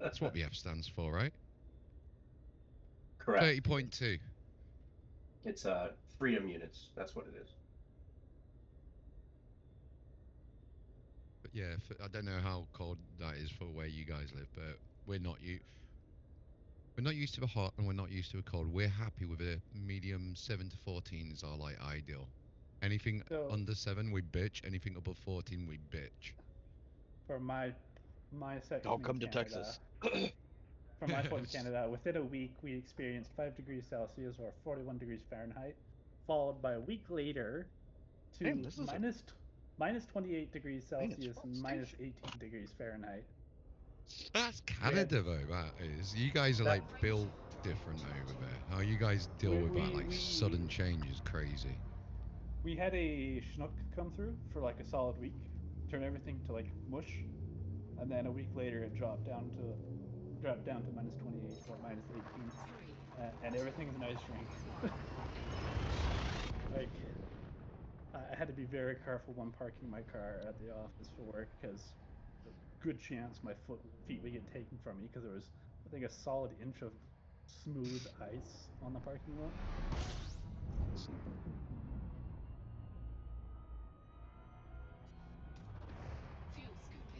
That's what the F stands for, right? Correct. 30.2. It's freedom units. That's what it is. But yeah, I don't know how cold that is for where you guys live, but we're not used to the hot and we're not used to the cold. We're happy with a medium 7 to 14 is our like ideal. Anything So under 7 we bitch, anything above 14 we bitch. for my section Don't in come to Canada, Texas. for my spot in Canada, within a week we experienced 5 degrees Celsius or 41 degrees Fahrenheit, followed by a week later Damn, to this is a minus 28 degrees man, it's Celsius and minus frosty. 18 degrees Fahrenheit. That's We had Canada though, that is. You guys are that like built different over there. How you guys deal we with that we like we, sudden change is crazy. we had a Chinook come through for like a solid week, turn everything to like mush, and then a week later it dropped down to minus 28 or minus 18, and everything's an ice rink. Like I had to be very careful when parking my car at the office for work because good chance my feet would get taken from me because there was I think a solid inch of smooth ice on the parking lot.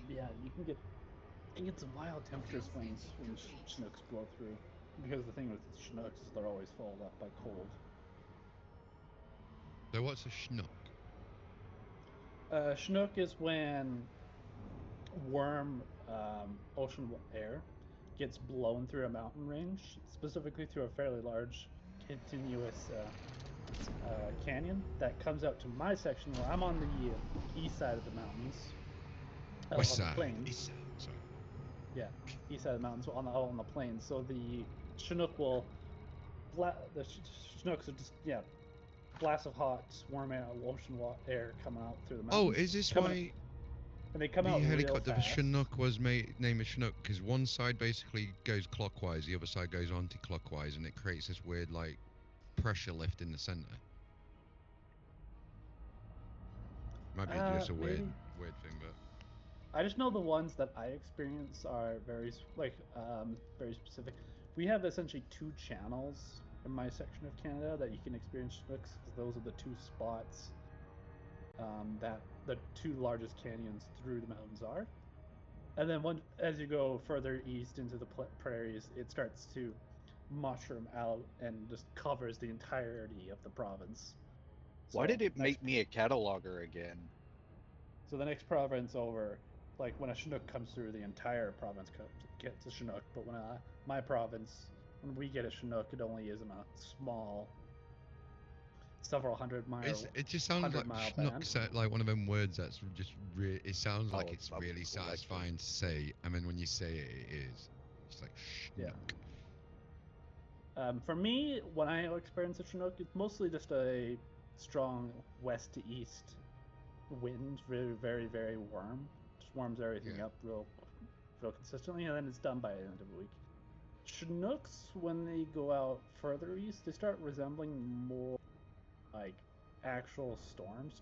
Yeah, you can get some wild temperature swings when Chinooks blow through. Because the thing with Chinooks is they're always followed up by cold. So what's a schnook? Chinook is when warm ocean air gets blown through a mountain range, specifically through a fairly large continuous canyon that comes out to my section where I'm on the east side of the mountains. West On the side. plains. East side. Sorry. Yeah, east side of the mountains on the plains. So the Chinook will the Chinooks are just blasts of hot warm air, ocean air coming out through the Oh, mountains. is this why And they come the out real helicopter the fast. Chinook was named a Chinook? Because one side basically goes clockwise, the other side goes anti-clockwise, and it creates this weird like pressure lift in the center. Might be just a weird thing, but I just know the ones that I experience are very very specific. We have essentially two channels in my section of Canada that you can experience Chinooks because those are the two spots that the two largest canyons through the mountains are. And then as you go further east into the prairies, it starts to mushroom out and just covers the entirety of the province. Why did it make me a cataloger again? So the next province over, like when a Chinook comes through, the entire province gets a Chinook. But when my province, when we get a Chinook, it only is in a small, several hundred mile. it just sounds like Schnook, like one of them words that's just it sounds like it's really satisfying to say, and then when you say it, it is. It's like Schnook. Yeah. For me, when I experience a Chinook, it's mostly just a strong west to east wind, very, very, very warm. Just warms everything up real consistently, and then it's done by the end of the week. Chinooks, when they go out further east, they start resembling more like actual storms.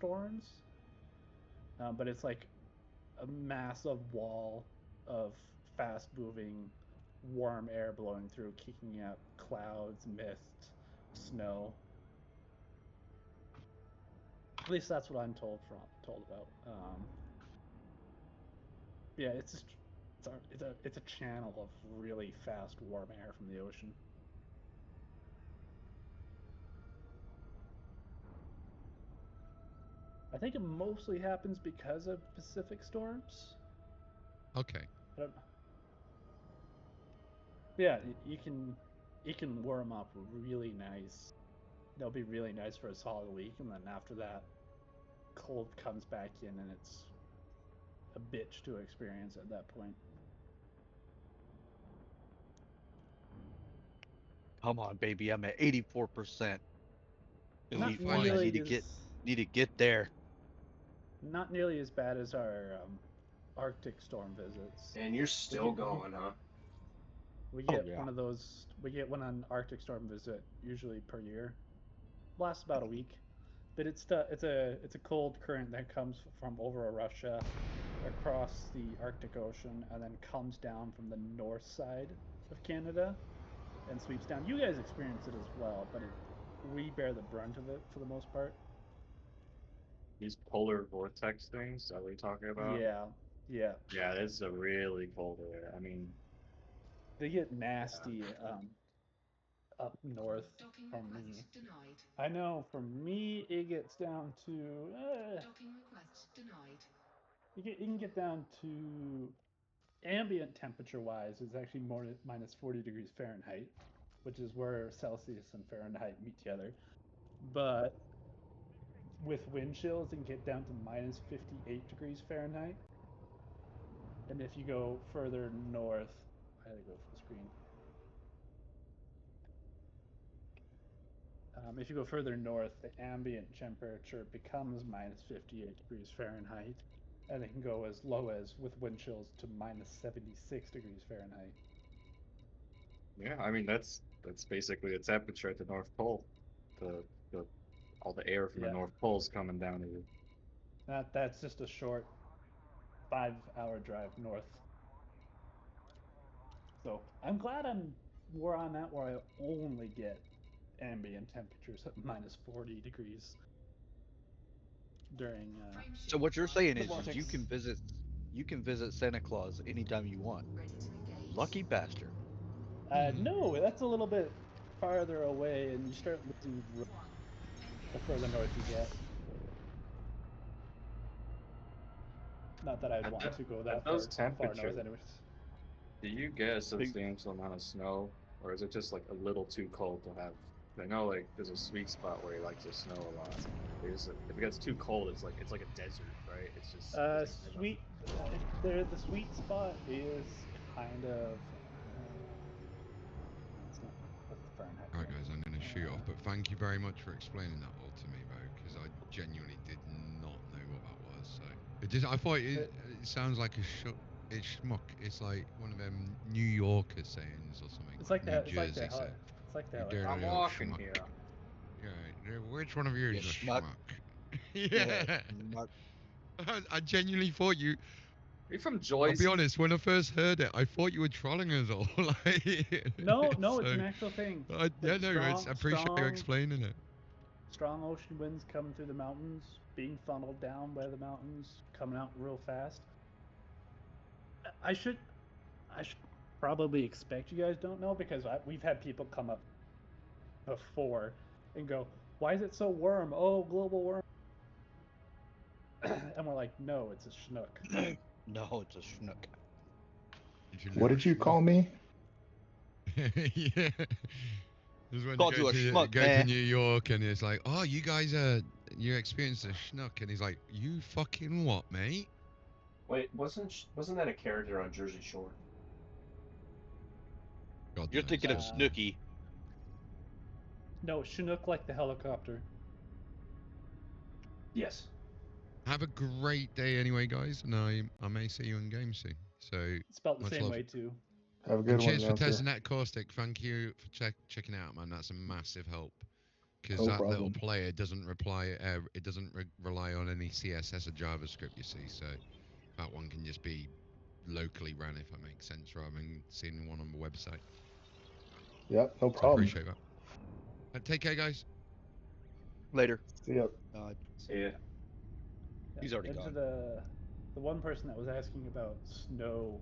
But it's like a massive wall of fast-moving, warm air blowing through, kicking up clouds, mist, snow. At least that's what I'm told about. Yeah, it's just it's a channel of really fast warm air from the ocean. I think it mostly happens because of Pacific storms. Okay. Yeah, it can warm up really nice. They'll be really nice for a solid week, and then after that, cold comes back in, and it's a bitch to experience at that point. Come on, baby, I'm at 84%. Not Elite nearly need to get there. Not nearly as bad as our Arctic storm visits. And you're still going, huh? We get one of those. We get one on Arctic storm visit usually per year. Lasts about a week. but it's a cold current that comes from over Russia, across the Arctic Ocean, and then comes down from the north side of Canada, and sweeps down. You guys experience it as well, but we bear the brunt of it for the most part. These polar vortex things that we're talking about. Yeah. Yeah, it's a really cold air. I mean, They get nasty up north from me. I know for me it gets down to you can get down to ambient temperature wise is actually more minus 40 degrees Fahrenheit, which is where Celsius and Fahrenheit meet together. But with wind chills, it can get down to minus 58 degrees Fahrenheit. And if you go further north, I had to go full screen. If you go further north, the ambient temperature becomes minus 58 degrees Fahrenheit, and it can go as low as, with wind chills, to minus 76 degrees Fahrenheit. yeah, I mean that's basically the temperature at the North Pole. The all the air from the North Pole's coming down to you. That's just a short 5-hour drive north. So I'm glad I'm where I'm at, where I only get ambient temperatures at minus 40 degrees during. So what you're saying is vortex. you can visit Santa Claus anytime you want. Lucky bastard. No, that's a little bit farther away, and you start losing the further north you get. Not that I'd want to go that far north, anyways. Do you get a substantial amount of snow, or is it just like a little too cold to have? I know like there's a sweet spot where he likes the snow a lot. If it gets too cold, it's like a desert, right? It's just sweet. The sweet spot is kind of. What's the Fahrenheit? Right, guys, I'm going to shoot off, but thank you very much for explaining that all to me, though, because I genuinely did not know what that was. So I thought it sounds like it's schmuck. It's like one of them New Yorker sayings or something. It's like that. New Jersey It's like that. I'm walking here. Yeah, which one of you is a schmuck? Yeah. I genuinely thought you. Are you from Joyce? I'll be honest. When I first heard it, I thought you were trolling us all. No, it's an actual thing. I appreciate you explaining it. Strong ocean winds coming through the mountains, being funneled down by the mountains, coming out real fast. I should probably expect you guys don't know, because we've had people come up before and go, "Why is it so warm? Oh, global warming." And we're like, "No, it's a schnook." No, it's a schnook. What did you call me? Yeah. Called you a schmuck, go man. to New York and it's like, "Oh, you experienced a schnook," and he's like, "You fucking what, mate?" Wait, wasn't that a character on Jersey Shore? God You're knows. thinking of Snooki. No, Chinook like the helicopter. Yes. Have a great day anyway, guys, and I may see you in game soon. So Spelled the much same love. way too. Have a good And one. cheers for testing that caustic. Thank you for checking it out, man. That's a massive help. Because that little player doesn't rely on any CSS or JavaScript, you see. So that one can just be locally ran, if that makes sense, rather than seeing one on the website. Yep, no So I problem. appreciate that. Take care, guys. Later. See ya. See ya. He's already gone. The one person that was asking about snow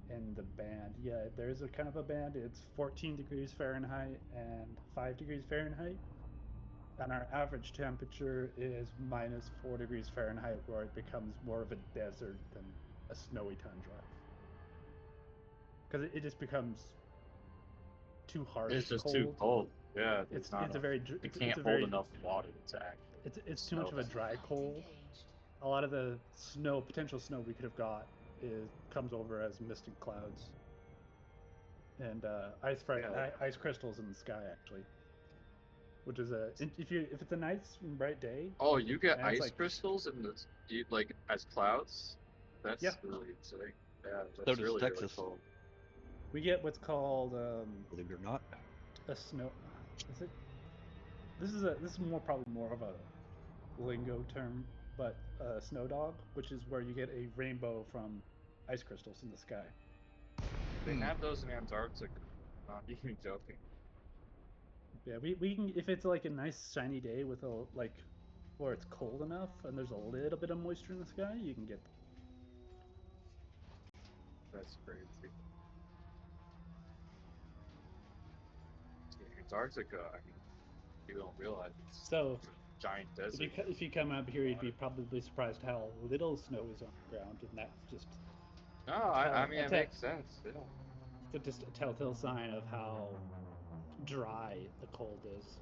and the band, yeah, there is a kind of a band. It's 14 degrees Fahrenheit and 5 degrees Fahrenheit. And our average temperature is minus 4 degrees Fahrenheit, where it becomes more of a desert than a snowy tundra. Because it just becomes too harsh. It's just too cold. Yeah, It's not a very. it can't hold enough water to act. It's too much of a dry cold. A lot of the potential snow we could have got, comes over as misted clouds and ice crystals in the sky, actually. Which is if it's a nice bright day. Oh, you get ice like, crystals in the as clouds? That's really exciting. Yeah, that's really Texas. cool. We get what's called Believe it or not. a snow. Is it? This is probably more of a lingo term, but snow dog, which is where you get a rainbow from ice crystals in the sky. They have those in Antarctica. Not even joking. Yeah, we can, if it's like a nice shiny day with a like where it's cold enough and there's a little bit of moisture in the sky, you can get them. That's crazy. Antarctica, I mean, you don't realize it's So a giant if desert. if you come up here, you'd be probably surprised how little snow is on the ground, and that's just No, I mean, it makes sense. Yeah. it's just a telltale sign of how dry the cold is.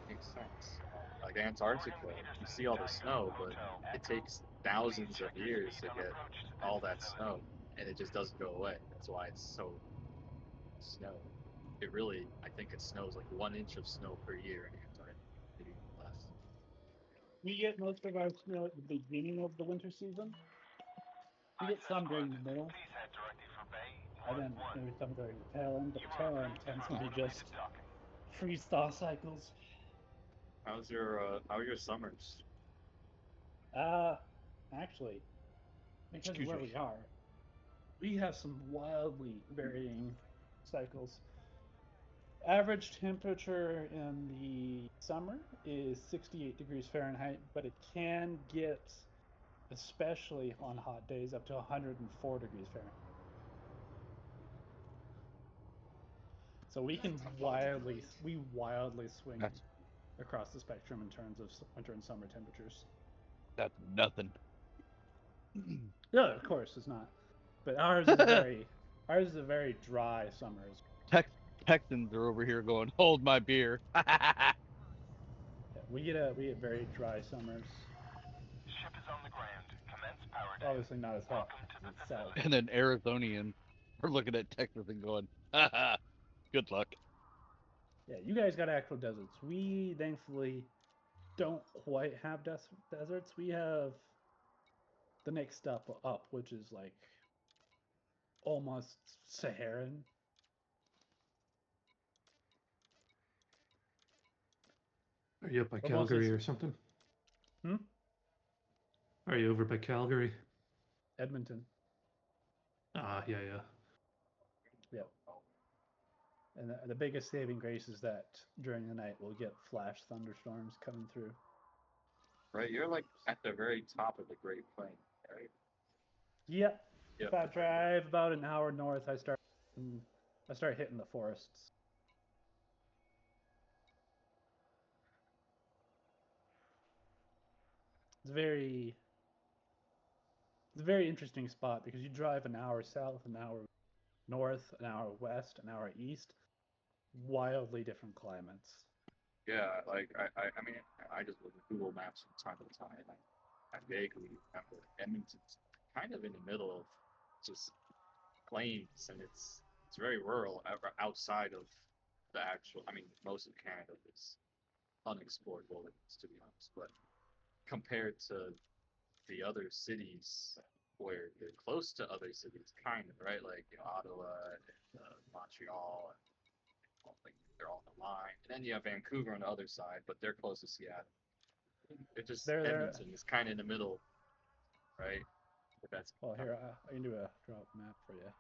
Makes sense. Like Antarctica, you see all the snow, but it takes thousands of years to get all that snow, and it just doesn't go away. That's why it's so snow. It really, I think it snows like 1 inch of snow per year in Antarctica, maybe less. We get most of our snow at the beginning of the winter season. We get some during the middle, and then maybe some during the tail end, but the tail end tends to be just freeze-thaw cycles. How are your summers? Actually, because Excuse of where me. we are, we have some wildly varying cycles. Average temperature in the summer is 68 degrees Fahrenheit, but it can get, especially on hot days, up to 104 degrees Fahrenheit. So we can wildly swing That's across the spectrum in terms of winter and summer temperatures. that's nothing. No, of course it's not. But ours is a very dry summer. Texans are over here going, hold my beer. Yeah, we get very dry summers. Ship is on the ground. Commence power down. Obviously not as hot Welcome to as the the south. And then Arizonians are looking at Texas and going, good luck. Yeah, you guys got actual deserts. We thankfully don't quite have deserts. We have the next step up, which is like almost Saharan. Are you up by Or mostly Calgary or something? Hmm? Are you over by Calgary? Edmonton. Ah, yeah, yeah. Yep. And the biggest saving grace is that during the night we'll get flash thunderstorms coming through. Right, you're like at the very top of the Great Plain, right? Yep. Yep. If I drive about an hour north, I start hitting the forests. It's a very interesting spot because you drive an hour south, an hour north, an hour west, an hour east, wildly different climates. Yeah, like I mean, I just look at Google Maps from time to time. I vaguely remember Edmonton's kind of in the middle of just plains, and it's very rural outside of the actual. I mean, most of Canada is unexplored wilderness, to be honest. But compared to the other cities where they're close to other cities, kind of right, like Ottawa and Montreal, and like they're all on the line. And then you have Vancouver on the other side, but they're close to Seattle. It just They're Edmonton is kind of in the middle, right? But that's well. Here, I can do a drop map for you.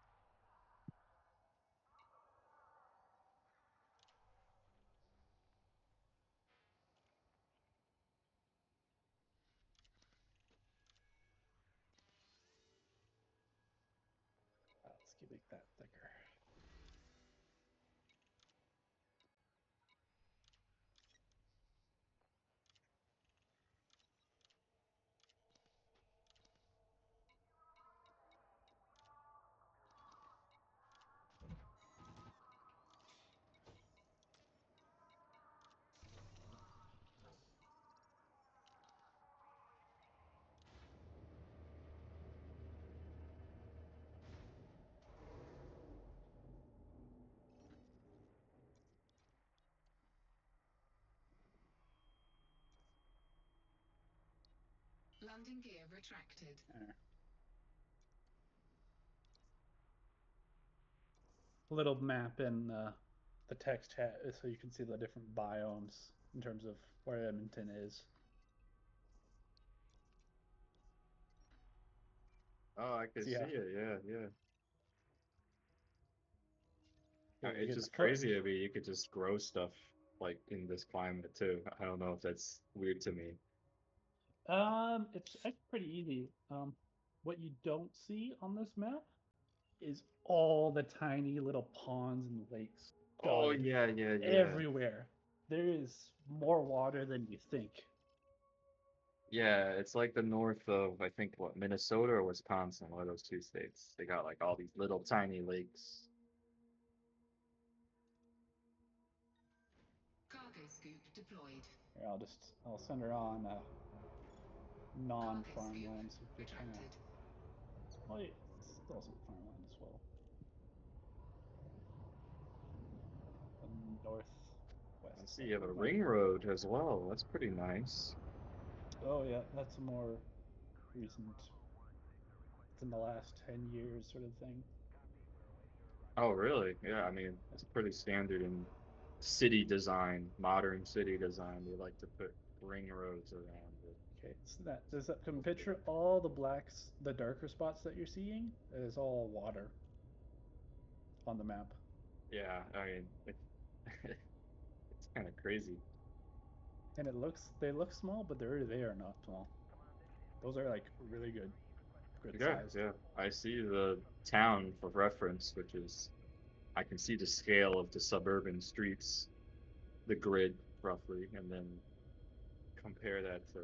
Let's make that thicker. Landing gear retracted. There. A little map in the text chat so you can see the different biomes. in terms of where Edmonton is. Oh, I can So, see yeah. it. Yeah, yeah. Here- It's here's just a clo- crazy to me. You could just grow stuff like in this climate too. I don't know if that's weird to me. It's actually pretty easy. What you don't see on this map is all the tiny little ponds and lakes Oh dotted yeah, yeah, yeah. everywhere. There is more water than you think. Yeah, it's like the north of I think what Minnesota or Wisconsin, one of those two states. They got like all these little tiny lakes. Cargo scoop deployed. Here, I'll send her on non-farmland, Cargo so scoop just kind of. retracted. Oh, yeah, still some farmland as well. The northwest. I see you have a side. ring road as well. That's pretty nice. Oh yeah, that's a more recent. It's in the last 10 years, sort of thing. Oh, really? Yeah, I mean, it's pretty standard in city design, modern city design. They like to put ring roads around it. Okay, so does that come picture all the blacks, the darker spots that you're seeing? It is all water on the map. Yeah, I mean, it's kind of crazy. And they look small, but they are not small. Those are like really good Yeah, sized. yeah. I see the town for reference, which is I can see the scale of the suburban streets, the grid roughly, and then compare that to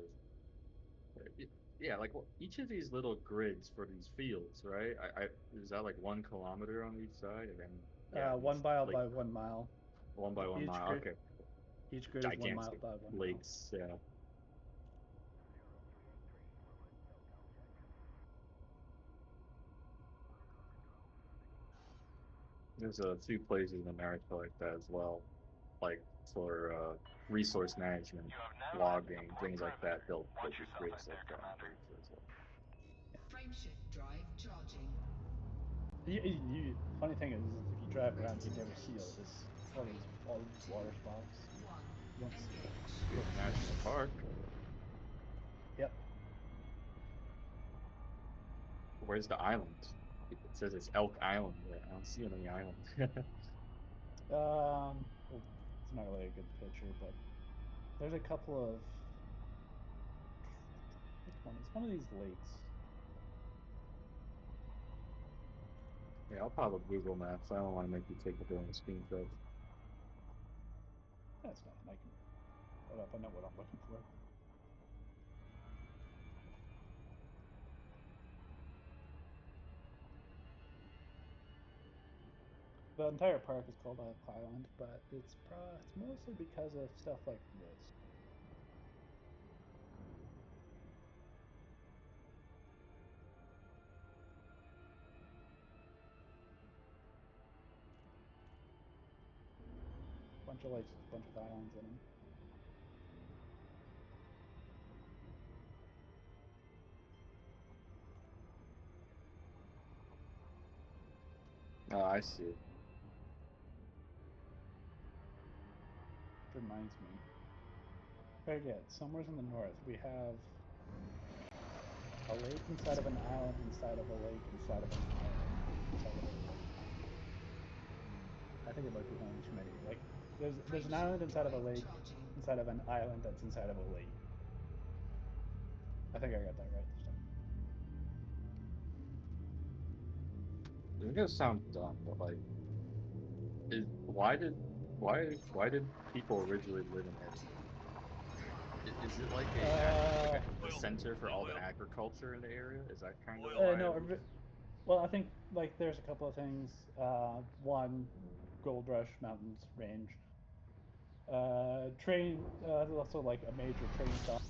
yeah, like each of these little grids for these fields, right? I is that like 1 kilometer on each side, and then yeah, 1 these mile like by 1 mile. 1 by 1 mile. Okay, Each grid is 1 mile gigantic by 1 mile. lakes. Yeah. There's a few places in America like that as well, like for resource management, logging, things like that. They'll do grids like that as well. Frame shift drive charging. Funny thing is, if you drive around, you never see all these water spots. You don't see it. It's National Park. Yep. Where's the island? It says it's Elk Island there. I don't see any island. Well, it's not really a good picture, but there's a couple of. Which one? It's one of these lakes. Yeah, I'll pop up Google Maps. I don't want to make you take a billion screenshots. That's nothing. I can put up. I know what I'm looking for. The entire park is called Elk Island, but it's mostly because of stuff like this. Bunch of lakes, bunch of islands in them. Oh, I see. Reminds me. Right, yeah, somewhere in the north we have a lake inside of an island inside of a lake inside of an island inside of a lake. I think it might be one too many. Like there's an island inside of a lake inside of an island that's inside of a lake. I think I got that right this time. It's gonna sound dumb, but like, why did people originally live in Edmonton? Is it like the center for all the agriculture in the area? Is that kind of why? No, well, I think like there's a couple of things. One, Gold Rush Mountains Range. Train, there's also like a major train stop.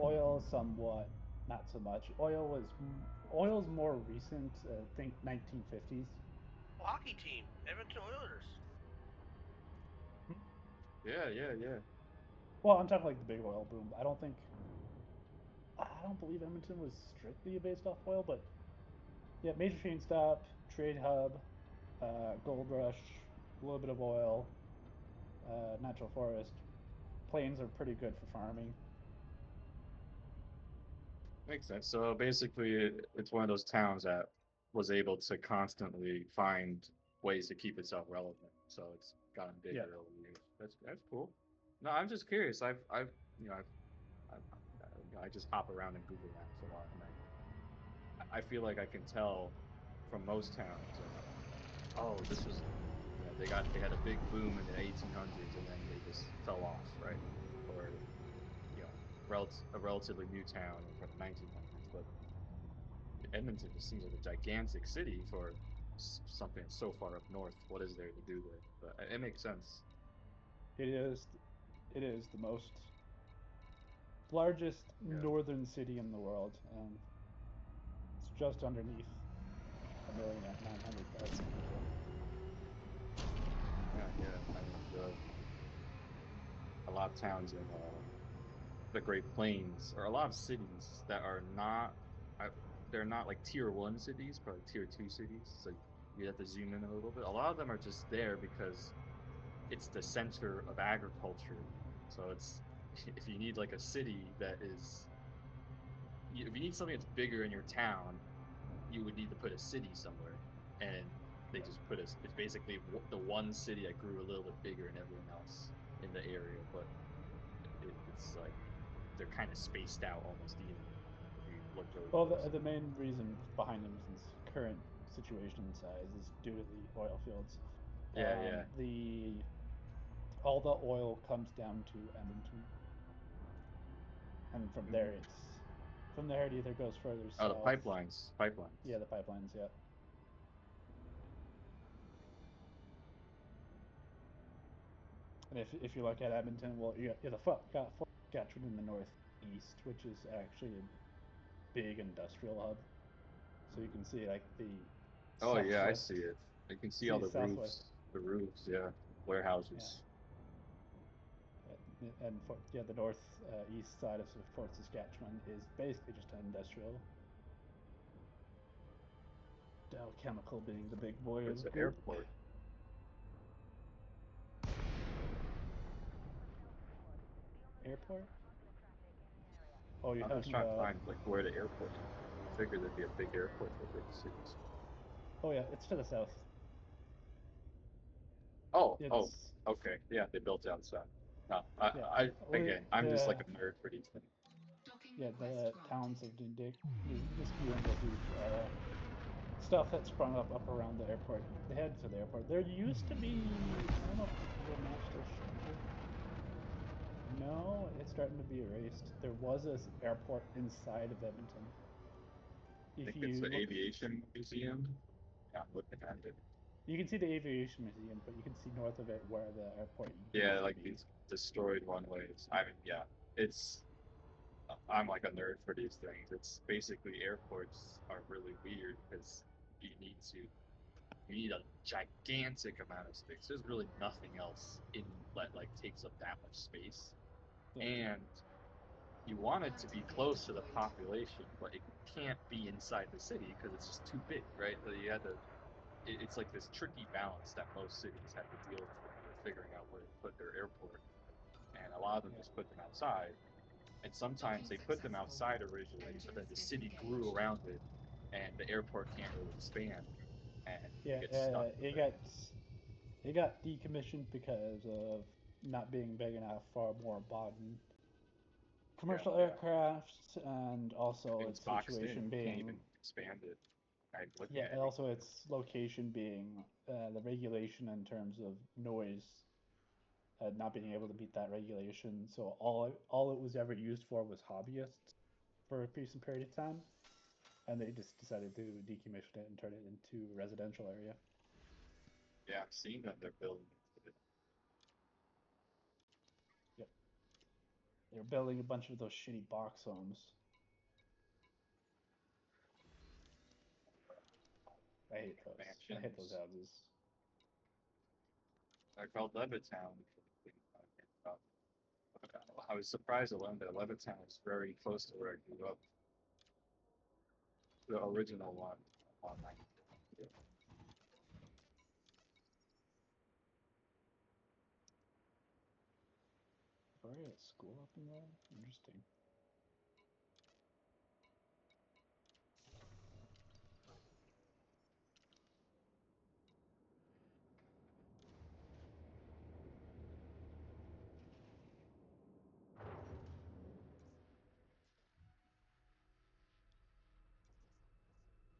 Oil, somewhat, not so much. Oil's more recent. Think 1950s. Hockey team, Edmonton Oilers. Yeah. Well, I'm talking like the big oil boom. I don't believe Edmonton was strictly based off oil, but yeah, major train stop, trade hub, gold rush, a little bit of oil, natural forest, plains are pretty good for farming. Makes sense. So basically, it's one of those towns that was able to constantly find ways to keep itself relevant. So it's gotten bigger Yeah. over the years. That's cool. No, I'm just curious. I just hop around in Google Maps a lot, and I feel like I can tell from most towns. Oh, this was, they had a big boom in the 1800s, and then they just fell off, right? Or a relatively new town from the 1900s, but Edmonton just seems like a gigantic city for something so far up north. What is there to do there? But it makes sense. It is the most largest northern city in the world, and it's just underneath 1,900,000 people. Yeah. I mean, a lot of towns in the Great Plains, or a lot of cities that are not, they're not like tier 1 cities, but like tier 2 cities. So you have to zoom in a little bit. A lot of them are just there because it's the center of agriculture. So it's, if you need like a city that is, if you need something that's bigger in your town, you would need to put a city somewhere, and they just put it's basically the one city that grew a little bit bigger than everyone else in the area, but it's like they're kind of spaced out almost evenly if you look really Well, close. the main reason behind Edmonton's current situation and size is due to the oil fields. Yeah. All the oil comes down to Edmonton, and from there it either goes further south. Oh, the pipelines. Yeah, the pipelines. Yeah. And if you look at Edmonton, well, you got Fort Saskatchewan in the northeast, which is actually a big industrial hub. So you can see like the. Oh yeah, I southwest, see it. I can see all the southwest. roofs. Yeah, warehouses. Yeah. And the northeast side of Fort Saskatchewan is basically just an industrial. Dow Chemical being the big boy It's of an the group. airport. Airport? Oh, you're I'm just talking trying to about. find like where the airport is. I figured there'd be a big airport for big cities. Oh yeah, it's to the south. Oh, It's okay. Yeah, they built it outside. No, yeah. I'm just like a nerd for these things. Yeah, the towns of Dindick, this beautiful stuff that sprung up around the airport. They head to the airport. There used to be, I don't know if the map still shows it. No, it's starting to be erased. There was an airport inside of Edmonton. I think it's the Aviation Museum. Yeah, I'm looking at it. You can see the Aviation Museum, but you can see north of it where the airport Yeah, used like to be. these destroyed runways. I mean, yeah, it's. I'm like a nerd for these things. It's basically airports are really weird because you need a gigantic amount of space. There's really nothing else in that like takes up that much space, and you want it to be close to the population, but it can't be inside the city because it's just too big, right? So you had to. It's like this tricky balance that most cities have to deal with when they're figuring out where to put their airport, and a lot of them just put them outside. And sometimes they put them outside originally, but then the city grew around it, and the airport can't really expand, and Yeah, you get stuck. it got decommissioned because of not being big enough for more modern commercial aircrafts, and also its situation being can't even expand it. and also its location being the regulation in terms of noise, not being able to meet that regulation. So all it was ever used for was hobbyists for a decent period of time, and they just decided to decommission it and turn it into a residential area. Yeah, I'm seeing that they're building it. Yep. They're building a bunch of those shitty box homes. I hate those. Mansions. I hate those houses. They're called Levittown. I was surprised to learn that Levittown is very close to where I grew up. The original one. area at school up in there? Interesting.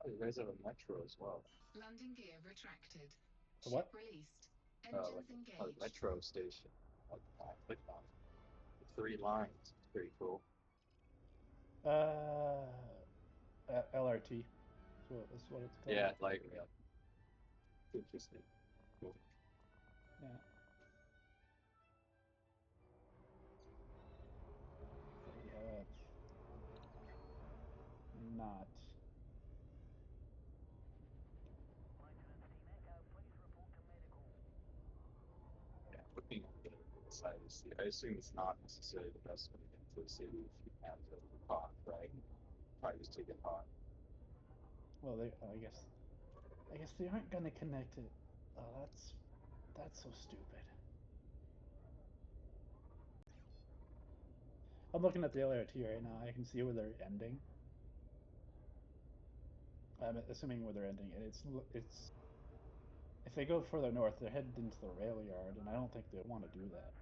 Oh, you guys have a metro as well. Landing gear retracted. A what? Ship released. Engines Like a engaged. metro station. Like, I clicked on it. 3 lines. It's pretty cool. LRT. That's what it's called. Yeah, like, yeah. Interesting. Cool. Yeah. Yeah, that's not. Yeah, looking at the side of the city, I assume it's not necessarily the best way to get to a city if you have the pod, right? Probably just take a pod. Well, I guess they aren't gonna connect it. Oh, that's so stupid. I'm looking at the LRT right now. I can see where they're ending. I'm assuming where they're ending, and it's. If they go further north, they're headed into the rail yard, and I don't think they want to do that.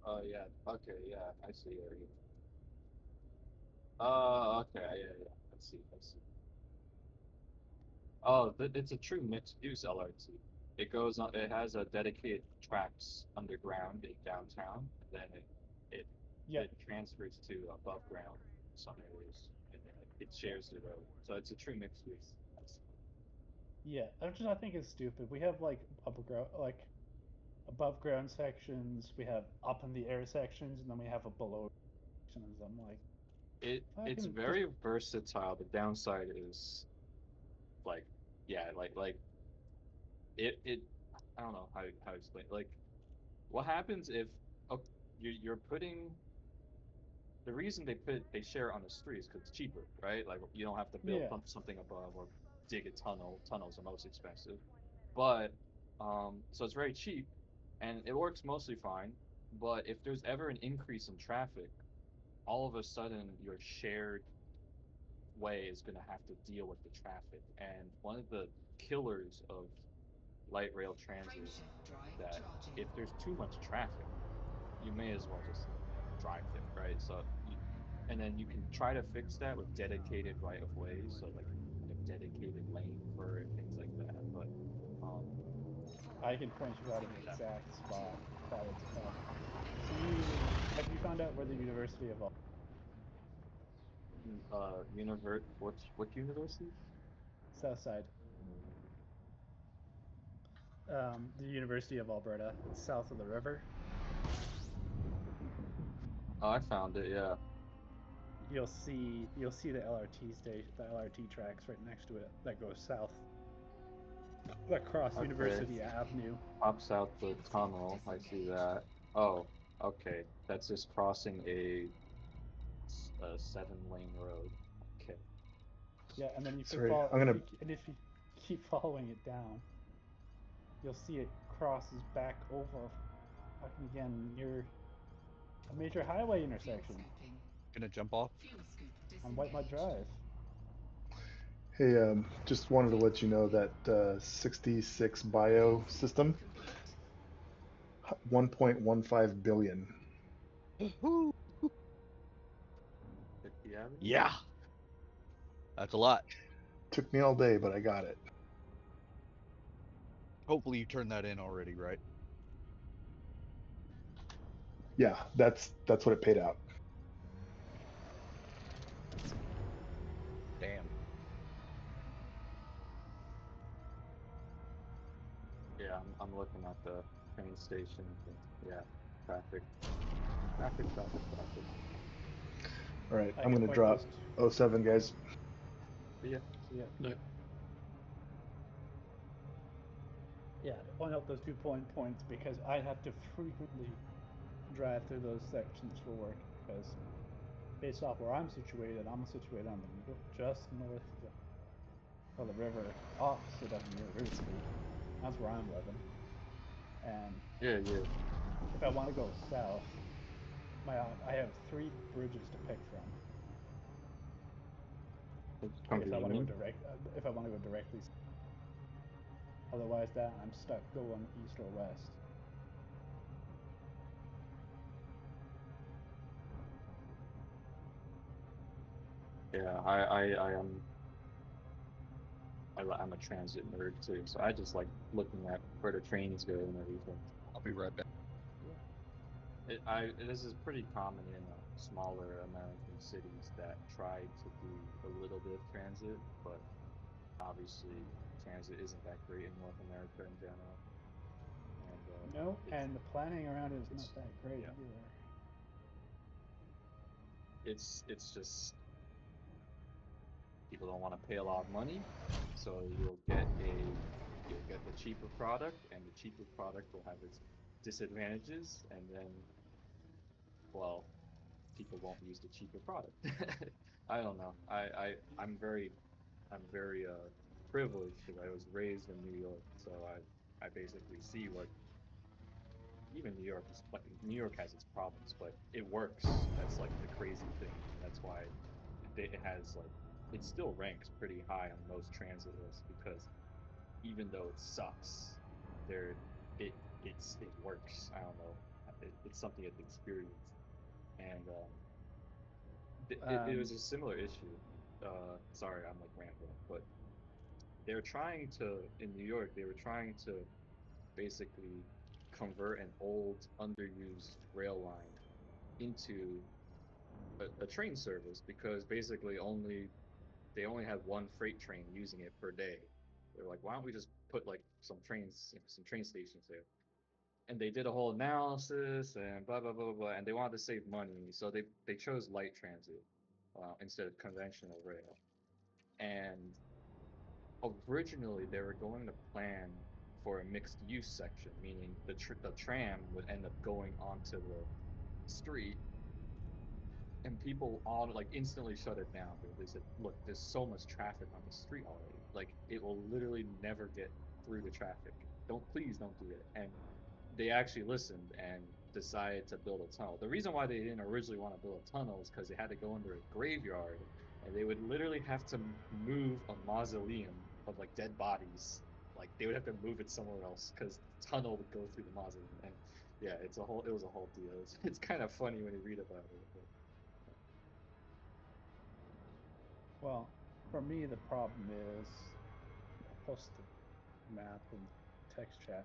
Oh, yeah. Okay, yeah. I see where you. Okay. Yeah. I see. Oh, it's a true mixed-use LRT. It goes on. It has a dedicated tracks underground in downtown, and then it Yeah, it transfers to above ground in some areas, and then it shares the road. So it's a true mixed-use. yeah. Which I think is stupid. We have like above ground sections. We have up in the air sections, and then we have a below sections. I'm like, It's fucking very versatile. The downside is like, yeah, like it. I don't know how to explain. Like, what happens if oh, you're putting the reason they share on the street is because it's cheaper, right? Like you don't have to build yeah, something above or dig a tunnel. Tunnels are most expensive, but so it's very cheap, and it works mostly fine. But if there's ever an increase in traffic, all of a sudden your shared way is going to have to deal with the traffic. And one of the killers of light rail transit is that if there's too much traffic, you may as well just drive there, right? And then you can try to fix that with dedicated right of ways, so like a dedicated lane for it, things like that. But I can point you out an exact spot that it's at. Have you found out where the University of what university? Southside? The University of Alberta. It's south of the river. Oh, I found it. Yeah. You'll see the LRT station, the LRT tracks right next to it that goes south. Across Okay. University Avenue. Pops out the tunnel. I see that. Oh, okay. That's just crossing a 7-lane road. Okay. Yeah, and then Sorry, I'm gonna. if you keep following it down, you'll see it crosses back over, fucking again near a major highway intersection Gonna jump off? on White Mud Drive. Hey, just wanted to let you know that 66 bio system, 1.15 billion. Yeah, that's a lot. Took me all day, but I got it. Hopefully you turned that in already, right? Yeah, that's what it paid out. Damn. Yeah, I'm looking at the train station. Yeah, traffic. All right, I I'm can gonna point drop those 07, guys. Yeah. Yeah. No. Yeah, to point out those 2 points because I have to frequently drive through those sections for work because based off where I'm situated on the just north of the river, opposite of the university. That's where I'm living. And Yeah. if I want to go south, I have 3 bridges to pick from. If I want to go directly. Otherwise, I'm stuck going east or west. Yeah, I'm a transit nerd too, so I just like looking at where the trains go and everything. I'll be right back. This is pretty common in smaller American cities that try to do a little bit of transit, but obviously transit isn't that great in North America in general. And no, and the planning around it is not that great either. It's just people don't want to pay a lot of money, so you'll get the cheaper product, and the cheaper product will have its disadvantages, and then, well, people won't use the cheaper product. I don't know. I'm very privileged because I was raised in New York, so I basically see what even New York is. New York has its problems, but it works. That's like the crazy thing. That's why it has like it still ranks pretty high on most transit lists because even though it sucks, it works. I don't know. It's something I've experienced, and it was a similar issue. Sorry, I'm like rambling, but they're trying to in New York. They were trying to basically convert an old, underused rail line into a train service because basically they only had one freight train using it per day. They're like, why don't we just put like some trains, some train stations there? And they did a whole analysis and blah blah blah blah, and they wanted to save money, so they chose light transit instead of conventional rail. And originally, they were going to plan for a mixed use section, meaning the tram would end up going onto the street, and people all like instantly shut it down because they said, "Look, there's so much traffic on the street already. Like, it will literally never get through the traffic. Please don't do it." And they actually listened and decided to build a tunnel. The reason why they didn't originally want to build a tunnel is because they had to go under a graveyard, and they would literally have to move a mausoleum of like dead bodies. Like, they would have to move it somewhere else because the tunnel would go through the mausoleum. And yeah, it was a whole deal. It's kind of funny when you read about it. But... Well, for me, the problem is I'll post the map in text chat.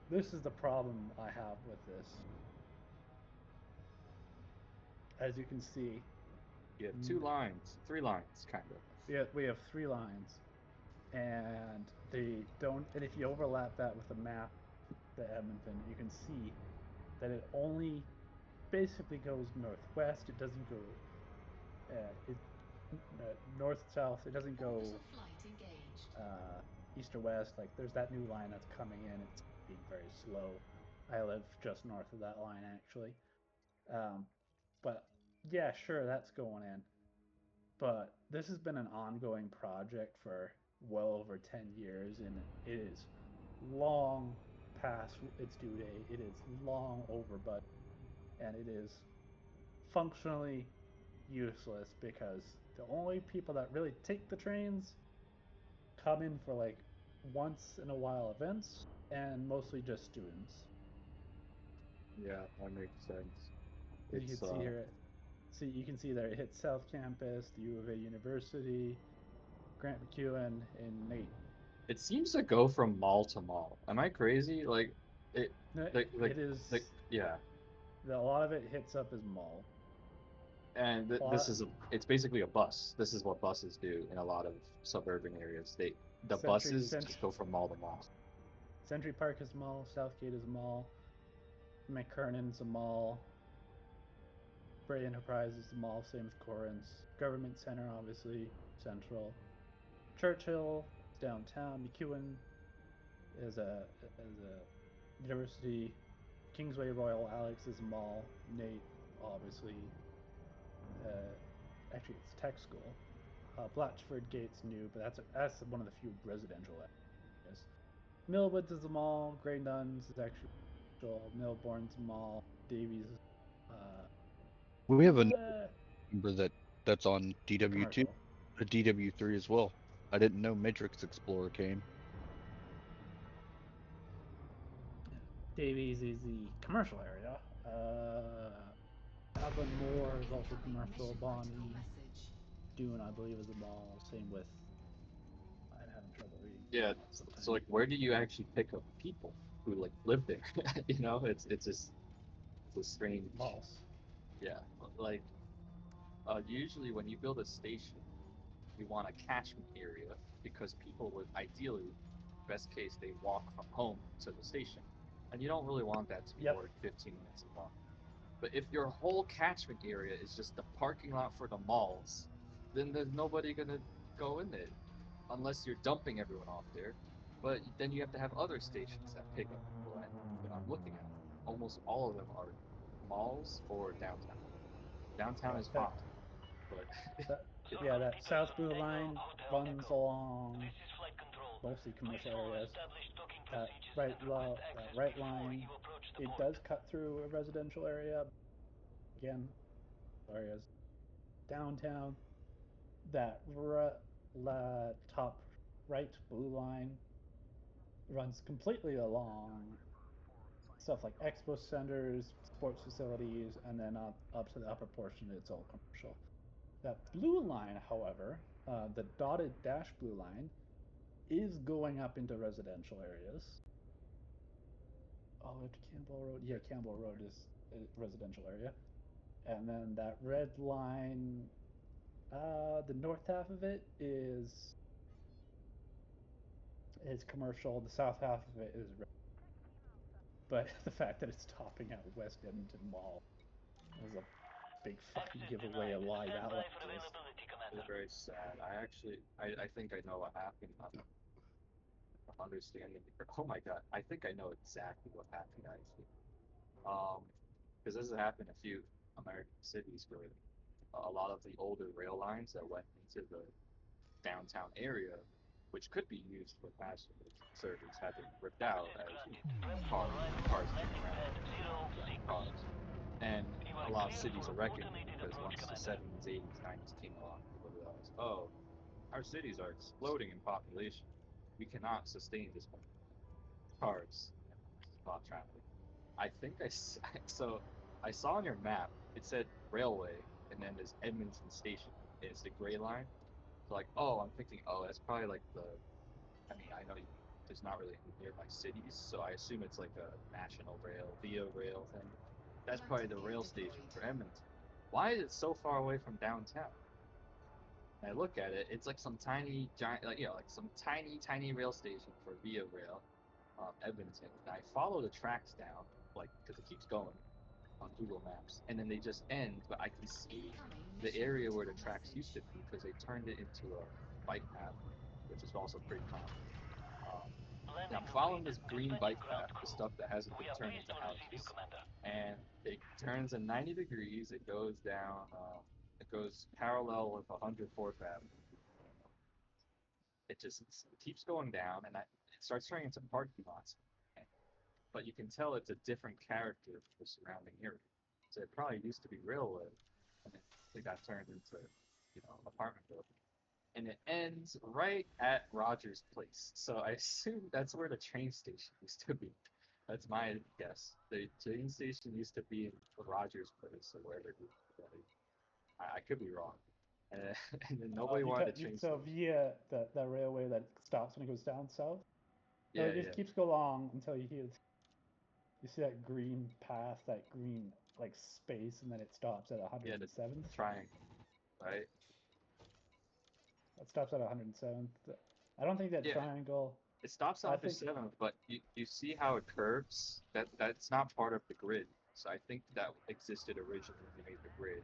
This is the problem I have with this. As you can see, you have 3 lines, kind of. Yeah, we have 3 lines, and they don't. And if you overlap that with the map, the Edmonton, you can see that it only basically goes northwest. It doesn't go north south. It doesn't go east or west. Like, there's that new line that's coming in. It's being very slow. I live just north of that line, actually. But yeah, sure, that's going in. But this has been an ongoing project for well over 10 years, and it is long past its due date. It is long over budget, and it is functionally useless because the only people that really take the trains come in for like once in a while events, and mostly just students. Yeah, that makes sense. You can see here, you can see there it hits South Campus, the U of A University, Grant McEwen, and Nate. It seems to go from mall to mall. Am I crazy? Like, it is. Yeah. A lot of it hits up as mall. And it's basically a bus. This is what buses do in a lot of suburban areas. Buses just go from mall to mall. Century Park is a mall. Southgate is a mall. McKernan's a mall. Bray Enterprise is a mall. Same with Corinth. Government Center, obviously, central. Churchill, downtown. McEwen is a university. Kingsway Royal Alex is a mall. Nate, obviously. actually it's tech school. Blatchford Gate's new, but that's one of the few residential areas. Millwoods is a mall. Grey Nuns is actually Millbourne's a mall. Davies. We have a number that's on DW2, a DW3 as well. I didn't know Matrix Explorer came. Davies is the commercial area. Avonmore is also commercial. Bonnie. Dune, I believe, is a mall. Same with. I'm having trouble reading. Yeah. So like, where do you actually pick up people who like live there? You know, it's just it's a strange. Malls. Yeah. Like, usually when you build a station, you want a catchment area because people would ideally, best case, they walk from home to the station, and you don't really want that to be more than 15 minutes of walk. But if your whole catchment area is just the parking lot for the malls, then there's nobody gonna go in there unless you're dumping everyone off there. But then you have to have other stations that pick up people, and when I'm looking at them, almost all of them are malls or downtown. Downtown is fine, but that South Blue Line runs along mostly commercial areas. That right line, it does cut through a residential area. Again, areas downtown. That top right blue line runs completely along stuff like expo centers, sports facilities, and then up to the upper portion, it's all commercial. That blue line, however, the dotted dash blue line, is going up into residential areas. Oh, to Campbell Road. Yeah, Campbell Road is a residential area. And then that red line, the north half of it is commercial. The south half of it is red. But the fact that it's topping out West Edmonton Mall is a big fucking giveaway of why that one is. It's very sad. I think I know what happened. I'm understanding. Oh my god, I think I know exactly what happened actually. Because this has happened in a few American cities where a lot of the older rail lines that went into the downtown area, which could be used for passenger service, have been ripped out as cars getting around cars. And a lot of cities are reckoning because once the 70s, 80s, 90s came along, people realized, oh, our cities are exploding in population. We cannot sustain this many cars while traveling. I think so I saw on your map, it said railway, and then there's Edmonton Station. It's the gray line. So like, oh, I'm thinking, oh, that's probably like I mean, I know there's not really any nearby cities, so I assume it's like a national rail, via rail thing. That's probably the rail station for Edmonton. Why is it so far away from downtown? And I look at it, it's like some tiny, giant, like some tiny rail station for via rail, Edmonton. And I follow the tracks down, like, because it keeps going on Google Maps, and then they just end, but I can see the area where the tracks used to be because they turned it into a bike path, which is also pretty common. And I'm following this green bike path, the stuff that hasn't been turned into houses, and it turns at 90 degrees. It goes down. It goes parallel with 104th Avenue. It keeps going down, and it starts turning into parking lots. But you can tell it's a different character for the surrounding area. So it probably used to be railway, and it got turned into, apartment building. And it ends right at Rogers Place. So I assume that's where the train station used to be. That's my guess. The train station used to be in Rogers Place, or wherever it is. I could be wrong. And then nobody wanted the train station. So via the railway that stops when it goes down south. Yeah, it just keeps going along until you see that green path, that green like space, and then it stops at 107th. Yeah, the triangle, right? It stops at 107th. I don't think that triangle. It stops at 107th, but you see how it curves? That's not part of the grid. So I think that existed originally when they made the grid.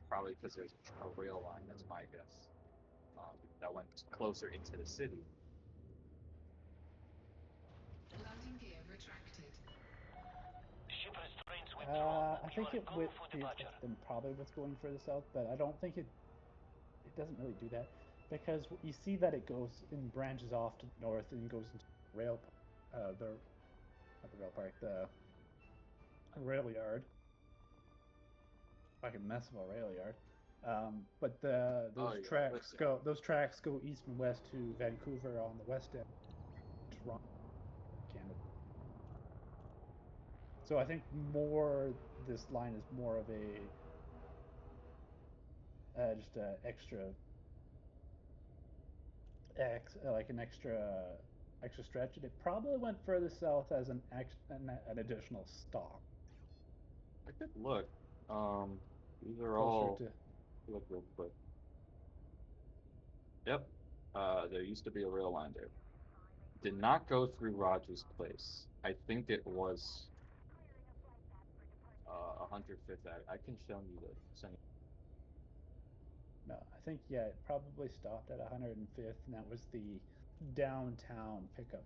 Probably because there's a rail line. That's my guess. That went closer into the city. Landing gear retracted. Ship restraints I think then probably with going further south, but I don't think it doesn't really do that because you see that it goes and branches off to the north and goes into the rail, the not the rail park, the rail yard. Fucking mess of a rail yard. But those tracks go east and west to Vancouver on the west end, Toronto, Canada. So I think this line is more of a just an extra stretch, and it probably went further south as an additional stop. I could look. These are Closer all to look real quick. Yep. There used to be a rail line there. Did not go through Rogers Place. I think it was 105th Ave. I can show you the same. No, I think it probably stopped at 105th, and that was the downtown pickup.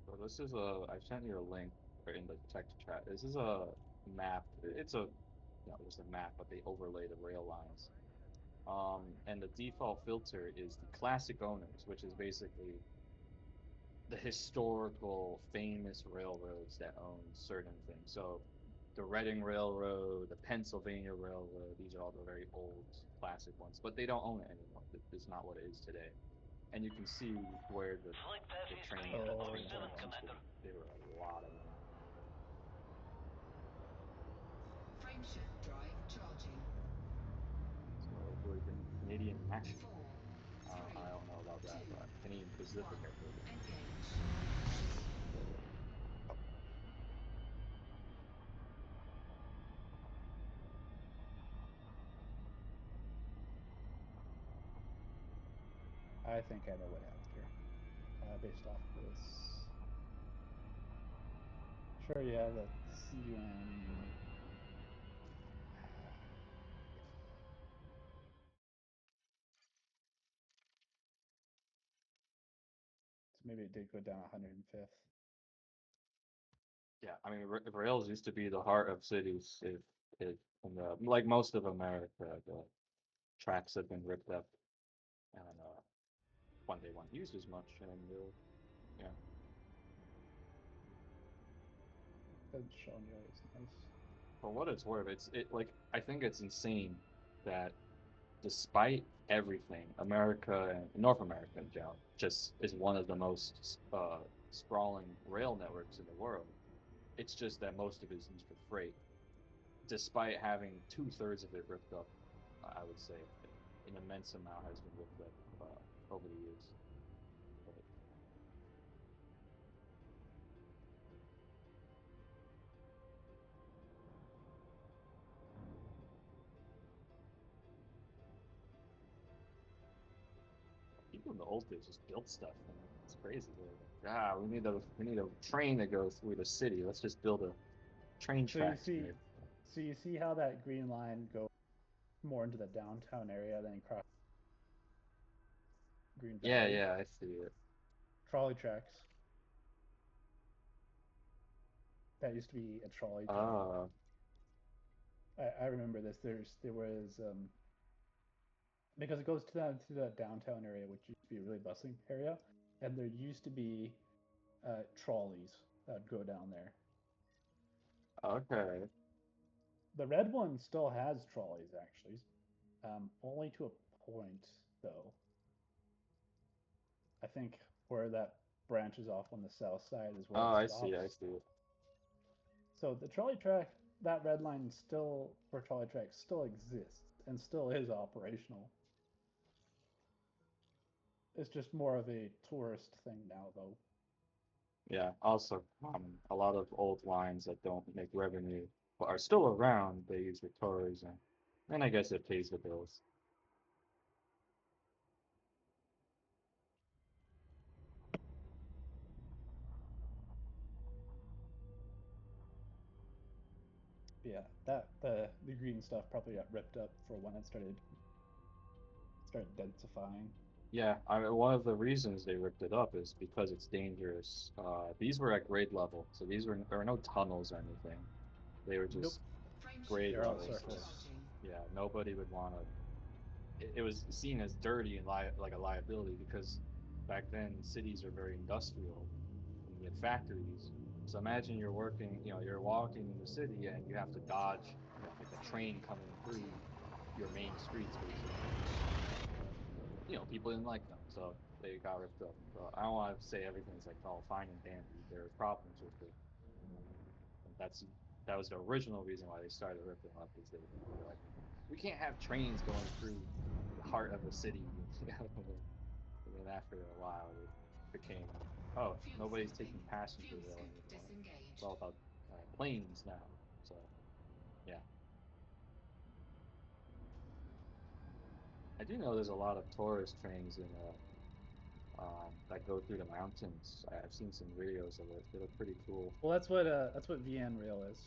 So this is I sent you a link in the text chat. This is a map. It's just a map, but they overlay the rail lines. And the default filter is the classic owners, which is basically the historical famous railroads that own certain things. So the Reading Railroad, the Pennsylvania Railroad, these are all the very old classic ones, but they don't own it anymore. It's not what it is today. And you can see where the train lines used to be. There were a lot of them. Frameshift drive charging. So hopefully Canadian National. 4, 3, I don't know about that, 2, but Canadian Pacific, 1. I think. Engage. I think I know what happened here, based off of this. Sure, yeah, the CUN. So maybe it did go down 105th. Yeah, I mean, rails used to be the heart of cities. If like most of America, the tracks have been ripped up, and when they weren't used as much, and yeah. Doesn't show you it's nice. For what it's worth, I think it's insane that despite everything, America and North America in general just is one of the most sprawling rail networks in the world. It's just that most of it is used for freight, despite having 2/3 of it ripped up. I would say an immense amount has been ripped up over the years. But people in the old days just built stuff, and it's crazy. We need a train to go through the city. Let's just build a train track. So you see how that green line goes more into the downtown area, then you cross Green Valley. Yeah, I see it. Trolley tracks. That used to be a trolley track. I remember this. There was because it goes to the downtown area, which used to be a really bustling area, and there used to be trolleys that would go down there. Okay. The red one still has trolleys, actually, only to a point, though. I think where that branches off on the south side is where it stops. I see it. So the trolley track, that red line still, for trolley tracks, still exists and still is operational. It's just more of a tourist thing now, though. Yeah, also, a lot of old lines that don't make revenue but are still around, they use for tourism. And I guess it pays the bills. Yeah, the green stuff probably got ripped up for when it started densifying. Yeah, one of the reasons they ripped it up is because it's dangerous. These were at grade level, so there were no tunnels or anything. They were just grade They're all level. So, surface. yeah, nobody would want to. It was seen as dirty and like a liability because back then cities are very industrial and you had factories. So imagine you're working, you're walking in the city and you have to dodge, like a train coming through your main streets basically. People didn't like them, so they got ripped up. So I don't want to say everything's like all fine and dandy. There are problems with it. And that was the original reason why they started ripping up is they were like, we can't have trains going through the heart of the city. And then after a while, it became, oh, nobody's taking passenger rail anymore. It's all about planes now. So, yeah. I do know there's a lot of tourist trains in that go through the mountains. I've seen some videos of it. They look pretty cool. Well, that's what VN Rail is.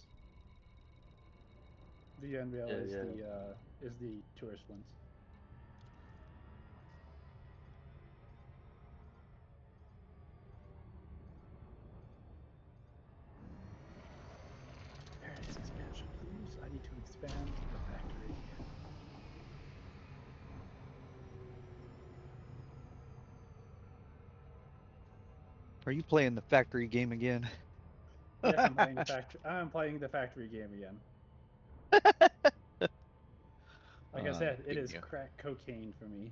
VN Rail is the tourist ones. There it is, expansion, please. I need to expand the factory. Are you playing the factory game again? Yes, I'm playing the factory. I'm playing the factory game again. Like I said, it is crack cocaine for me.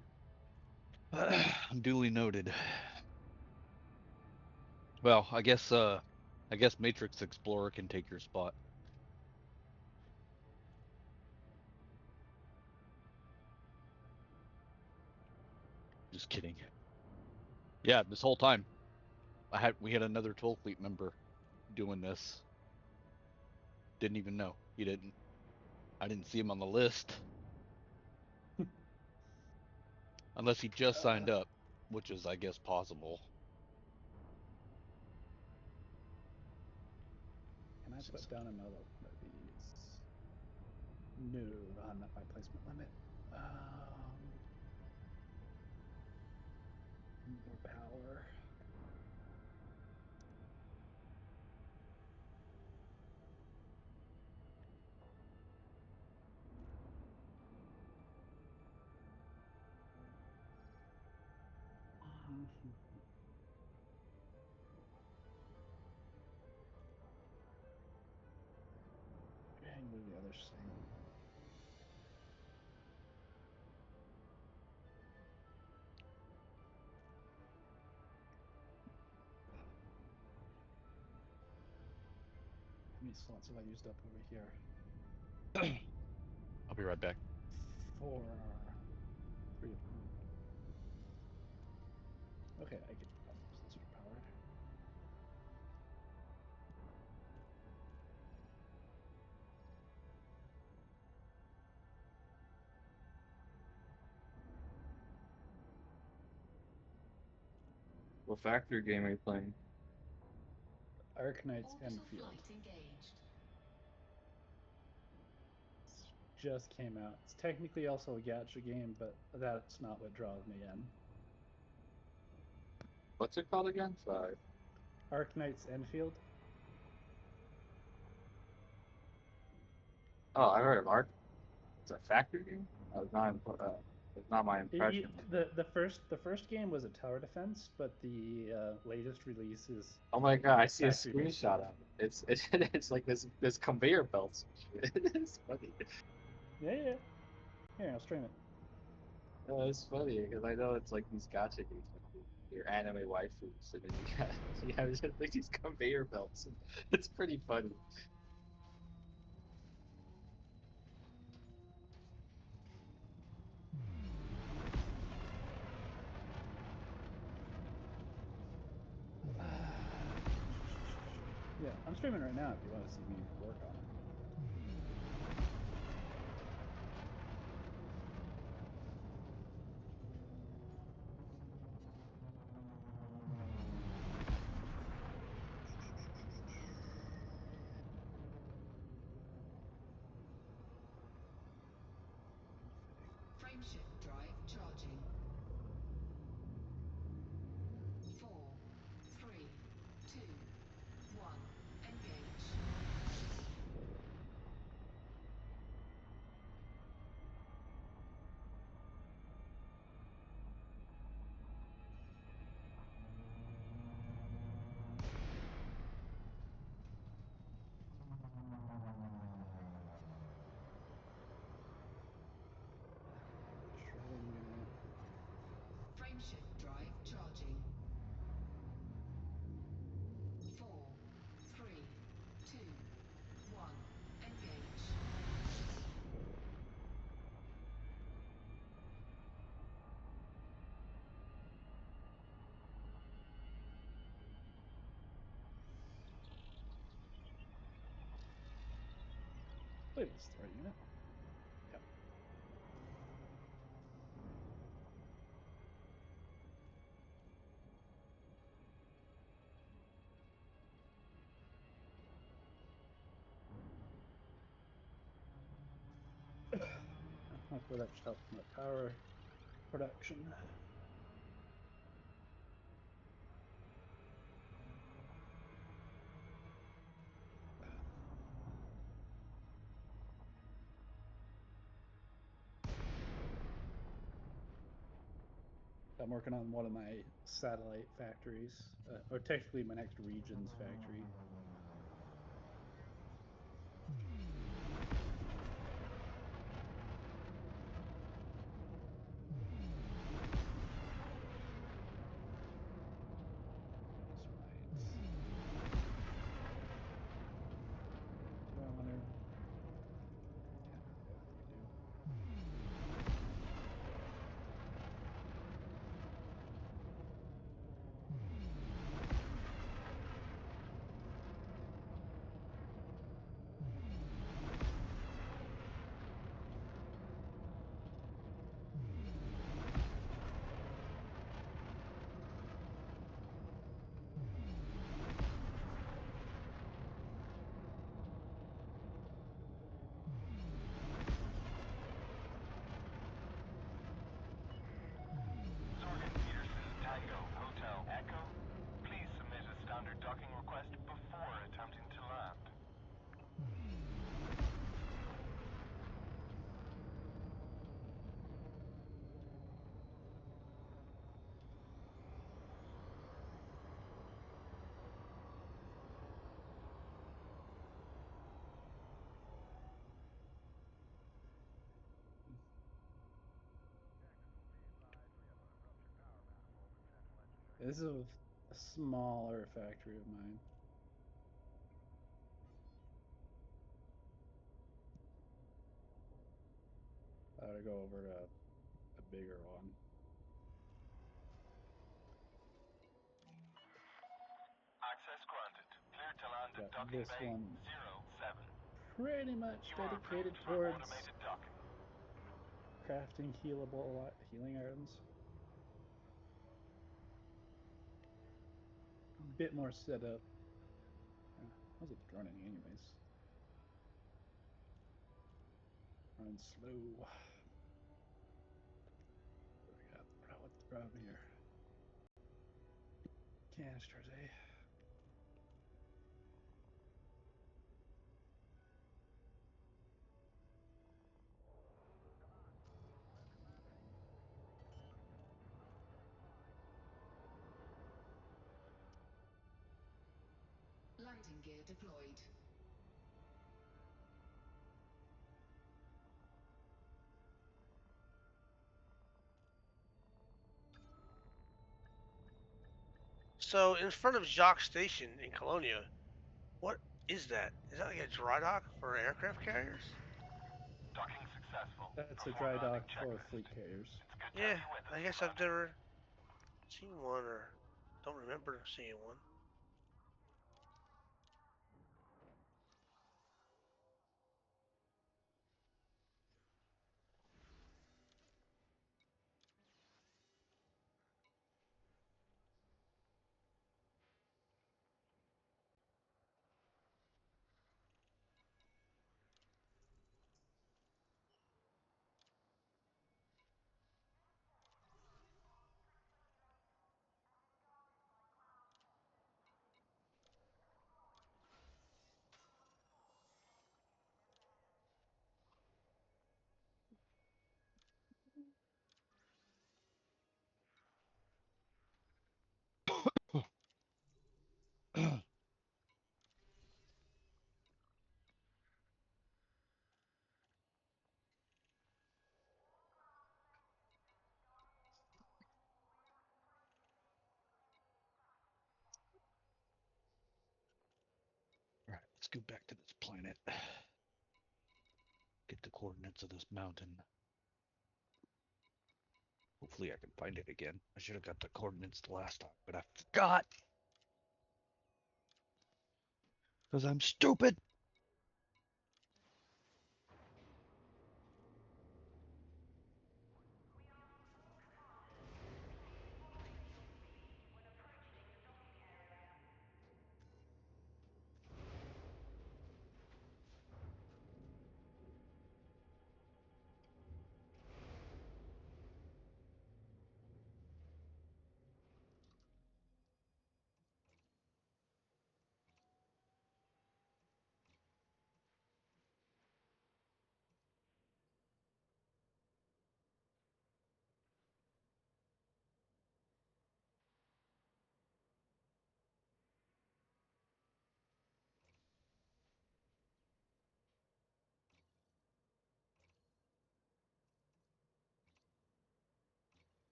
Duly noted. Well, I guess Matrix Explorer can take your spot. Just kidding. Yeah, this whole time we had another Toll Fleet member doing this. Didn't even know. I didn't see him on the list. Unless he just signed up, which is, I guess, possible. Can I put down another one of these? No, not enough my placement limit. More power. And move the other thing. How many slots have I used up over here? I'll be right back. 4. 3 of them. Okay, I get sensor powered. What factory game are you playing? Arknights Enfield. Just came out. It's technically also a gacha game, but that's not what draws me in. What's it called again? Sorry. Arknights Enfield. Oh, I heard of Ark. It's a factory game. It's not my impression. The first game was a tower defense, but the latest release is. Oh my god! I see a screenshot of it. It's like this conveyor belts. It's funny. Yeah. Here, I'll stream it. No, it's funny because I know it's like these gacha games, like your anime waifus, and then you have just like these conveyor belts. It's pretty funny. Yeah, I'm streaming right now if you want to see me work on it. Frameshift drive charging. believe it's the right unit. Yep. Hopefully that should help my power production. I'm working on one of my satellite factories, or technically my next region's factory. docking request before attempting to land. This is a smaller factory of mine. I gotta go over to a bigger one. Access granted. Clear to land at Got docking this bay one 07. pretty much You are dedicated approved for towards automated docking. crafting healable healing items. A bit more set up. How's it running anyways? Running slow. What's the problem here? Canisters, eh? Landing gear deployed. So in front of Jacques Station in Colonia, what is that? Is that like a dry dock for aircraft carriers? Docking successful. That's a Perform dry landing dock for checklist. fleet carriers. It's good to Yeah, have you with us, I guess I've Commander. never seen one or don't remember seeing one. All right, let's go back to this planet. Get the coordinates of this mountain. Hopefully I can find it again. I should have got the coordinates the last time, but I forgot. Because I'm stupid.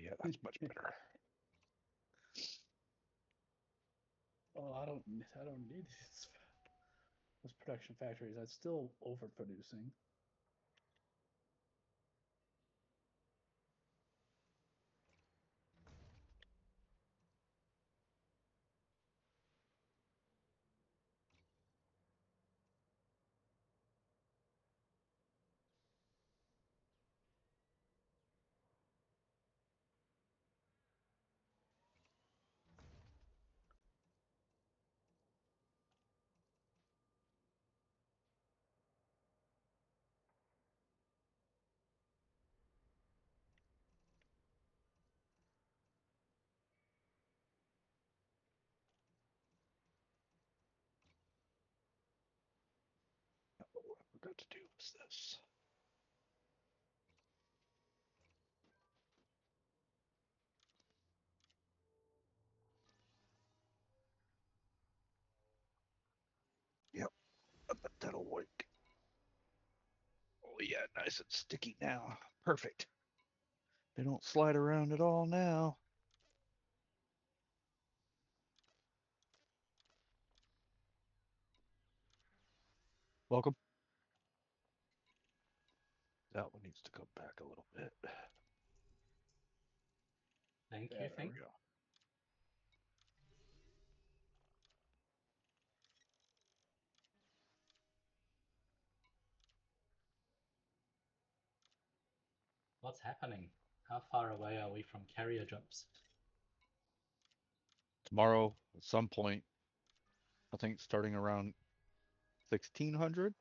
yeah, that's much better. Oh, I don't need those production factories. That's still overproducing. What I forgot to do was this. Yep, I bet that'll work. Oh yeah, nice and sticky now. Perfect. They don't slide around at all now. Welcome. That one needs to come back a little bit. Thank Yeah, you, there thank we you. go. What's happening? How far away are we from carrier jumps? Tomorrow, at some point, I think starting around 1600.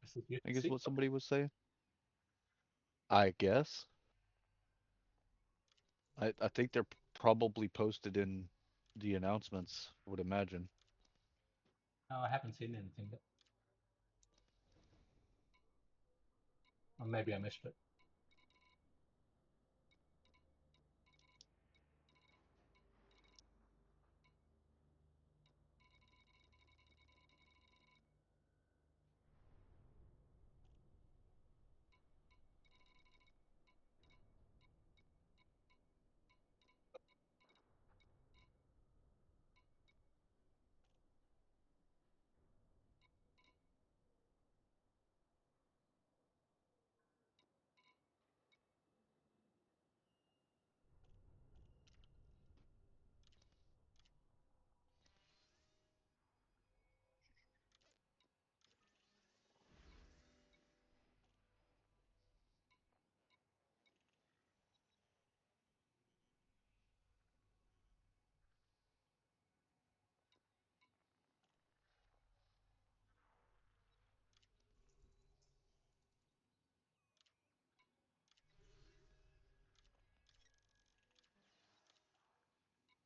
This is I think is UTC? what somebody was saying. I guess. I think they're probably posted in the announcements, I would imagine. No, I haven't seen anything yet. Or maybe I missed it.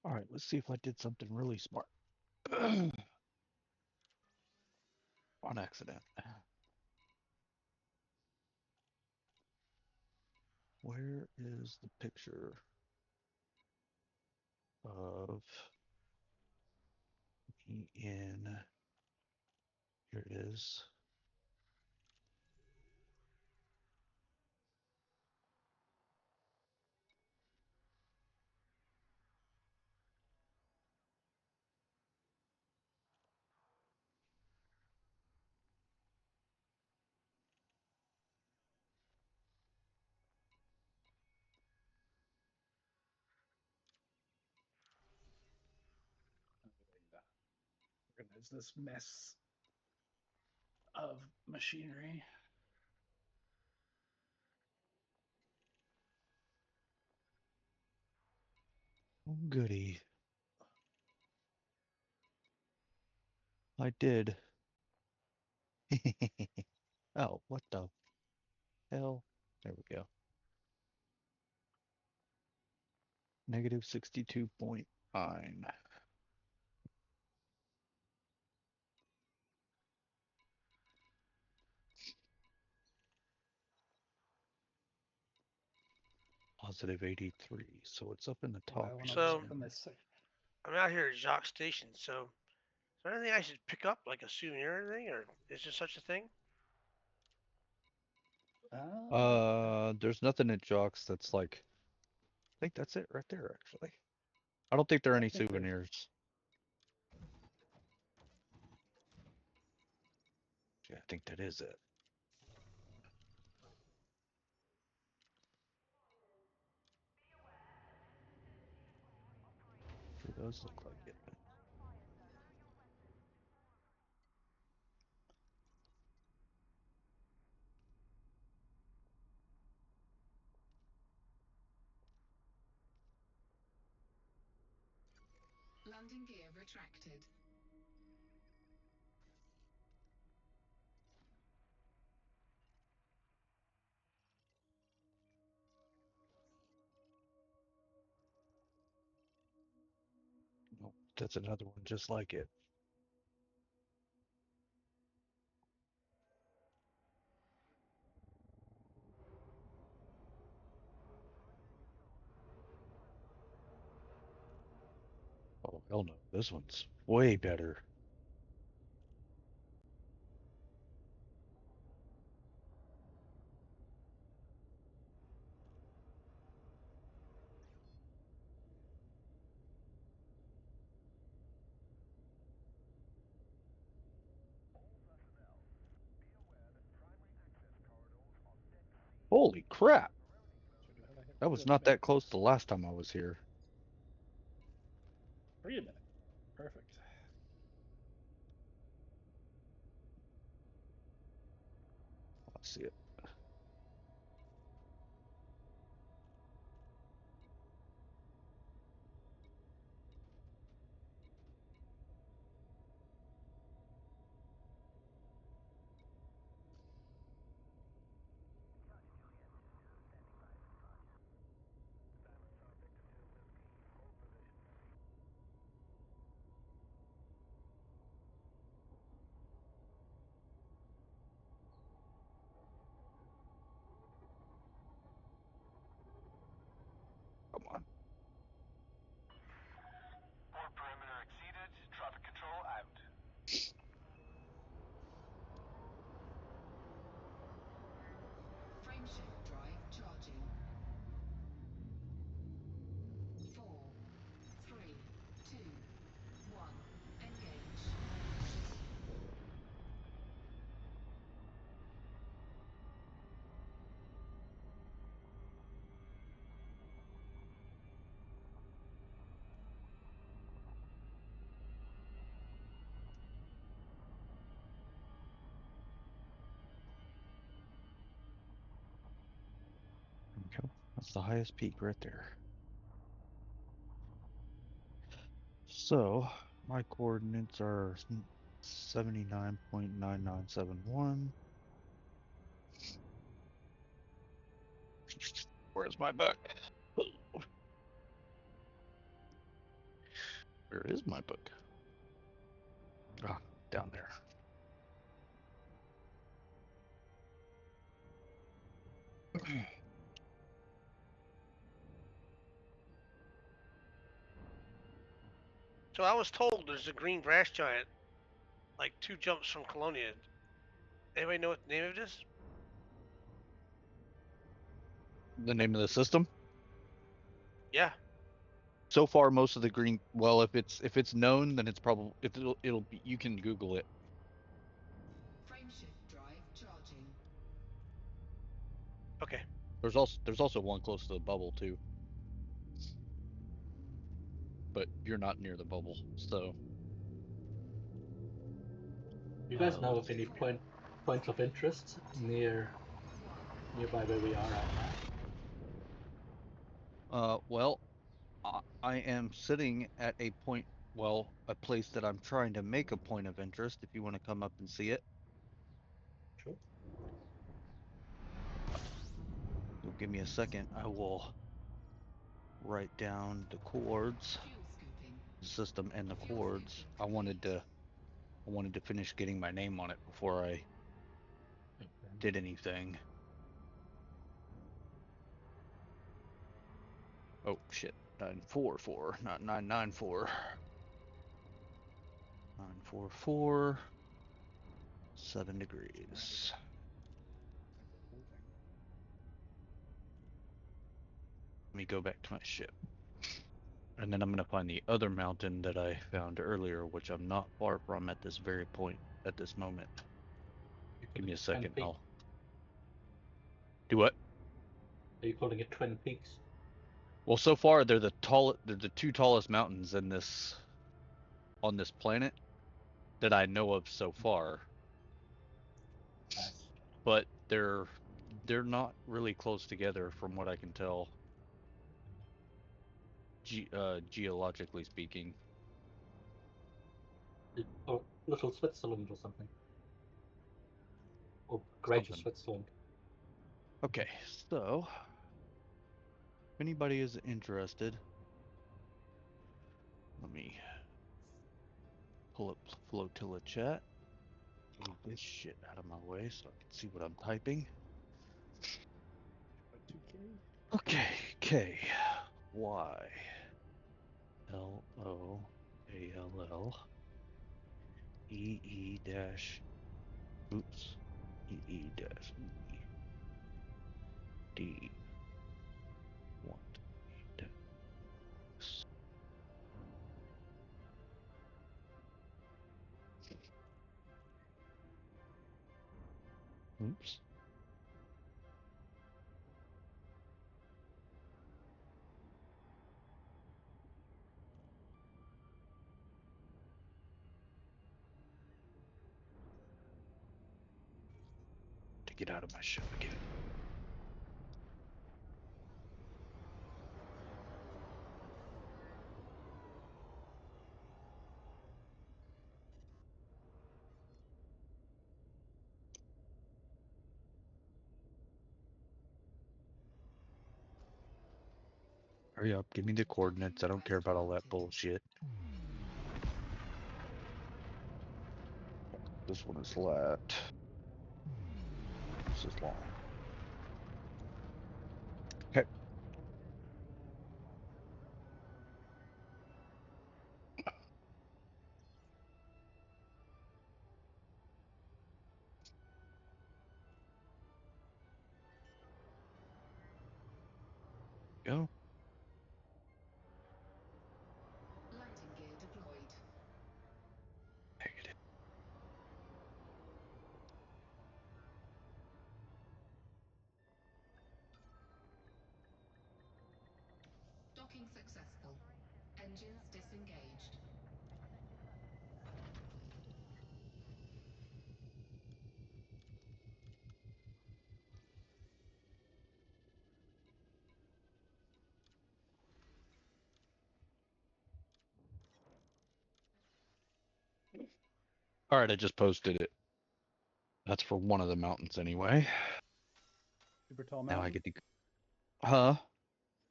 All right, let's see if I did something really smart. On accident. Where is the picture of me in? Here it is. Organize this mess of machinery. Oh, goody. I did. Oh, what the hell? There we go. Negative 62.9. Positive 83. So it's up in the top. I want to So- open this. I'm out here at Jacques Station, so is there anything I should pick up, like a souvenir or anything, or is there such a thing? There's nothing at Jocks that's like. I think that's it right there. Actually, I don't think there are any souvenirs. Yeah, I think that is it. Sure does look like it. Landing gear retracted. Nope, that's another one just like it. Oh, hell no. This one's way better. Holy crap! That was not that close the last time I was here. Wait a minute. Perfect. Let's see it. Come on. Port perimeter exceeded. Traffic control out. Frameshift drive charging. 4, 3, 2, 1. Engage. Okay. That's the highest peak right there. So, my coordinates are 79.9971. Where's my book? Where is my book? Ah, down there. So I was told there's a green grass giant, like 2 jumps from Colonia. Anybody know what the name of it is? The name of the system? Yeah. So far, most of the green. Well, if it's known, then it's probably it'll be. You can Google it. Frameshift drive charging. Okay. There's also one close to the bubble too. But you're not near the bubble, so. You guys know of any points of interest nearby where we are right now? Well, I am sitting at a point. Well, a place that I'm trying to make a point of interest. If you want to come up and see it. Sure. So give me a second. I will write down the chords, system, and the chords. I wanted to finish getting my name on it before I did anything. Oh shit! 944, not 994. 944. 7 degrees. me go back to my ship. And then I'm gonna find the other mountain that I found earlier, which I'm not far from at this very point, at this moment. Give me a second, I'll... Do what? Are you calling it Twin Peaks? Well, so far they're the two tallest mountains in this on this planet that I know of so far. Nice. But they're not really close together from what I can tell. Geologically speaking. Or Little Switzerland or something. Or Greater Something. Switzerland. Okay, so if anybody is interested, let me pull up Flotilla chat. Move this shit out of my way so I can see what I'm typing. 2K. Okay, K Y L O A L L E E dash oops E E dash E D 1 dash. Oops. To get out of my ship again. Hurry up, give me the coordinates. I don't care about all that bullshit. This one is flat. This is long. Okay. Go. Landing gear deployed. Negative. Docking successful. Engines disengaged. Alright, I just posted it. That's for one of the mountains anyway. Super tall Now mountain? I get to... Huh?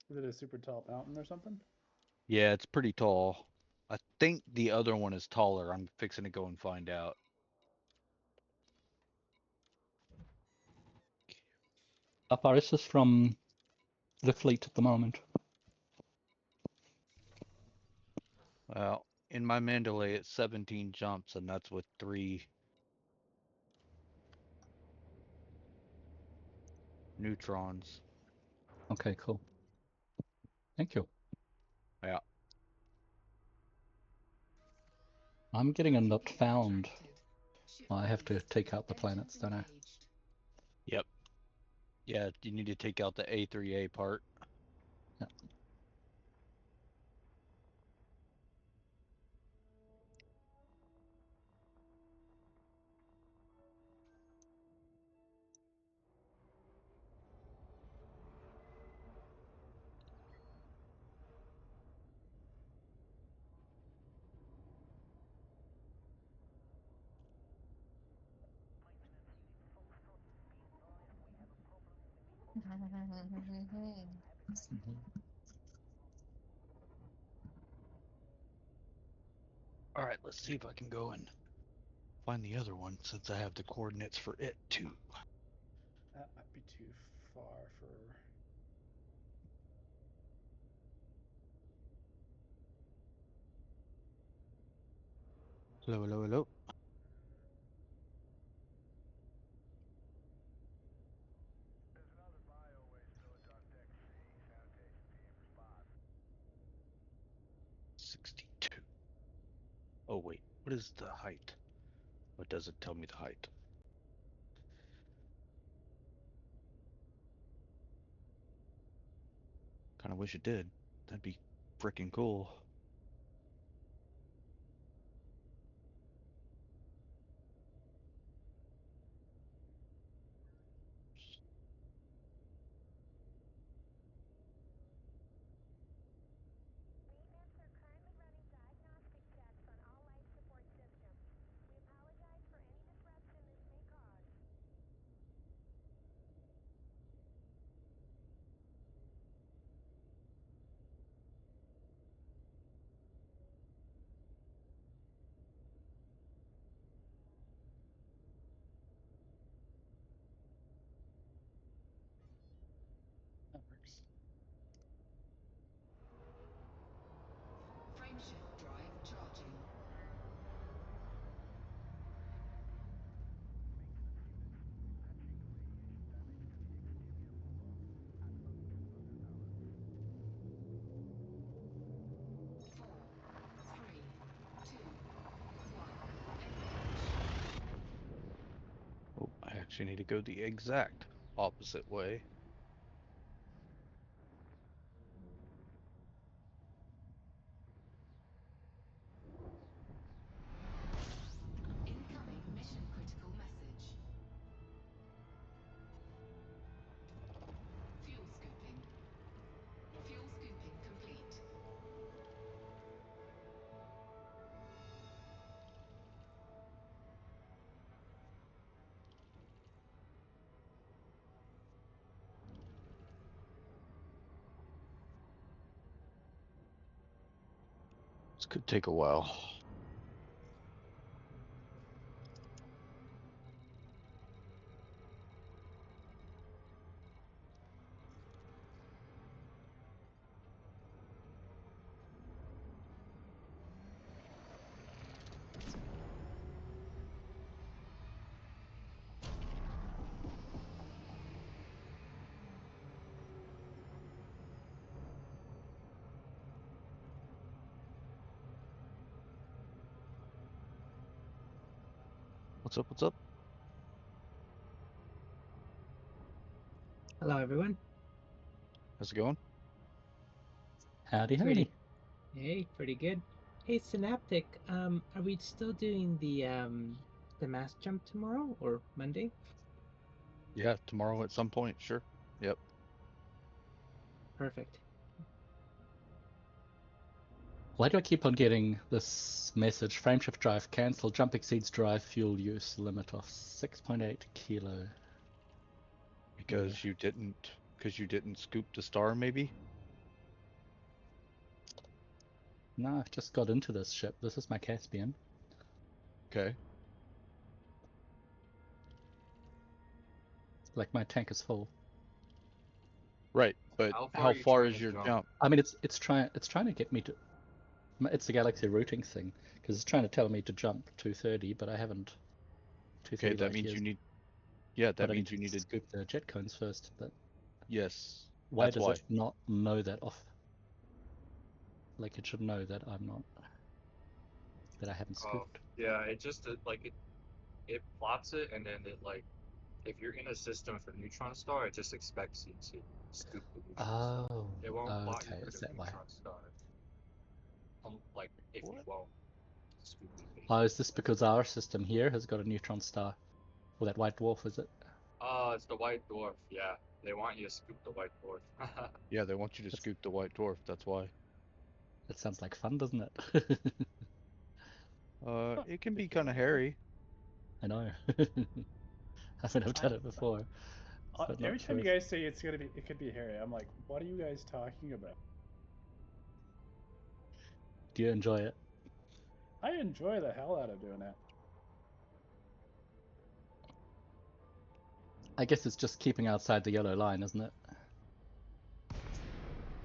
Is it a super tall mountain or something? Yeah, it's pretty tall. I think the other one is taller. I'm fixing to go and find out. How far is this from the fleet at the moment? Well, in my Mandalay, it's 17 jumps, and that's with 3 neutrons. Okay, cool. Thank you. Yeah. I'm getting a not found. I have to take out the planets, don't I? Yep. Yeah, you need to take out the A3A part. Yeah. Alright, let's see if I can go and find the other one, since I have the coordinates for it, too. That might be too far for... Hello, hello, hello. What is the height? What does it tell me the height? Kind of wish it did. That'd be freaking cool. That works. Frameshift drive charging. Oh, I actually need to go the exact opposite way. Incoming mission critical message. Fuel scooping. Fuel scooping complete. This could take a while. What's up? What's up? Hello, everyone. How's it going? Howdy, howdy. Pretty. Hey, pretty good. Hey, Synaptic. Are we still doing the mass jump tomorrow or Monday? Yeah, tomorrow at some point, sure. Yep. Perfect. Why do I keep on getting this message? Frameshift drive cancelled. Jump exceeds drive fuel use limit of 6.8 kilo. Because you didn't scoop the star, maybe? No, I've just got into this ship. This is my Caspian. Okay. Like my tank is full. Right, but how far is your jump? I mean, it's trying to get me to. It's the galaxy routing thing because it's trying to tell me to jump 230, but I haven't. Okay, that means you need. Yeah, that means you need to scoop the jet cones first. But yes, why does it not know that off? Like it should know that I'm not. That I haven't scooped. Yeah, it just it plots it, and then it like if you're in a system with a neutron star, it just expects you to scoop the neutron star. It won't plot you for the neutron star. Like if you won't scoop it. Oh, is this because our system here has got a neutron star? Or that white dwarf, is it? It's the white dwarf. Yeah, they want you to scoop the white dwarf. Yeah, they want you to scoop the white dwarf. That's why. That sounds like fun, doesn't it? It can be kind of hairy. I know. I mean, I've done it before. Every time you guys say it could be hairy, I'm like, what are you guys talking about? Do you enjoy it? I enjoy the hell out of doing it. I guess it's just keeping outside the yellow line, isn't it?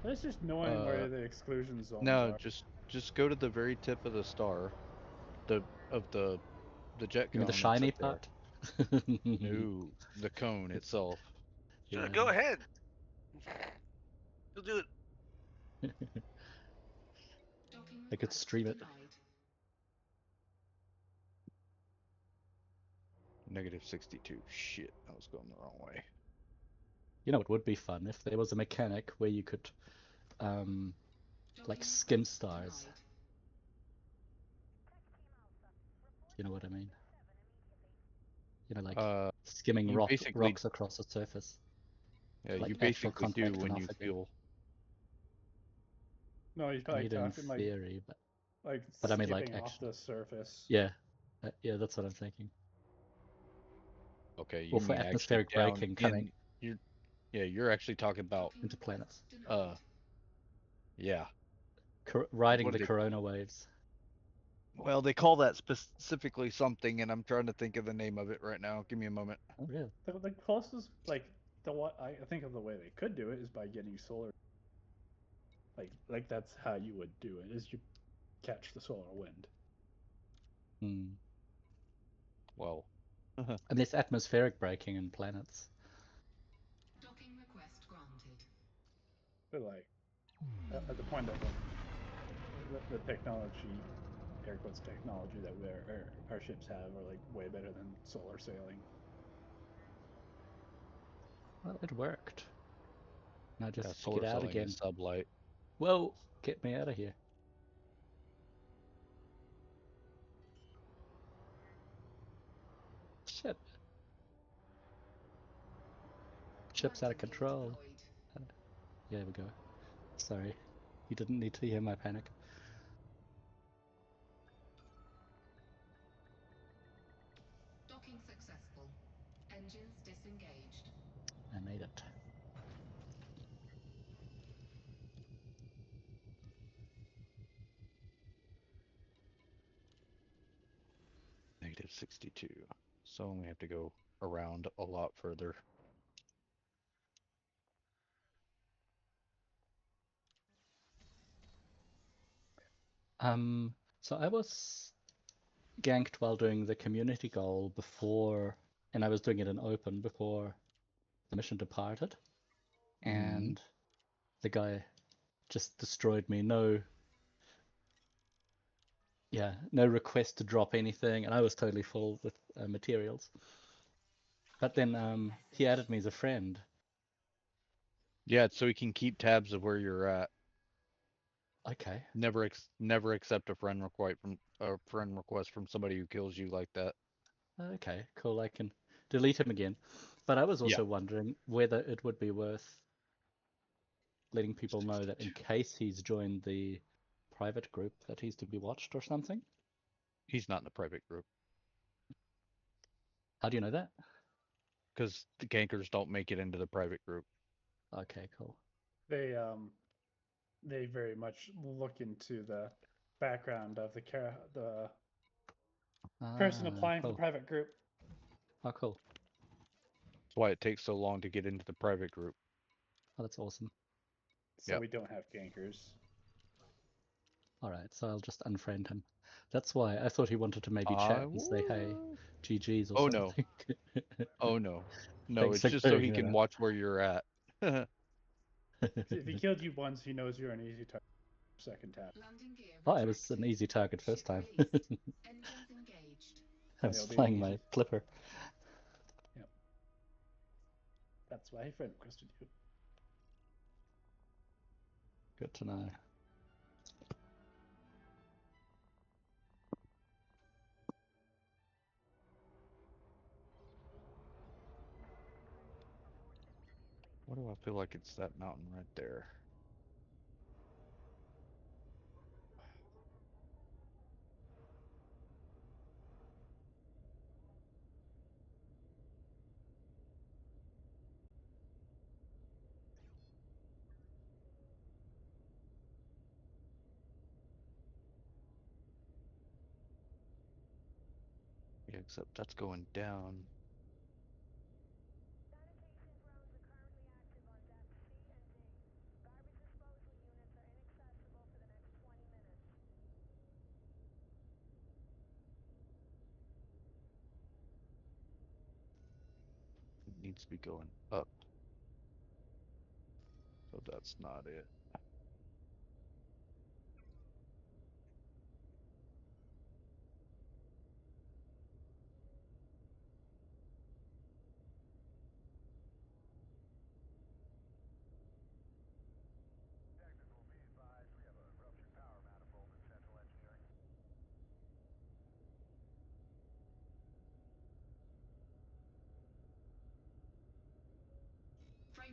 It's just knowing where the exclusion zones no, are. just go to the very tip of the star, the jet cone. You mean the shiny part? No, the cone itself. Sure, go ahead. You'll do it. I could stream it. -62. Shit, I was going the wrong way. You know, it would be fun if there was a mechanic where you could, like, skim stars. You know what I mean? You know, like skimming you basically- rocks across the surface. Yeah, Like you actual basically do contact when and you off again. feel. No, he's I probably mean, in talking like theory, but I mean, like, skipping off actually. the surface. Yeah, yeah, that's what I'm thinking. Okay, you Or for mean atmospheric actually down braking coming you're actually talking about into planets. Yeah. Riding What the do they- corona waves. Well, they call that specifically something, and I'm trying to think of the name of it right now. Give me a moment. Oh, really? The closest, like, the what I think of the way they could do it is by getting solar. Like that's how you would do it, is you catch the solar wind. Hmm. Well, And there's atmospheric braking in planets. Docking request granted. But like, at the point of the technology, air quotes technology that our ships have are like way better than solar sailing. Well, it worked. Now yeah, just solar get out sailing again. is sublight. Whoa! Get me out of here. Shit. Ship's out of control. Yeah, there we go. Sorry. You didn't need to hear my panic. Docking successful. Engines disengaged. I made it. -62. So we have to go around a lot further. So I was ganked while doing the community goal before, and I was doing it in open before the mission departed, and the guy just destroyed me. No request to drop anything, and I was totally full with materials. But then he added me as a friend. Yeah, so he can keep tabs of where you're at. Okay. Never accept a friend request from somebody who kills you like that. Okay, cool. I can delete him again. But I was also wondering whether it would be worth letting people know that in case he's joined the private group that he's to be watched or something. He's not in the private group. How do you know that? Because the gankers don't make it into the private group. Okay, cool. They very much look into the background of the person applying for the private group. Oh, cool. That's why it takes so long to get into the private group. Oh, that's awesome. So we don't have gankers. Alright, so I'll just unfriend him. That's why I thought he wanted to maybe chat and say, hey, GG's or something. Oh no. No, Thanks it's for just so he clearing can that up. watch where you're at. If he killed you once, he knows you're an easy target. Second tap. Oh, I was an easy target first time. I was flying my clipper. Yep. That's why he friend requested you. Good to know. What do I feel like it's that mountain right there? Yeah, except that's going down. It needs to be going up. So that's not it.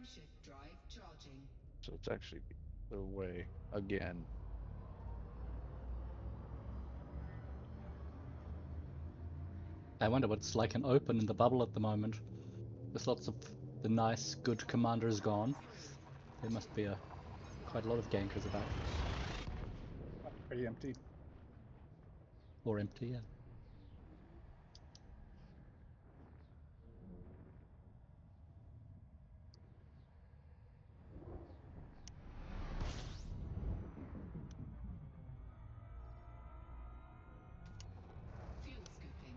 Frameshift drive charging. So it's actually the other way again. I wonder what's like an open in the bubble at the moment. There's lots of the nice, good commanders gone. There must be quite a lot of gankers about. Pretty empty. Or empty, yeah. Fuel scooping.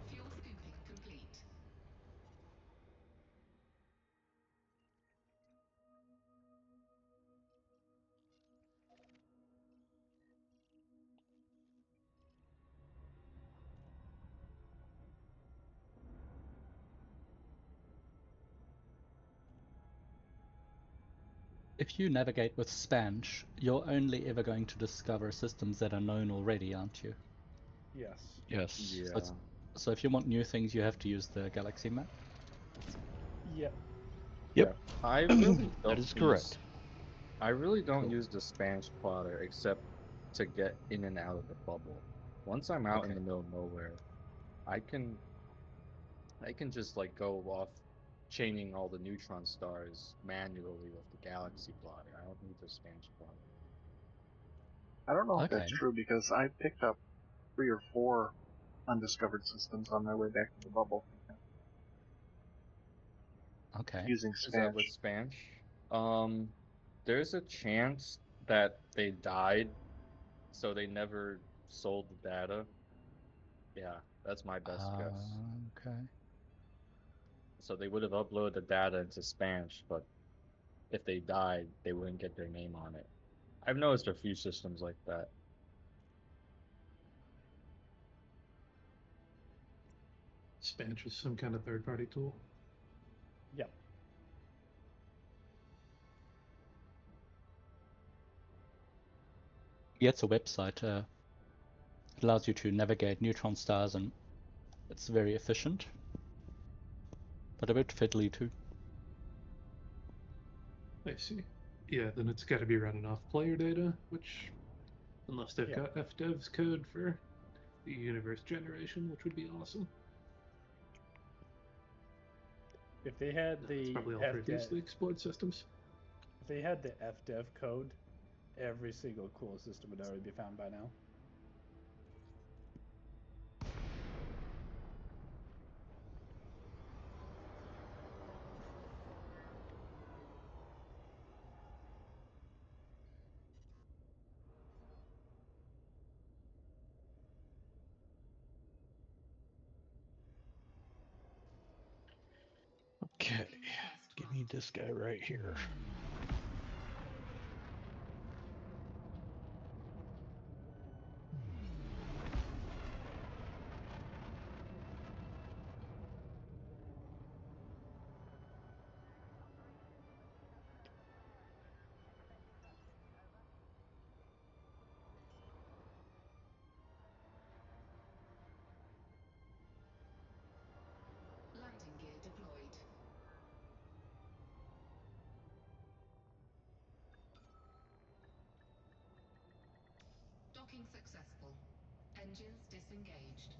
Fuel scooping complete. If you navigate with Spanch, you're only ever going to discover systems that are known already, aren't you? Yes. Yes. Yeah. So if you want new things, you have to use the galaxy map. Yep. Yep. I really That don't is correct. I really don't Cool. use the Spanish plotter except to get in and out of the bubble. Once I'm out in Okay. the middle of nowhere, I can just like go off chaining all the neutron stars manually with the galaxy plotter. I don't need the Spanish plotter. I don't know if that's Okay. true because I picked up 3 or 4 undiscovered systems on my way back to the bubble Okay. using Is that with Spanish. Spanish? There's a chance that they died, so they never sold the data. Yeah, that's my best guess. Okay. So they would have uploaded the data into Spanish, but if they died, they wouldn't get their name on it. I've noticed a few systems like that. Spanish is some kind of third-party tool. Yep. Yeah, it's a website. It allows you to navigate neutron stars, and it's very efficient, but a bit fiddly too. I see. Yeah, then it's got to be running off player data, which, unless they've Yeah. got FDev's code for the universe generation, which would be awesome. If they had That's the probably all FDev, previously explored systems. if they had the FDev code, every single cool system would already be found by now. Okay. Give me this guy right here. Landing gear deployed. Docking successful. Engines disengaged.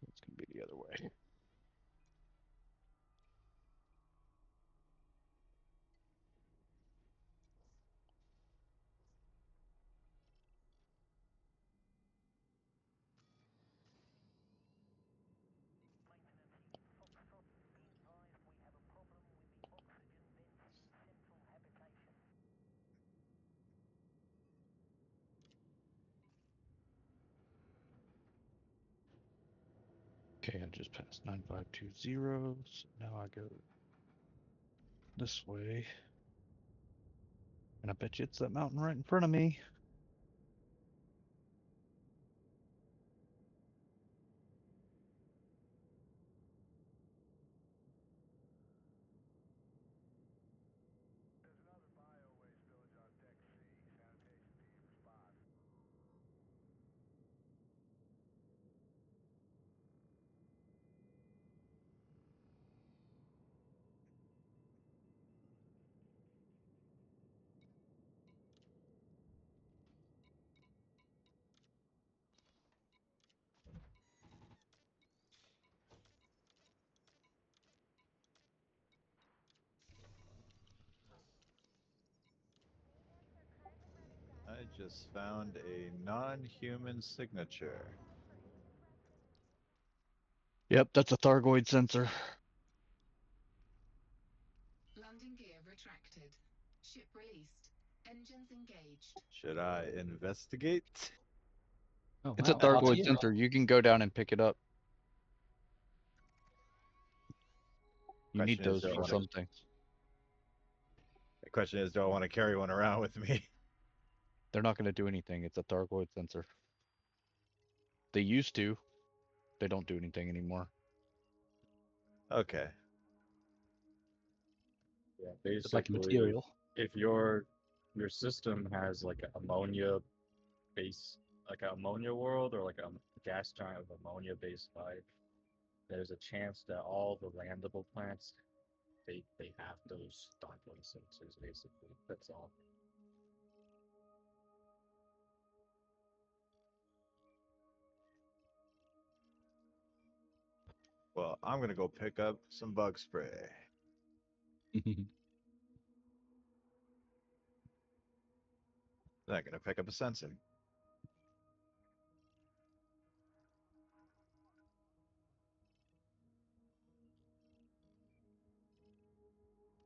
It's going to be the other way. Okay, I just passed 9520, so now I go this way. And I bet you it's that mountain right in front of me. I just found a non-human signature. Yep, that's a Thargoid sensor. Landing gear retracted. Ship released. Engines engaged. Should I investigate? Oh, It's a wow. Up to Thargoid you. sensor. You can go down and pick it up. You need Question is, those do I for wanna- something. The question is, do I want to carry one around with me? They're not going to do anything. It's a Thargoid sensor. They used to. They don't do anything anymore. Okay. Yeah, It's like a basically, material. if your system has like an ammonia base, like an ammonia world or like a gas giant with ammonia based life, there's a chance that all the landable plants they have those Thargoid sensors. Basically, that's all. Well, I'm gonna go pick up some bug spray. Then I'm gonna pick up a sensor.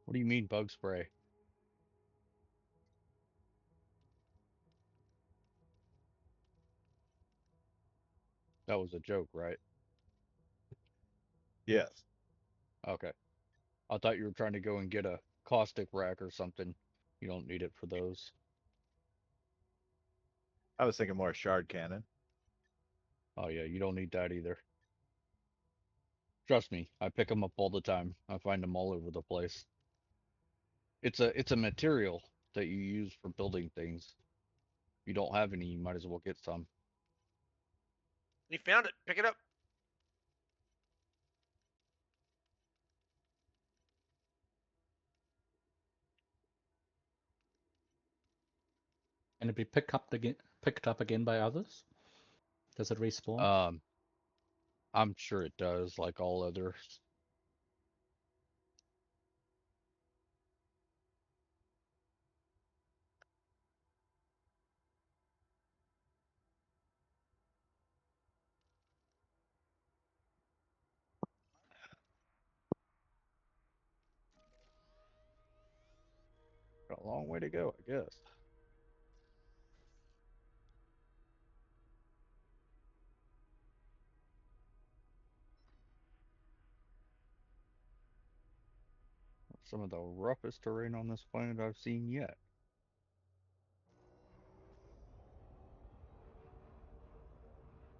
What do you mean bug spray? That was a joke, right? Yes. Okay. I thought you were trying to go and get a caustic rack or something. You don't need it for those. I was thinking more shard cannon. Oh yeah, you don't need that either. Trust me, I pick them up all the time. I find them all over the place. It's a material that you use for building things. If you don't have any, you might as well get some. You found it. Pick it up. Can it be picked up again by others? Does it respawn? I'm sure it does, like all others. Got a long way to go, I guess. Some of the roughest terrain on this planet I've seen yet.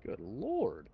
Good lord.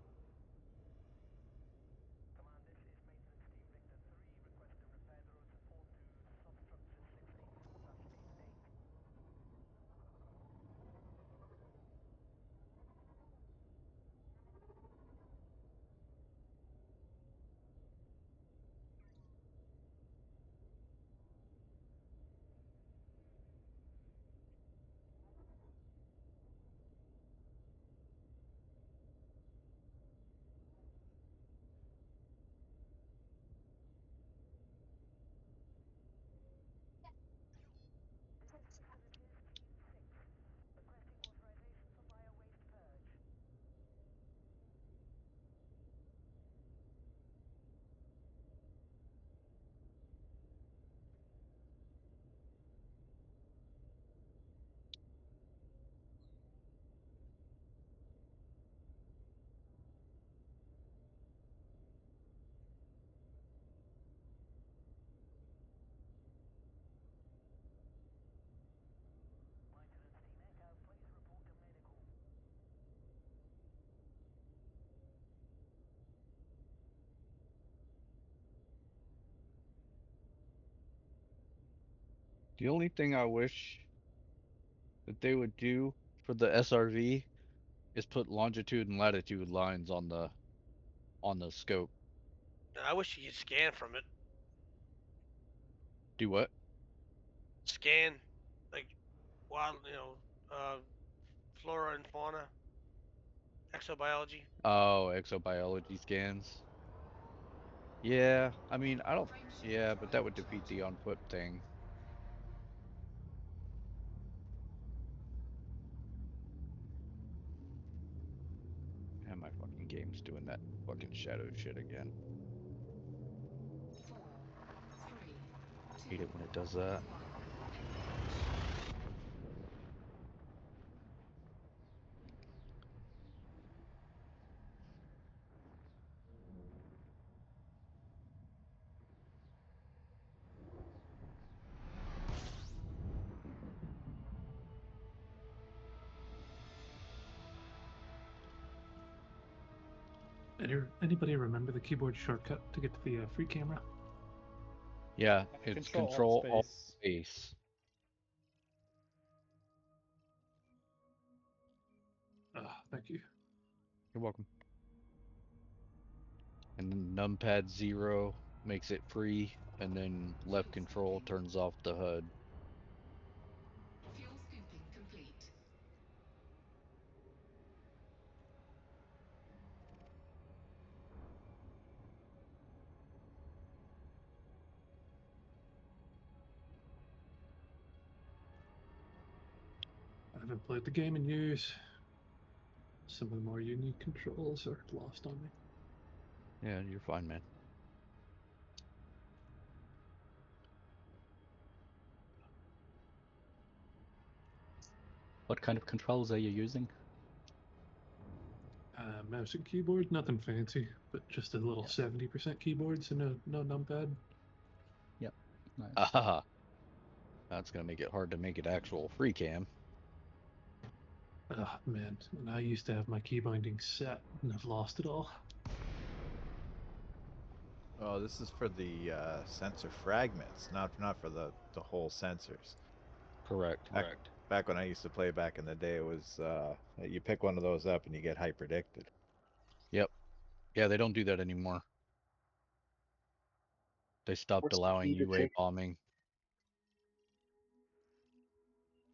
The only thing I wish that they would do for the SRV is put longitude and latitude lines on the scope. I wish you could scan from it. Do what? Scan, like wild, flora and fauna, exobiology. Oh, exobiology scans. Yeah, I mean, I don't. Yeah, but that would defeat the on foot thing. And my fucking game's doing that fucking shadow shit again. 4, 3, 2, Hate it when it does that. 1. Anybody remember the keyboard shortcut to get to the free camera? Yeah, it's control alt space. Thank you. You're welcome. And then numpad 0 makes it free, and then left control turns off the HUD. Fuel scooping complete. I haven't played the game in years. Some of the more unique controls are lost on me. Yeah, you're fine, man. What kind of controls are you using? Mouse and keyboard, nothing fancy, but just a little 70% keyboard, so no numpad. Yep. Nice. Ah, that's gonna make it hard to make it actual free cam. Oh man, and I used to have my key binding set, and I've lost it all. Oh, this is for the sensor fragments, not for the whole sensors. Correct. Back when I used to play back in the day, it was you pick one of those up and you get hyperdicted. Yep. Yeah, they don't do that anymore. They stopped allowing UA bombing.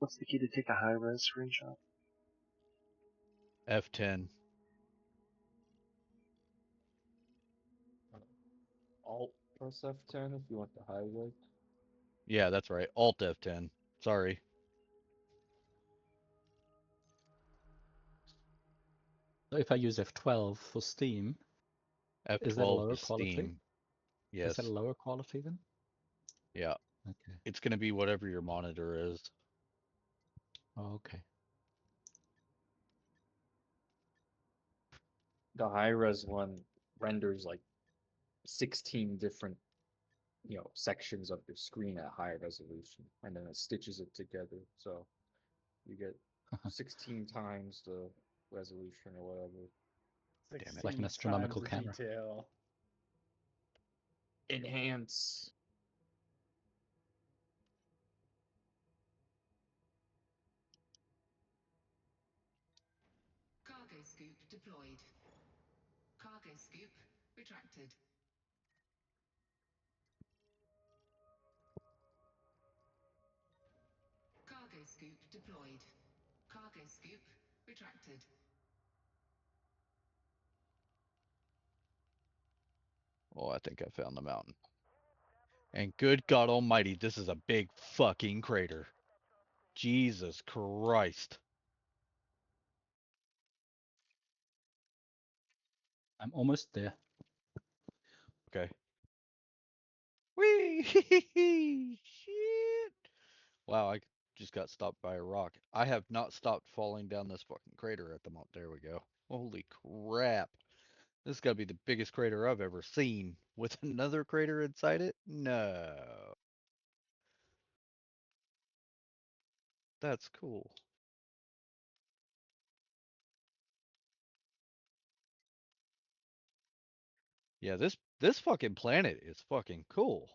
What's the key to take a high-res screenshot? F10. Alt press F10 if you want the high res. Yeah, that's right. Alt F10. Sorry. So if I use F12 for Steam, F12 is that a lower is quality? Steam. Yes. Is that a lower quality then? Yeah. Okay. It's gonna be whatever your monitor is. Oh, okay. The high res one renders like 16 different, sections of your screen at high resolution, and then it stitches it together, so you get 16 times the resolution or whatever. Damn it. Like an astronomical times camera. Detail. Enhance. Cargo scoop deployed. Cargo scoop retracted. Cargo scoop deployed. Cargo scoop retracted. Oh, I think I found the mountain. And good God almighty, this is a big fucking crater. Jesus Christ. I'm almost there. Okay. Whee! Shit! Wow, I just got stopped by a rock. I have not stopped falling down this fucking crater at the moment. There we go. Holy crap. This has got to be the biggest crater I've ever seen. With another crater inside it? No. That's cool. Yeah, this fucking planet is fucking cool.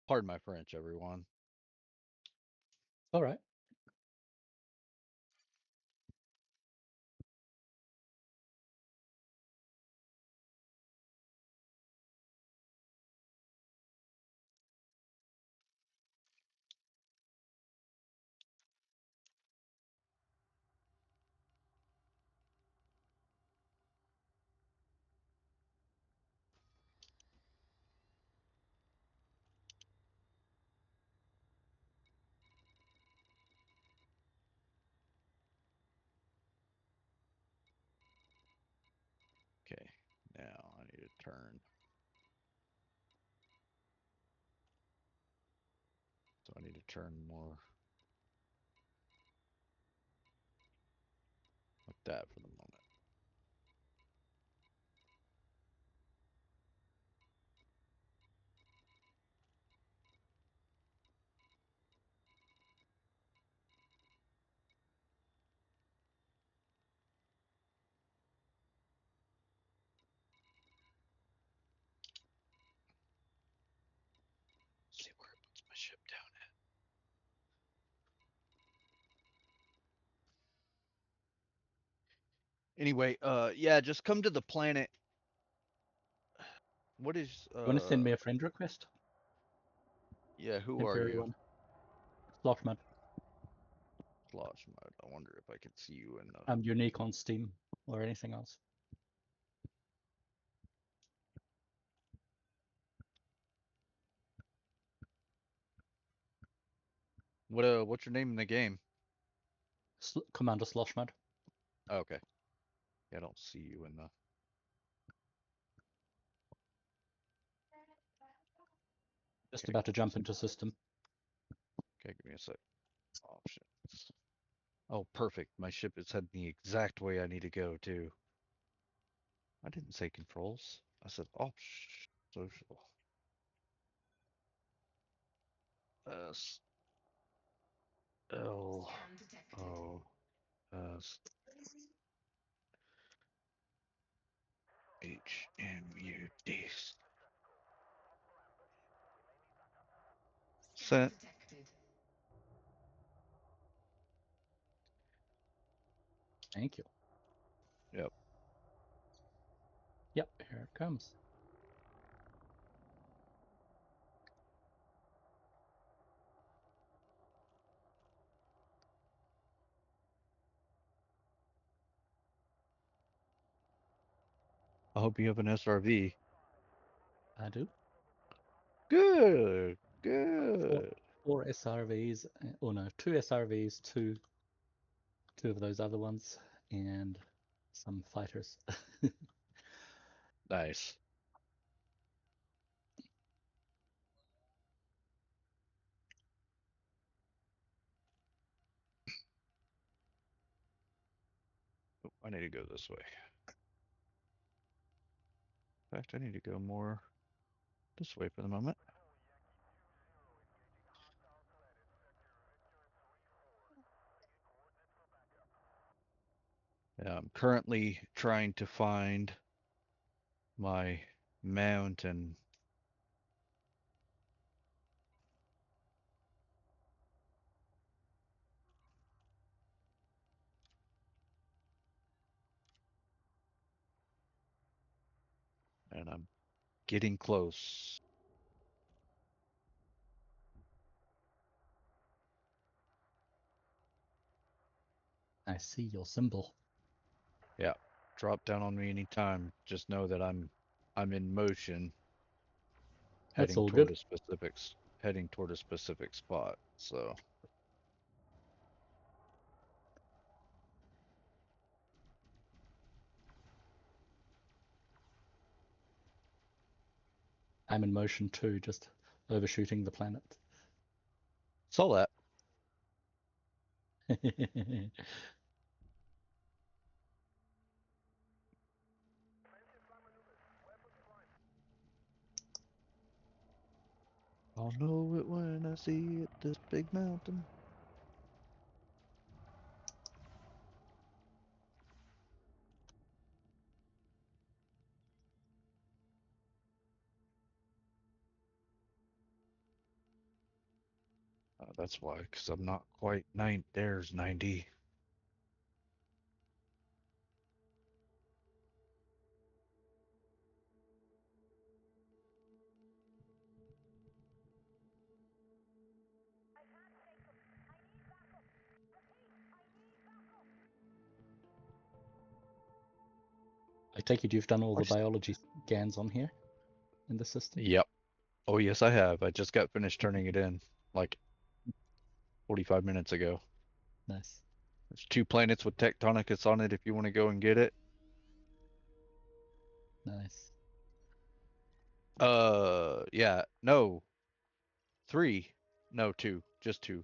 Pardon my French, everyone. All right. Okay, now I need to turn. So I need to turn more like that for the moment. See where it puts my ship down at. Anyway, yeah, just come to the planet. What is You want to send me a friend request? Yeah, who are Temporary you? one. Slosh mode. Slosh mode. I wonder if I can see you in the. I'm unique on Steam or anything else. What's your name in the game? Commander Slosh mode. Oh, okay. Yeah, I don't see you in the. Just Okay. about to jump into system. Okay, give me a sec. Options. Oh, perfect. My ship is heading the exact way I need to go, too. I didn't say controls. I said options. Social. S L O S H M U D. Set. Thank you. Yep. Yep, here it comes. I hope you have an SRV. I do. Good. Good. Four SRVs. Oh no, two SRVs, two of those other ones, and some fighters. Nice. Oh, I need to go this way. In fact, I need to go more this way for the moment. Yeah, I'm currently trying to find my mountain. And I'm getting close. I see your symbol. Yeah, drop down on me anytime. Just know that I'm in motion. That's Heading all toward good. a specific spot. So I'm in motion too, just overshooting the planet. saw that. I'll know it when I see it, this big mountain. that's why, because I'm not quite 9. There's 90. I take it you've done all the biology scans on here in the system? Yep. Oh, yes, I have. I just got finished turning it in like 45 minutes ago. Nice. There's 2 planets with Tectonicus on it if you want to go and get it. Nice. Yeah, no. 3. No, 2. Just 2.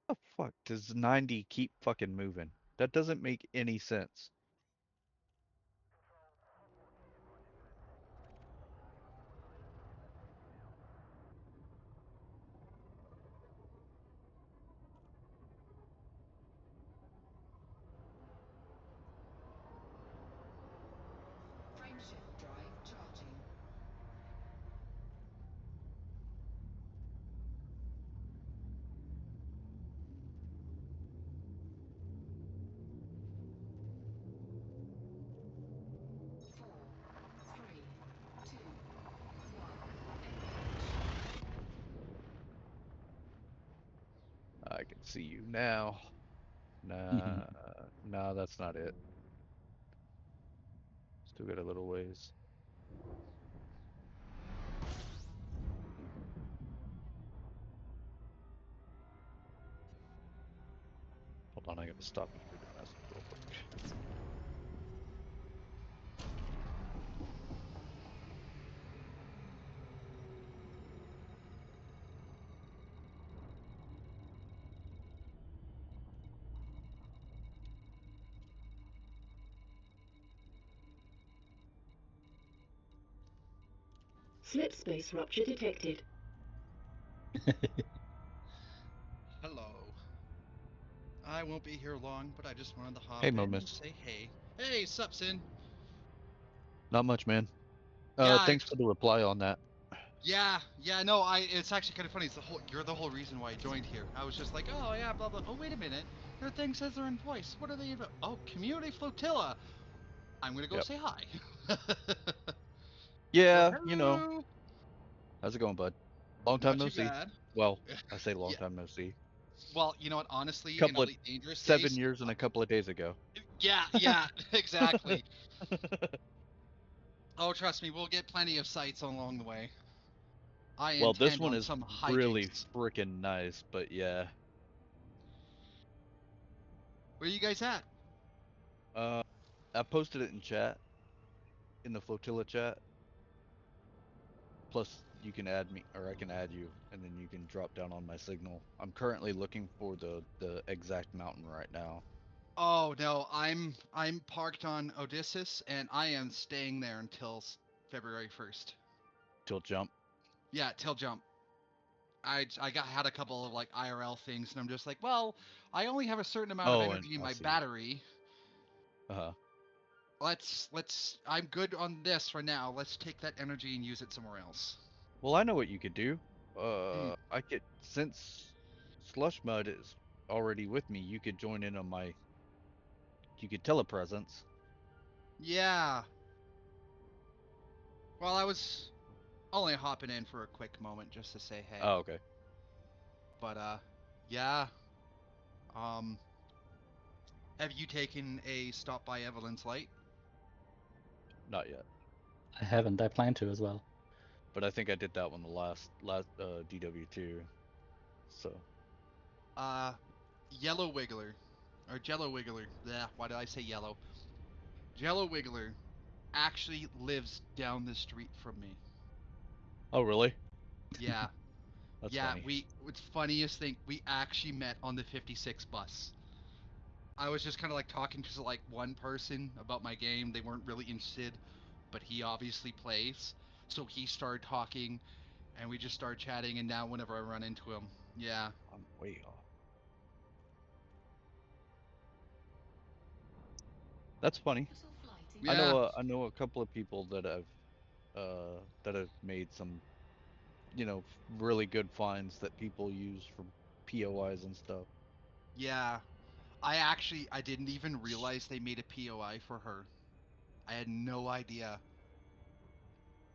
The fuck does 90 keep fucking moving? That doesn't make any sense. Frameshift drive charging. I can see you now. Nah, nah, that's not it. Still got a little ways. Hold on, I gotta stop and read the message real quick. Slip space rupture detected. Hello. I won't be here long, but I just wanted to hop Hey, in and Momus. say hey. Hey, sup, Sin? Not much, man. Yeah, Thanks for the reply on that. Yeah, no, it's actually kind of funny. You're the whole reason why I joined here. I was just like, oh yeah, blah blah. Oh wait a minute, their thing says they're in voice. What are they about? Oh, community flotilla. I'm gonna go say hi. Yeah, So, you know. hello. How's it going, bud? Long Not time no too see. bad. Well, I say long time no see. Well, you know what? Honestly, in Couple of Elite Dangerous 7 days. years and a couple of days ago. Yeah, exactly. Oh, trust me, we'll get plenty of sights along the way. Well, this intend one on is some really hijinks. freaking nice, but yeah. Where you guys at? I posted it in chat, in the flotilla chat. Plus, you can add me, or I can add you, and then you can drop down on my signal. I'm currently looking for the exact mountain right now. Oh no, I'm parked on Odyssey, and I am staying there until February 1st. Till jump. Yeah, till jump. I had a couple of like IRL things, and I'm just like, well, I only have a certain amount of energy in my battery. Let's. I'm good on this for now. Let's take that energy and use it somewhere else. Well, I know what you could do. I could, since Slush Mud is already with me, you could join in on my. You could telepresence. Yeah. Well, I was only hopping in for a quick moment just to say hey. Oh, okay. But yeah. Have you taken a stop by Evelyn's Light? Not yet. I haven't. I plan to as well. But I think I did that one the last DW2. So. Yellow Wiggler, or Jello Wiggler. Yeah, why did I say yellow? Jello Wiggler actually lives down the street from me. Oh, really? Yeah. That's yeah, funny. It's funniest thing, we actually met on the 56 bus. I was just kind of like talking to like one person about my game. They weren't really interested, but he obviously plays. So he started talking, and we just started chatting. And now whenever I run into him, yeah, I'm way off. That's funny. Yeah. I know a couple of people that have made some, really good finds that people use for POIs and stuff. Yeah. I didn't even realize they made a POI for her. I had no idea.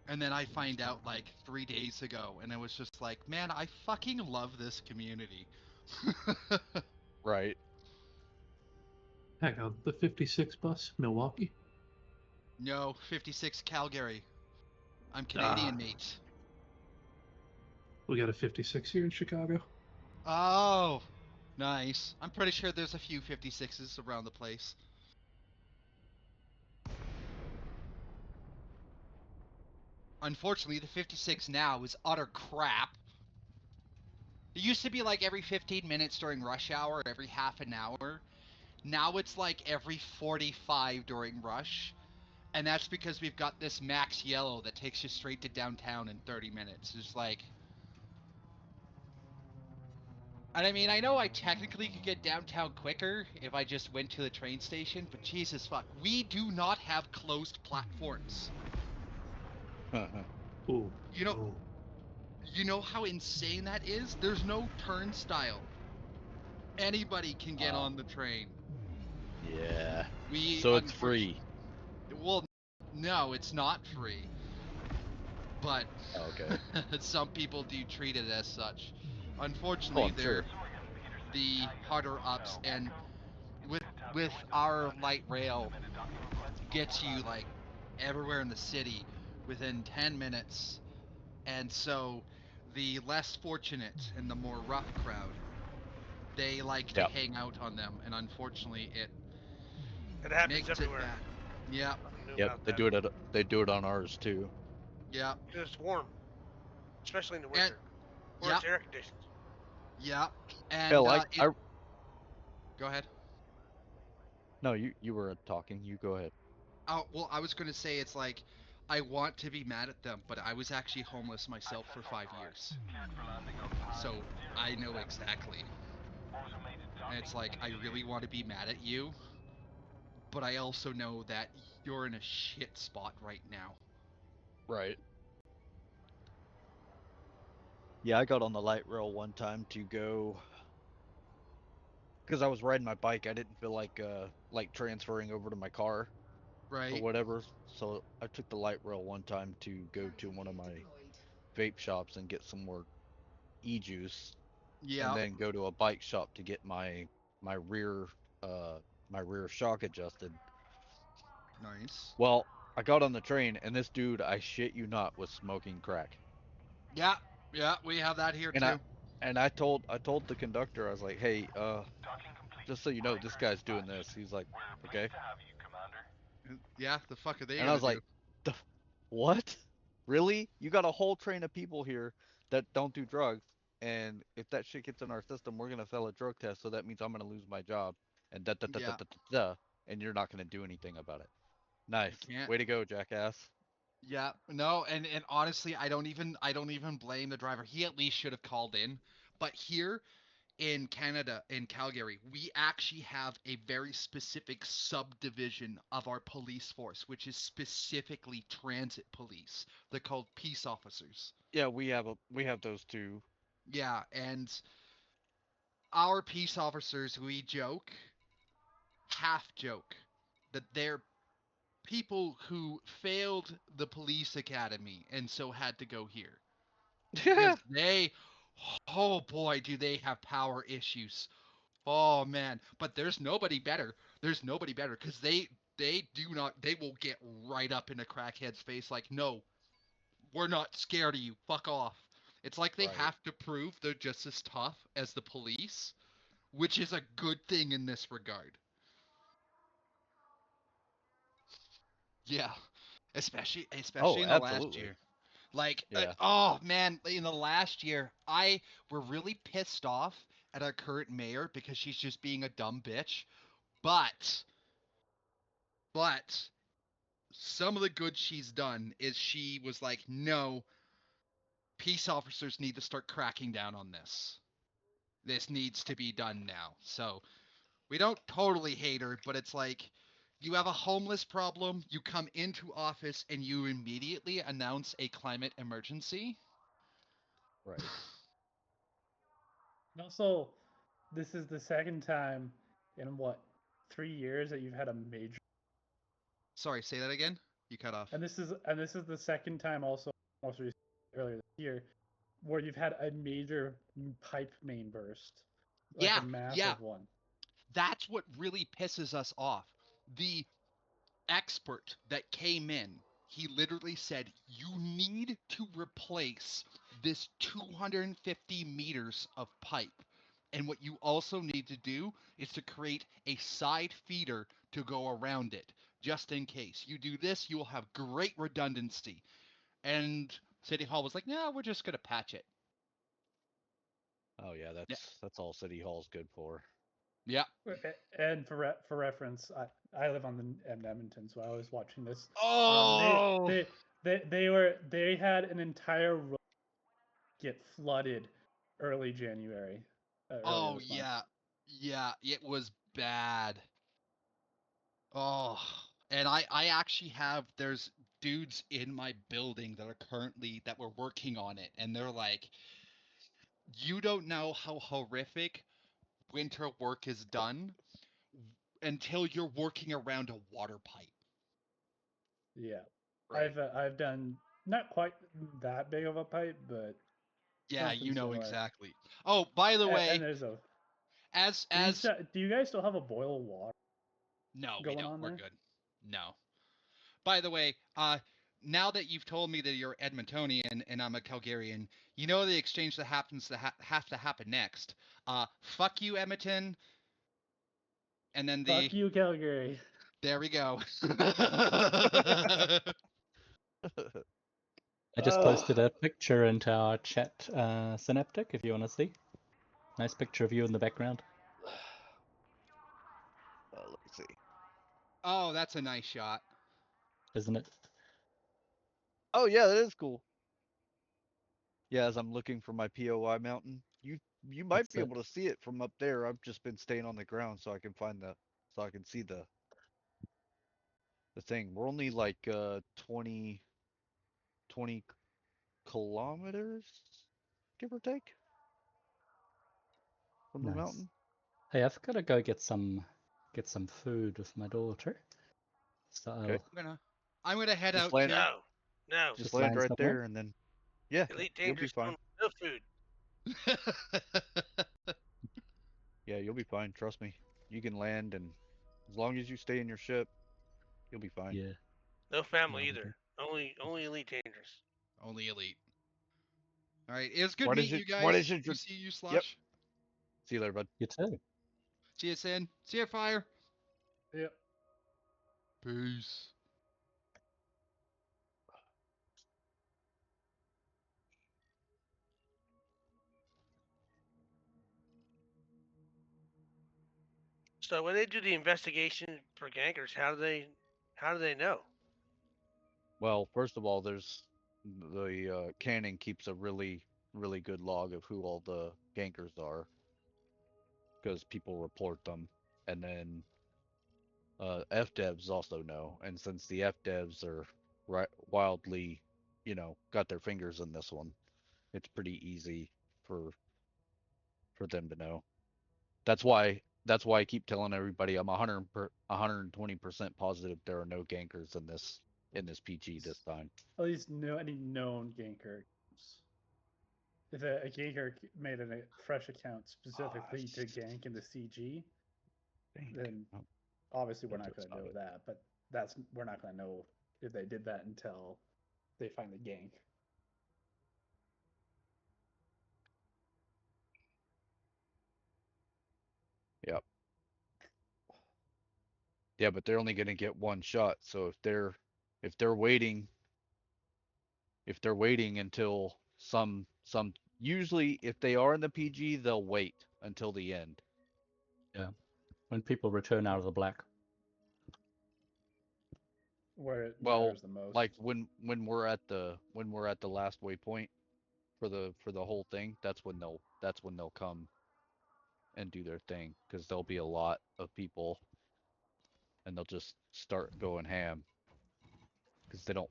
And then I find out like 3 days ago, and I was just like, man, I fucking love this community. Right. Heck, the 56 bus, Milwaukee. No, 56 Calgary. I'm Canadian, mate. We got a 56 here in Chicago. Oh, nice. I'm pretty sure there's a few 56s around the place. Unfortunately, the 56 now is utter crap. It used to be like every 15 minutes during rush hour, every half an hour. Now it's like every 45 during rush. And that's because we've got this max yellow that takes you straight to downtown in 30 minutes. It's like... And I mean, I know I technically could get downtown quicker if I just went to the train station, but Jesus fuck, we do not have closed platforms. Ooh. You know how insane that is? There's no turnstile. Anybody can get on the train. Yeah. So it's free. Well, no, it's not free. But okay. Some people do treat it as such. Unfortunately, they're the harder ups, and with our light rail gets you like everywhere in the city within 10 minutes. And so the less fortunate and the more rough crowd, they like to hang out on them, and unfortunately it happens makes everywhere. it bad. Yep. Yep, they do it on ours too. Yeah. It's warm, especially in the winter. Where it's air conditioned. Yeah. And hell, go ahead. No, you were talking. You go ahead. Oh, well, I was going to say it's like I want to be mad at them, but I was actually homeless myself for 5 years. So I know exactly. And it's like I really want to be mad at you, but I also know that you're in a shit spot right now. Right. Yeah, I got on the light rail one time to go because I was riding my bike. I didn't feel like transferring over to my car, right, or whatever. So I took the light rail one time to go to one of my vape shops and get some more e-juice. Yeah. And then go to a bike shop to get my rear shock adjusted. Nice. Well, I got on the train and this dude, I shit you not, was smoking crack. Yeah, we have that here too. I told the conductor, I was like, hey, just so you know, this guy's doing this. He's like, okay. Yeah, the fuck are they And I was like, what? Really? You got a whole train of people here that don't do drugs, and if that shit gets in our system, we're gonna fail a drug test, so that means I'm gonna lose my job, and and you're not gonna do anything about it. Nice. Way to go, jackass. Yeah, no, and honestly, I don't even blame the driver. He at least should have called in. But here in Canada, in Calgary, we actually have a very specific subdivision of our police force, which is specifically transit police. They're called peace officers. Yeah, we have those too. Yeah, and our peace officers, we half joke, that they're people who failed the police academy and so had to go here. Because oh boy, do they have power issues. Oh man, but there's nobody better. There's nobody better because they will get right up in a crackhead's face like, no, we're not scared of you. Fuck off. It's like they have to prove they're just as tough as the police, which is a good thing in this regard. Yeah, especially in the last year. Like, oh man, in the last year, we're really pissed off at our current mayor because she's just being a dumb bitch. But some of the good she's done is she was like, no, peace officers need to start cracking down on this. This needs to be done now. So we don't totally hate her, but it's like, you have a homeless problem, you come into office, and you immediately announce a climate emergency. Right. Also, this is the second time in what, 3 years that you've had a major. Sorry, say that again. You cut off. And this is the second time also, most recently, earlier this year, where you've had a major pipe main burst, like a massive one. That's what really pisses us off. The expert that came in, he literally said, you need to replace this 250 meters of pipe. And what you also need to do is to create a side feeder to go around it, just in case. You do this, you will have great redundancy. And City Hall was like, no, we're just going to patch it. Oh yeah, that's all City Hall's good for. Yeah. And for reference, I live in Edmonton, so I was watching this. Oh. They had an entire road get flooded early January. Oh yeah, it was bad. Oh, and I actually have, there's dudes in my building that were working on it, and they're like, you don't know how horrific winter work is done until you're working around a water pipe. Yeah, right. I've done not quite that big of a pipe, but yeah, you know similar. Exactly. Oh, by the way, and there's a do you guys still have a boil of water? No, we don't. We're good. No. By the way, now that you've told me that you're Edmontonian and I'm a Calgarian, you know the exchange that happens to have to happen next. Fuck you, Edmonton. And then fuck you, Calgary. There we go. I just posted a picture into our chat, Synaptic, if you want to see. Nice picture of you in the background. Let me see. Oh, that's a nice shot. Isn't it? Oh yeah, that is cool. Yeah, as I'm looking for my POI mountain, you might be able to see it from up there. I've just been staying on the ground so I can see the thing. We're only like 20 kilometers, give or take, from the mountain. Hey, I've got to go get some food with my daughter. So okay. I'm gonna head just out. Land, no. Just land right there, and then Elite you'll be fine. No food. Yeah, you'll be fine. Trust me. You can land, and as long as you stay in your ship, you'll be fine. Yeah. No family either. Only elite dangerous. Only elite. All right, it was good meeting you guys. What is it? See you, Slush. Yep. See you later, bud. You too. See you, Sin. See you, Fire. Yep. Peace. So when they do the investigation for gankers, how do they know? Well, first of all, there's the canon keeps a really good log of who all the gankers are, because people report them, and then FDevs also know, and since the FDevs are wildly, got their fingers in this one, it's pretty easy for them to know. That's why I keep telling everybody I'm 120% positive there are no gankers in this PG this time. At least any known ganker. If a ganker made a fresh account specifically to gank in the CG, then obviously we're not going to know that. But we're not going to know if they did that until they find the gank. Yep. Yeah, but they're only going to get one shot. So if they're waiting until some usually if they are in the PG, they'll wait until the end. Yeah. When people return out of the black. where it Well, matters the most. like when we're at the last waypoint for the whole thing, that's when they'll come and do their thing, because there'll be a lot of people and they'll just start going ham because they don't.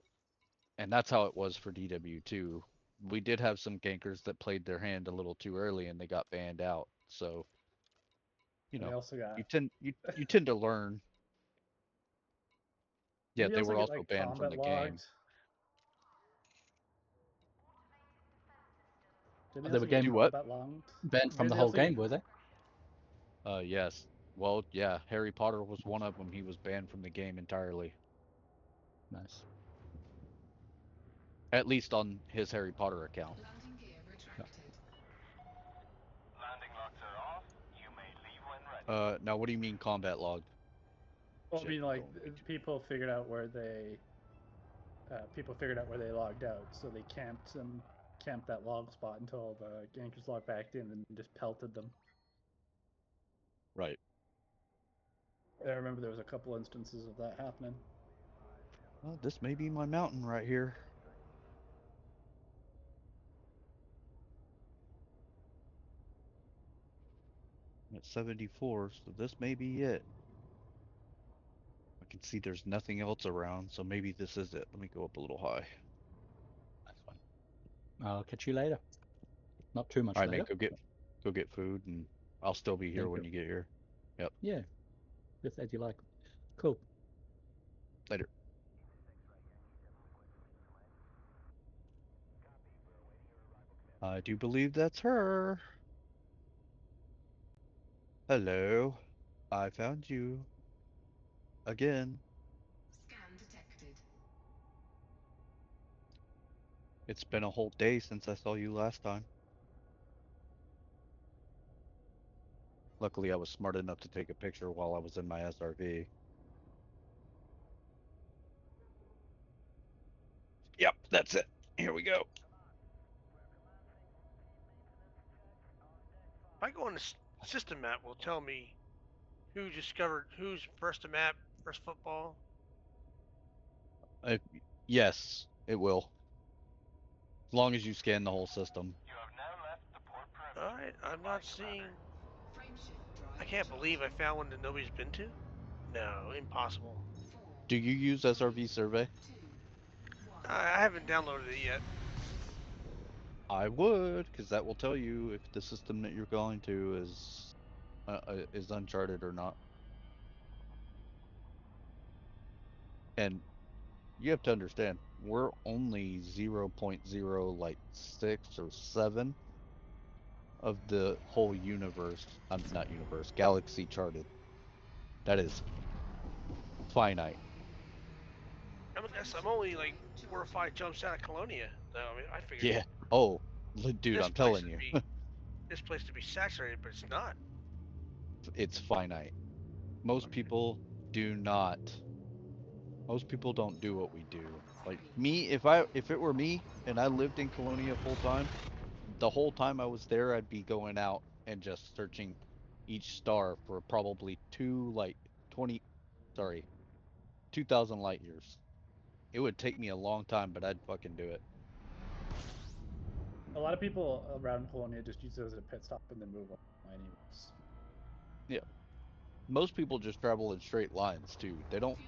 And that's how it was for DW2. We did have some gankers that played their hand a little too early and they got banned out. So, you And they know, also got you tend to learn. Yeah, Did they also were get, also like, banned from combat the game. logs? Did They also were get game what? combat logged? banned from Did the they whole also get- game, were they? Yes. Well, yeah, Harry Potter was one of them. He was banned from the game entirely. Nice. At least on his Harry Potter account. Landing gear retracted. Landing locks are off. You may leave when ready. Now what do you mean combat logged? Well, I Shit, mean, like, oh, people figured out where they logged out, so they camped that log spot until the gankers logged back in and just pelted them. Right. I remember there was a couple instances of that happening. Well, this may be my mountain right here. I'm at 74, so this may be it. I can see there's nothing else around, so maybe this is it. Let me go up a little high. That's fine. I'll catch you later. Not too much All right, later. mate, go get food, and I'll still be here Thank when you. you get here. Yep. Yeah. Just as you like. Cool. Later. I do believe that's her. Hello. I found you. Again. Scan detected. It's been a whole day since I saw you last time. Luckily, I was smart enough to take a picture while I was in my SRV. Yep, that's it. Here we go. If I go on the system map, will tell me who's first to map, first football. Yes, it will. As long as you scan the whole system. All right, I'm not seeing. I can't believe I found one that nobody's been to. No, impossible. Do you use SRV Survey? I haven't downloaded it yet. I would, because that will tell you if the system that you're going to is uncharted or not. And you have to understand, we're only 0.0 like 6 or 7 of the whole universe. Not universe, galaxy charted. That is finite. I'm only like 4 or 5 jumps out of Colonia, though. I mean, I figured. Yeah. Oh, dude, I'm telling you. This place to be saturated, but it's not. It's finite. Most people do not. Most people don't do what we do. Like me, if it were me and I lived in Colonia full time, the whole time I was there, I'd be going out and just searching each star for probably 2,000 light years. It would take me a long time, but I'd fucking do it. A lot of people around Colonia just use it as a pit stop and then move on anyways. Yeah. Most people just travel in straight lines too. They don't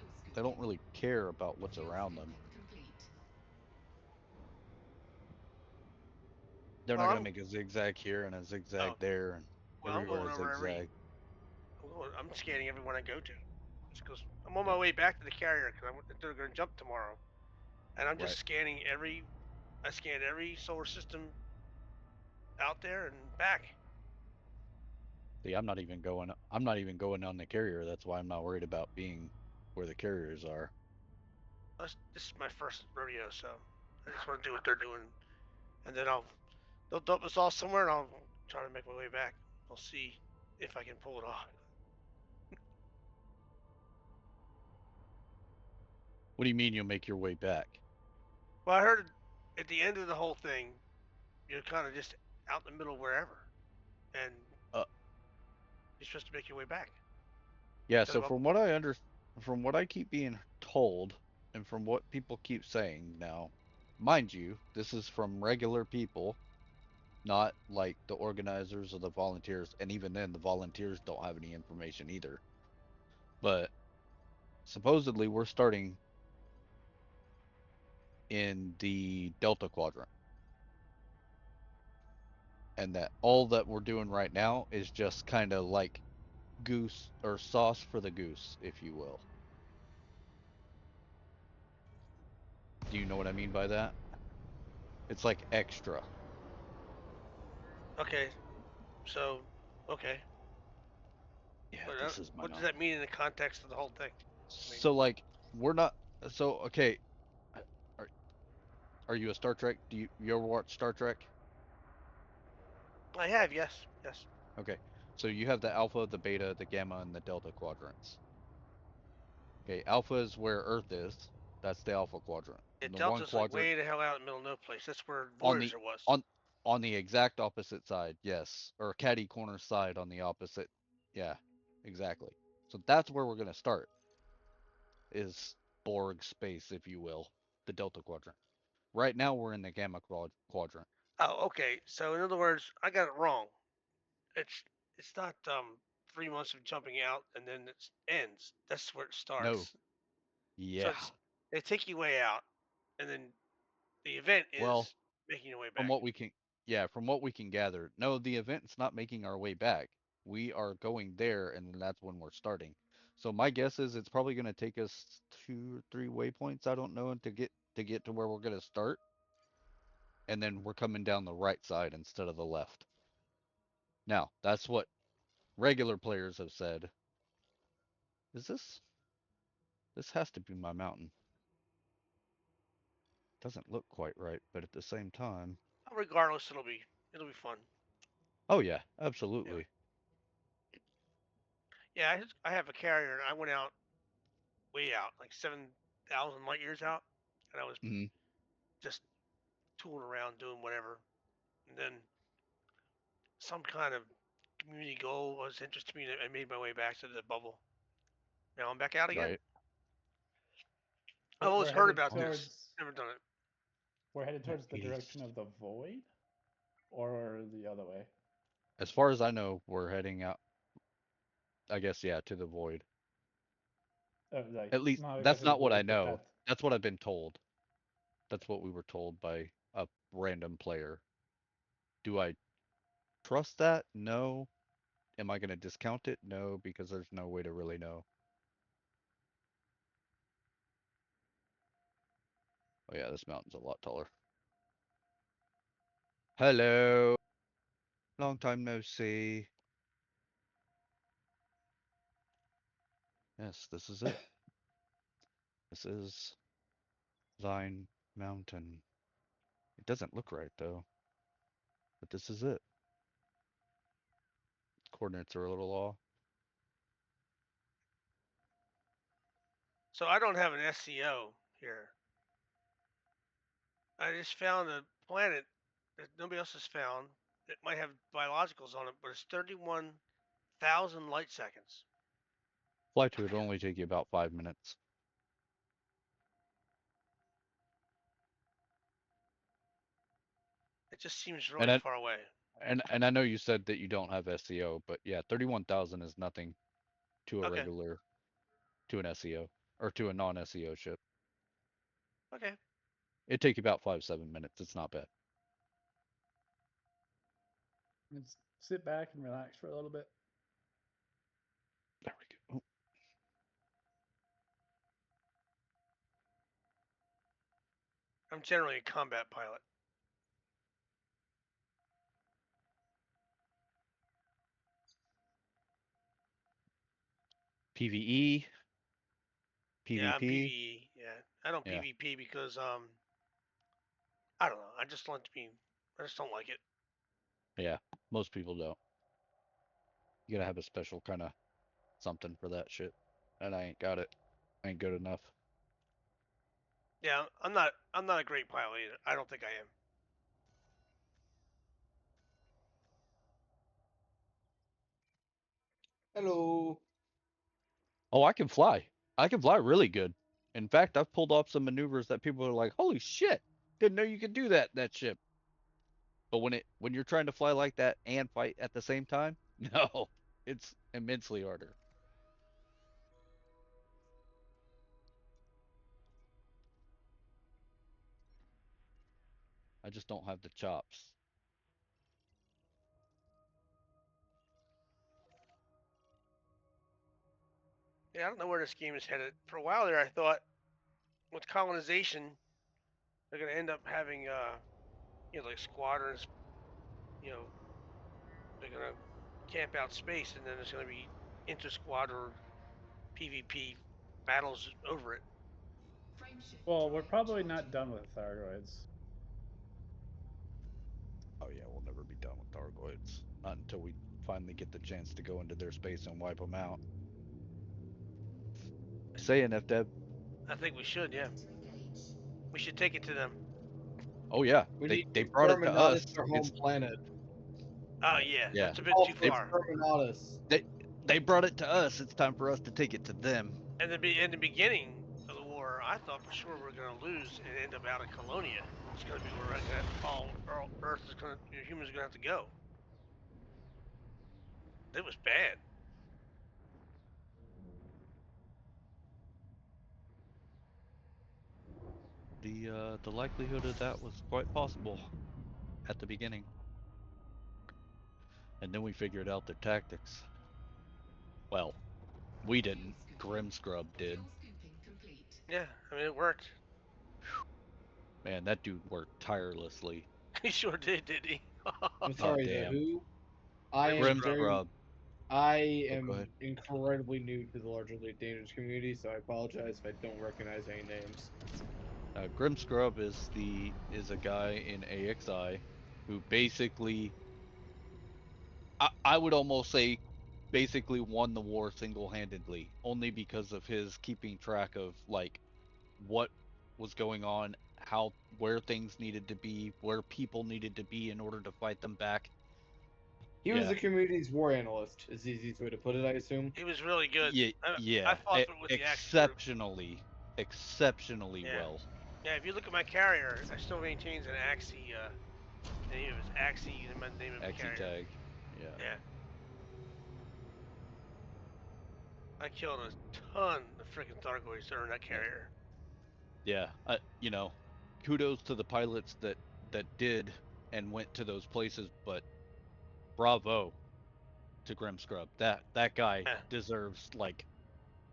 really care about what's around them. They're not gonna make a zigzag here and a zigzag there and everywhere a zigzag. I'm scanning everyone I go to. Just 'cause I'm on my way back to the carrier because they're going to jump tomorrow, and I'm just scanning I scanned every solar system out there and back. See, I'm not even going on the carrier. That's why I'm not worried about being where the carriers are. This is my first rodeo, so I just want to do what they're doing, and then they'll dump us all somewhere, and I'll try to make my way back. I'll see if I can pull it off. What do you mean you'll make your way back? Well, I heard at the end of the whole thing, you're kind of just out in the middle wherever, and you're supposed to make your way back. Yeah. So from what I keep being told, and from what people keep saying now, mind you, this is from regular people, not like the organizers or the volunteers, and even then, the volunteers don't have any information either. But supposedly, we're starting in the Delta Quadrant. And that all that we're doing right now is just kind of like goose or sauce for the goose, if you will. Do you know what I mean by that? It's like extra. Okay. So, okay. Yeah, But, this is my what does mountain. that mean in the context of the whole thing? So like we're not. So okay. Are you a Star Trek? Do you ever watch Star Trek? I have, yes, yes. Okay. So you have the Alpha, the Beta, the Gamma, and the Delta quadrants. Okay, Alpha is where Earth is. That's the Alpha quadrant. Yeah, The one Delta's like quadrant way the hell out in the middle of no place. That's where on the Voyager was. on the exact opposite side, yes, or catty corner side on the opposite. Yeah, exactly. So that's where we're gonna start. Is Borg space, if you will, the Delta quadrant. Right now we're in the Gamma quadrant. Oh, okay. So in other words, I got it wrong. It's not 3 months of jumping out and then it ends. That's where it starts. No. So Yeah. they take you way out, and then the event is Well, making your way back. from what we can gather, no, the event's not making our way back. We are going there, and then that's when we're starting. So my guess is it's probably going to take us 2 or 3 waypoints. I don't know to get to where we're going to start, and then we're coming down the right side instead of the left. Now that's what regular players have said. Is this? This has to be my mountain. Doesn't look quite right, but at the same time. Regardless, it'll be fun. Oh yeah, absolutely. Yeah, I have a carrier, and I went out way out, like 7,000 light years out, and I was just tooling around doing whatever, and then some kind of community goal was interested me, and I made my way back to the bubble. Now I'm back out again. Right. I've always heard about this. Never done it. We're headed towards the direction of the void, or the other way. As far as I know, we're heading out. I guess yeah, to the void. At least that's not what I know. That's what I've been told. That's what we were told by a random player. Do I trust that? No. Am I going to discount it? No, because there's no way to really know. Oh yeah, this mountain's a lot taller. Hello. Long time no see. Yes, this is it. This is thine mountain. It doesn't look right though. But this is it. Coordinates are a little off. So I don't have an SCO here. I just found a planet that nobody else has found that might have biologicals on it, but it's 31,000 light seconds. Fly to it will only take you about 5 minutes. It just seems really far away. And I know you said that you don't have SEO, but yeah, 31,000 is nothing to a regular, to an SEO, or to a non-SEO ship. Okay. It'd take you about 5-7 minutes. It's not bad. Let's sit back and relax for a little bit. There we go. I'm generally a combat pilot. PvE, PvP. Yeah, I'm PvE. Yeah, I don't PvP because I don't know. I just don't like it. Yeah, most people don't. You gotta have a special kind of something for that shit, and I ain't got it. I ain't good enough. Yeah, I'm not a great pilot either. I don't think I am. Hello. Oh, I can fly. I can fly really good. In fact, I've pulled off some maneuvers that people are like, "Holy shit! Didn't know you could do that ship." But when you're trying to fly like that and fight at the same time, no, it's immensely harder. I just don't have the chops. Yeah, I don't know where this game is headed. For a while there, I thought with colonization, they're going to end up having, like squadrons. They're going to camp out space, and then there's going to be inter-squadron PvP battles over it. Well, we're probably not done with Thargoids. Oh yeah, we'll never be done with Thargoids. Not until we finally get the chance to go into their space and wipe them out. Saying FDev. I think we should, yeah. We should take it to them. Oh yeah, they brought it to us. Their home planet. Oh yeah, that's a bit too far. They brought it to us. It's time for us to take it to them. And in the beginning of the war, I thought for sure we were going to lose and end up out of Colonia. It's going to be where we're going to have to fall. Earth is going to, humans are going to have to go. It was bad. The likelihood of that was quite possible at the beginning. And then we figured out their tactics. Well, we didn't. Grimscrub did. Yeah, I mean, it worked. Man, that dude worked tirelessly. He sure did, didn't he? I'm sorry, damn. who? I am incredibly new to the largely dangerous community, so I apologize if I don't recognize any names. Grimscrub is a guy in AXI who basically, I would almost say, basically won the war single-handedly, only because of his keeping track of like what was going on, where things needed to be, where people needed to be in order to fight them back. He was the community's war analyst, is the easiest way to put it, I assume. He was really good. Yeah, I fought with the exceptionally well. Yeah, if you look at my carrier, I still maintains an Axie. The name of his Axie, the name of the carrier. Axie tag. Yeah. I killed a ton of freaking Thargoids during that carrier. Yeah, kudos to the pilots that did and went to those places, but bravo to Grimscrub. That guy deserves like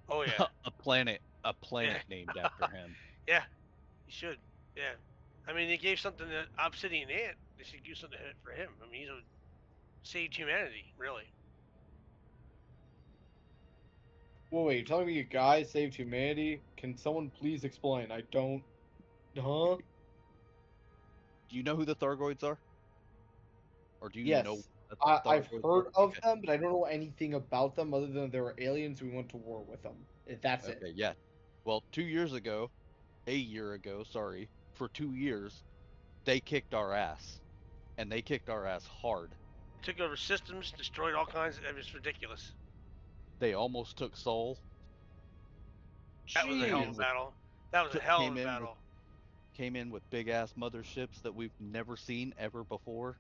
oh yeah a planet named after him. Yeah, he should. Yeah, I mean, they gave something to Obsidian Ant. They should do something for him. I mean, saved humanity, really. Well, wait, you're telling me a guy saved humanity? Can someone please explain? I don't. Huh? Do you know who the Thargoids are? Or do you Yes. know? I've heard of them, but I don't know anything about them other than they were aliens who went to war with them. That's it. Okay, yeah. Well, a year ago, for 2 years, they kicked our ass. And they kicked our ass hard. Took over systems, destroyed all kinds of... It was ridiculous. They almost took Seoul. That was a hell of a battle. That was a hell of a battle. Came in with big ass motherships that we've never seen ever before.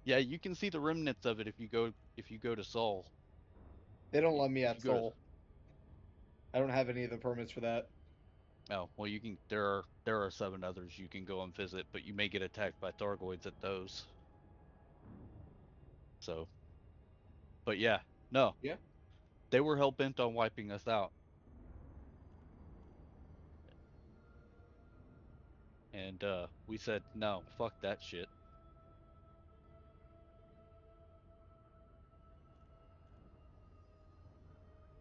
Yeah, you can see the remnants of it if you go to Seoul. They don't let me at Seoul. I don't have any of the permits for that. Oh, well, you can. There are 7 others you can go and visit, but you may get attacked by Thargoids at those. So, but yeah, no. Yeah. They were hell bent on wiping us out. And we said, no, fuck that shit.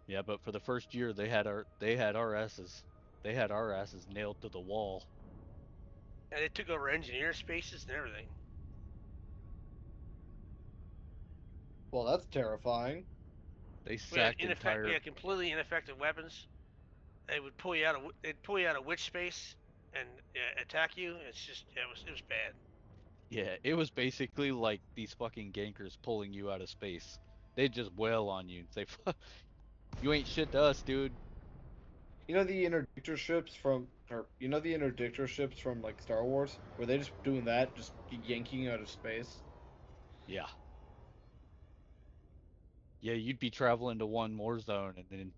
Yeah, but for the first year they had our asses nailed to the wall. And they took over engineer spaces and everything. Well, that's terrifying. They sacked entire. Yeah, completely ineffective weapons. They would pull you out of witch space and attack you. It's just it was bad. Yeah, it was basically like these fucking gankers pulling you out of space. They'd just wail on you and say, You ain't shit to us, dude. You know the interdictor ships from, like Star Wars? Were they just doing that, just yanking out of space? Yeah. Yeah, you'd be traveling to one more zone, and then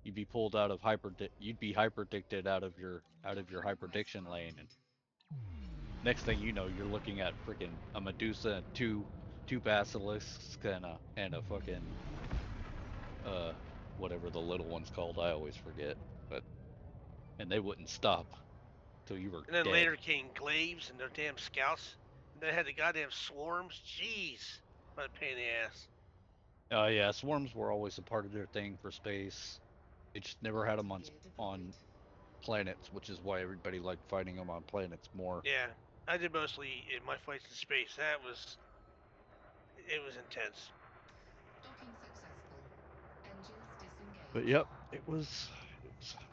you'd be pulled out of you'd be hyperdicted out of your hyperdiction lane, and next thing you know, you're looking at freaking a Medusa and two basilisks and a fucking whatever the little one's called, I always forget. And they wouldn't stop till you were And then dead. later came Glaives and their damn scouts. And they had the goddamn swarms. Jeez, what a pain in the ass. Yeah, swarms were always a part of their thing for space. They just never had them on planets, which is why everybody liked fighting them on planets more. Yeah, I did mostly in my fights in space. It was intense. Docking successful. Engines disengaged. But yep, it was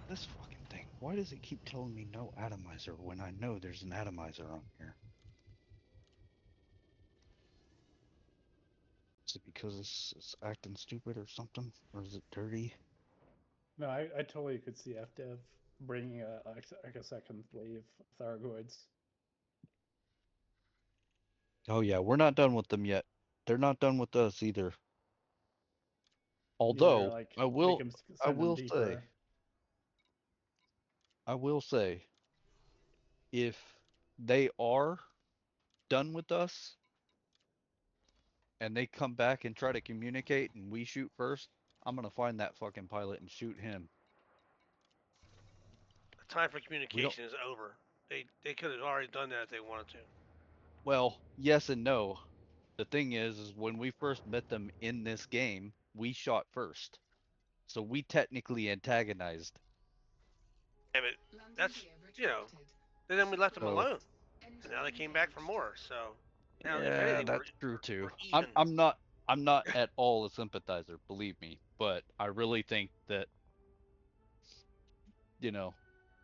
this fucking thing. Why does it keep telling me no atomizer when I know there's an atomizer on here? Is it because it's acting stupid or something? Or is it dirty? No, I totally could see FDev bringing a second wave of Thargoids. Oh yeah, we're not done with them yet. They're not done with us either. Although like, I will say, if they are done with us and they come back and try to communicate and we shoot first, I'm gonna find that fucking pilot and shoot him. The time for communication is over. They could have already done that if they wanted to. Well, yes and no. The thing is when we first met them in this game, we shot first. So we technically antagonized. Yeah, but that's, then we left them alone. And now they came back for more, so. Now, Yeah, if anything, that's true too. we're even. I'm not at all a sympathizer, believe me, but I really think that,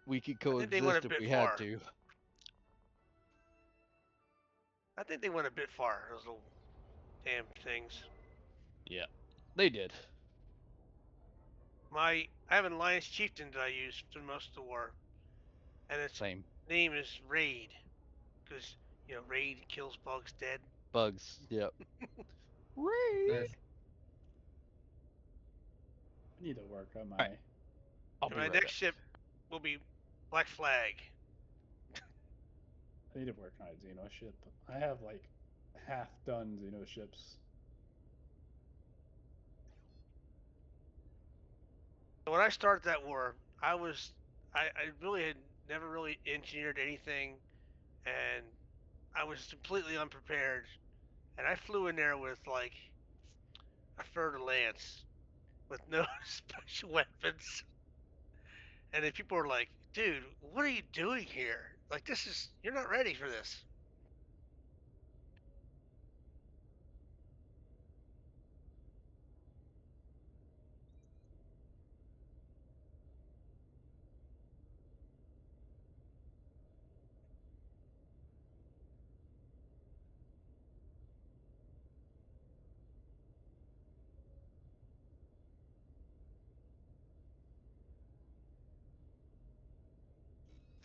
we could coexist if we had to. I think they went a bit far, those little damn things. Yeah, they did. I have an Alliance Chieftain that I use for most of the war. And its name is Raid. Because, Raid kills bugs dead. Bugs, yep. Raid! I need to work on my... My next ship will be Black Flag. I need to work on a Xeno ship. I have, like, half-done Xeno ships. When I started that war, I really had never really engineered anything, and I was completely unprepared. And I flew in there with, like, a fer-de-lance with no special weapons. And then people were like, dude, what are you doing here? Like, you're not ready for this.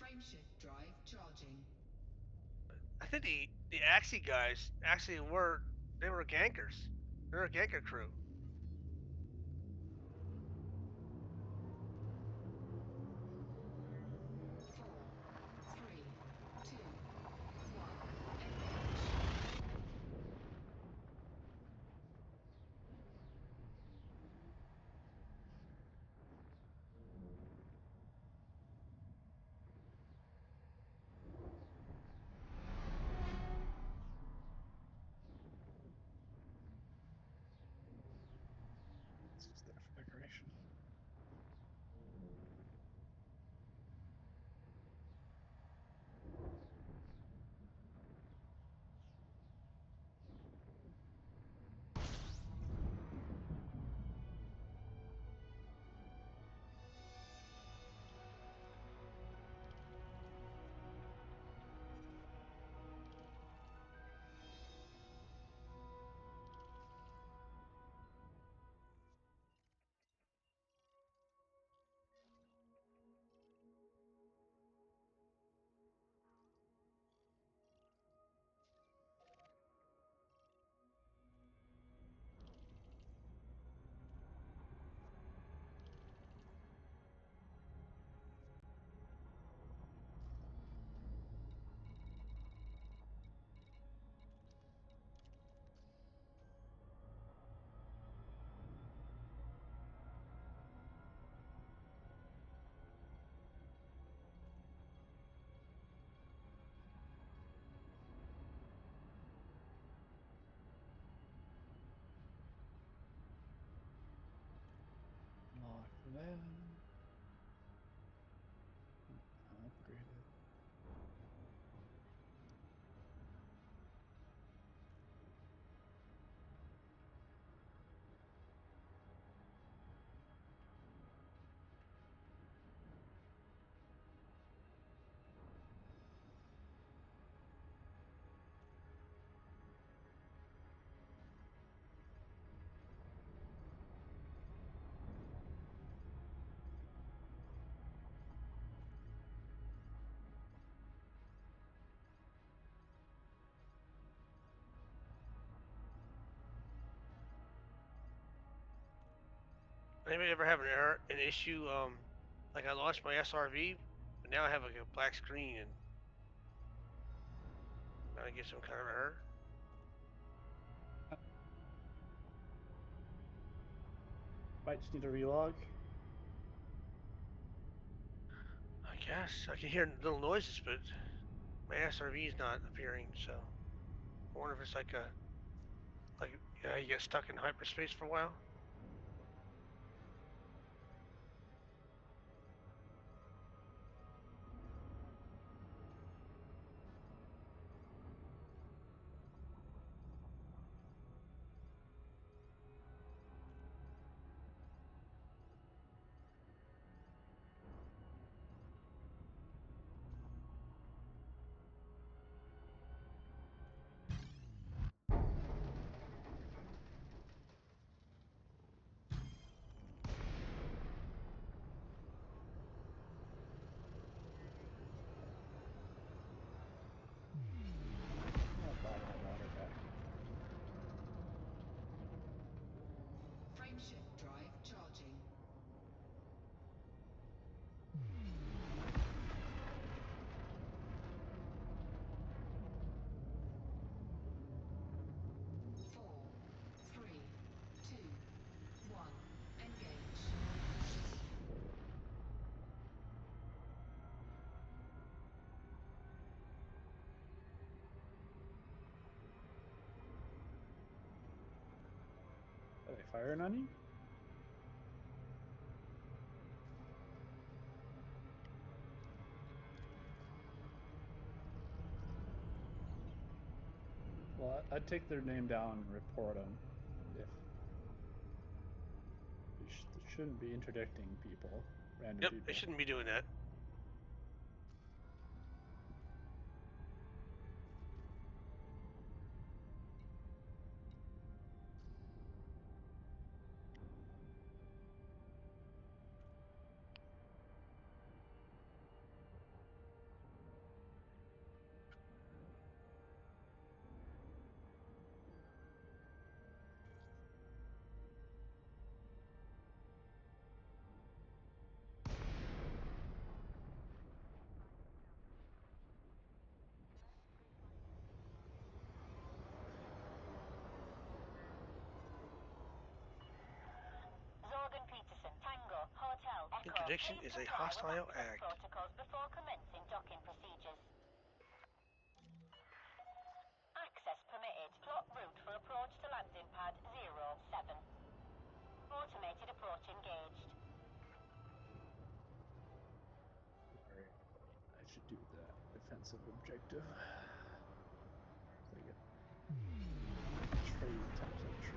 Frameshift drive charging. I think the Axie guys actually were gankers. They're a ganker crew. Upgraded. Anybody ever have an issue? Like I launched my SRV, but now I have like a black screen and now I get some kind of error. Might just need to relog. I guess I can hear little noises, but my SRV is not appearing. So I wonder if it's like you get stuck in hyperspace for a while. Frameshift drive charging. Four, three, two, one. Engage. Are they firing on you? Well, I'd take their name down and report them. If they shouldn't be interdicting people, random Yep, people. they shouldn't be doing that. Zorgan Peterson, Tango, Hotel, Echo. Interdiction Please is a comply with hostile access act. protocols before commencing docking procedures. Access permitted. Plot route for approach to landing pad 07. Automated approach engaged. Alright, I should do that defensive objective. Like a trade types of trade.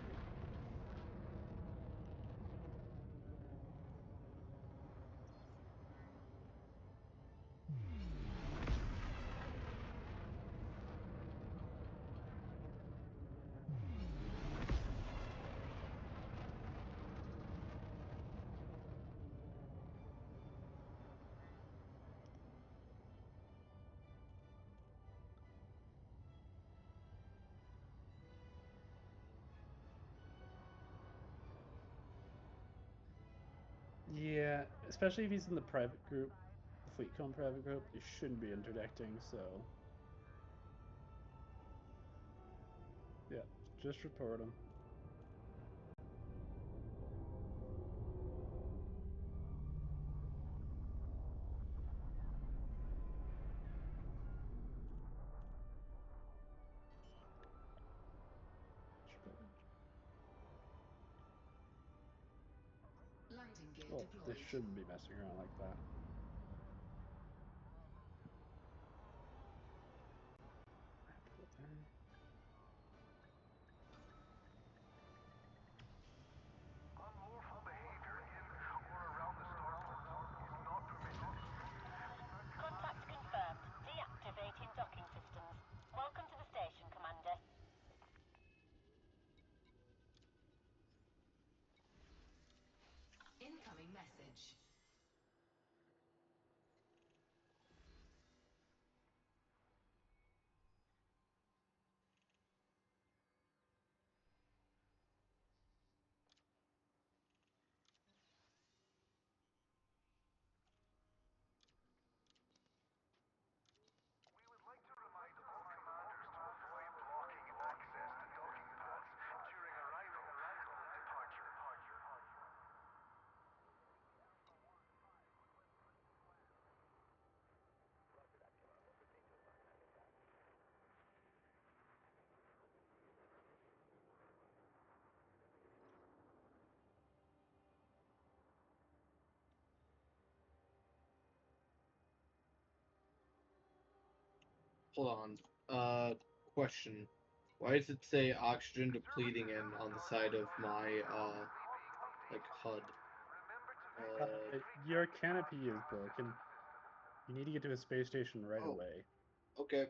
Yeah, especially if he's in the private group, the Fleet Cone private group, they shouldn't be interdicting, so... Yeah, just report him. Landing Well, they shouldn't be messing around like that. Contact confirmed. Deactivating docking systems. Welcome to the station, Commander. Incoming message. Hold on. Question. Why does it say oxygen depleting in on the side of my like HUD? Your canopy is broken. You need to get to a space station right away. Okay.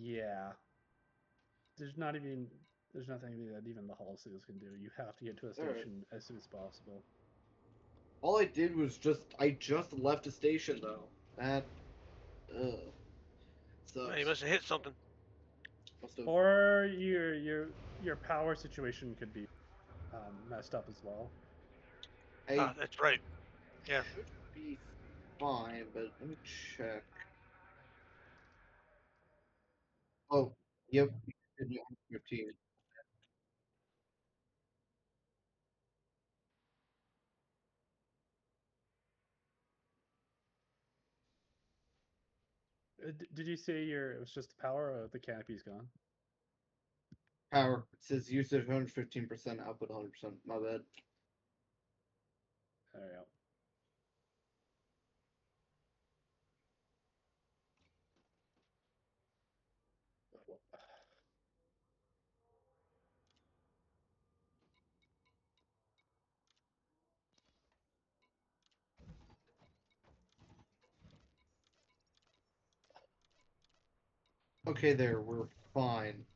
Yeah. There's nothing that even the hull seals can do. You have to get to a station as soon as possible. All I did was I just left a station though. That sucks. You must have hit something. Or your power situation could be messed up as well. That's right. Yeah. Should be fine, but let me check. Oh, yep. 15. Did you say it was just the power or the canopy's gone? Power. It says usage 115%, output 100%. My bad. There you go. Okay, there. We're fine.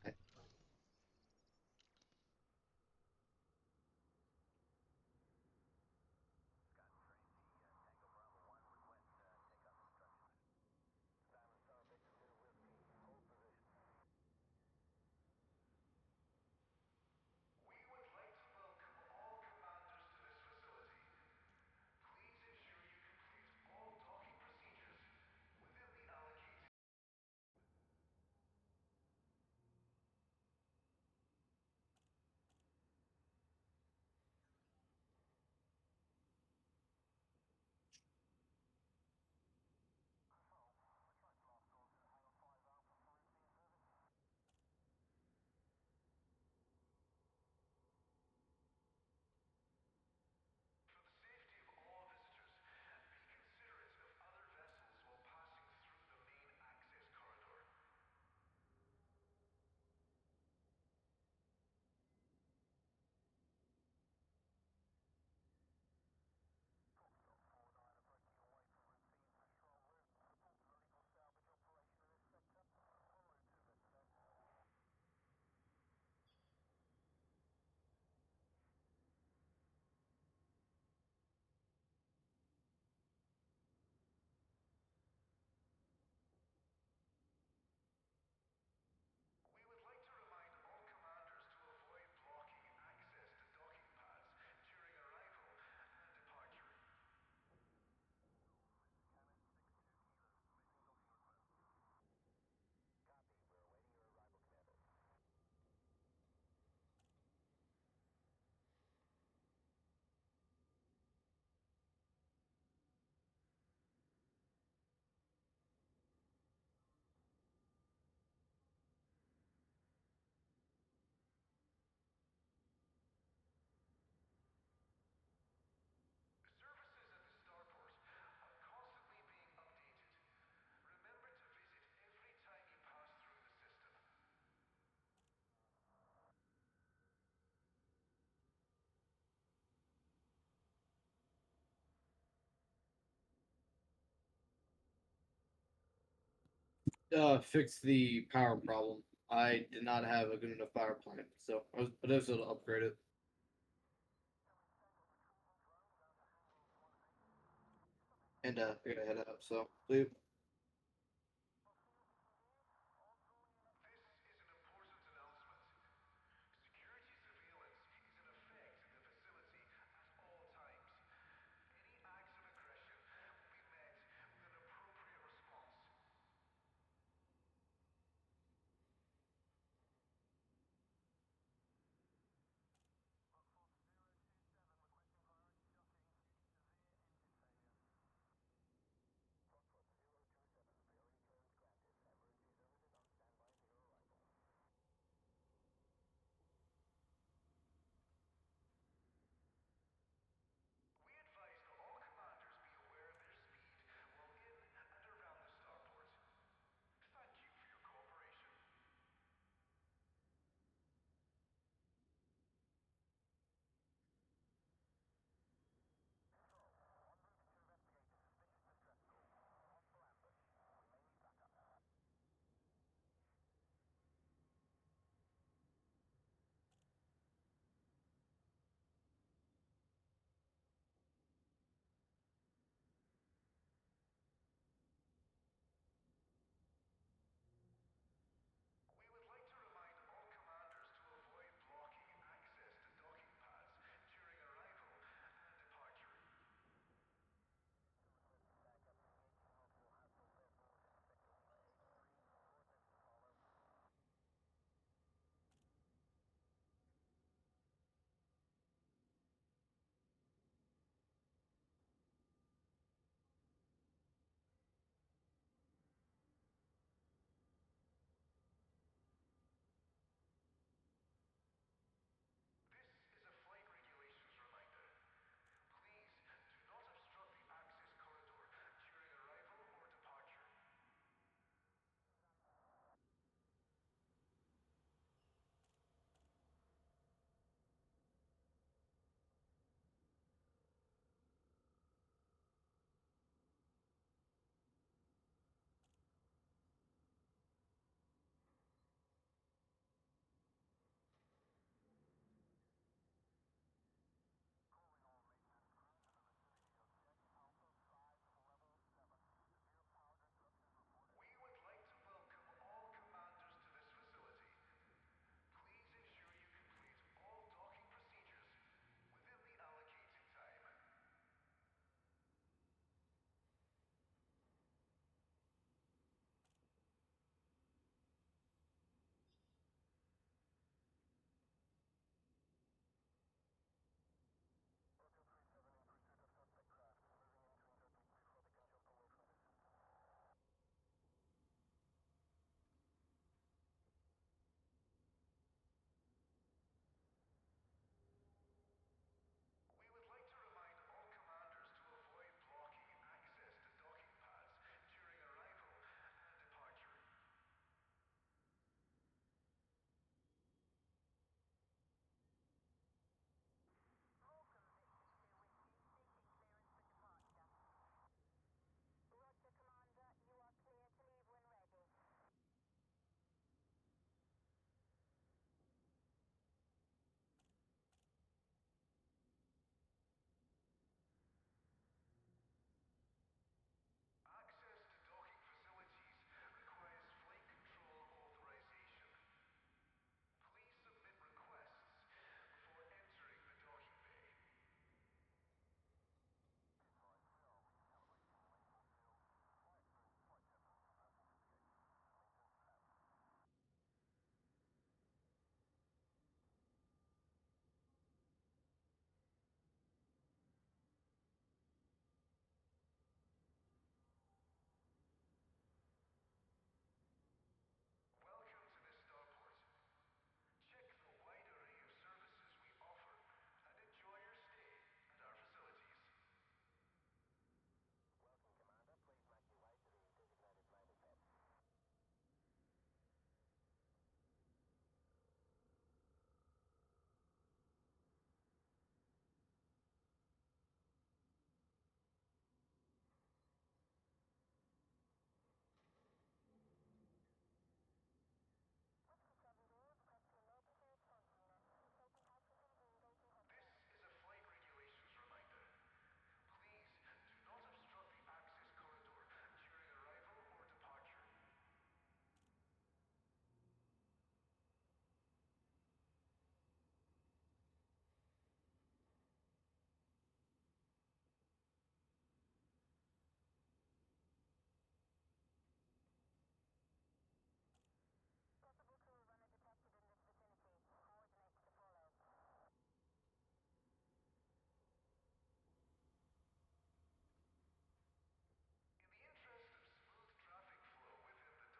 fix the power problem. I did not have a good enough power plant, so I was able to upgrade it. And I gotta head out, so leave.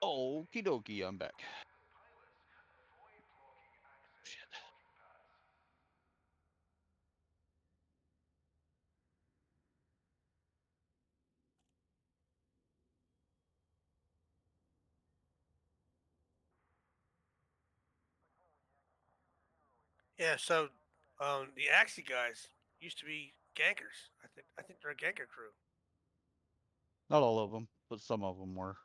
Okie dokie, I'm back. Shit. Yeah, so the Axie guys used to be gankers. I think they're a ganker crew. Not all of them, but some of them were.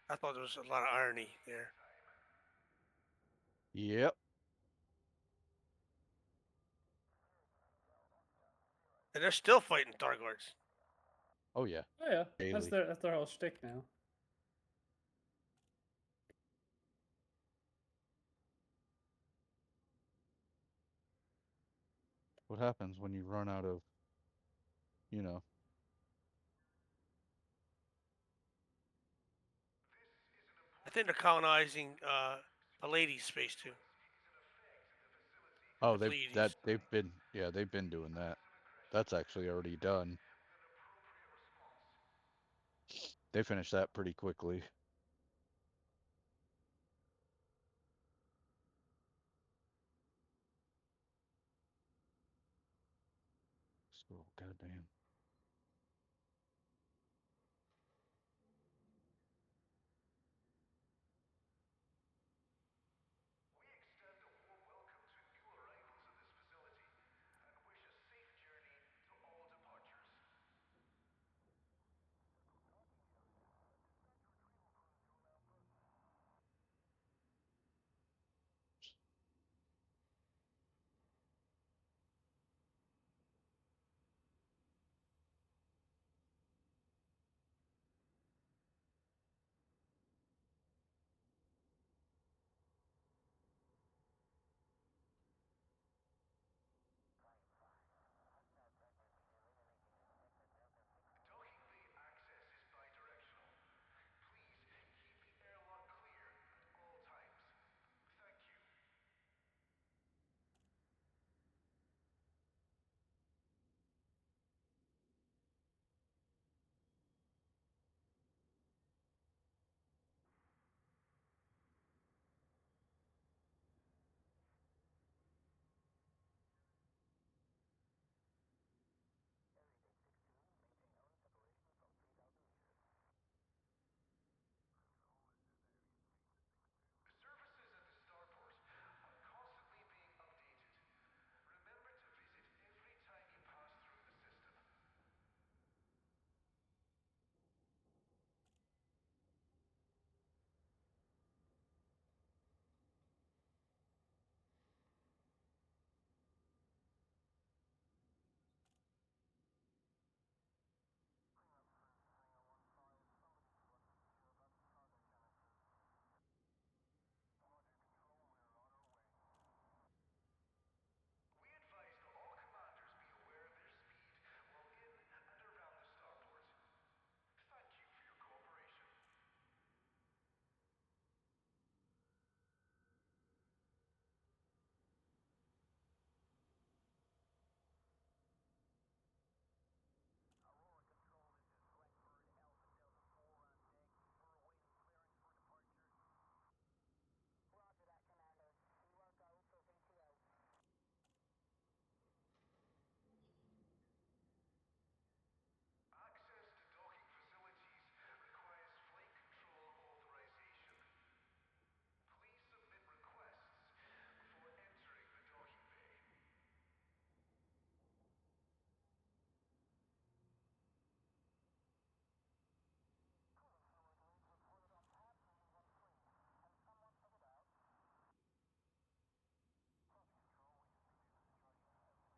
I thought there was a lot of irony there. Yep. And they're still fighting Thargoids. Oh yeah. Oh yeah, Daily. that's their whole shtick now. What happens when you run out of, you know? I think they're colonizing Pallades space too. Oh, they've been doing that. That's actually already done. They finished that pretty quickly. So goddamn.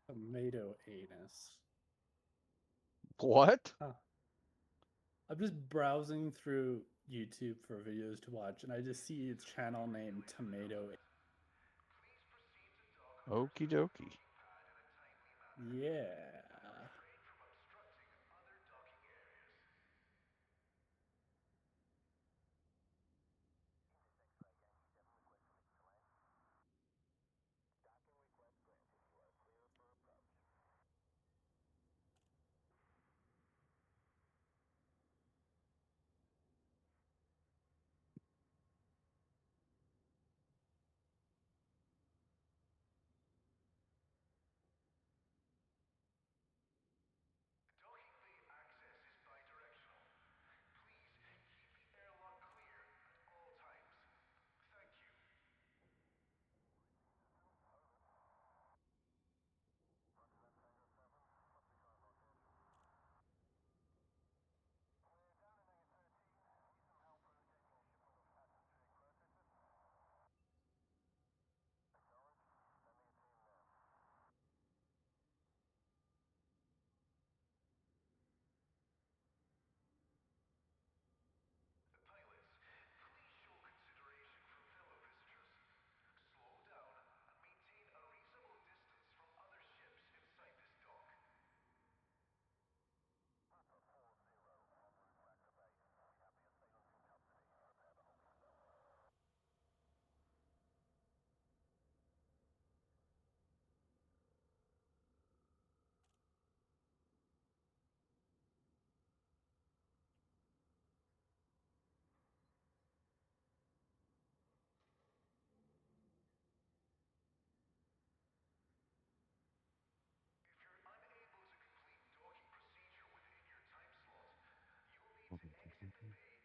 Tomato anus. What? Huh. I'm just browsing through YouTube for videos to watch, and I just see its channel name Tomato. Okie dokie. Yeah.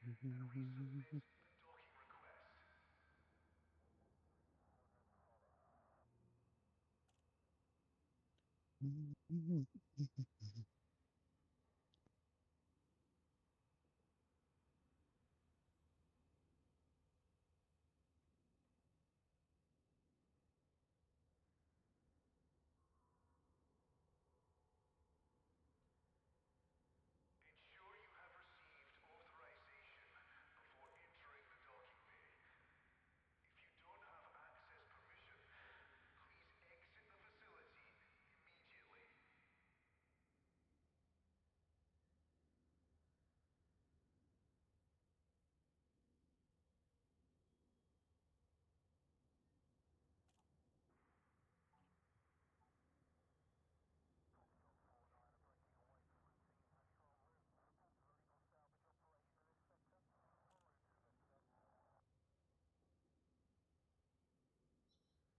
Ensure you have received authorization before entering the docking bay. If you don't have access permission, please exit the facility immediately.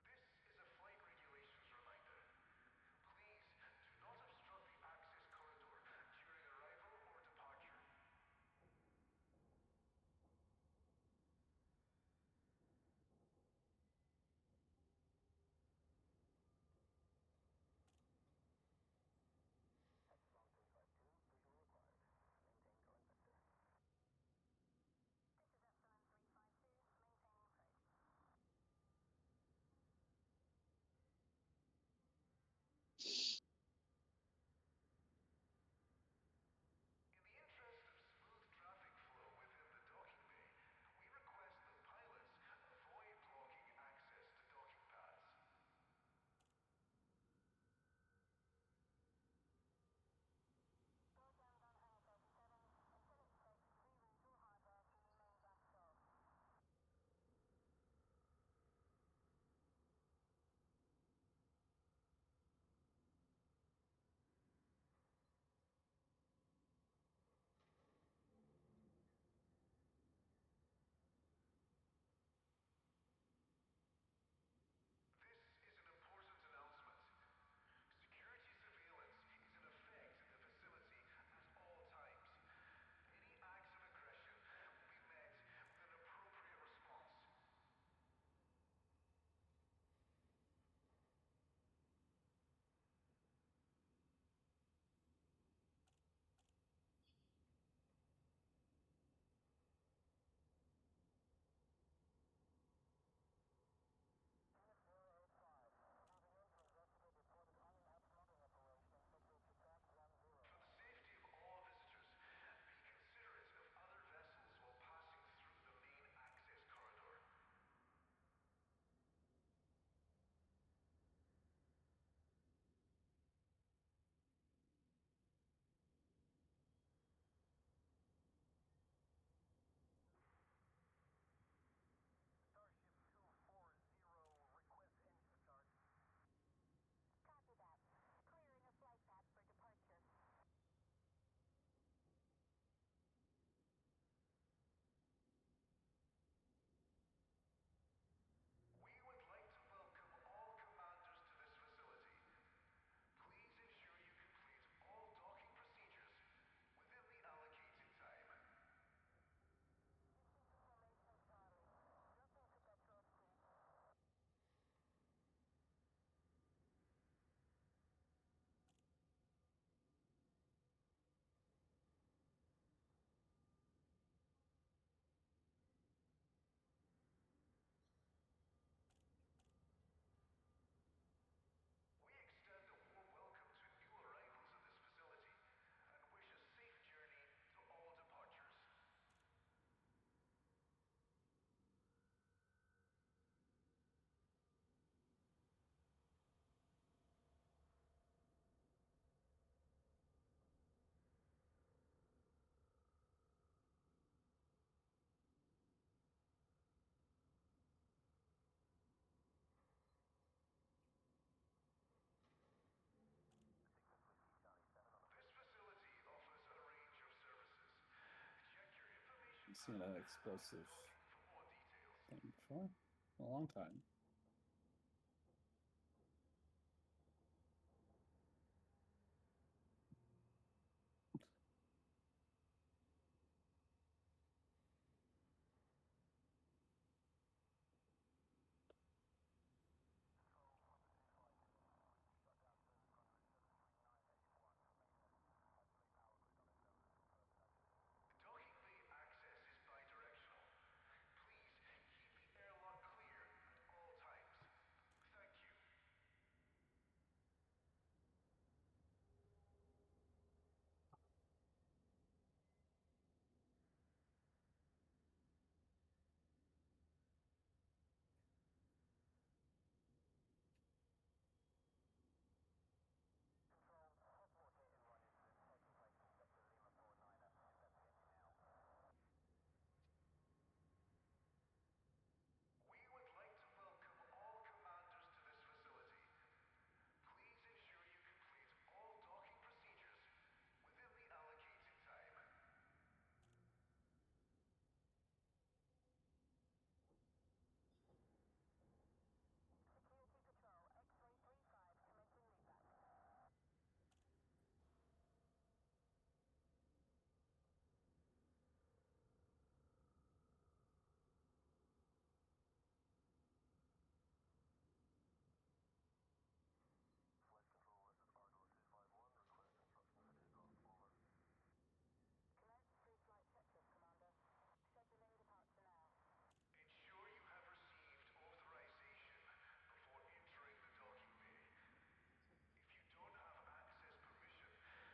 This is a flight regulations reminder. Please do not obstruct the access corridor during arrival or departure. In the interest of smooth traffic flow within the docking bay, we request that pilots avoid blocking access to docking pads. This is an important announcement. Security surveillance is in effect in the facility at all times. Any acts of aggression will be met with an appropriate response. For the safety of all visitors, be considerate of other vessels while passing through the main access corridor. Starship 240 requests engine start. Copy that. Clearing a flight path for departure. We would like to welcome all commanders to this facility. Please ensure you complete all docking procedures within the allocated time. We extend a warm welcome to new arrivals at this facility and wish a safe journey to all departures. This facility offers a range of services. Check your information I've seen an explosive thing before. A long time.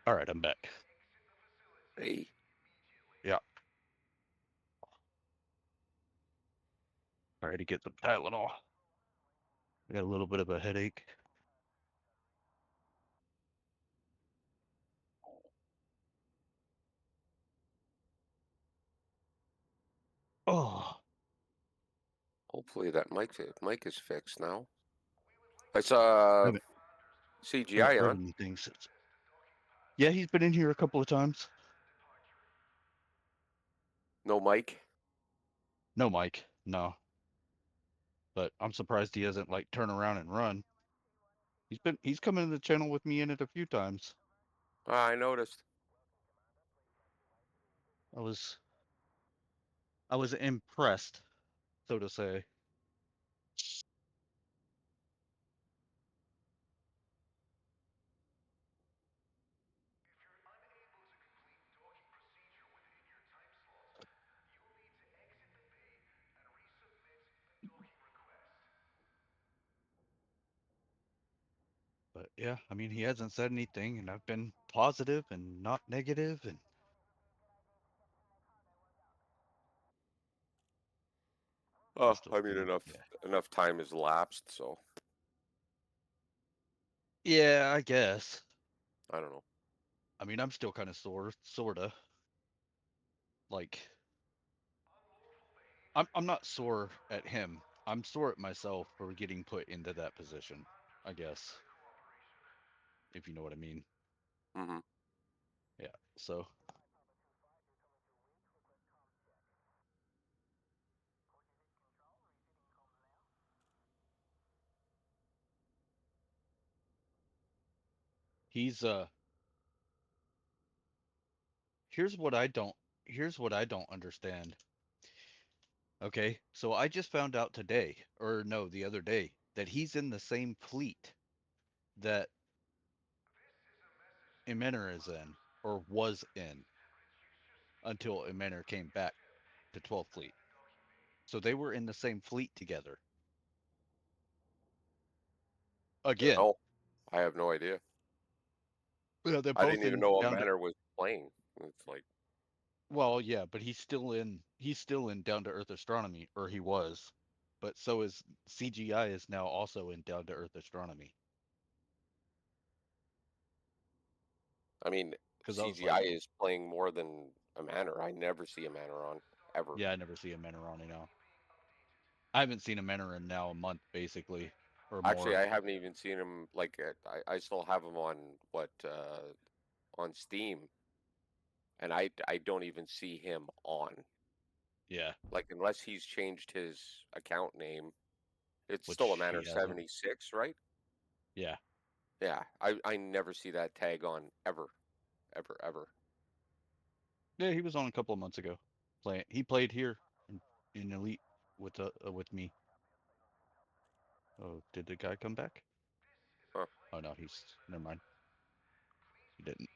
All right, I'm back. Hey. Yeah. All right, to get some Tylenol. I got a little bit of a headache. Oh. Hopefully that mic is fixed now. I saw CGI on. Anything since. Yeah, he's been in here a couple of times. No mic? No mic, no. But I'm surprised he hasn't like turn around and run. He's come into the channel with me in it a few times. I noticed. I was impressed, so to say. But yeah, I mean, he hasn't said anything, and I've been positive and not negative, and Oh, I mean, enough time has lapsed, so. yeah, I guess. I don't know. I mean, I'm still kind of sore, sorta. Like, I'm not sore at him. I'm sore at myself for getting put into that position, I guess. If you know what I mean. Mm-hmm. Yeah, so. He's here's what I don't understand. Okay, so I just found out today, or no, the other day, that he's in the same fleet that Emenor is in, or was in, until Emenor came back to 12th Fleet. So they were in the same fleet together. Again. No, I have no idea. Yeah, they're I both didn't even in know down to, Manor was playing. It's like. well, yeah, but he's still in Down to Earth Astronomy, or he was. But so is CGI is now also in Down to Earth Astronomy. I mean, CGI is playing more than a Manor. I never see a Manor on, ever. Yeah, I never see a Manor on now. I haven't seen a Manor in now a month, basically, or Actually, more. I haven't even seen him, like, I still have him on, on Steam. And I don't even see him on. Yeah. Like, unless he's changed his account name. It's Which still a Manor he hasn't. 76, right? Yeah. Yeah, I never see that tag on, ever. Ever, ever. Yeah, he was on a couple of months ago. He played here in Elite with me. Oh, did the guy come back? Huh. Oh no, never mind. He didn't.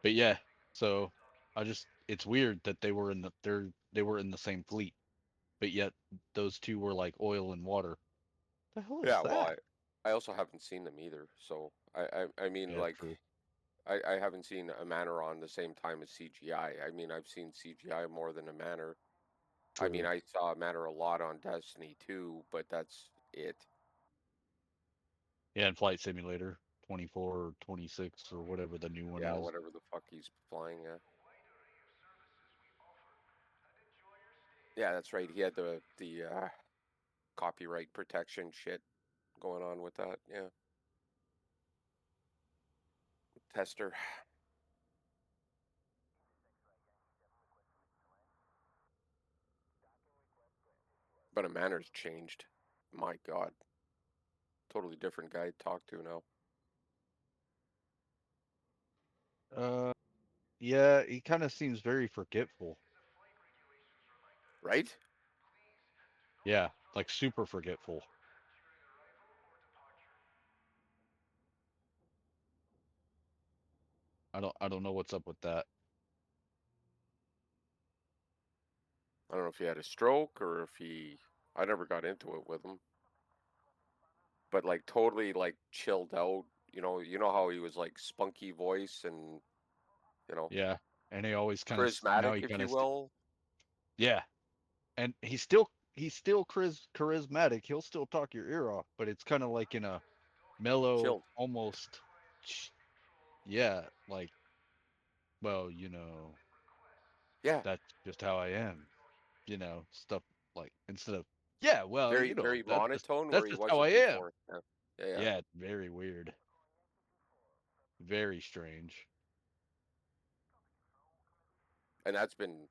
But yeah, so it's weird that they were in the same fleet, but yet those two were like oil and water. The hell is Yeah, that? well, I also haven't seen them either. So I mean, yeah, like, true. I haven't seen a Manor on the same time as CGI. I mean, I've seen CGI more than a Manor. I mean, True. I saw a Manor a lot on Destiny 2, but that's it. Yeah, and Flight Simulator 24 or 26 or whatever the new one Yeah, is. whatever the fuck he's flying at. Yeah, that's right. He had the copyright protection shit going on with that. Yeah. Tester. But a Manor's changed. My God. Totally different guy to talk to now. Yeah, he kind of seems very forgetful. Right? Yeah, like super forgetful. I don't know what's up with that. I don't know if he had a stroke or if I never got into it with him. but like totally like chilled out. You know how he was like spunky voice and Yeah, and he always kind of charismatic, if you will. Yeah, and he's still charismatic. He'll still talk your ear off, but it's kind of like in a mellow, Chilled. almost. Yeah, like, well, Yeah. that's just how I am. Stuff like instead of yeah, well, Very, very monotone that's where he just how I wasn't am. before. Yeah. Yeah. Yeah. Yeah, it's very weird. Very strange. And that's been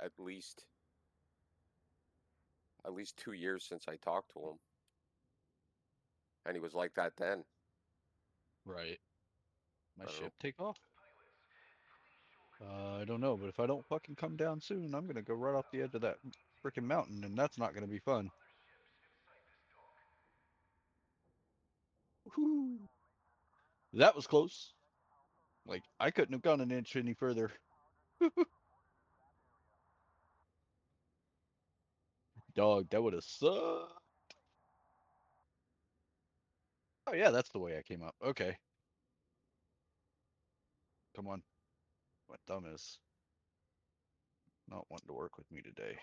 at least 2 years since I talked to him. And he was like that then. Right. My I don't ship know. take off? I don't know, but if I don't fucking come down soon, I'm gonna go right off the edge of that freaking mountain, and that's not gonna be fun. Whew. That was close. Like, I couldn't have gone an inch any further. Dog, that would have sucked. Oh yeah, that's the way I came up. Okay. Come on. My thumb is not wanting to work with me today.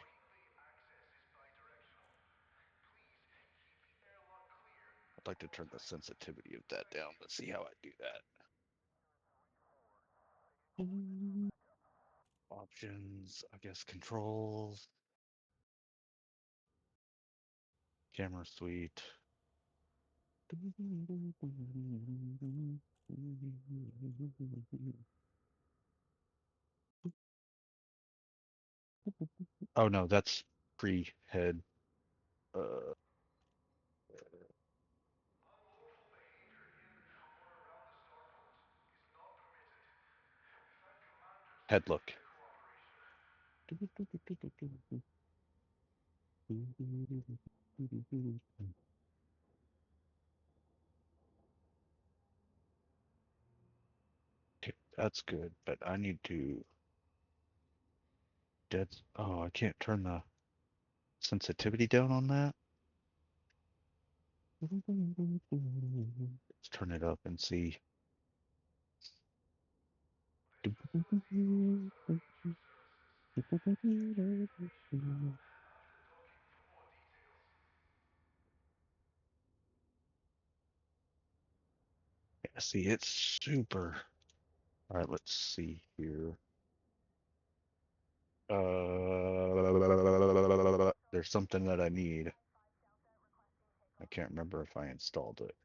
I'd like to turn the sensitivity of that down. Let's see how I do that. Options, I guess controls. Camera suite. Oh no, that's pre-head. Head look. Okay, that's good, but I need to. Oh, I can't turn the sensitivity down on that. Let's turn it up and see. Yeah, see, it's super. All right, let's see here. There's something that I need. I can't remember if I installed it.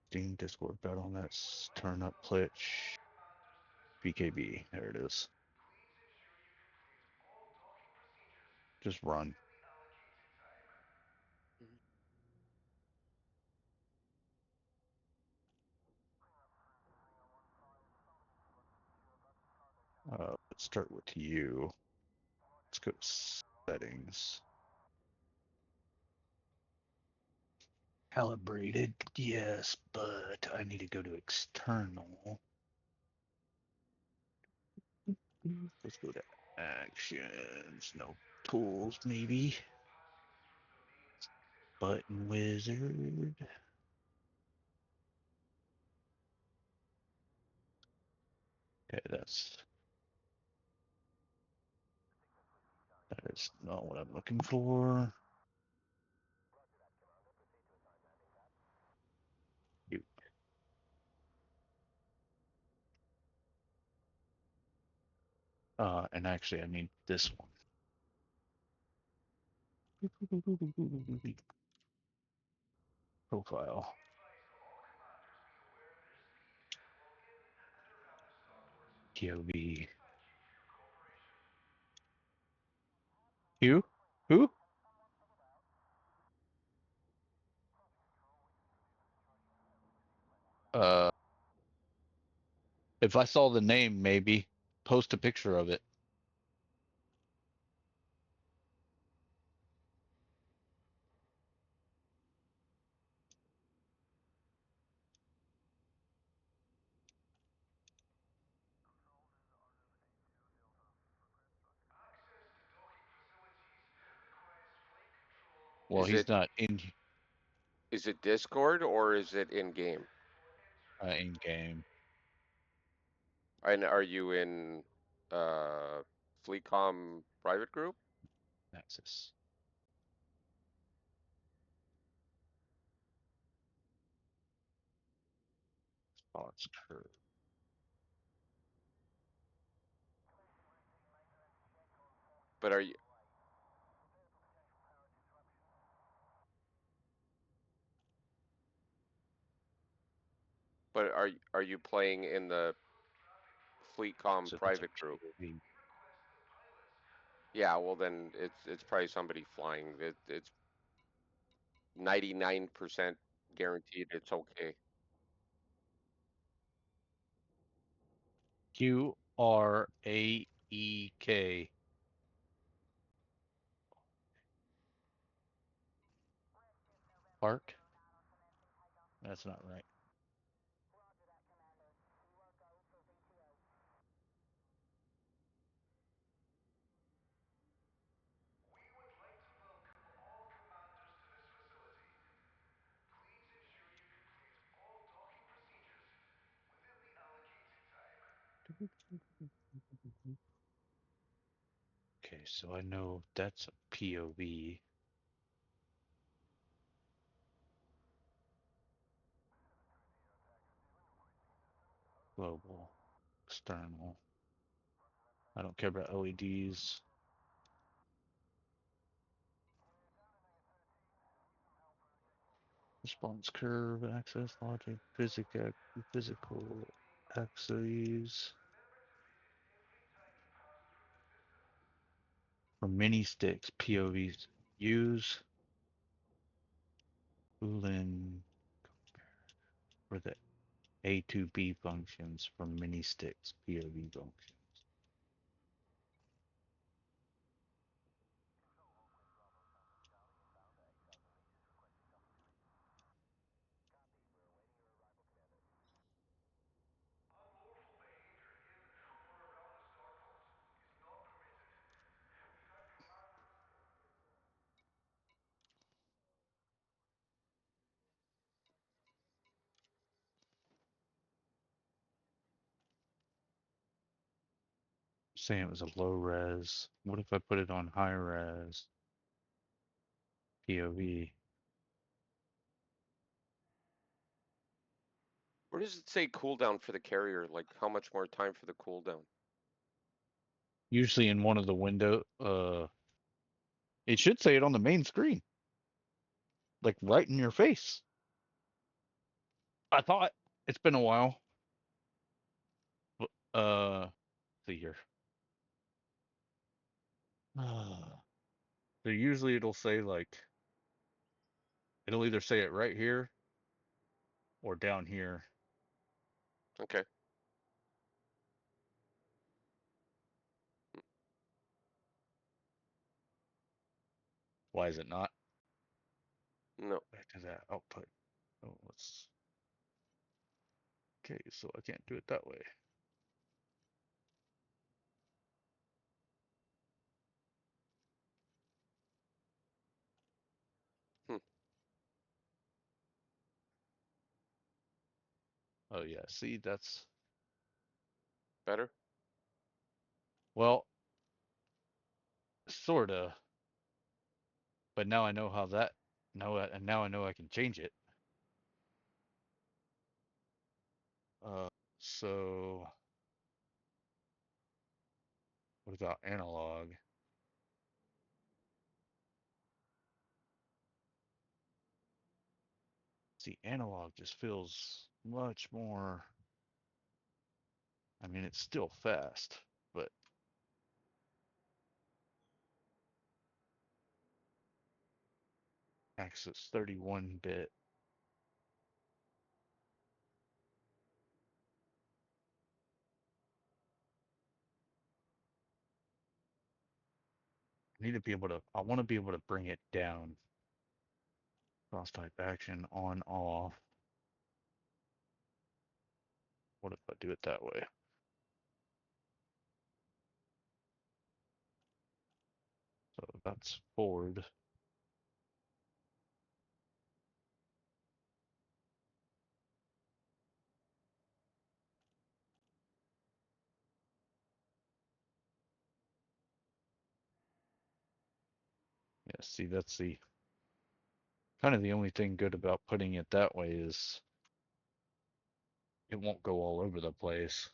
Steam Discord battle on that. Turn up Plitch. BKB. There it is. Just run. Let's start with you. Let's go to settings. Calibrated, yes, but I need to go to external. Let's go to actions. No tools, maybe. Button wizard. Okay, that is not what I'm looking for. And actually, I need this one. Profile. TOB. You? Who? If I saw the name, maybe post a picture of it. Well, Is he's it not in is it Discord or is it in game? in game. And are you in Fleetcom private group? Nexus. Spots curve. But are you are you playing in the Fleetcom So that's a private group? POV. Yeah, well then it's probably somebody flying. It's 99% guaranteed it's okay. QRAEK. Park? That's not right. Okay, so I know that's a POV. Global, external. I don't care about LEDs. Response curve, access logic, physical axes. For mini sticks, POVs use boolean for the A to B functions for mini sticks, POV functions. Saying it was a low res. What if I put it on high res? POV. Where does it say cooldown for the carrier? Like how much more time for the cooldown? Usually in one of the window, it should say it on the main screen. Like right in your face. I thought it's been a while. See here. So usually it'll say like, it'll either say it right here or down here. Okay. Why is it not? No. Back to that output. Oh, let's. Okay, so I can't do it that way. Oh yeah, see, that's better. Well, sorta. But now I know how that. And now I know I can change it. So what about analog? See, analog just feels much more. I mean, it's still fast, but access 31-bit. I need to be able to. I want to be able to bring it down. Cross type action on off. What if I do it that way? So that's forward. See, that's the kind of the only thing good about putting it that way is it won't go all over the place.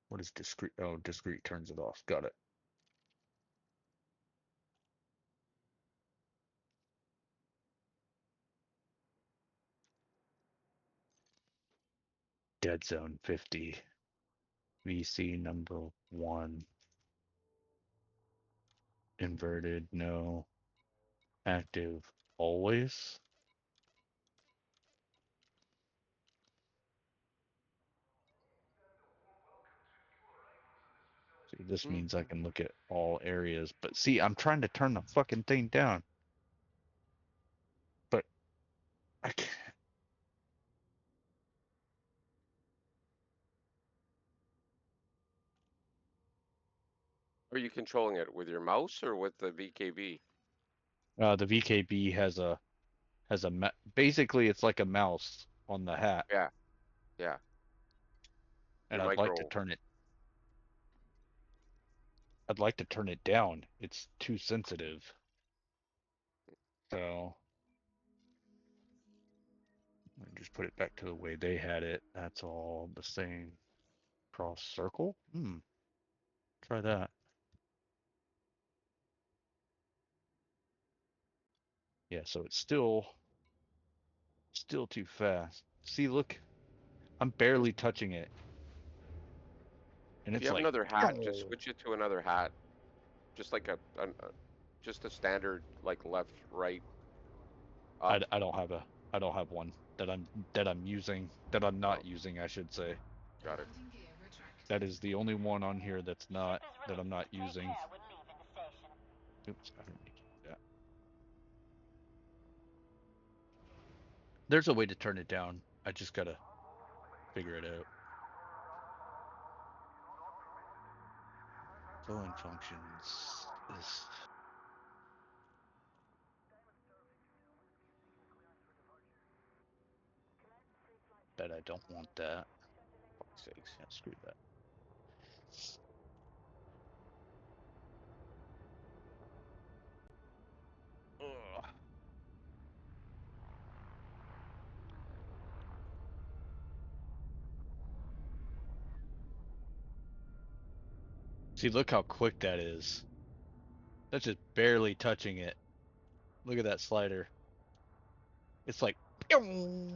What is discrete? Oh, discrete turns it off. Got it. Dead zone 50. VC number 1. Inverted, no. Active, always. See, this means I can look at all areas, but see, I'm trying to turn the fucking thing down. But I can't. Are you controlling it with your mouse or with the VKB? The VKB has a basically it's like a mouse on the hat. Yeah, yeah. And Your I'd like to micro. turn it. I'd like to turn it down. It's too sensitive. So I just put it back to the way they had it. That's all the same. Cross circle? Try that. Yeah, so it's still too fast. See, look, I'm barely touching it. And If you it's have like, another hat, just switch it to another hat. Just like just a standard like left, right, up. I don't have one that I'm using, that I'm not using, I should say. Got it. That is the only one on here that I'm not using. Oops, I didn't make that. There's a way to turn it down. I just gotta figure it out. Flowing functions is that I don't want that. Fuck's sakes. Yeah, screw that. Ugh. See, look how quick that is. That's just barely touching it. Look at that slider. It's like, pew,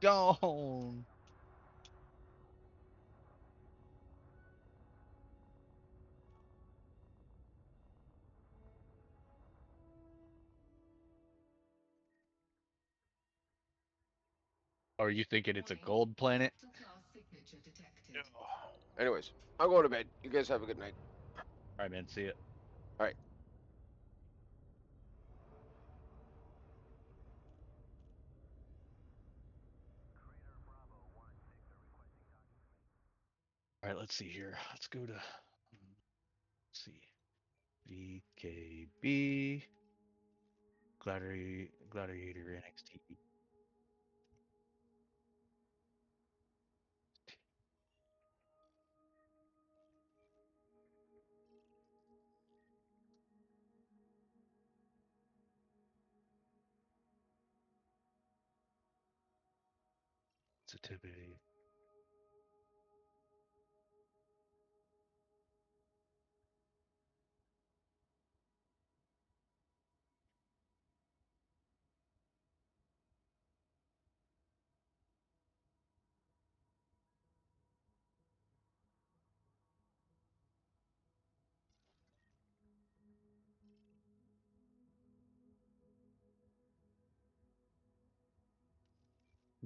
gone. Are you thinking it's a gold planet? Anyways, I'm going to bed. You guys have a good night. All right, man. See ya. All right. All right, let's see here. Let's go to, let's see, VKB, Gladiator NXT. Sensitivity.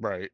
Right.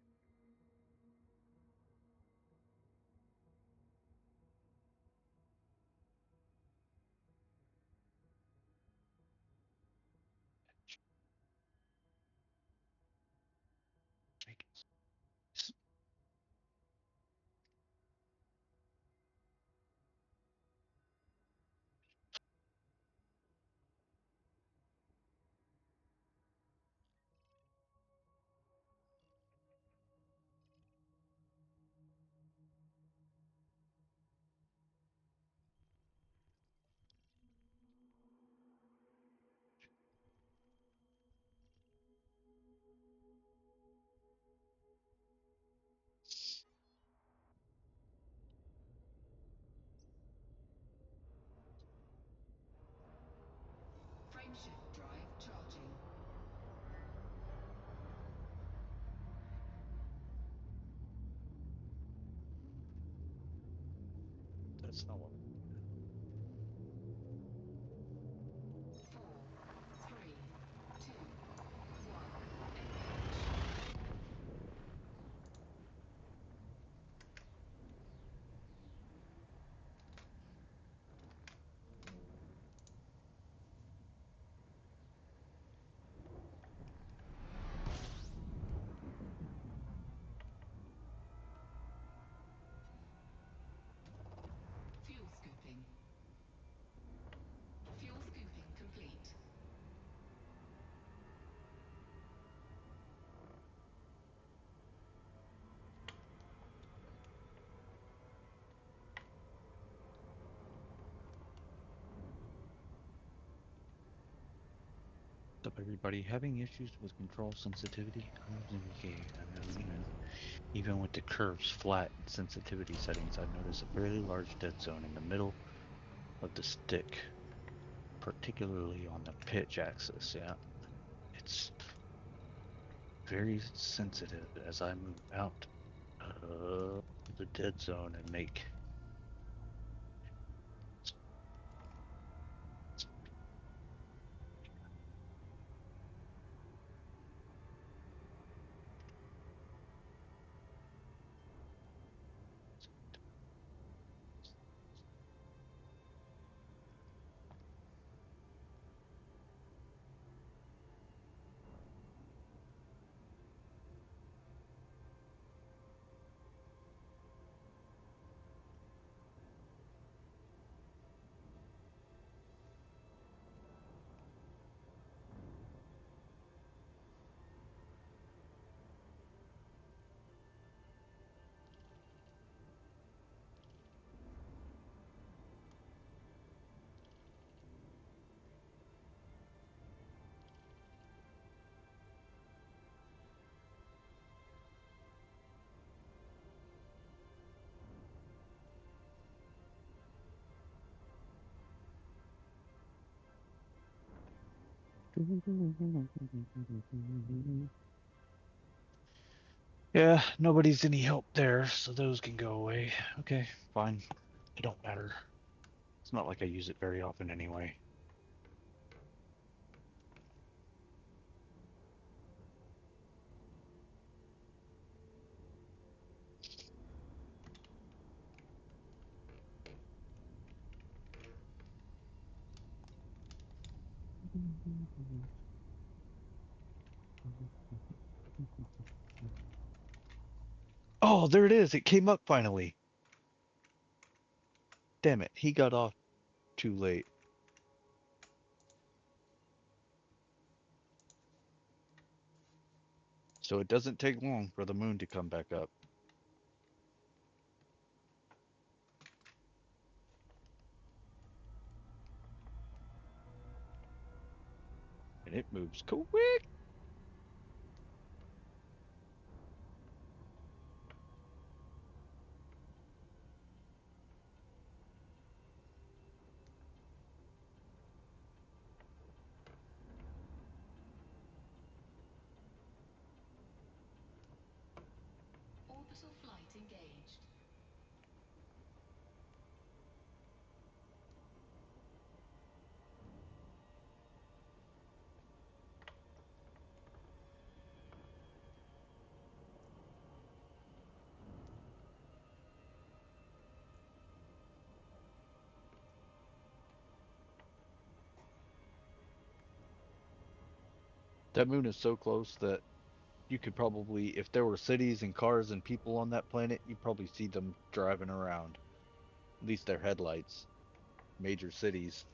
Frameshift drive charging. That's not what. 4, 3, 2, 1. Fuel scooping. Fuel scooping complete. What's up, everybody? Having issues with control sensitivity? Okay, I mean, even with the curves flat and sensitivity settings, I notice a fairly large dead zone in the middle of the stick, particularly on the pitch axis. Yeah, it's very sensitive as I move out of the dead zone and make. Yeah, nobody's any help there, so those can go away. Okay, fine. It don't matter. It's not like I use it very often anyway. Oh, there it is. It came up finally. Damn it. He got off too late. So it doesn't take long for the moon to come back up. And it moves quick. Orbital flight engaged. That moon is so close that you could probably, if there were cities and cars and people on that planet, you'd probably see them driving around. At least their headlights. Major cities.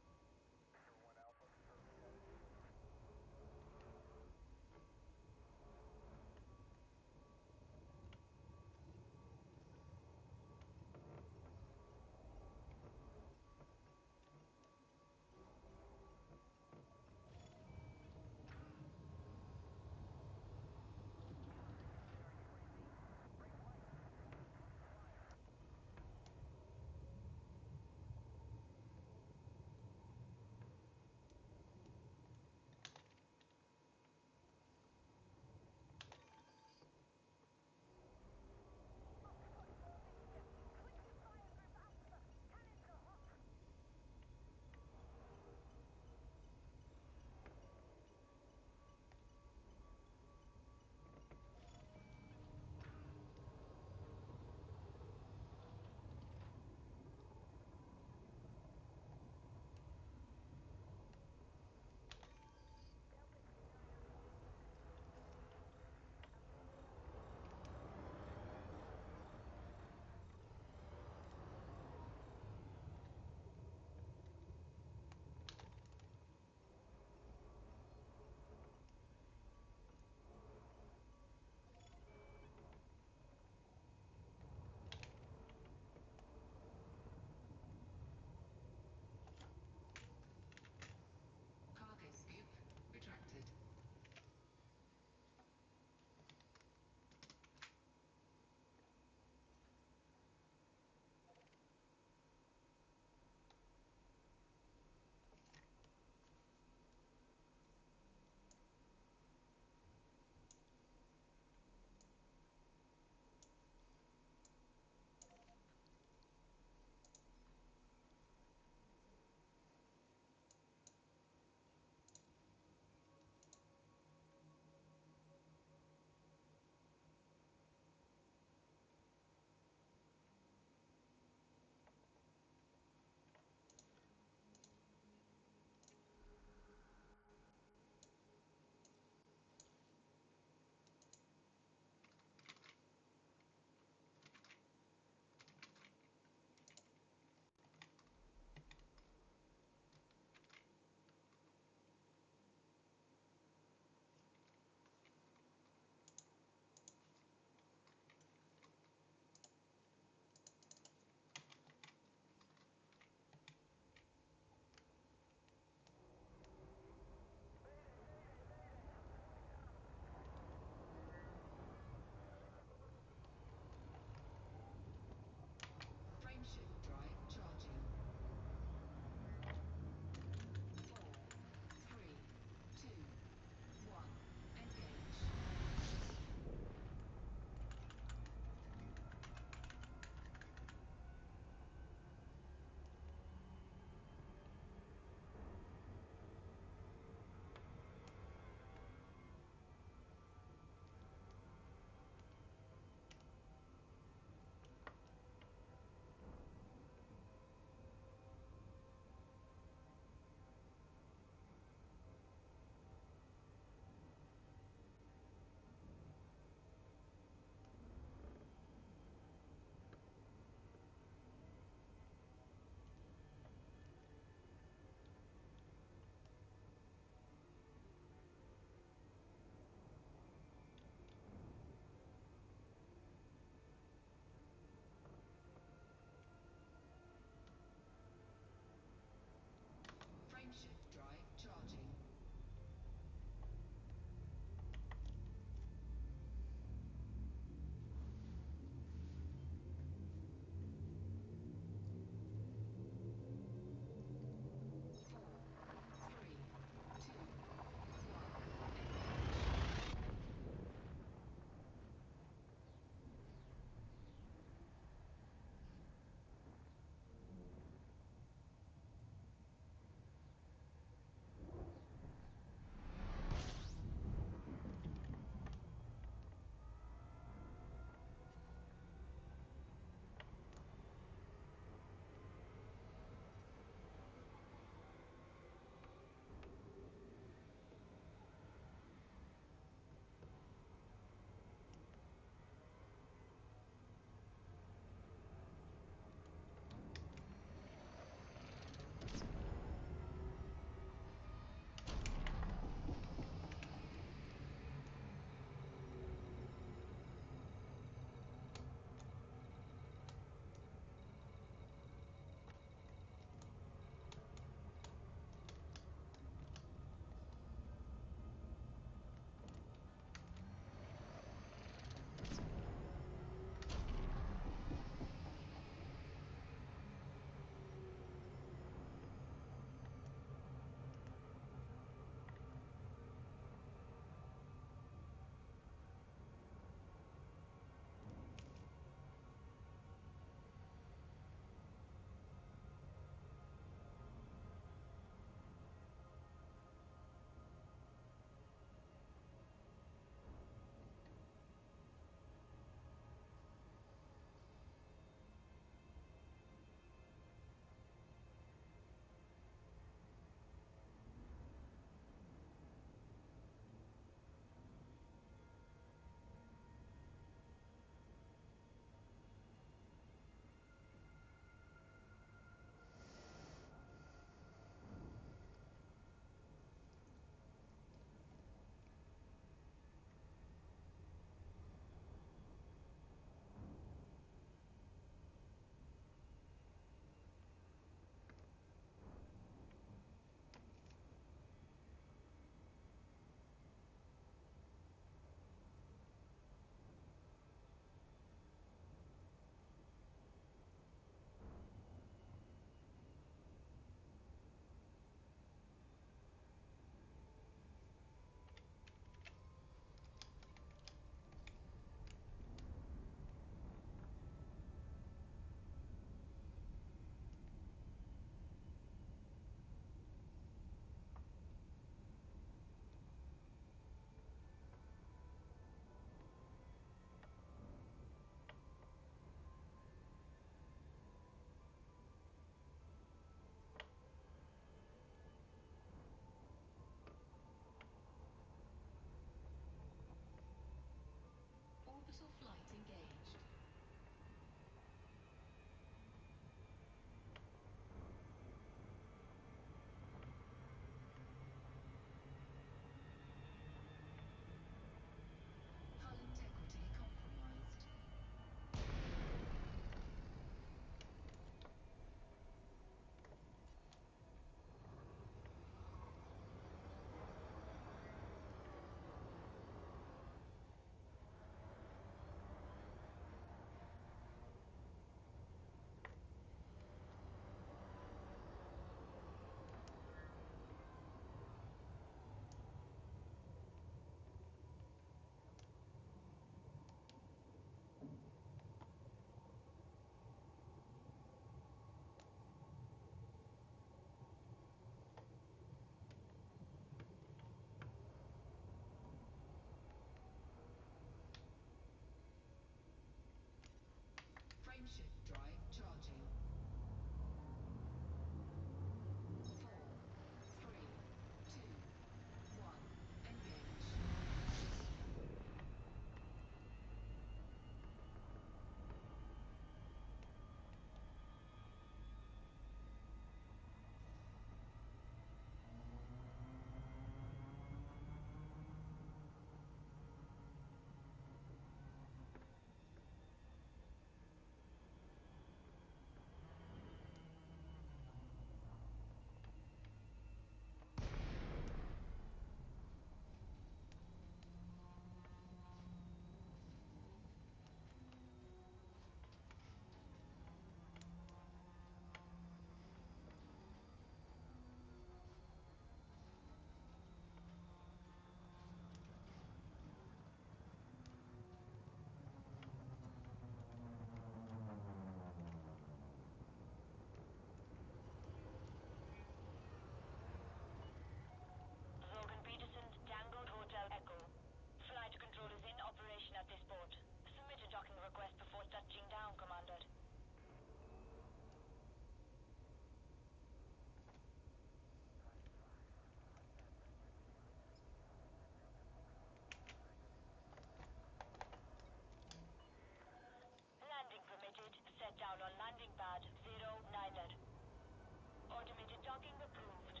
Docking approved.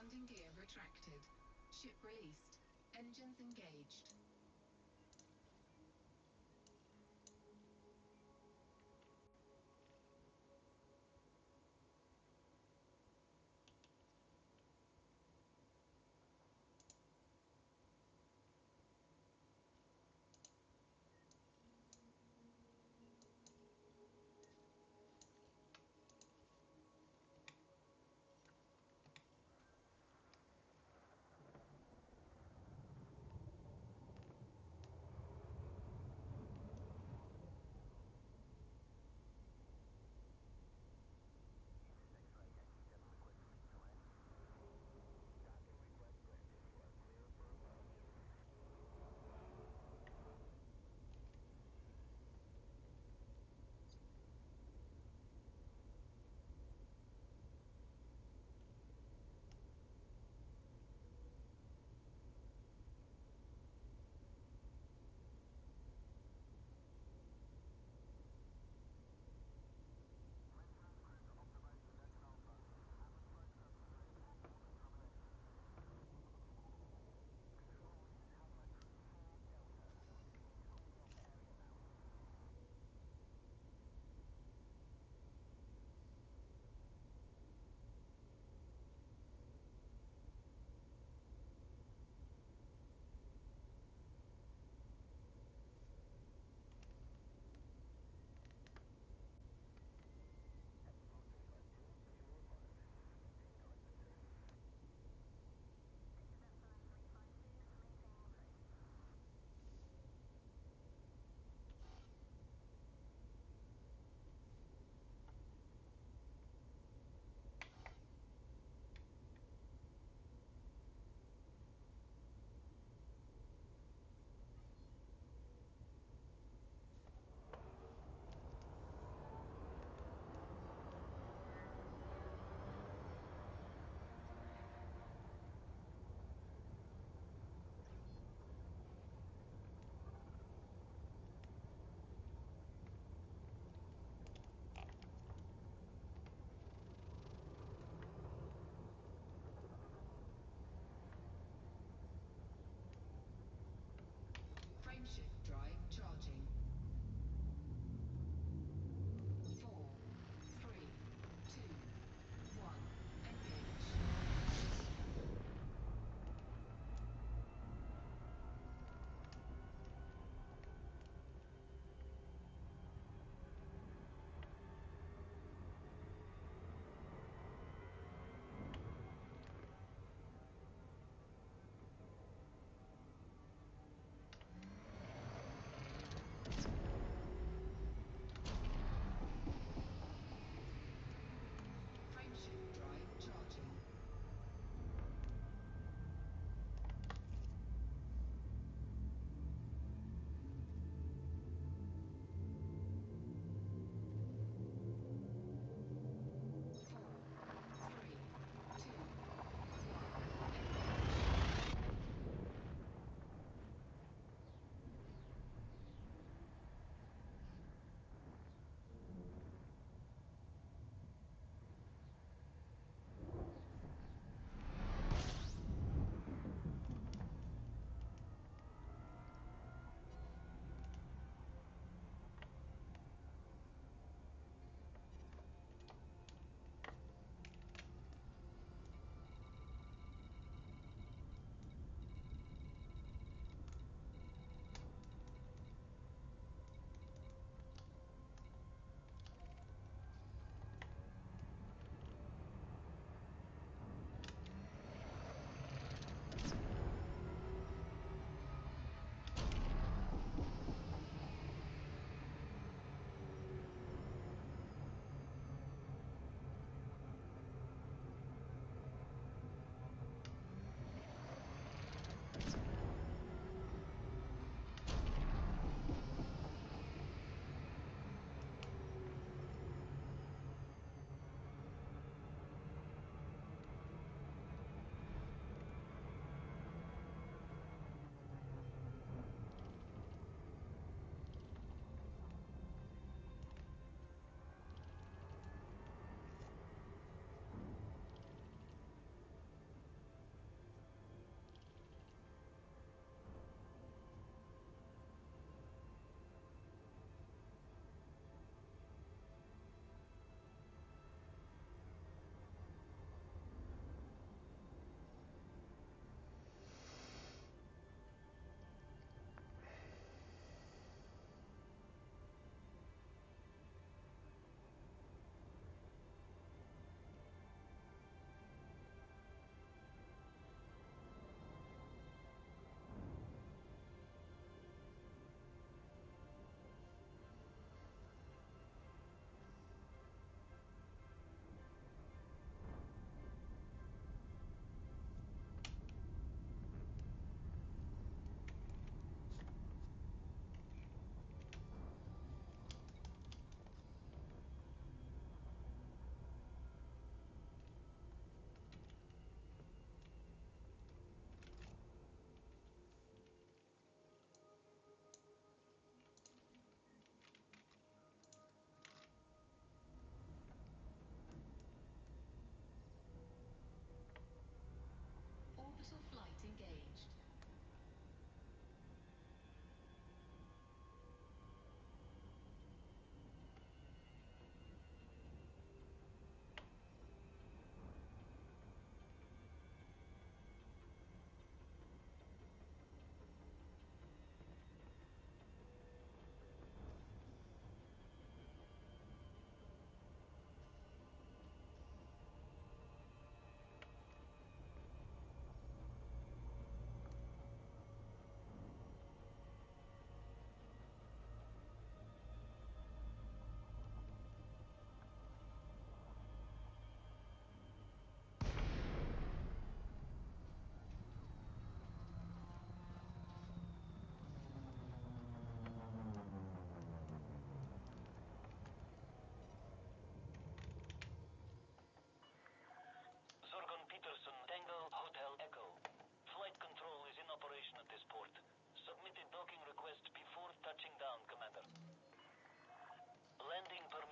Landing gear retracted. Ship released. Engines engaged.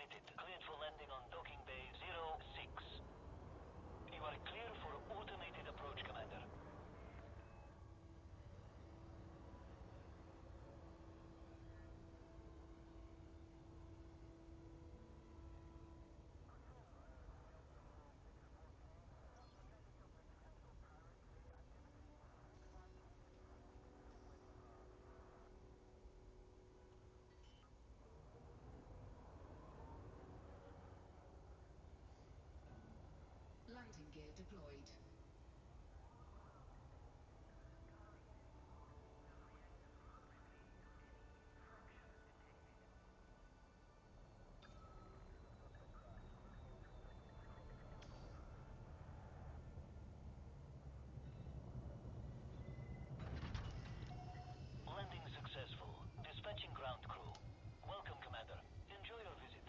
transmitted. Cleared for landing on docking bay 06. You are clear for automated approach, Commander. Landing gear deployed. Landing successful. Dispatching ground crew. Welcome, Commander. Enjoy your visit.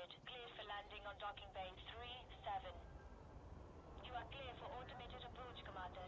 reported. Clear for landing on docking bay 37. You are clear for automated approach, Commander.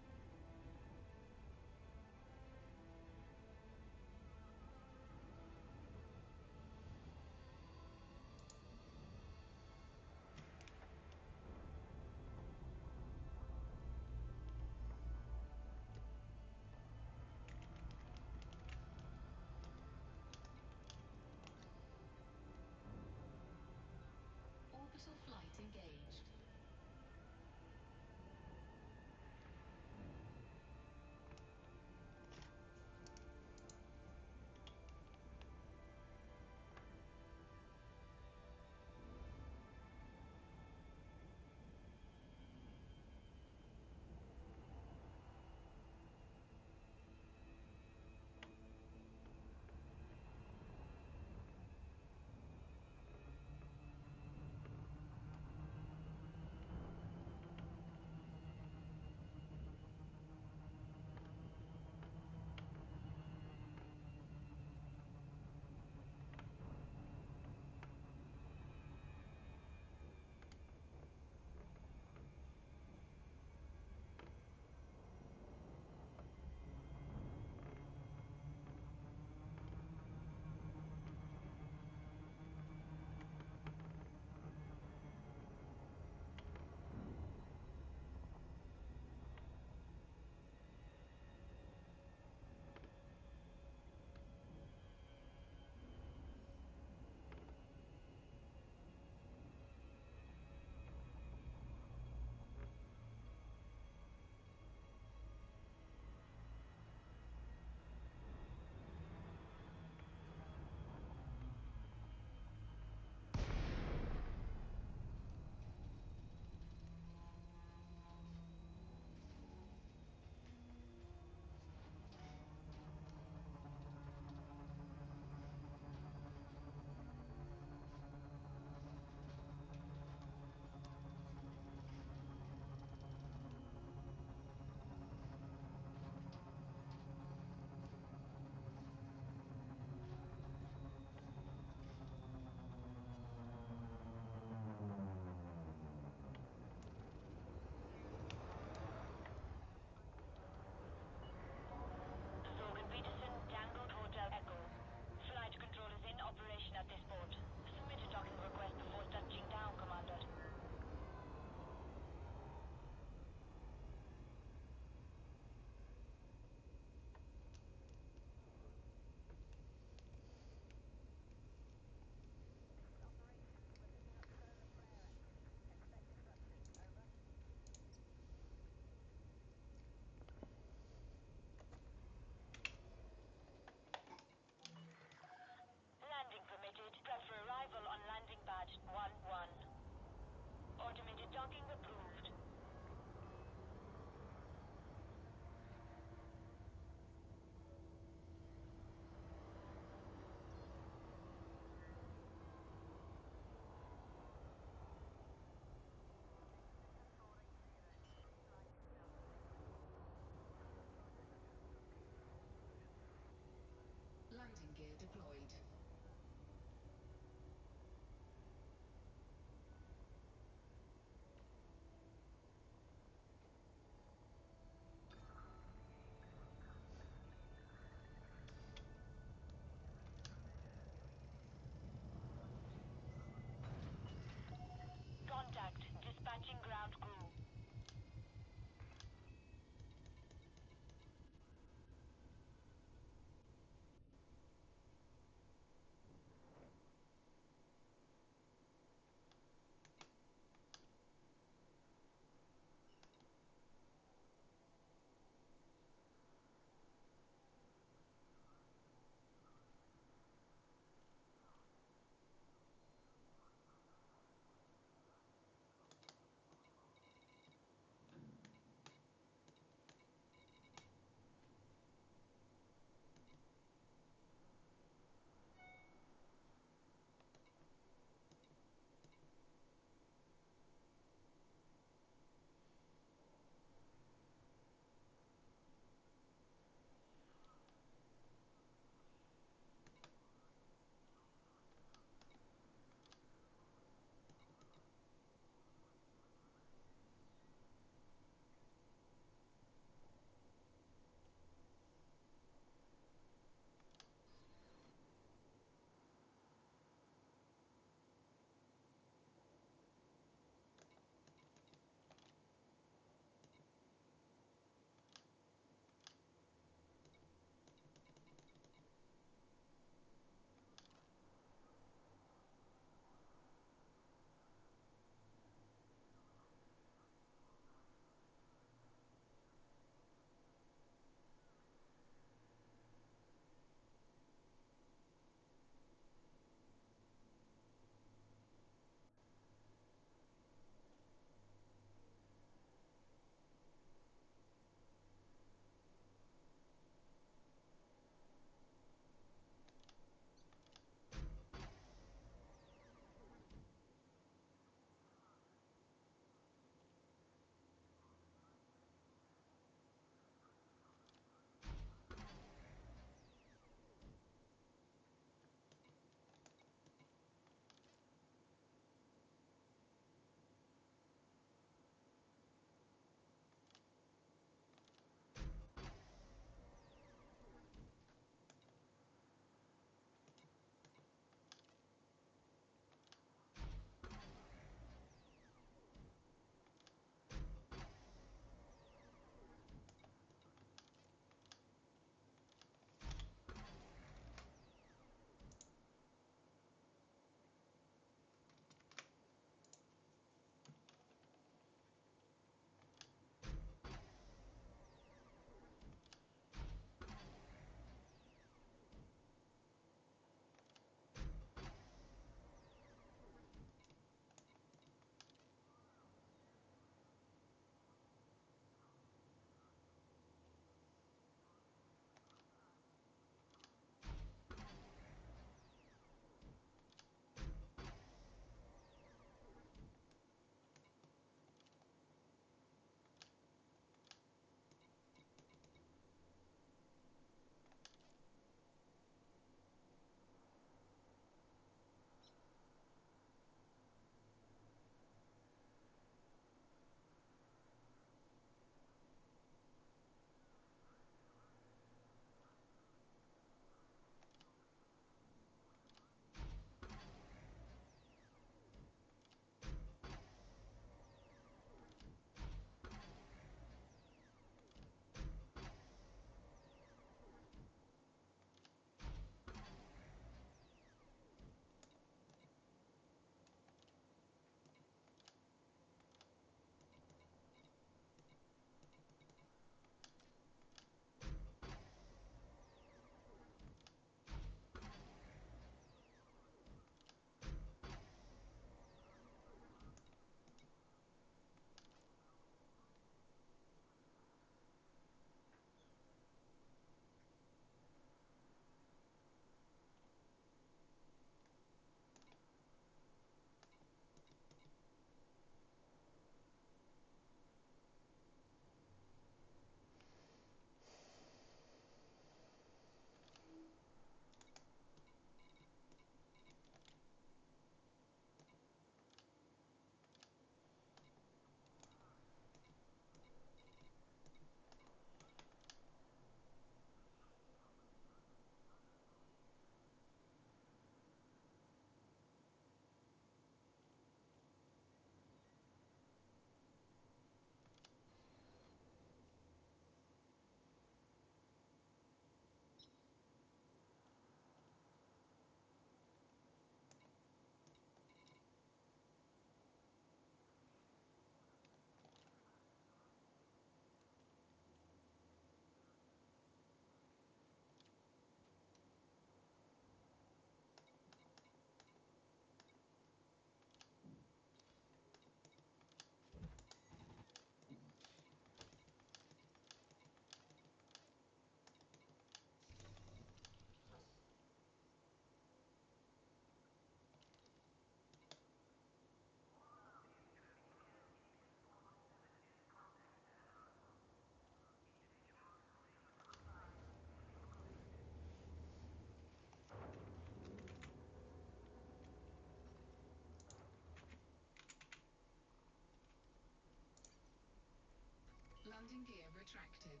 Landing gear retracted.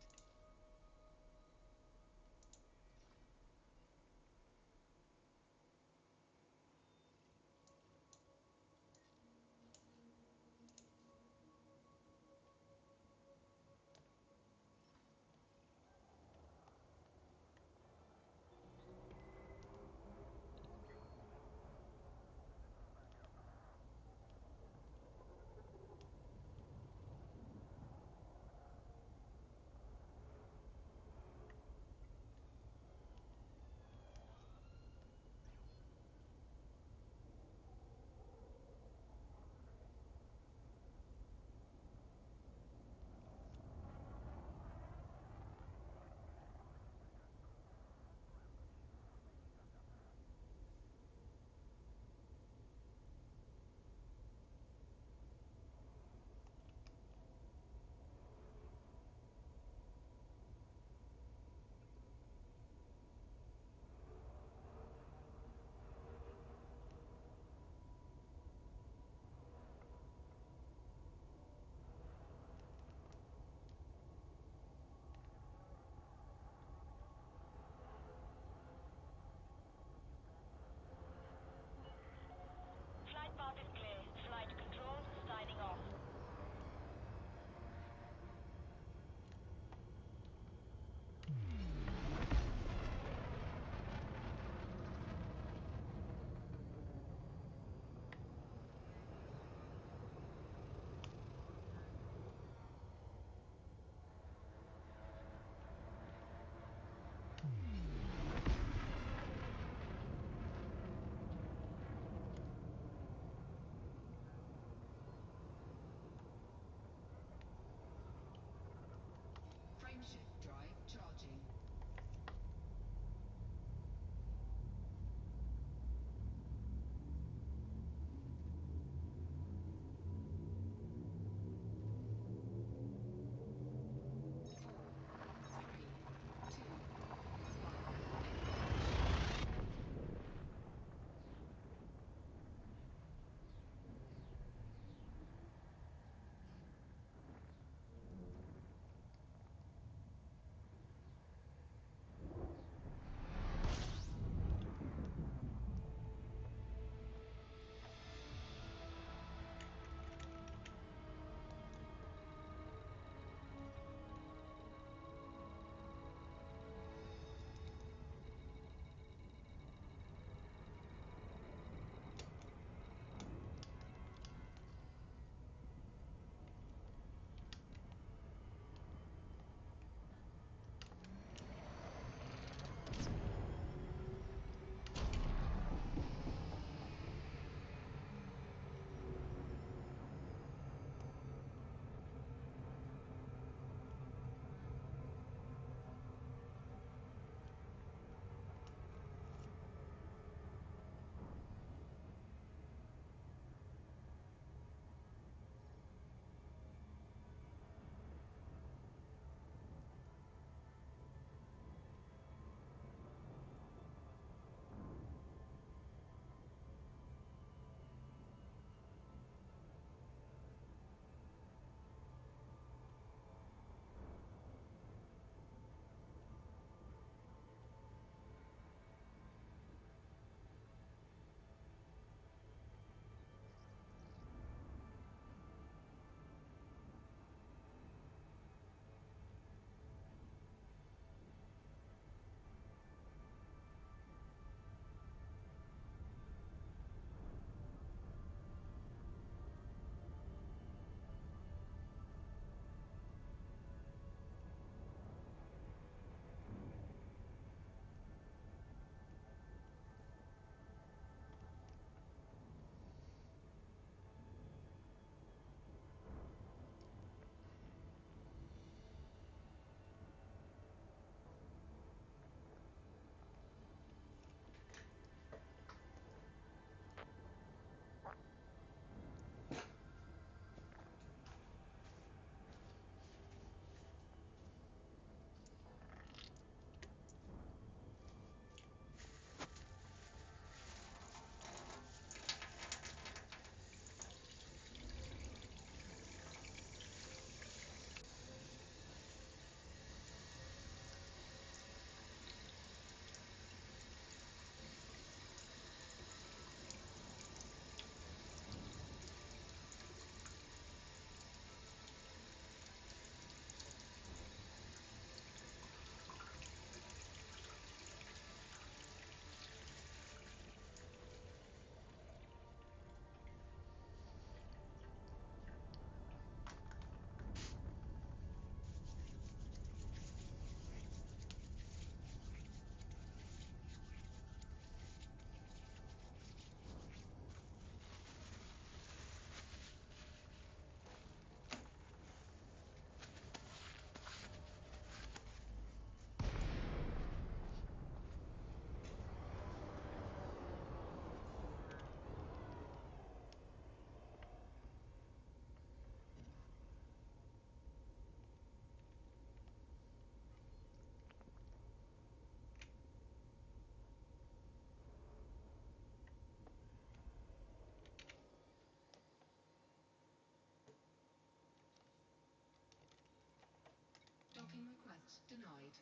request denied.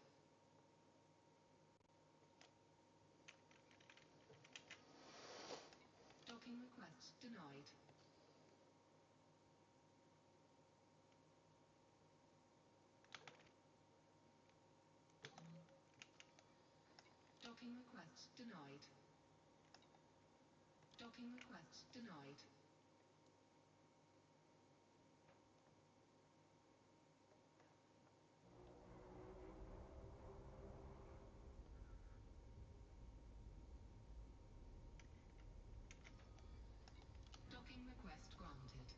Docking request denied. Docking request denied. Docking request denied. Docking request granted.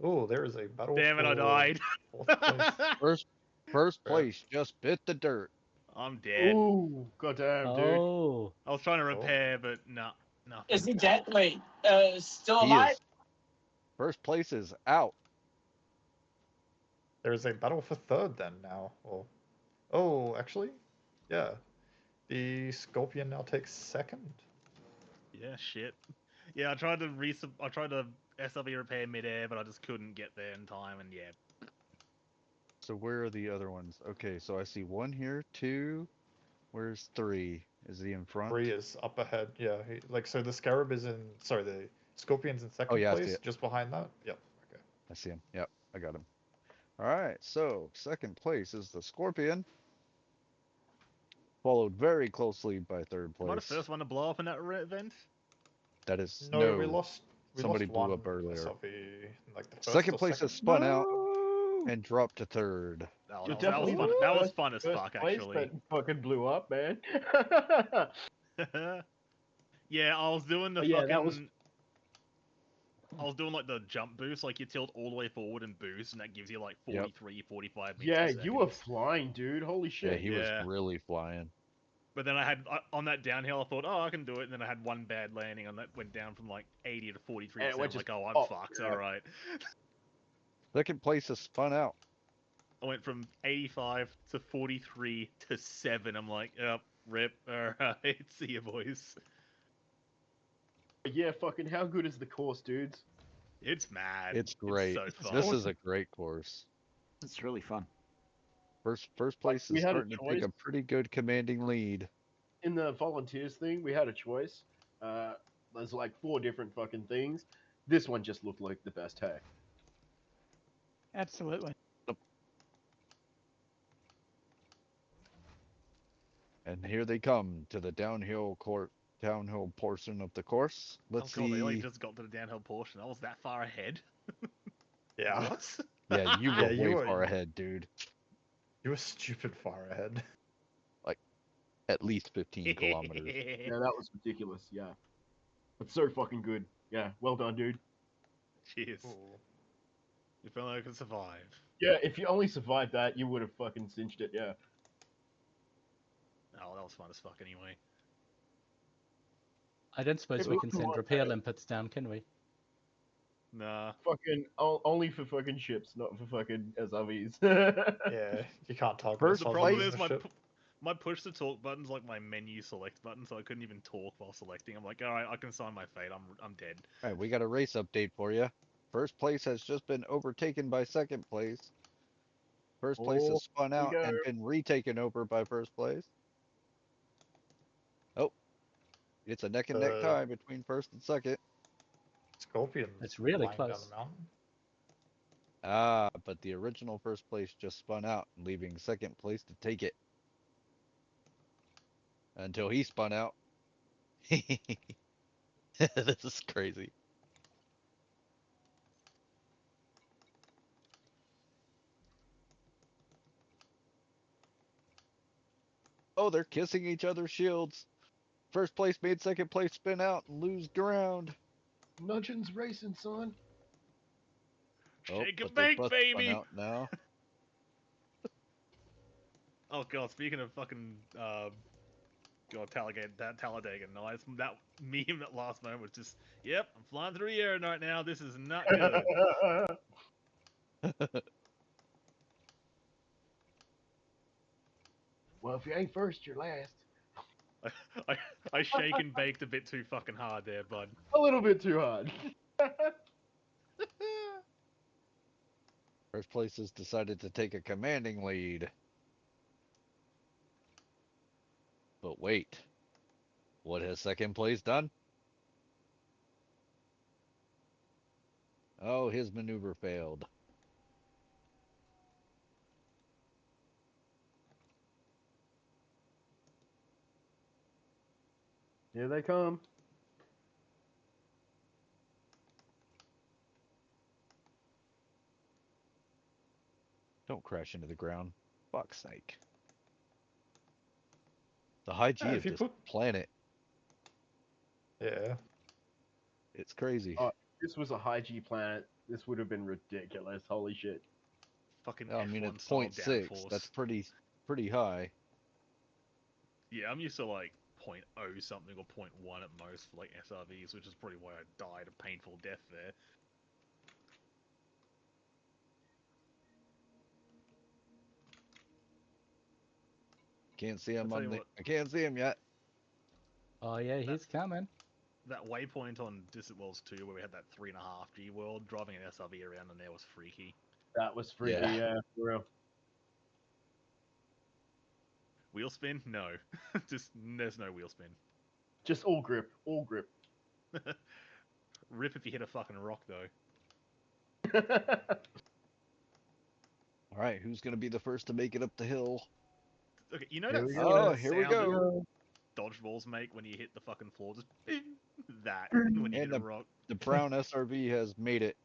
Oh, there is a battle. Damn it, I for died. fourth place. First place just bit the dirt. I'm dead. Ooh, goddamn, dude. Oh. I was trying to repair, but no. Is he dead? Wait, still He alive? is. First place is out. There is a battle for third then now. Well, oh, actually, yeah. The Scorpion now takes second. Yeah, shit. Yeah, I tried to SLB repair midair, but I just couldn't get there in time, and yeah. So where are the other ones? Okay, so I see one here, two. Where's three? Is he in front? 3 is up ahead. Yeah, so the Scarab is in. Sorry, the Scorpion's in second yeah, I see place, it. just behind that. Yep. Okay. I see him. Yep, I got him. All right, so second place is the Scorpion, followed very closely by third Am I the place. first one to blow up in that event? That is No, we lost. Somebody lost blew one up earlier. SLV, like the first Second or place second. has spun out and dropped to third. Oh, You're that was fun. definitely That was first- fun as first fuck, place, actually. But fucking blew up, man. Yeah, I was doing the Yeah, fucking. that was- I was doing like the jump boost, like you tilt all the way forward and boost, and that gives you like 43, 45 meters. Yeah, per you were second. flying, dude. Holy Yeah, shit. he was really flying. But then I had on that downhill, I thought, oh, I can do it. And then I had one bad landing, and that went down from like 80 to 43. And it I'm went like, just oh, I'm up, fucked. yeah. All right. Second place has spun out. I went from 85 to 43 to 7. I'm like, yep, rip. All right, see you, boys. Yeah, fucking how good is the course, dudes? It's mad. It's great. so fun. This is a great course. It's really fun. First place we is had a starting to take a choice. pretty good commanding lead. In the volunteers thing, we had a choice. There's like 4 different fucking things. This one just looked like the best hack. Absolutely. And here they come to the downhill portion of the course. Let's oh god, they only see. just got to the downhill portion. I was that far ahead. Yeah. What? Yeah, you were you way were- far ahead, dude. You were stupid far ahead. Like at least 15 kilometers. Yeah, that was ridiculous. Yeah. That's so fucking good. Yeah, well done, dude. Cheers. If only I could survive. Yeah, if you only survived that, you would have fucking cinched it, yeah. Oh, that was fun as fuck anyway. I don't suppose If we we can can send work repair out- limpets down, can we? Nah. Fucking, only for fucking ships, not for fucking SRVs. Yeah, you can't talk. The about problem SLVs is and shit. my push to talk button's like my menu select button, so I couldn't even talk while selecting. I'm like, all right, I can sign my fate. I'm dead. All right, we got a race update for you. First place has just been overtaken by second place. First place Oh, has spun here we out go. and been retaken over by first place. Oh, it's a neck and neck tie between first and second. Scorpion. It's really flying down close. the mountain. Ah, but the original first place just spun out, leaving second place to take it. Until he spun out. This is crazy. Oh, they're kissing each other's shields. First place made second place spin out and lose ground. Nudgeon's racing, son. Shake but and they're bake, both spun baby. out now. Oh god, speaking of fucking god Talladega nice. That meme at last moment was just, yep, I'm flying through the air right now. This is not good. Well, if you ain't first, you're last. I shake and baked a bit too fucking hard there, bud. A little bit too hard. First place has decided to take a commanding lead. But wait, what has second place done? Oh, his maneuver failed. Here they come. Don't crash into the ground. Fuck's sake. The high G of this planet. Yeah. It's crazy. This was a high G planet. This would have been ridiculous. Holy shit. Fucking I mean, F1 it's style 0.6. downforce. That's pretty high. Yeah, I'm used to like 0.0 something or 0.1 at most for like SRVs, which is probably why I died a painful death there. Can't see him I'll tell on you the. what. I can't see him yet. Oh yeah, he's coming. That waypoint on Distant Worlds 2 where we had that 3.5G world, driving an SRV around in there was freaky. That was freaky, yeah, for real. Wheel spin? No. Just, there's no wheel spin. Just all grip, all grip. Rip if you hit a fucking rock, though. All right, who's gonna be the first to make it up the hill? Okay, you know Here that we sort go. of Here we sound go. that dodgeballs make when you hit the fucking floor? Just bing, that when you hit a rock. The brown SRV has made it.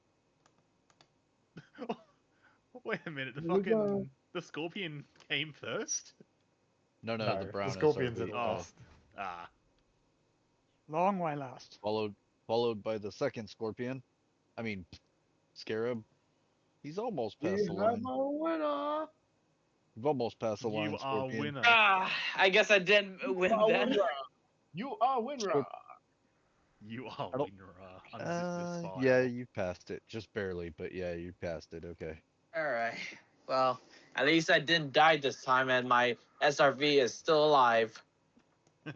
Wait a minute, Here we go. the Scorpion came first? No, No, the brown the Scorpion's SRV. in last. Ah. Long way last. Followed by the second Scorpion. I mean, Scarab. He's almost past the You line. have a winner. You've almost passed the line, You are Scorpion. winner. Ah, I guess I didn't win then. You are winner. You are I don't- winner. Unzip this file. Yeah, you passed it. Just barely, but yeah, you passed it. Okay. All right. Well, at least I didn't die this time, and my SRV is still alive. I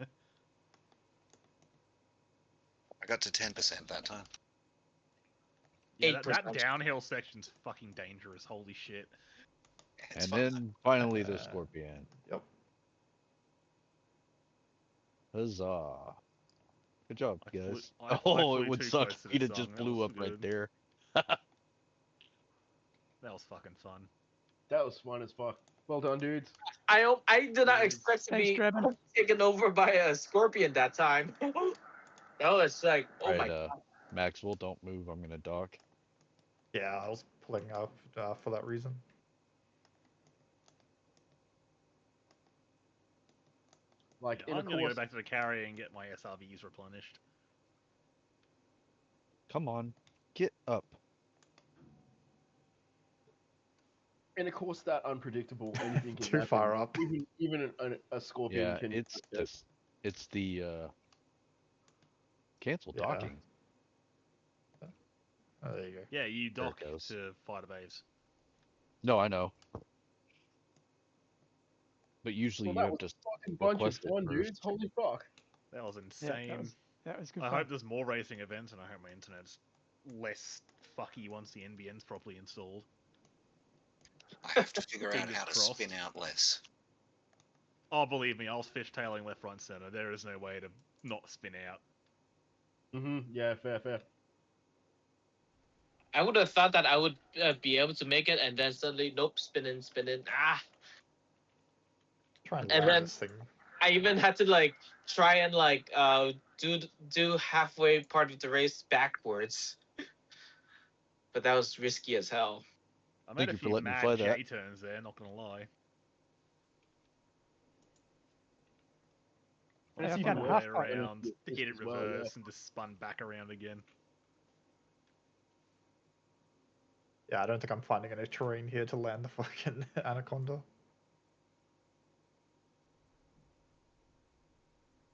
got to 10% that time. Yeah, that 8%. downhill section's fucking dangerous. Holy shit. It's And fun. then finally the Scorpion. Yep. Huzzah. Good job, guys. I Oh, flew it would too suck close if to he'd the have just sun. blew That up was right good. there. That was fucking fun. That was fun as fuck. Well done, dudes. I did not Thanks. expect to Thanks, be Drebin. taken over by a scorpion that time. No, it's like, oh Right, my god. Maxwell, don't move. I'm gonna dock. Yeah, I was pulling up for that reason. Like Yeah, in a I'm gonna course, go back to the carrier and get my SRVs replenished. Come on, get up. in a course that unpredictable, anything can Too happen. far up. Even a scorpion Yeah, can. it's the cancel Yeah. docking. Oh, there you go. Yeah, you There it dock goes. to fighter bays. No, I know. But usually Well, you that have was to a fucking bunch of request it fun, dudes. first. Holy fuck. That was Yeah, insane. that was good I fun. hope there's more racing events, and I hope my internet's less fucky once the NBN's properly installed. I have to figure out Fingers how to crossed. spin out less. Oh, believe me, I was fishtailing left, right, center. There is no way to not spin out. Yeah, fair. I would have thought that I would be able to make it, and then suddenly, nope, spinning. Ah. Try and And land then this thing. I even had to like try and like do halfway part of the race backwards, but that was risky as hell. I made Thank a you for few letting me mad fly that. J-turns there, not gonna lie. Yeah, I you spun got all half the way part of around, it hit it as well, reverse, yeah. and just spun back around again. Yeah, I don't think I'm finding any terrain here to land the fucking Anaconda.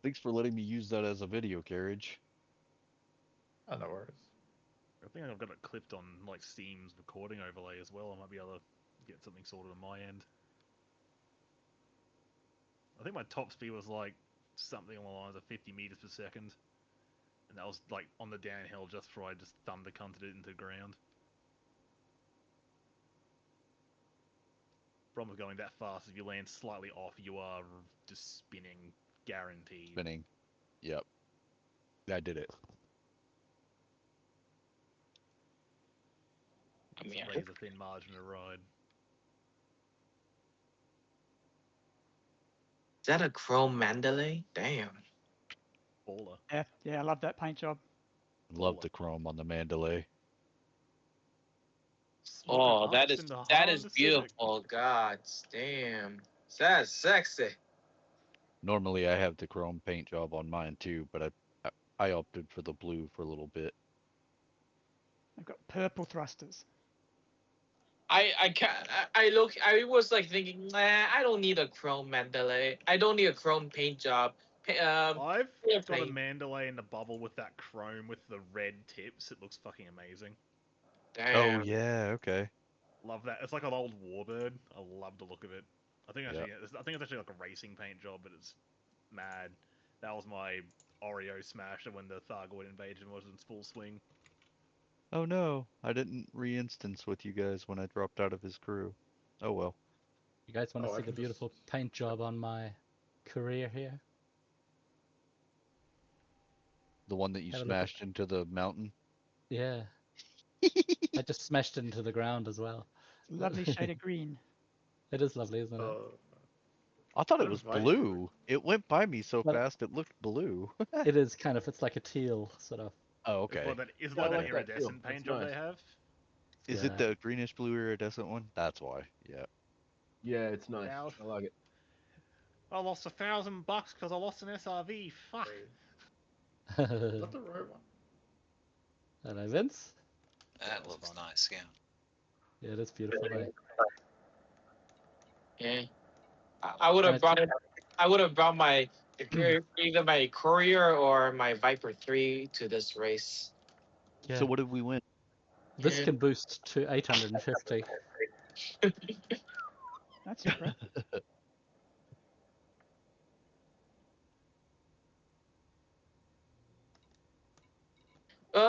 Thanks for letting me use that as a video carriage. Oh, no worries. I think I've got it clipped on like Steam's recording overlay as well. I might be able to get something sorted on my end. I think my top speed was like something along the lines of 50 meters per second, and that was like on the downhill just before I just thunder cunted it into the ground. Problem with going that fast, if you land slightly off, you are just spinning, guaranteed. Spinning. Yep. I did it. It's a razor thin margin to ride. Is that a chrome Mandalay? Damn. Baller. Yeah, I love that paint job. Love the chrome on the Mandalay. Oh, Smoking that arcs is in the that Honda is Civic. beautiful. God damn. That's sexy. Normally I have the chrome paint job on mine too, but I opted for the blue for a little bit. I've got purple thrusters. I was like thinking, nah, I don't need a chrome Mandalay. I don't need a chrome paint job. I've clear got a paint. Mandalay in the bubble with that chrome with the red tips. It looks fucking amazing. Oh Damn. yeah, okay. Love that. It's like an old warbird. I love the look of it. I think actually, Yep. I think it's actually like a racing paint job, but it's mad. That was my Oreo smasher when the Thargoid invasion was in full swing. Oh no, I didn't re-instance with you guys when I dropped out of his crew. Oh well. You guys want to Oh, I see the can beautiful paint job on my career here? The one that you Have a look at- smashed into the mountain? Yeah. I just smashed it into the ground as well. Lovely shade of green. It is lovely, isn't it? I thought it What was advice? blue. It went by me so Well- fast it looked blue. It is kind of, it's like a teal sort of. Oh, It's okay. like that, it's Yeah, like I that like that too. iridescent paint That's job nice. they have. Is Yeah. it the greenish blue iridescent one? That's why. Yeah. Yeah, it's nice. Now- I like it. I lost $1,000 because I lost an SRV. Fuck. Not the right one. Hello, Vince. That looks nice, yeah. Yeah, it is beautiful. Eh? Yeah. I would have brought it. I would have brought my either my Courier or my Viper 3 to this race. Yeah. So what did we win? This Yeah. can boost to 850. That's impressive.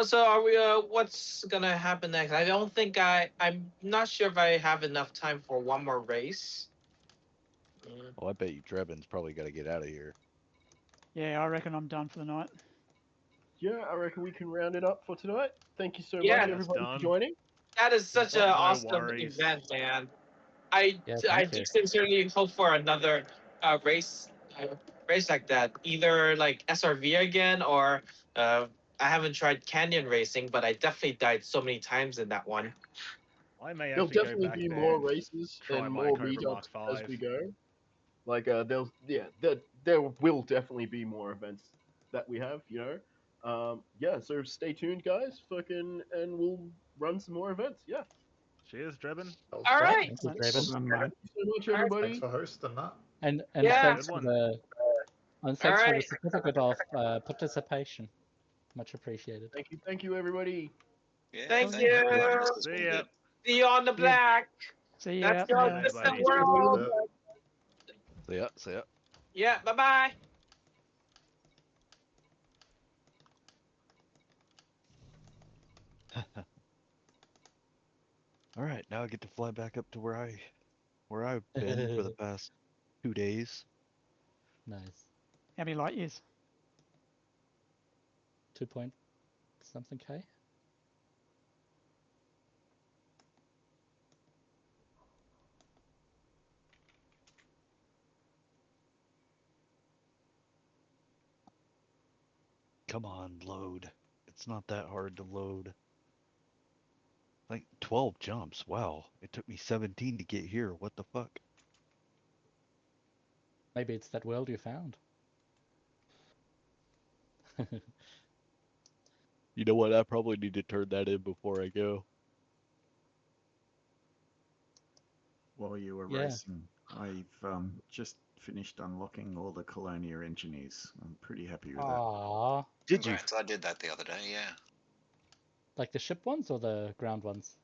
So are we? What's gonna happen next? I don't think I'm not sure if I have enough time for one more race. Oh, I bet you Drebin's probably got to get out of here. Yeah, I reckon I'm done for the night. Yeah, I reckon we can round it up for tonight. Thank you so Yeah. much, That's everybody, done. for joining. That is such an No awesome worries. event, man. I Yeah, I thank you. do sincerely hope for another race like that. Either like SRV again or I haven't tried canyon racing, but I definitely died so many times in that one. I may There'll actually go definitely back be there more and races try and my more Cobra meetups Mark as we 5. go. Like there will definitely be more events that we have, you know. Yeah, so stay tuned, guys. Fucking, and we'll run some more events. Yeah. Cheers, Drebin. All right. Thank you, That's Draven. awesome, Thank mate. you so much, All right. everybody. Thanks for hosting that. And Yeah. thanks Good for one. the thanks for the right. certificate of participation. Much appreciated. Thank you, everybody. Yeah, Thank thank you very much. you. This has See been ya. good. See you on the black. See That's ya. your Bye, system buddy. world. See ya. See ya. Yeah. Bye bye. All right, now I get to fly back up to where I've been for the past 2 days. Nice. How many light years? 2 point something K. Come on, load. It's not that hard to load. Like 12 jumps. Wow. It took me 17 to get here. What the fuck? Maybe it's that world you found. You know what? I probably need to turn that in before I go. While you were Yeah. racing, I've just finished unlocking all the Colonia engineers. I'm pretty happy with that. Aww. Did you? Congrats, I did that the other day, yeah. Like the ship ones or the ground ones?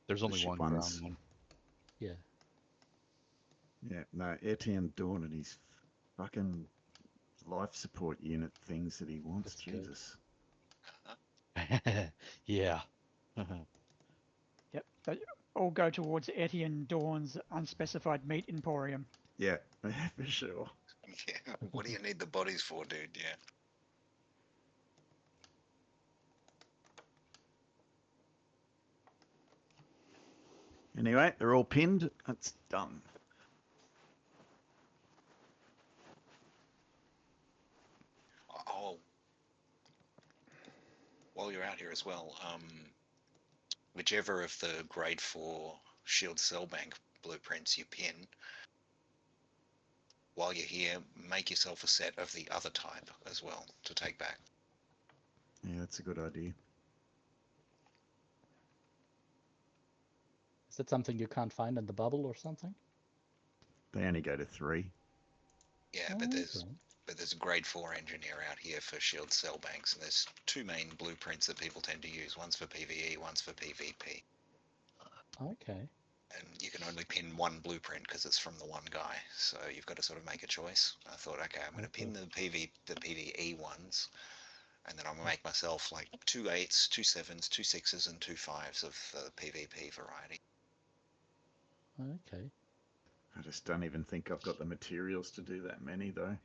There's only ship one ones. ground one. Yeah. Yeah, no, Etienne Dawn and his fucking life support unit things that he wants. That's good. Jesus. Yeah. Yep. They all go towards Etienne Dawn's unspecified meat emporium. Yeah, for sure. Yeah. What do you need the bodies for, dude? Yeah. Anyway, they're all pinned. That's done. Oh. While you're out here as well, whichever of the grade 4 shield cell bank blueprints you pin, while you're here, make yourself a set of the other type as well to take back. Yeah, that's a good idea. Is it something you can't find in the bubble or something? They only go to 3. Yeah, but there's a grade 4 engineer out here for shield cell banks, and there's 2 main blueprints that people tend to use. One's for PvE, one's for PvP. Okay. And you can only pin one blueprint because it's from the one guy, so you've got to sort of make a choice. I thought, okay, I'm going to pin the PvE ones, and then I'm going to make myself like 2 8s, 2 7s, 2 6s, and 2 5s of PvP variety. Okay. I just don't even think I've got the materials to do that many, though.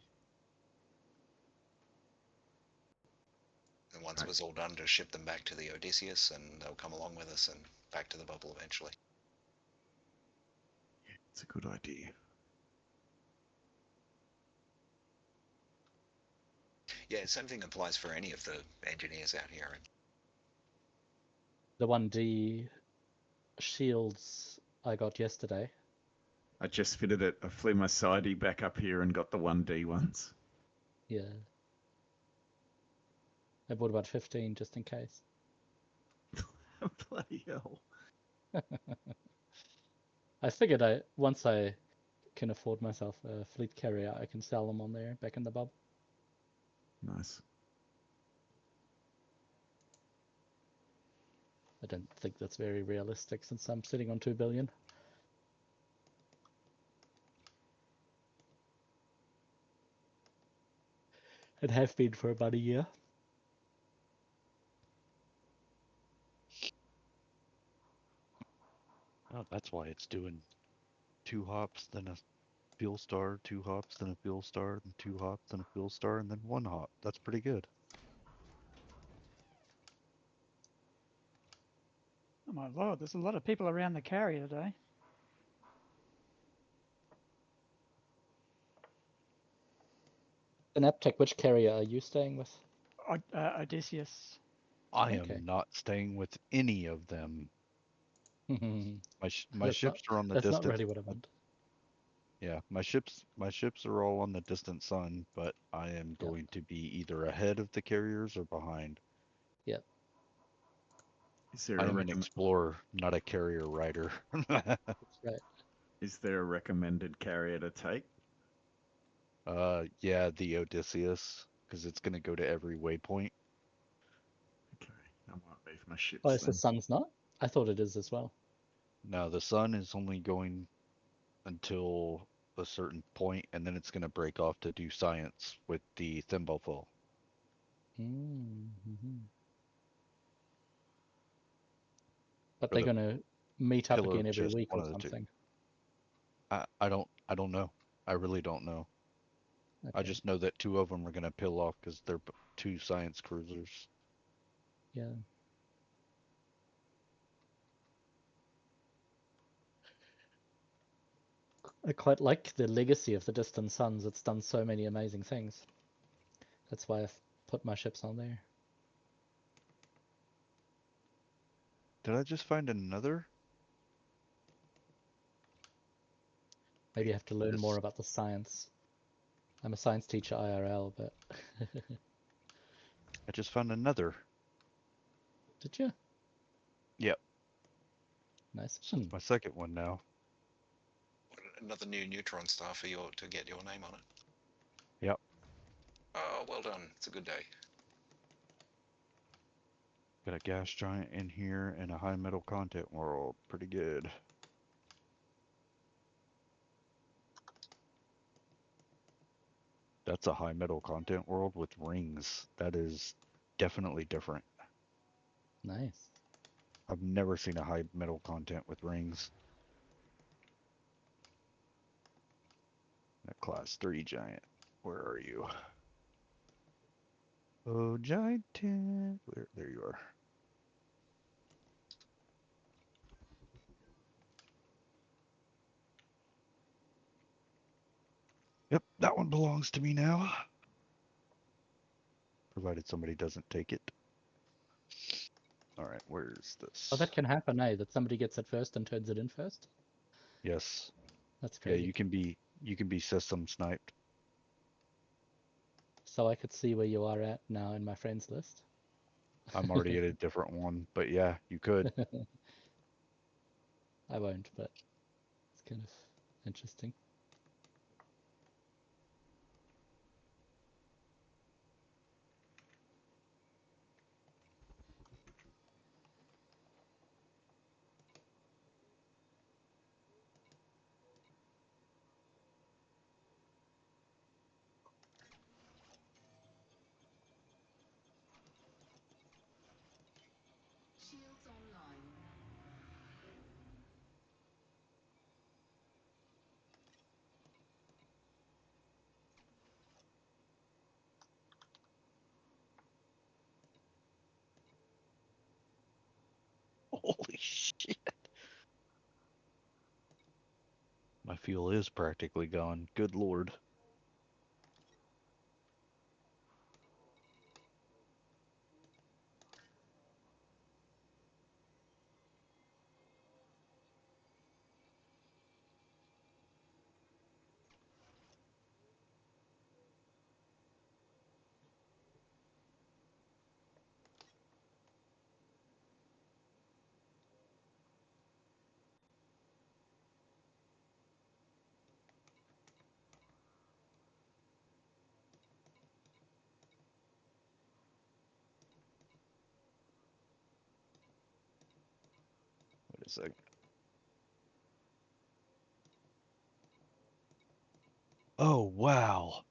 And once it was all done, just ship them back to the Odysseus, and they'll come along with us and back to the bubble eventually. It's a good idea. Yeah, same thing applies for any of the engineers out here. The 1D shields I got yesterday. I just fitted it. I flew my sidey back up here and got the 1D ones. Yeah. I bought about 15 just in case. Bloody hell. I figured once I can afford myself a fleet carrier, I can sell them on there back in the bubble. Nice. I don't think that's very realistic since I'm sitting on 2 billion. It have been for about a year. Oh, that's why it's doing 2 hops, then a fuel star, 2 hops, then a fuel star, then 2 hops, then a fuel star, and then 1 hop. That's pretty good. Oh my lord, there's a lot of people around the carrier today. Synaptech, which carrier are you staying with? Odysseus. I am not staying with any of them. My ships are on the That's distant. not really what I meant. Yeah, my ships are all on the distant sun, but I am going to be either ahead of the carriers or behind. Yep. I am an explorer, not a carrier rider. That's right. Is there a recommended carrier to take? Yeah, the Odysseus, because it's going to go to every waypoint. Okay, I might move my ships. Oh, the sun's not? I thought it is as well. No, the sun is only going until a certain point, and then it's going to break off to do science with the Thimbleful. Mm-hmm. But they're going to meet up again every week or something. I don't know. I really don't know. Okay. I just know that 2 of them are going to peel off because they're 2 science cruisers. Yeah. I quite like the legacy of the Distant Suns. It's done so many amazing things. That's why I've put my ships on there. Did I just find another? Maybe I have to learn more about the science. I'm a science teacher IRL, but... I just found another. Did you? Yep. Nice. My second one now. Another new neutron star for to get your name on it. Yep. Oh, well done. It's a good day. Got a gas giant in here and a high metal content world. Pretty good. That's a high metal content world with rings. That is definitely different. Nice. I've never seen a high metal content with rings. A class 3 giant. Where are you? Oh, giant. There you are. Yep, that one belongs to me now. Provided somebody doesn't take it. Alright, where's this? Oh, that can happen, eh? That somebody gets it first and turns it in first? Yes. That's crazy. Yeah, you can be system sniped. So I could see where you are at now in my friends list. I'm already at a different one, but yeah, you could. I won't, but it's kind of interesting. Shields online. Holy shit. My fuel is practically gone. Good lord. Wait a second. Oh, wow.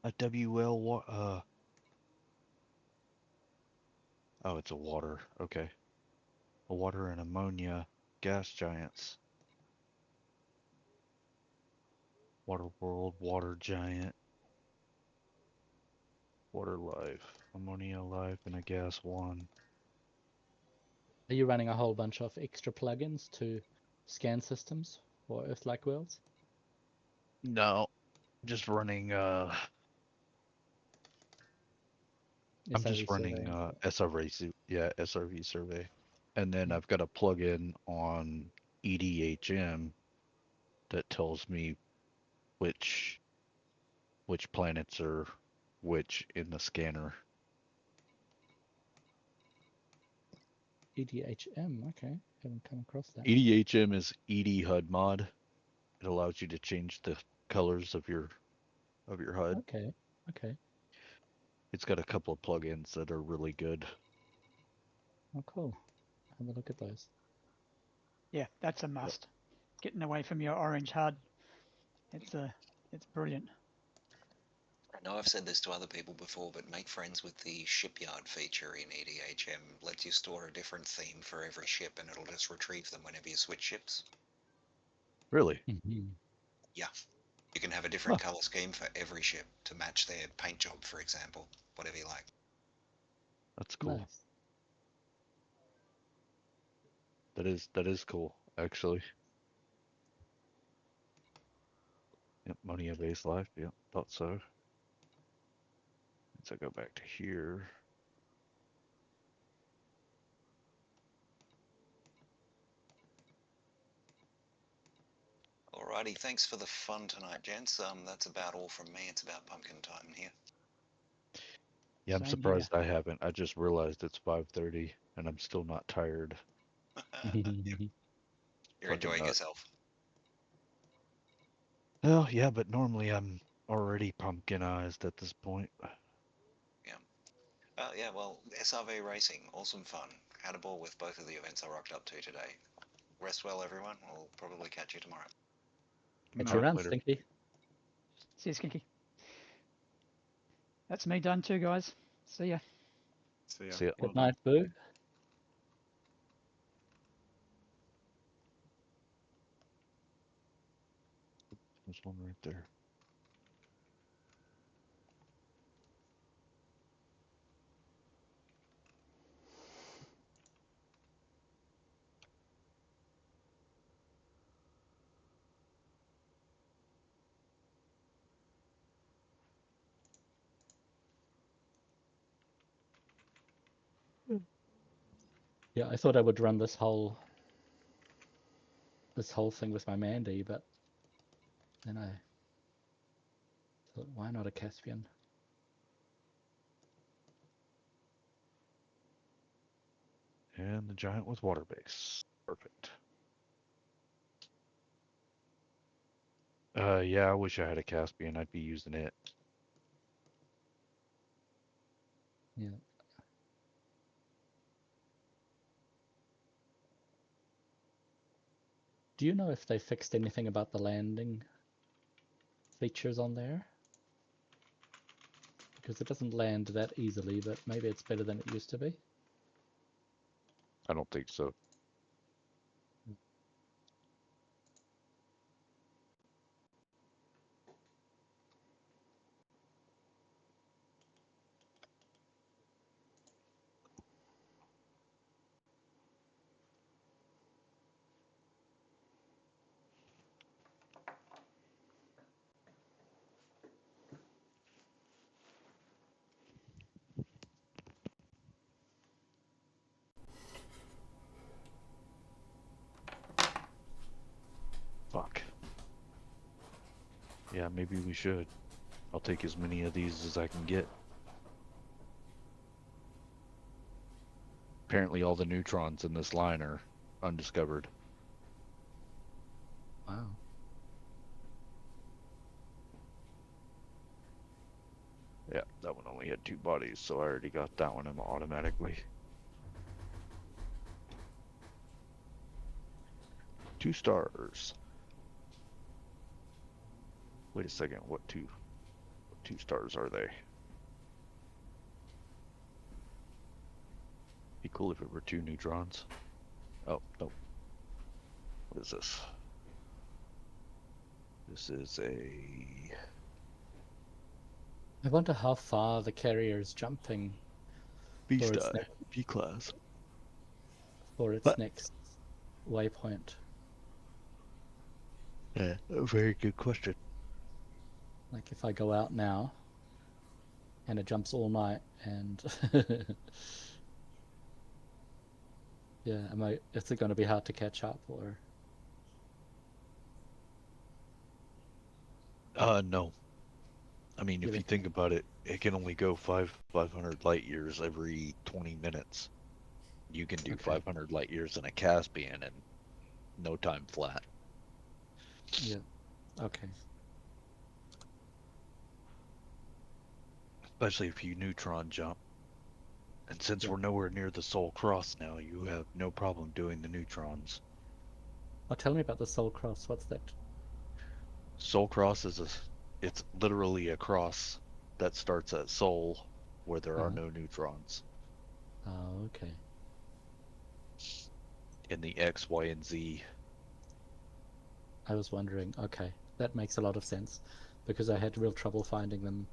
A WL, oh, it's a water. Okay. A water and ammonia gas giants. Water world, water giant, water life, ammonia life, and a gas one. Are you running a whole bunch of extra plugins to scan systems for Earth-like worlds? No, just running, I'm just SRV running, survey. SRV survey. And then I've got a plugin on EDHM that tells me which planets are which in the scanner. EDHM, okay. Haven't come across that. EDHM is ED HUD mod. It allows you to change the colors of your HUD. Okay, okay. It's got a couple of plugins that are really good. Oh, cool. Have a look at those. Yeah, that's a must. Getting away from your orange HUD. It's brilliant. I know I've said this to other people before, but make friends with the shipyard feature in EDHM. Lets you store a different theme for every ship, and it'll just retrieve them whenever you switch ships. Really? Yeah. You can have a different color scheme for every ship to match their paint job, for example. Whatever you like. That's cool. Nice. That is cool, actually. Yep, Monia base life. Yep, thought so. So go back to here. Alrighty, thanks for the fun tonight, gents. That's about all from me. It's about pumpkin time here. Yeah, I'm Same surprised I haven't. I just realized it's 5:30 and I'm still not tired. You're enjoying yourself. Well, yeah, but normally I'm already pumpkinized at this point. Yeah. Yeah, well, SRV racing, awesome fun. Had a ball with both of the events I rocked up to today. Rest well, everyone. We'll probably catch you tomorrow. Catch you around, Stinky. See you, Skinky. That's me done too, guys. See ya. See ya. See ya. Good night, Boo. There's one right there. Yeah, I thought I would run this whole thing with my Mandy, but then I thought, why not a Caspian? And the giant with water base. Perfect. Yeah, I wish I had a Caspian. I'd be using it. Yeah. Do you know if they fixed anything about the landing features on there? Because it doesn't land that easily, but maybe it's better than it used to be. I don't think so. Fuck. Yeah, maybe we should. I'll take as many of these as I can get. Apparently all the neutrons in this line are undiscovered. Wow. Yeah, that one only had 2 bodies, so I already got that one automatically. 2 stars. Wait a second, what two stars are they? Be cool if it were 2 neutrons. Oh, no. What is this? This is a... I wonder how far the carrier is jumping for its, B-class. for its next waypoint. Yeah, a very good question. Like if I go out now and it jumps all night and yeah, is it going to be hard to catch up or? No. I mean, if you think about it, it can only go 500 light years every 20 minutes. You can do 500 light years in a Caspian in no time flat. Yeah. Okay. Especially if you neutron jump. And since we're nowhere near the Soul Cross now, you have no problem doing the neutrons. Oh, tell me about the Soul Cross. What's that? Soul Cross it's literally a cross that starts at Soul where there are no neutrons. Oh, okay. In the X, Y, and Z. I was wondering, okay, that makes a lot of sense because I had real trouble finding them.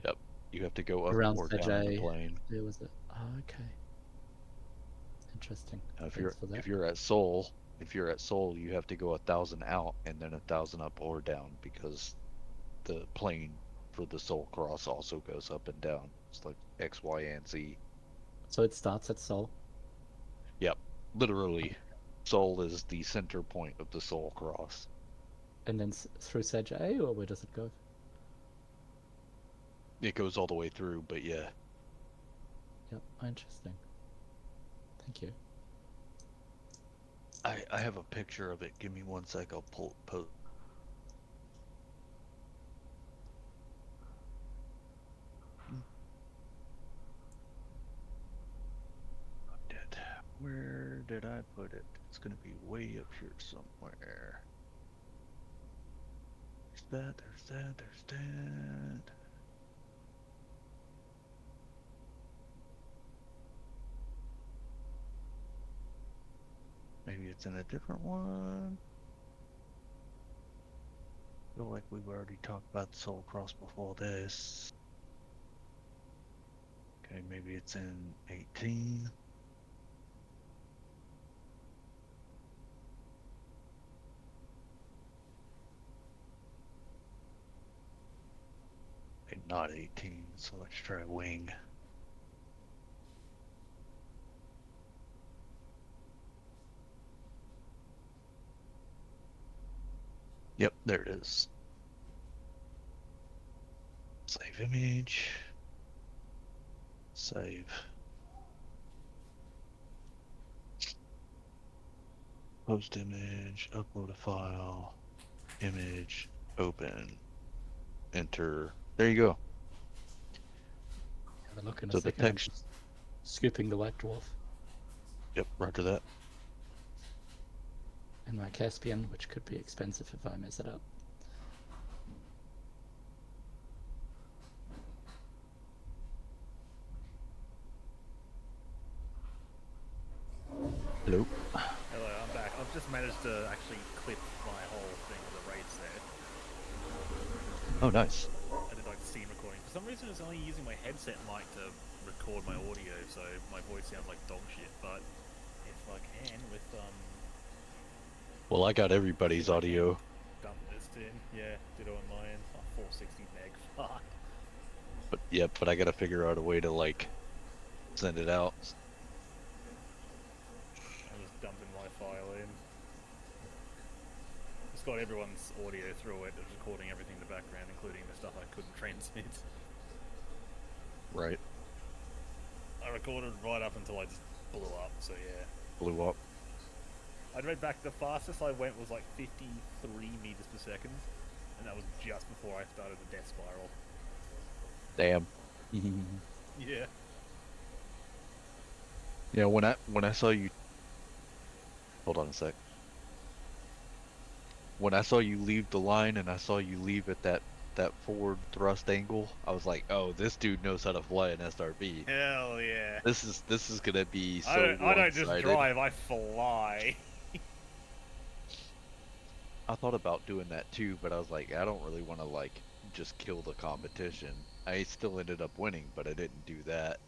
Yep, you have to go up around or down the plane. There was a, oh, okay. Interesting. Now, if you're at Soul, you have to go 1,000 out and then 1,000 up or down because the plane for the Soul Cross also goes up and down. It's like X, Y, and Z. So it starts at Soul? Yep, literally. Soul is the center point of the Soul Cross. And then through Sag A, or where does it go? It goes all the way through, but yeah. Yep, interesting. Thank you. I have a picture of it. Give me 1 sec. I'll post. Where did I put it? It's gonna be way up here somewhere. There's that. Maybe it's in a different one. I feel like we've already talked about the Soul Cross before this. Okay, maybe it's in 18. Not 18, so let's try wing. Yep, there it is. Save image. Save. Post image, upload a file, image, open, enter. There you go. Have a look in a So the second. I'm text. just scooping the white dwarf Yep, roger that. in my Caspian, which could be expensive if I mess it up. Hello. Hello, I'm back. I've just managed to actually clip my whole thing of the raids there. Oh, nice. I did like Steam recording. For some reason, it's only using my headset mic to record my audio, so my voice sounds like dog shit. But if I can, with Well, I got everybody's audio. dump this in, yeah, ditto on my end. Oh, 460 meg. Fuck. But yeah, but I gotta figure out a way to like send it out. I'm just dumping my file in. It's got everyone's audio through it. It's recording everything in the background, including the stuff I couldn't transmit. Right. I recorded right up until I just blew up, so yeah. Blew up. I'd read back, the fastest I went was like 53 meters per second, and that was just before I started the death spiral. Damn. Yeah. Yeah, when I saw you. Hold on a sec. When I saw you leave the line and I saw you leave at that forward thrust angle, I was like, oh, this dude knows how to fly an SRB. Hell yeah. This is gonna be so I don't just one-sided. drive, I fly. I thought about doing that too, but I was like, I don't really want to like just kill the competition. I still ended up winning, but I didn't do that.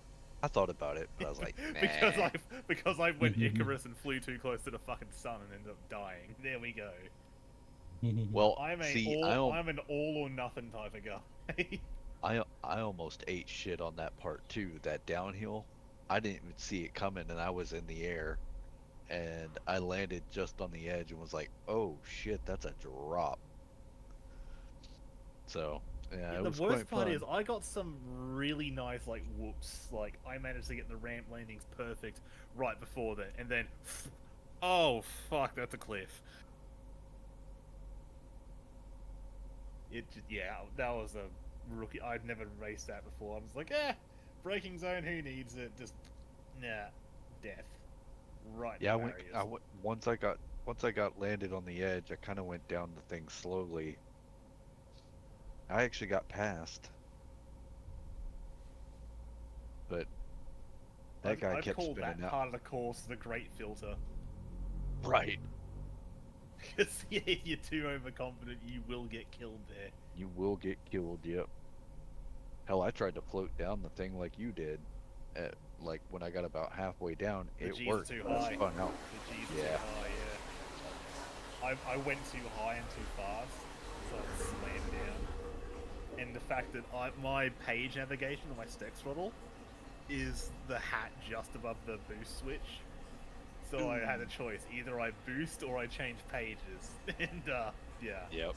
I thought about it, but I was like, nah. because I went Icarus and flew too close to the fucking sun and ended up dying. There we go. Well, I'm an all or nothing type of guy. I almost ate shit on that part too. That downhill, I didn't even see it coming, and I was in the air, and I landed just on the edge and was like, oh shit, that's a drop. So yeah, it The was worst quite part fun. is I got some really nice like whoops. Like I managed to get the ramp landings perfect right before that, and then oh fuck, that's a cliff. Yeah, that was a rookie. I'd never raced that before. I was like, braking zone, who needs it? Just nah, death. Right. Yeah, barriers. once I got landed on the edge, I kind of went down the thing slowly. I actually got past, but that guy I'd kept call spinning that out. part of the course the great filter. Right. Because yeah, if you're too overconfident, you will get killed there. You will get killed. Yep. Hell, I tried to float down the thing like you did. Like when I got about halfway down, The it G's worked. too but I high. spun out. The G's Yeah. too high. Yeah. I went too high and too fast, so I slammed down. And the fact that my page navigation on my Stex throttle is the hat just above the boost switch. So I had a choice: either I boost or I change pages. And yeah. Yep.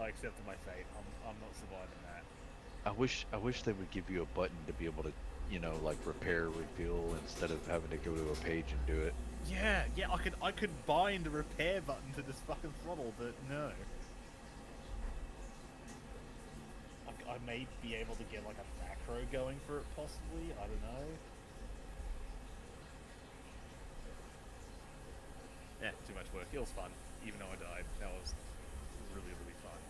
I accepted my fate. I'm not surviving that. I wish they would give you a button to be able to, like repair, refuel instead of having to go to a page and do it. Yeah, I could bind a repair button to this fucking throttle, but no. I may be able to get like a macro going for it, possibly. I don't know. Yeah, too much work. It was fun, even though I died. That was really, really fun.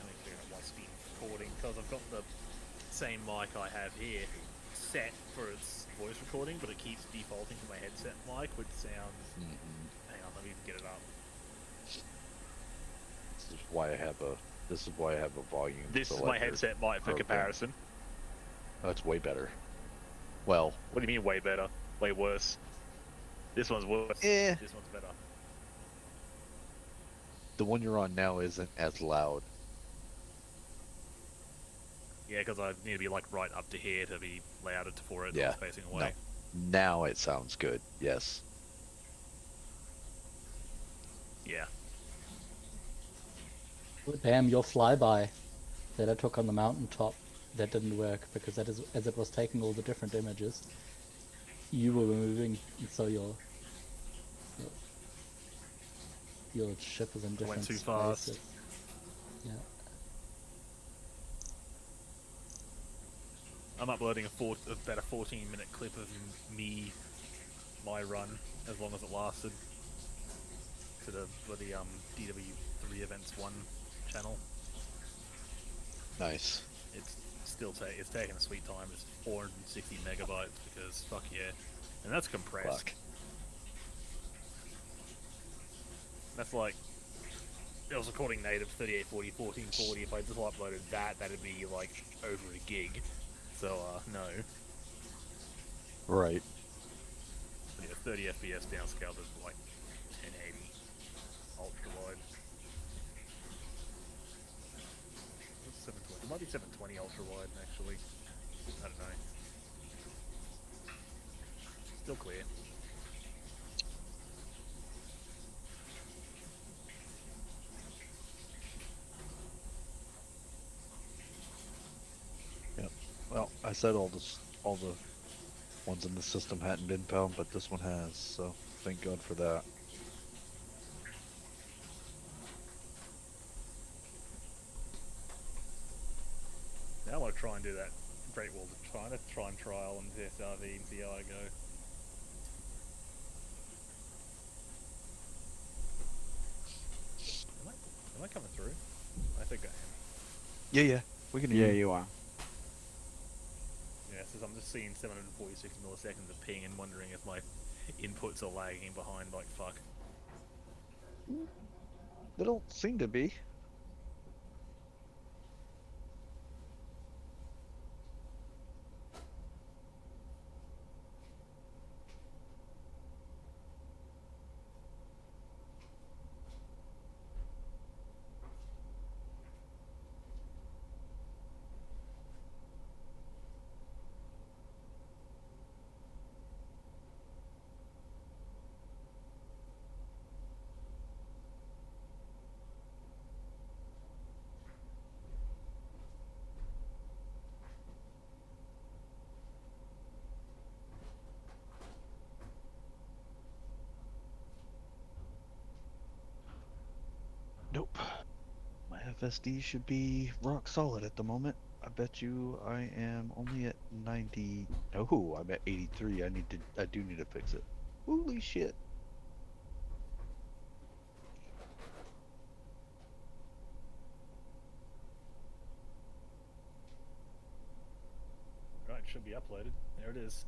I'm figuring out why Steam's recording, because I've got the same mic I have here set for its voice recording, but it keeps defaulting to my headset mic, which sounds... Hang on, let me get it up. This is why I have a volume. This is my selector headset mic for program. comparison. That's way better. Well, What do you mean way better? Way worse. This one's worse. Eh. This one's better. the one you're on now isn't as loud. Yeah, because I need to be like right up to here to be louder for it. Yeah. Not facing away. No. Now it sounds good. Yes. Yeah. Damn, your flyby that I took on the mountaintop that didn't work because that is, as it was taking all the different images, you were moving, and so your ship is in I went different too fast. spaces. Yeah. I'm uploading about a 14-minute clip of my run, as long as it lasted, to the bloody DW3 Events 1 channel. Nice. It's still it's taking a sweet time. It's 460 megabytes because fuck yeah, and that's compressed. Fuck. That's like, it was recording native 3840, 1440. If I just uploaded that, that'd be like over a gig. So no. Right. Yeah, 30 FPS downscaled to like 1080 ultra wide. 720. It might be 720 ultra wide actually. I don't know. Still clear. Yep. Well, I said all the ones in the system hadn't been found, but this one has, so thank God for that. Now I want to try and do that Great Wall of China, try and trial and test how the MCI go. Am I coming through? I think I am. Yeah, we can hear Yeah, you. you are. Yeah, so I'm just seeing 746 milliseconds of ping and wondering if my inputs are lagging behind like fuck. They don't seem to be. Nope. My FSD should be rock solid at the moment. I bet you I am only at 90. No, I'm at 83. I do need to fix it. Holy shit. Right, should be uploaded. There it is.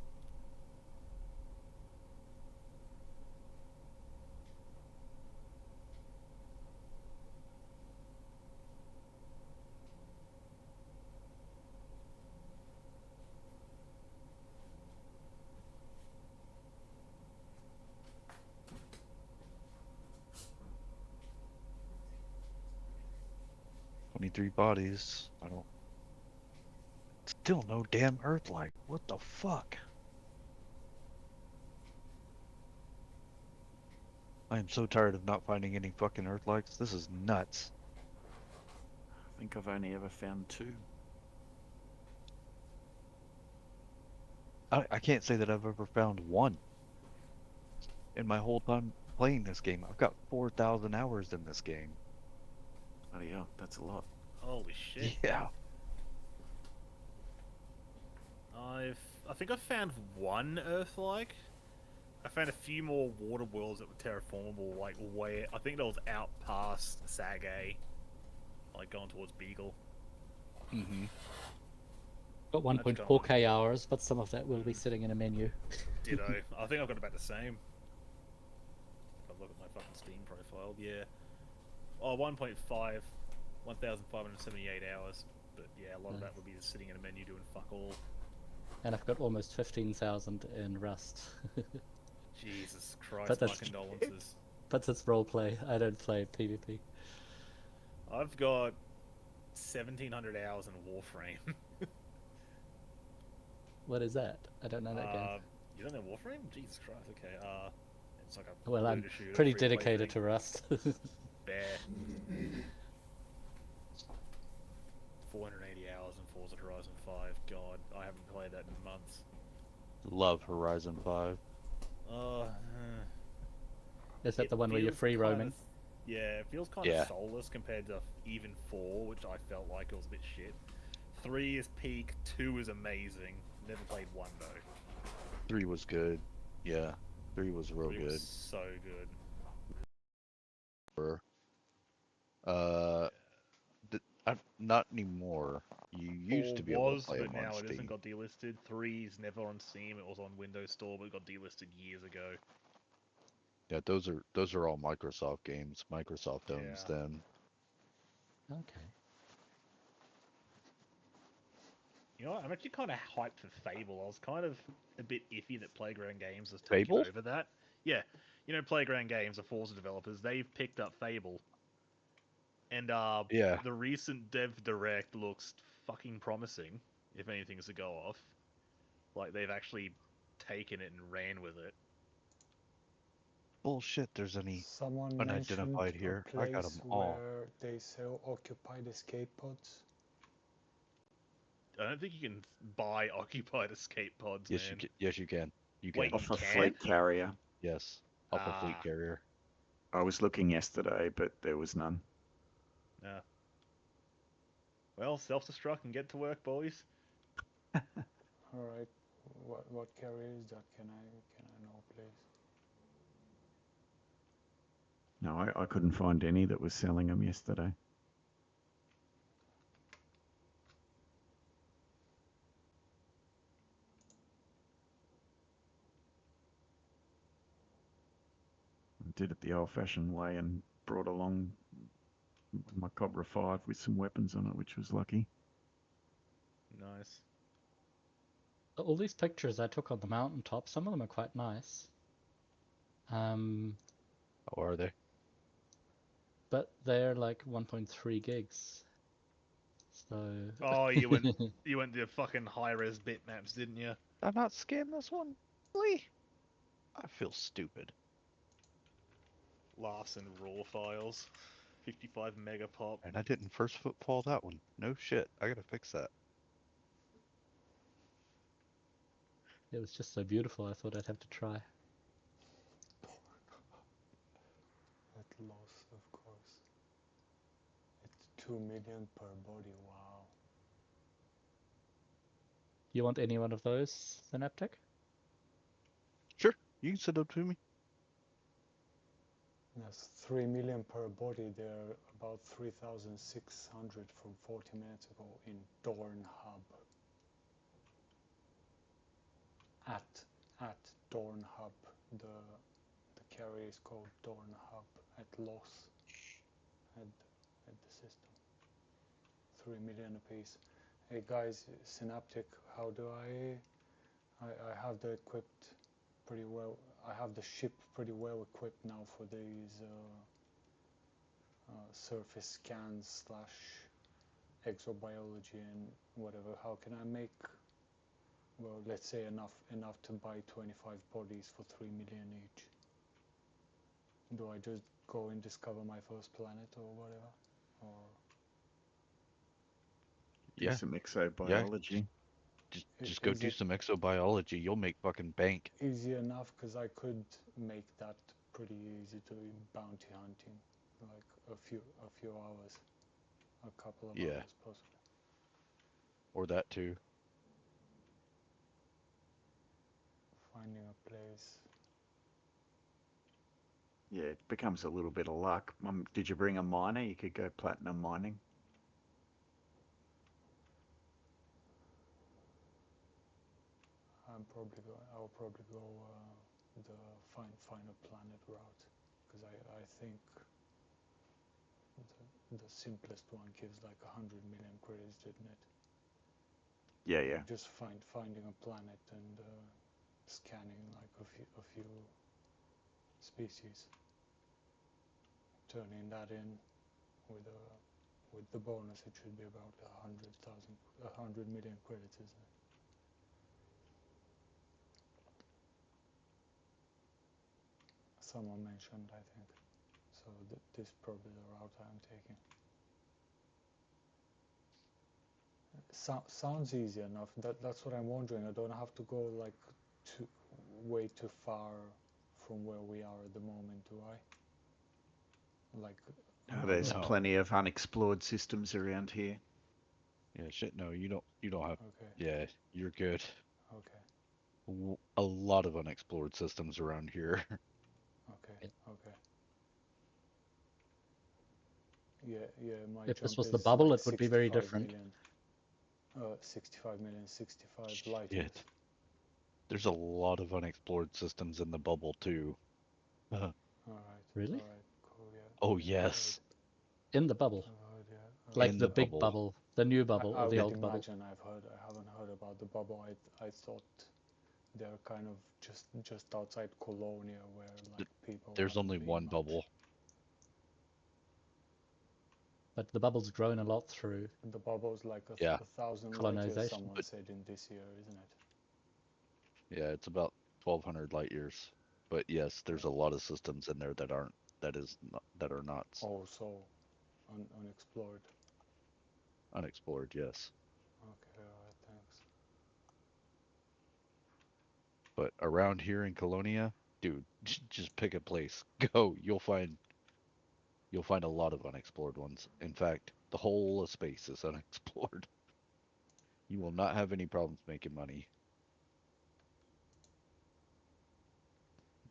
Three bodies. I don't. Still no damn Earthlight. What the fuck? I am so tired of not finding any fucking Earthlights. This is nuts. I think I've only ever found 2. I can't say that I've ever found one in my whole time playing this game. I've got 4,000 hours in this game. Bloody hell, that's a lot. Holy shit. Yeah. I think I found one Earth-like. I found a few more water worlds that were terraformable, like way. I think that was out past Sag-A, like going towards Beagle. Mm-hmm. Got 1.4k hours, but some of that will be sitting in a menu. Ditto. I think I've got about the same. If I look at my fucking Steam profile, yeah. Oh, 1.5, 1,578 hours. But yeah, a lot of that would be just sitting in a menu doing fuck all. And I've got almost 15,000 in Rust. Jesus Christ, my condolences. But that's roleplay. I don't play PvP. I've got 1,700 hours in Warframe. What is that? I don't know that game. You don't know Warframe? Jesus Christ, okay. It's like a Well, I'm shooter, pretty free-to-play dedicated thing. to Rust. Bear. 480 hours in Forza Horizon 5. God, I haven't played that in months. Love Horizon 5. Is that It the one where you're feels free kinda roaming? Yeah, it feels kind Yeah. of soulless compared to even 4, which I felt like it was a bit shit. 3 is peak, 2 is amazing. Never played 1 though. 3 was good. Yeah, 3 was real 3 good. was so good. Not anymore. You used to be able to play but them on now it isn't. Steam. Got delisted. 3 is never on Steam. It was on Windows Store, but it got delisted years ago. Yeah, those are all Microsoft games. Microsoft owns Yeah. them. Okay. You know what? I'm actually kind of hyped for Fable. I was kind of a bit iffy that Playground Games has taken Fable? over that. Yeah, you know, Playground Games, the Forza developers, they've picked up Fable. And Yeah. the recent Dev Direct looks fucking promising, if anything's to go off. Like, they've actually taken it and ran with it. Bullshit, there's any Someone unidentified mentioned here. a I got place them all. where they sell occupied escape pods. I don't think you can buy occupied escape pods, Yes, man. you can. Yes, you can. You Wait, can. Off you a can? fleet carrier. Yes, off a fleet carrier. I was looking yesterday, but there was none. Yeah. Well, self-destruct and get to work, boys. All right, what carrier is that? Can I know, please? No, I couldn't find any that was selling them yesterday. I did it the old-fashioned way and brought along my Cobra 5 with some weapons on it, which was lucky. Nice. All these pictures I took on the mountaintop, some of them are quite nice. How are they? But they're like 1.3 gigs. So. Oh, you went to fucking high-res bitmaps, didn't you? Did I not scan this one? Really? I feel stupid. Larson raw files. 55 megapop. And I didn't first footfall that one. No shit. I gotta fix that. It was just so beautiful, I thought I'd have to try. At loss, of course. It's 2 million per body, wow. You want any one of those, Synaptic? Sure, you can send them to me. That's 3 million per body. They're about 3,600 from 40 minutes ago in Dorn Hub. At Dorn Hub, the carrier is called Dorn Hub at loss at the system. 3 million apiece. Hey guys, Synaptic, how do I have the equipped pretty well. I have the ship pretty well equipped now for these surface scans / exobiology and whatever. How can I make, well, let's say enough to buy 25 bodies for 3 million each? Do I just go and discover my first planet or whatever? Or Do some exobiology. Just go do some exobiology. You'll make fucking bank. Easy enough, because I could make that pretty easy to bounty hunting, like a few hours, a couple of hours possibly. Or that too. Finding a place. Yeah, it becomes a little bit of luck. Did you bring a miner? You could go platinum mining. I'll probably go the find a planet route, because I think the simplest one gives like 100 million credits, didn't it? Yeah. Just finding a planet and scanning like a few species, turning that in with the bonus. It should be about 100 million credits, isn't it? Someone mentioned, I think. So this is probably the route I'm taking. sounds easy enough. That's what I'm wondering. I don't have to go like way too far from where we are at the moment, do I? Like. No, there's plenty of unexplored systems around here. Yeah, shit. No, you don't have. Okay. Yeah, you're good. Okay. A lot of unexplored systems around here. Okay. Okay. Yeah. My If this jump was the is bubble, like it would be very 65 different. million. 65 million, 65 light Yeah, years. there's a lot of unexplored systems in the bubble too. All right. Really? All right. Cool. Yeah. Oh yes. In the bubble. Yeah. Like In the the big bubble. bubble, the new bubble, I or the would old bubble. imagine I haven't heard about the bubble. I thought they're kind of just outside Colonia where like people. There's haven't only been one much. bubble. But the bubble's grown a lot through. The bubble's like a 1,000 light years, colonization. someone said in this year, isn't it? Yeah, it's about 1,200 light years. But yes, there's a lot of systems in there that are not Oh, so unexplored. unexplored. Yes, Okay, alright, thanks. but around here in Colonia, dude, just pick a place. Go. You'll find a lot of unexplored ones. In fact, the whole of space is unexplored. You will not have any problems making money.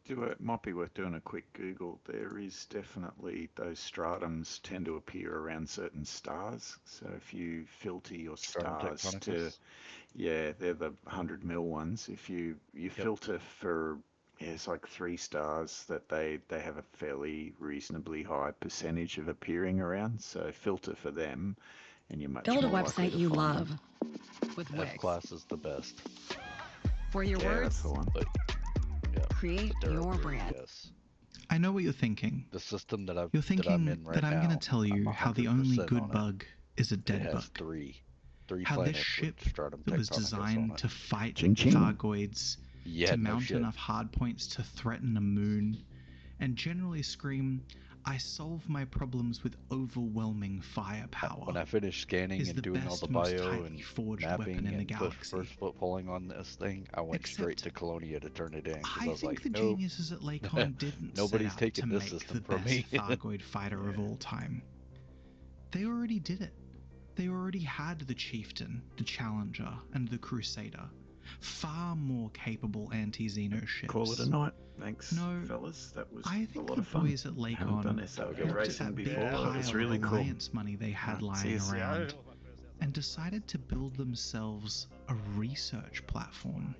It might be worth doing a quick Google. There is definitely those stratums tend to appear around certain stars. So if you filter your Stratum stars to, tectonicus? yeah, they're the 100 mil ones. If you filter for, it's like 3 stars that they have a fairly reasonably high percentage of appearing around. So filter for them, and you're much Build a more likely website to you find love them. with F Wix. class is the best. For your Yeah, words, that's the one. But yeah, create but they're your up there, brand. Yes. I know what you're thinking. The system that You're that I'm thinking in right that I'm going now, to tell you I'm how the only 100% good on it. bug is a It dead has bug. three How this planets ship with stratum that was tectonicus on designed it. to fight Ching ching. Thargoids, Yeah, to no mount shit. enough hardpoints to threaten a moon, and generally scream, "I solve my problems with overwhelming firepower," When I finish scanning is and the doing all best, the most bio tightly and forged weapon mapping in the and galaxy. first foot pulling on this thing, I went straight to Colonia to turn it in because I was think like, the nope, geniuses at Lakon didn't set nobody's out taking to this make system the from best me. Thargoid fighter of all time. They already did it. They already had the Chieftain, the Challenger, and the Crusader. Far more capable anti-Xeno ships. Call it a night. Thanks, No, fellas. That was I a think lot the of fun. boys at Haven't done Lakon SRV looked at racing that big before. pile It was really of cool. Alliance money they had lying See ya. around and decided to build themselves a research platform.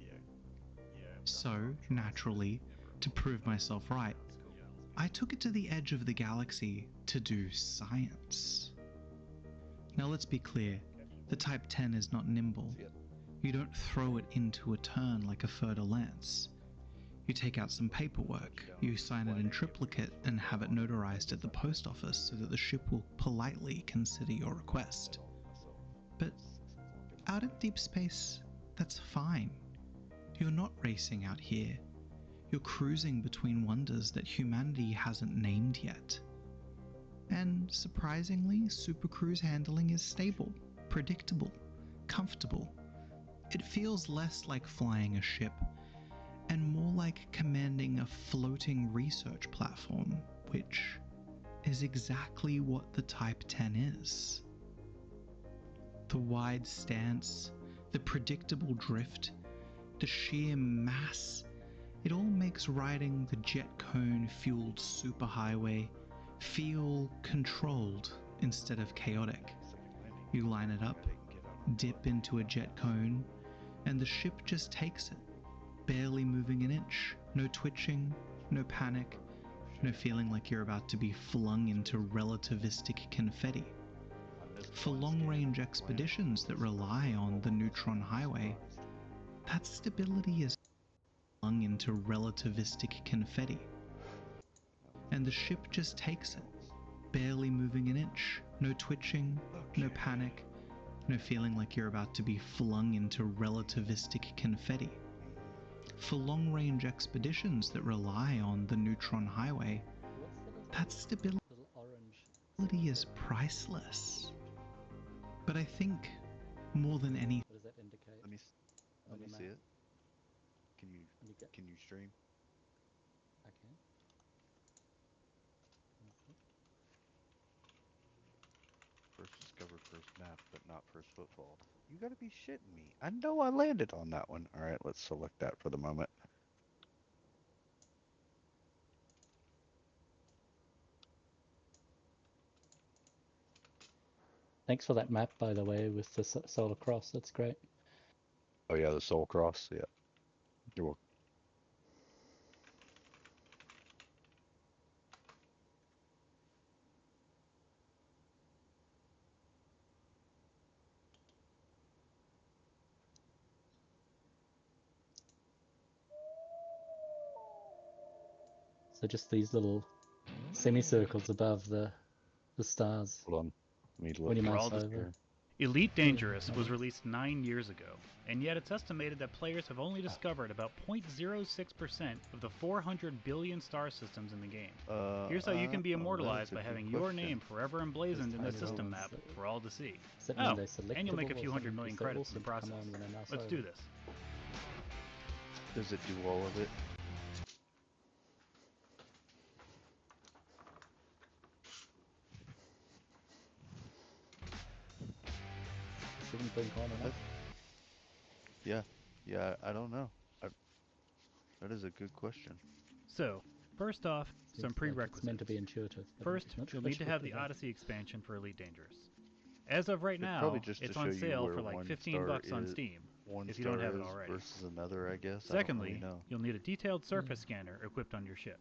So, naturally, to prove myself right, I took it to the edge of the galaxy to do science. Now let's be clear, the Type 10 is not nimble. You don't throw it into a turn like a fer-de-lance. You take out some paperwork, you sign it in triplicate and have it notarized at the post office so that the ship will politely consider your request. But out in deep space, that's fine. You're not racing out here. You're cruising between wonders that humanity hasn't named yet. And surprisingly, supercruise handling is stable, predictable, comfortable. It feels less like flying a ship and more like commanding a floating research platform, which is exactly what the Type 10 is. The wide stance, the predictable drift, the sheer mass, it all makes riding the jet cone-fueled superhighway feel controlled instead of chaotic. You line it up, dip into a jet cone, and the ship just takes it, barely moving an inch, no twitching, no panic, no feeling like you're about to be flung into relativistic confetti. For long-range expeditions that rely on the neutron highway, that stability is flung into relativistic confetti. And the ship just takes it, barely moving an inch, no twitching, no panic, no feeling like you're about to be flung into relativistic confetti. For long-range expeditions that rely on the neutron highway, that stability is priceless. But I think more than any. What does that indicate? Let me on your see map? it. Can you stream? I can. Okay. First discovered, first map, but not first footfall. You gotta be shitting me. I know I landed on that one. All right, let's select that for the moment. Thanks for that map, by the way, with the Solar Cross. That's great. Oh yeah, the Soul Cross. Yeah, you're welcome. So just these little semicircles above the stars. Hold on. Let me look. When you For mouse all this- over. Elite Dangerous was released 9 years ago, and yet it's estimated that players have only discovered about 0.06% of the 400 billion star systems in the game. Here's how you can be immortalized by having your name forever emblazoned in the system map for all to see. Oh, and you'll make a few hundred million credits in the process. Let's do this. Does it do all of it? Shouldn't blink on enough. Yeah, I don't know. That is a good question. So, first off, some prerequisites. It's meant to be intuitive. First, you'll need to have the Odyssey expansion for Elite Dangerous. As of right It's now, probably just to it's show on you sale where for like one $15 star on is- Steam, one if you don't have it star is already. versus another, I guess. Secondly, I don't really know. you'll need a detailed surface scanner equipped on your ship.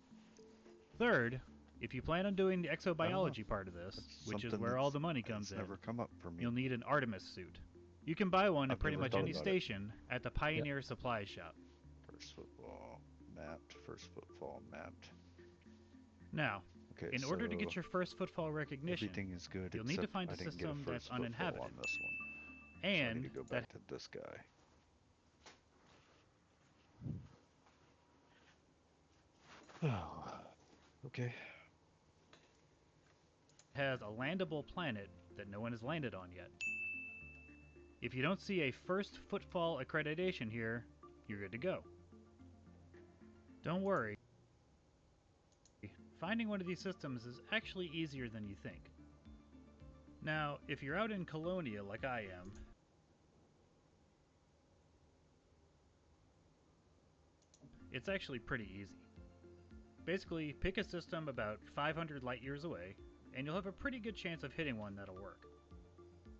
Third, if you plan on doing the exobiology part of this, which is something where all that's- the money comes in, never come up for me. you'll need an Artemis suit. You can buy one at I've pretty never much thought any about it. station at the Pioneer Supply Shop. First footfall mapped. First footfall mapped. Now, Okay, in order to so get your first footfall recognition, everything is good you'll need to except find I a didn't get a system that's first footfall uninhabited, on this one. So I and need to go that back to this guy. Oh, okay. has a landable planet that no one has landed on yet. If you don't see a first footfall accreditation here, you're good to go. Don't worry. Finding one of these systems is actually easier than you think. Now, if you're out in Colonia like I am, it's actually pretty easy. Basically, pick a system about 500 light years away, and you'll have a pretty good chance of hitting one that'll work.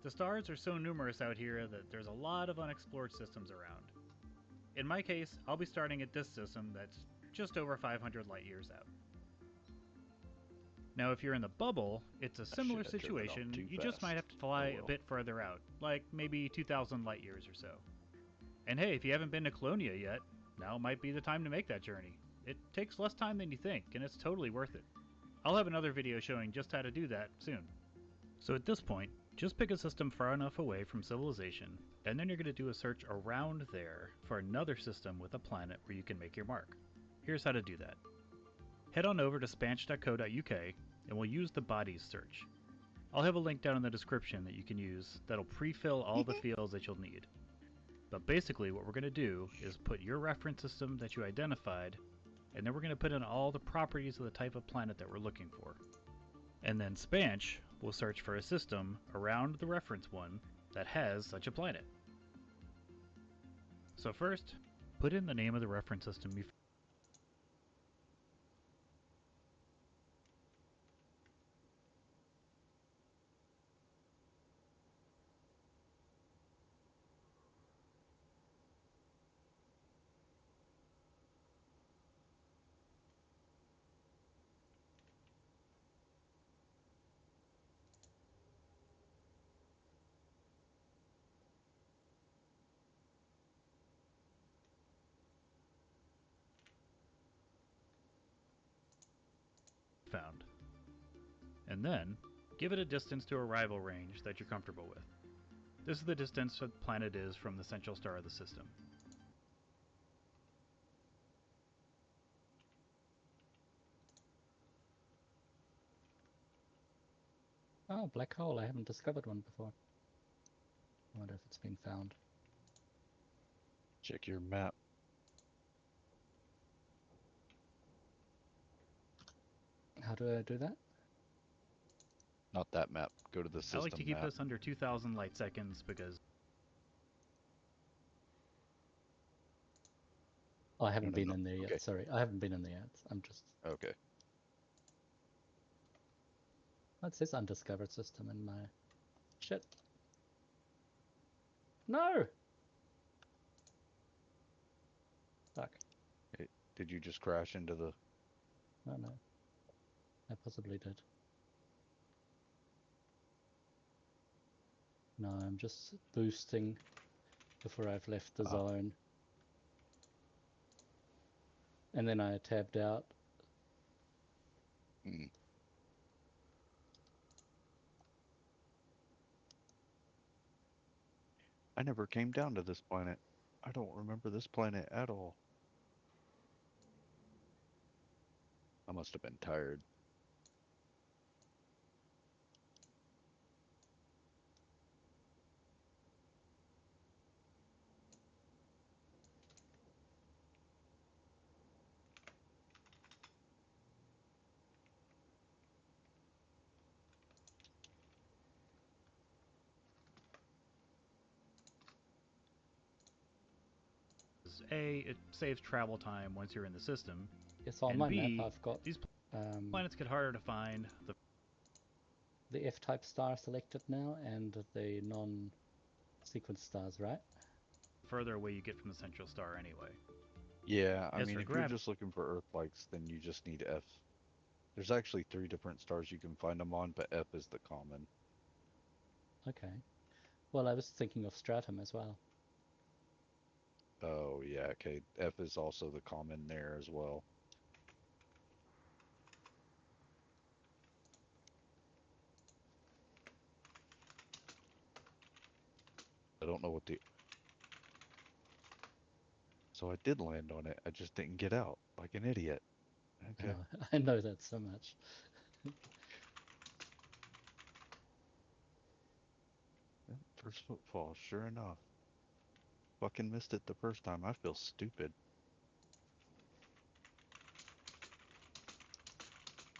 The stars are so numerous out here that there's a lot of unexplored systems around. In my case, I'll be starting at this system that's just over 500 light years out. Now, if you're in the bubble, it's a similar shit, I turned it off situation. too You just might fast. have to fly Oh, well. a bit further out, like maybe 2,000 light years or so. And hey, if you haven't been to Colonia yet, now might be the time to make that journey. It takes less time than you think, and it's totally worth it. I'll have another video showing just how to do that soon. So at this point, just pick a system far enough away from civilization, and then you're going to do a search around there for another system with a planet where you can make your mark. Here's how to do that. Head on over to spanch.co.uk and we'll use the bodies search. I'll have a link down in the description that you can use that'll pre-fill all the fields that you'll need. But basically what we're going to do is put your reference system that you identified, and then we're going to put in all the properties of the type of planet that we're looking for. And then Spanch will search for a system around the reference one that has such a planet. So first, put in the name of the reference system you found. And then, give it a distance to arrival range that you're comfortable with. This is the distance the planet is from the central star of the system. Oh, black hole. I haven't discovered one before. wonder if it's been found. Check your map. How do I do that? Not that map. Go to the I system like to keep map. this under 2,000 light seconds because Oh, I haven't no, been no. in there yet. Okay. Sorry, I haven't been in there yet. I'm just. Okay. It says undiscovered system in my. Shit. No. Fuck. Hey, did you just crash into the? No, no. I possibly did. No, I'm just boosting before I've left the zone. And then I tabbed out. I never came down to this planet. I don't remember this planet at all. I must have been tired. A, it saves travel time once you're in the system. Yes, on and my B, map I've got these planets get harder to find. The F-type star selected now and the non-sequence stars, right? Further away you get from the central star anyway. Yeah, I As mean, for if you're just looking for Earth-likes, then you just need F. There's actually 3 different stars you can find them on, but F is the common. Okay. Well, I was thinking of Stratum as well. Oh, yeah, okay. F is also the common there as well. I don't know what the... So I did land on it. I just didn't get out, like an idiot. Okay. I know that so much. First footfall, sure enough. Fucking missed it the first time. I feel stupid.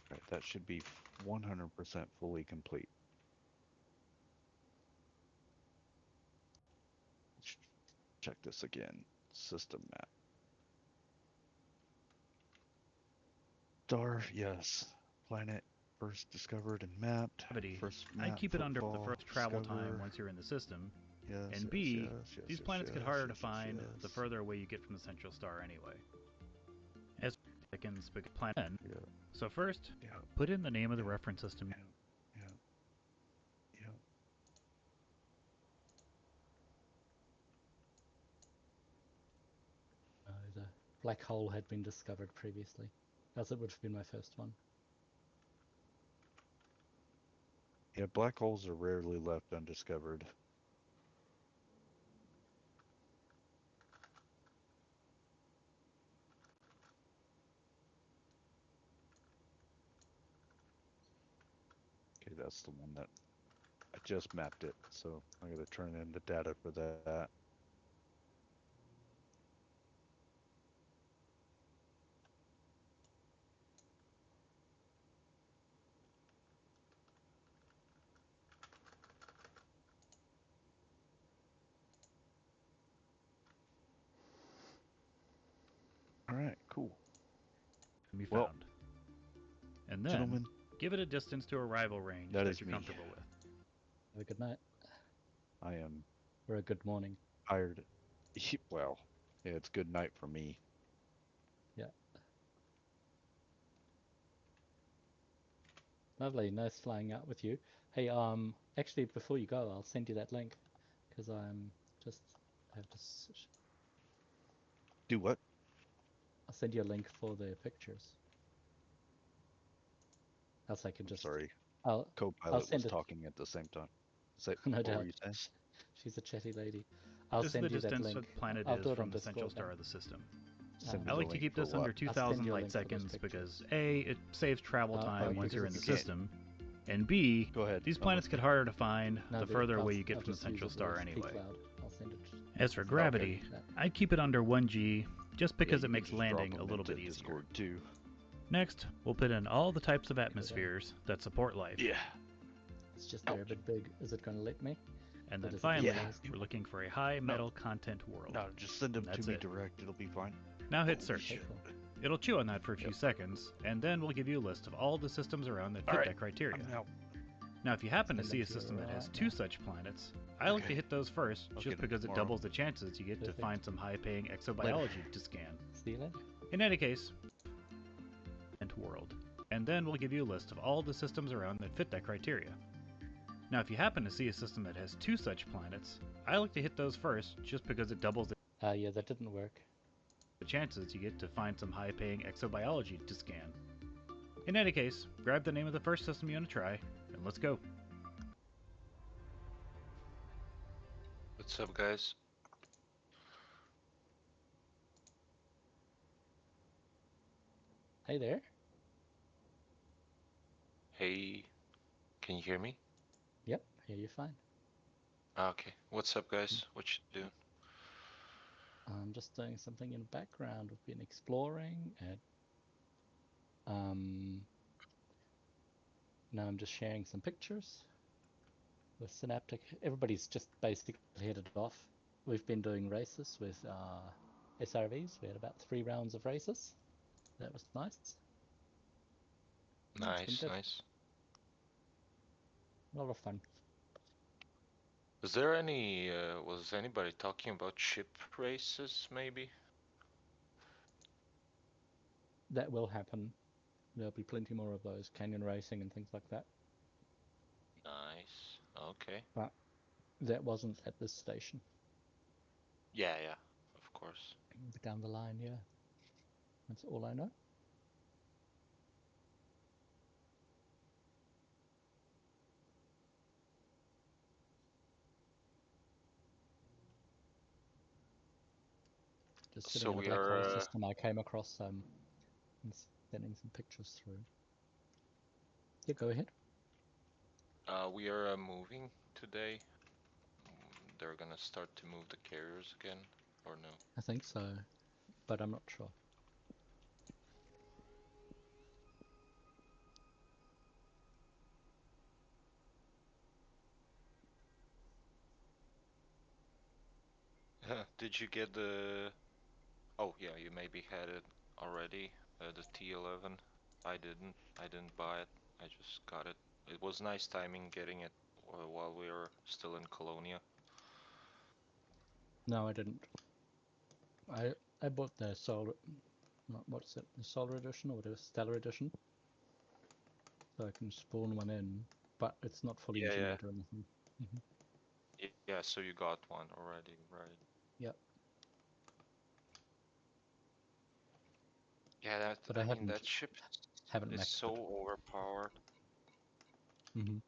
Right, that should be 100% fully complete. Let's check this again. System map. Star, yes. Planet first discovered and mapped. First map, I keep it under the footfall, first travel time discover. once you're in the system. Yes, and yes, B, yes, these yes, planets get yes, harder yes, to find yes. the further away you get from the central star anyway. As seconds pick a planet. Yeah. So first, Yeah. put in the name of the reference system. Yeah. Yeah. The black hole had been discovered previously, as it would have been my first one. Yeah, black holes are rarely left undiscovered. Okay, that's the one that I just mapped it, so I gotta turn in the data for that. Alright, cool. Be Well, found. And then, gentlemen, give it a distance to arrival range that that is you're me. comfortable with. Have a good night. I am Or a good morning. tired. Well, yeah, it's good night for me. Yeah. Lovely, nice flying out with you. Hey, actually, before you go, I'll send you that link, because I'm just have to. Do what? I'll send you a link for the pictures. Else I can just. Sorry. I'll Co-pilot send was it. talking at the same time. Say, No what doubt. were you saying? She's a chatty lady. I'll This is send the you that distance link. the planet I'll is do it from on the central Discord star then. of the system. Send me I the like to link keep for this what? under I'll send 2,000 you a light link for those seconds pictures. because A, it saves travel time once because you're in the it's- system, And B, Go ahead. these I'm planets get listening. harder to find No, the further away you get I'll from the just use central it star as anyway. P-Cloud. I'll send it. As for gravity, I'd keep it under 1G just because it makes landing a little bit easier. Discord too. Next, we'll put in all the types of atmospheres that support life. Yeah. It's just they're a bit big. Is it going to let me? And Or then does it finally, realize- we're looking for a high metal content world. No, just send them That's to me it. direct. It'll be fine. Now hit Holy search. shit. It'll chew on that for a few seconds, and then we'll give you a list of all the systems around that fit Alright, that criteria. I'm out. Now, if you happen to Send see them a to you system that has right 2 now. such planets, I like to Okay. hit those first, I'll just get 'em because it tomorrow. doubles the chances you get to Perfect. find some high-paying exobiology to scan. See you later. In any case, world, and then we'll give you a list of all the systems around that fit that criteria. Now, if you happen to see a system that has 2 such planets, I like to hit those first, just because it doubles Yeah, that didn't work. the chances you get to find some high-paying exobiology to scan. In any case, grab the name of the first system you want to try, and let's go. What's up, guys? Hey there. Hey, can you hear me? Yep, hear you fine. Okay. What's up, guys? What you doing? I'm just doing something in the background. We've been exploring and now I'm just sharing some pictures with Synaptic. Everybody's just basically headed off. We've been doing races with SRVs. We had about 3 rounds of races. That was nice. It's been Nice, good. nice. A lot of fun. Was there any, was anybody talking about ship races, maybe? That will happen. There'll be plenty more of those, canyon racing and things like that. Nice. Okay. But that wasn't at this station. Yeah, yeah, of course. But down the line, yeah. That's all I know. Just sitting So in a we black are, hole system I came across and sending some pictures through. Yeah, go ahead. we are moving today. They're gonna start to move the carriers again, or no? I think so, but I'm not sure. Did you get the... Oh, yeah, you maybe had it already, the T11. I didn't buy it. I just got it. It was nice timing getting it while we were still in Colonia. No, I didn't. I bought the solar, what's it, the solar edition or whatever, stellar edition, so I can spawn one in, but it's not fully Yeah, engineered or anything. Yeah, so you got one already, right? Yep. Yeah, that, But I I mean, that ship haven't is maxed so overpowered. it.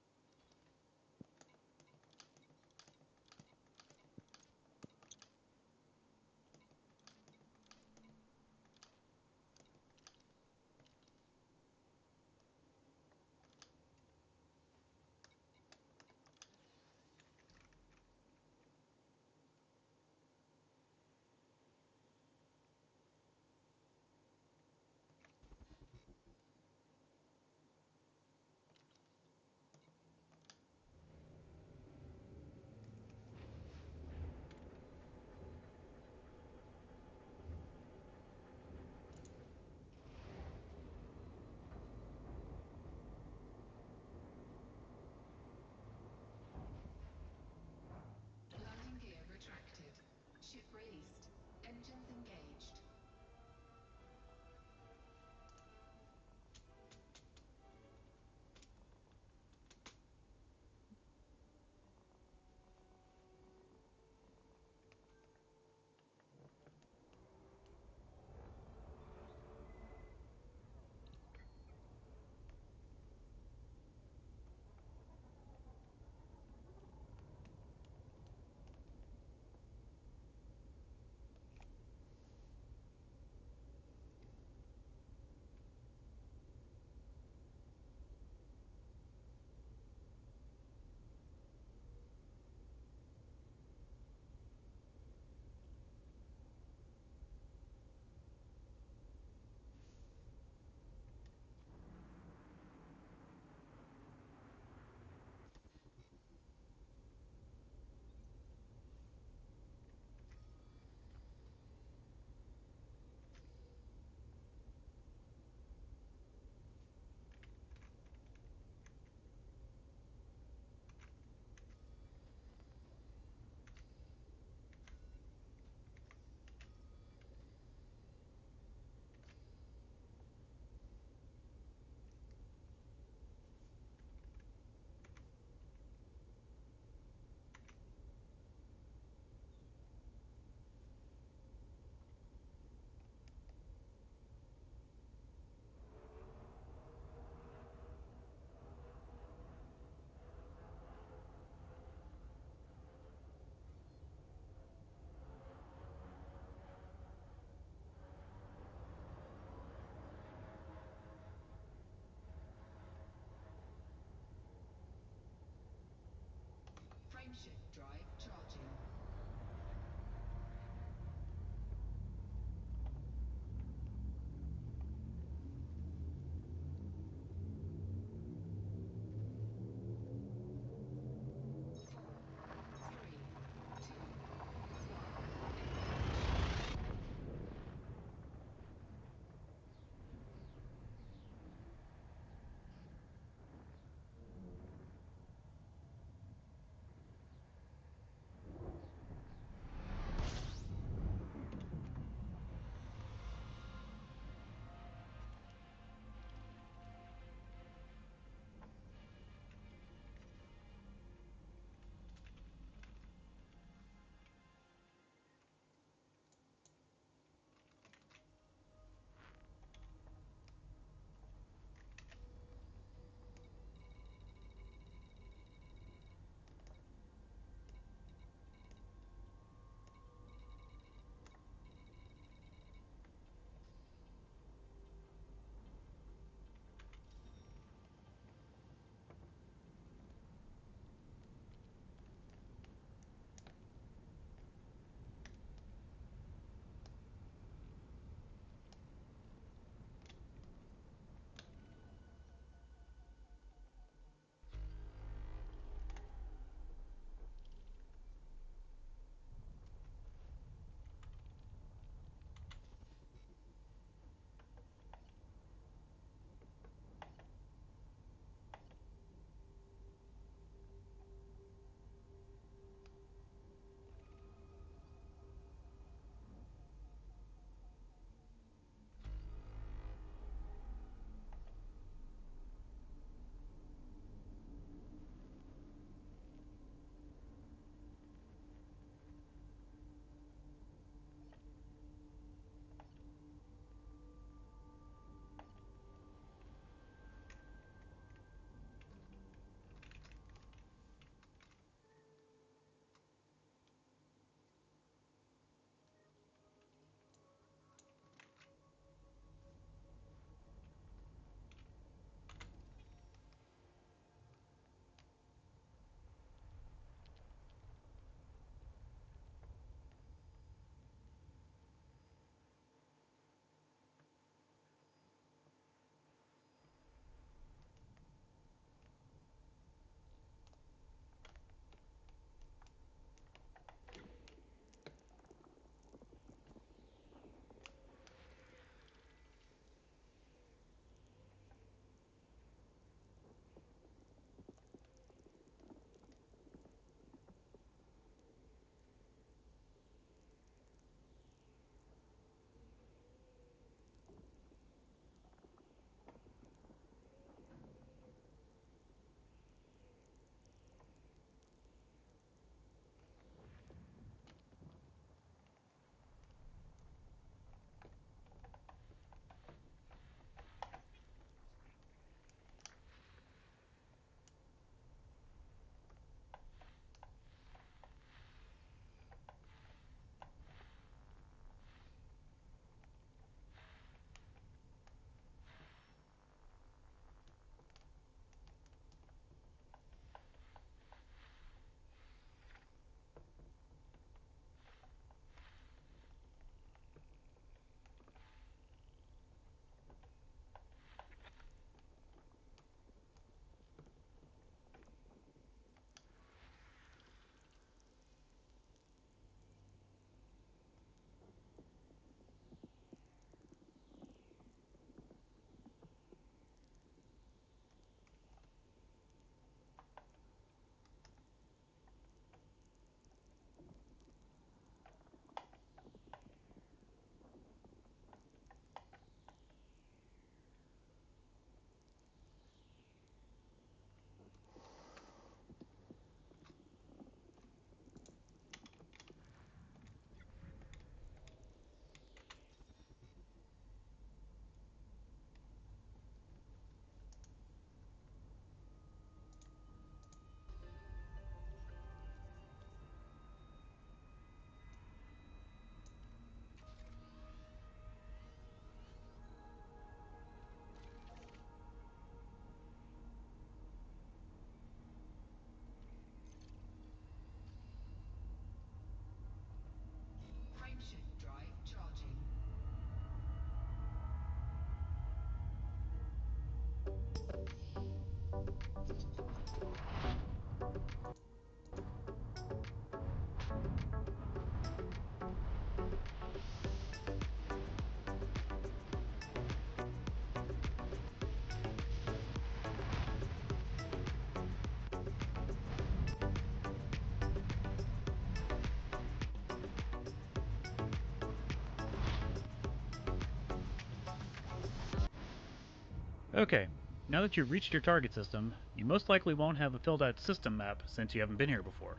Okay, now that you've reached your target system, you most likely won't have a filled out system map since you haven't been here before.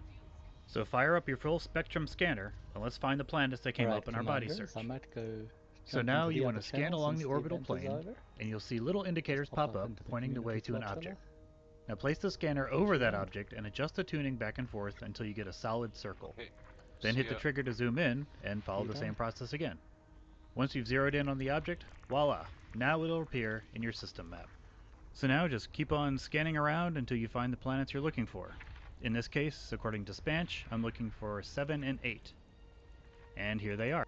So fire up your full spectrum scanner and let's find the planets that came Alright, up in our body commanders, search. I might go So jump now into you the want to other scan channel along since the orbital event is plane, over. and you'll see little indicators Just pop pop up into the pointing the way community to an slot object. channel. Now place the scanner over that object and adjust the tuning back and forth until you get a solid circle. Then hit the trigger to zoom in and follow the same process again. Once you've zeroed in on the object, voila, now it'll appear in your system map. So now just keep on scanning around until you find the planets you're looking for. In this case, according to Spanch, I'm looking for 7 and 8. And here they are.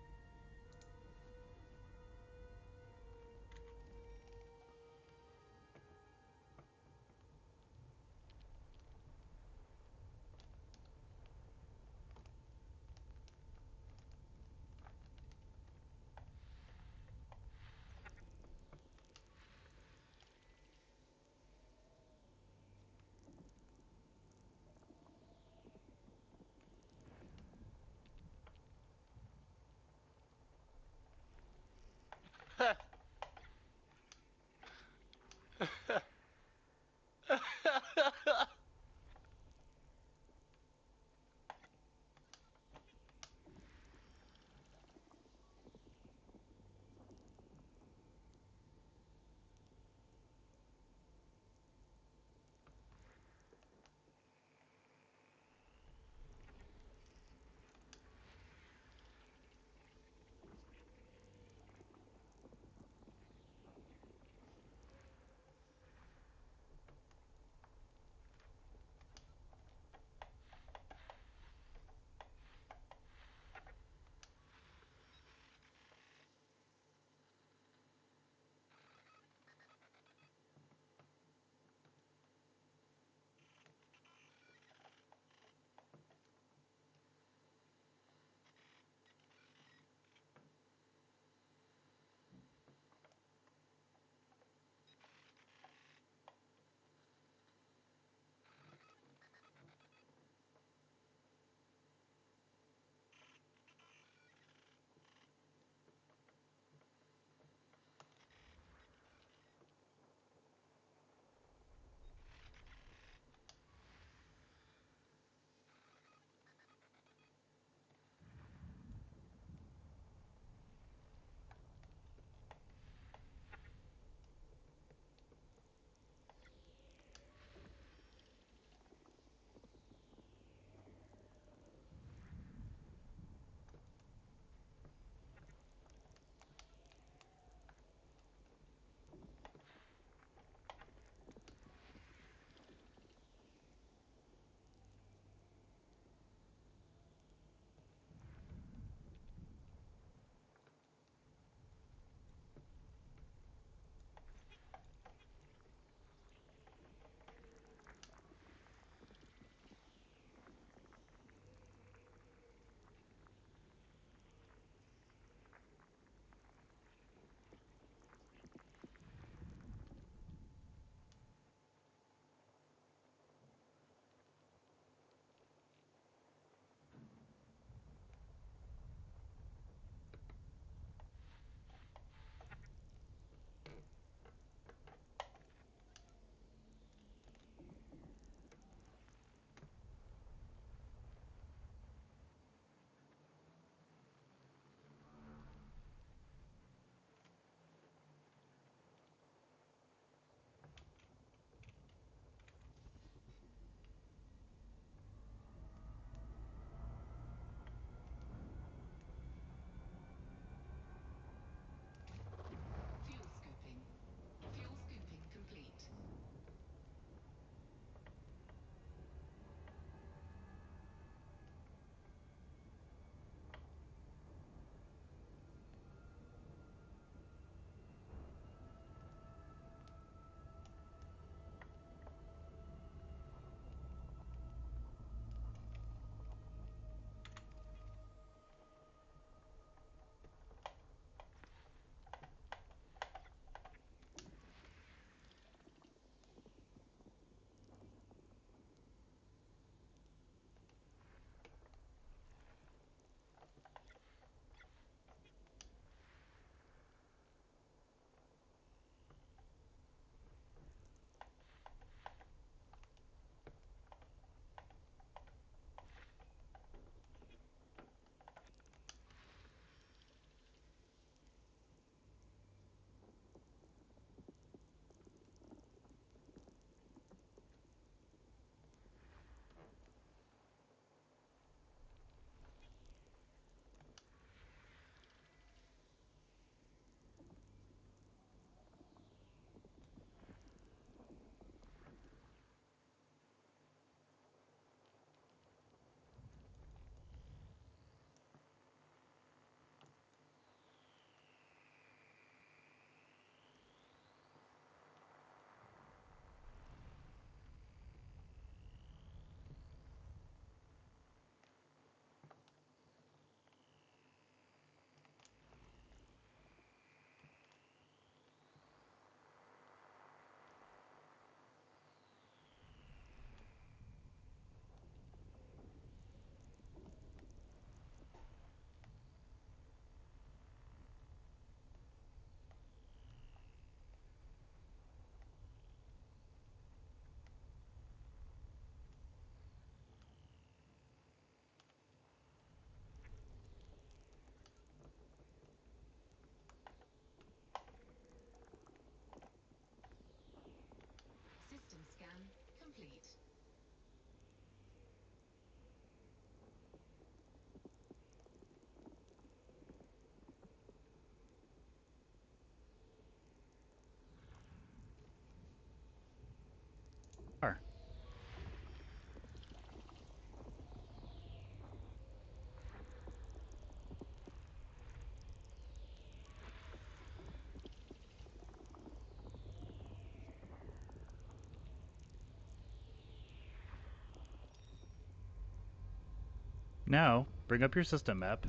Now, bring up your system map.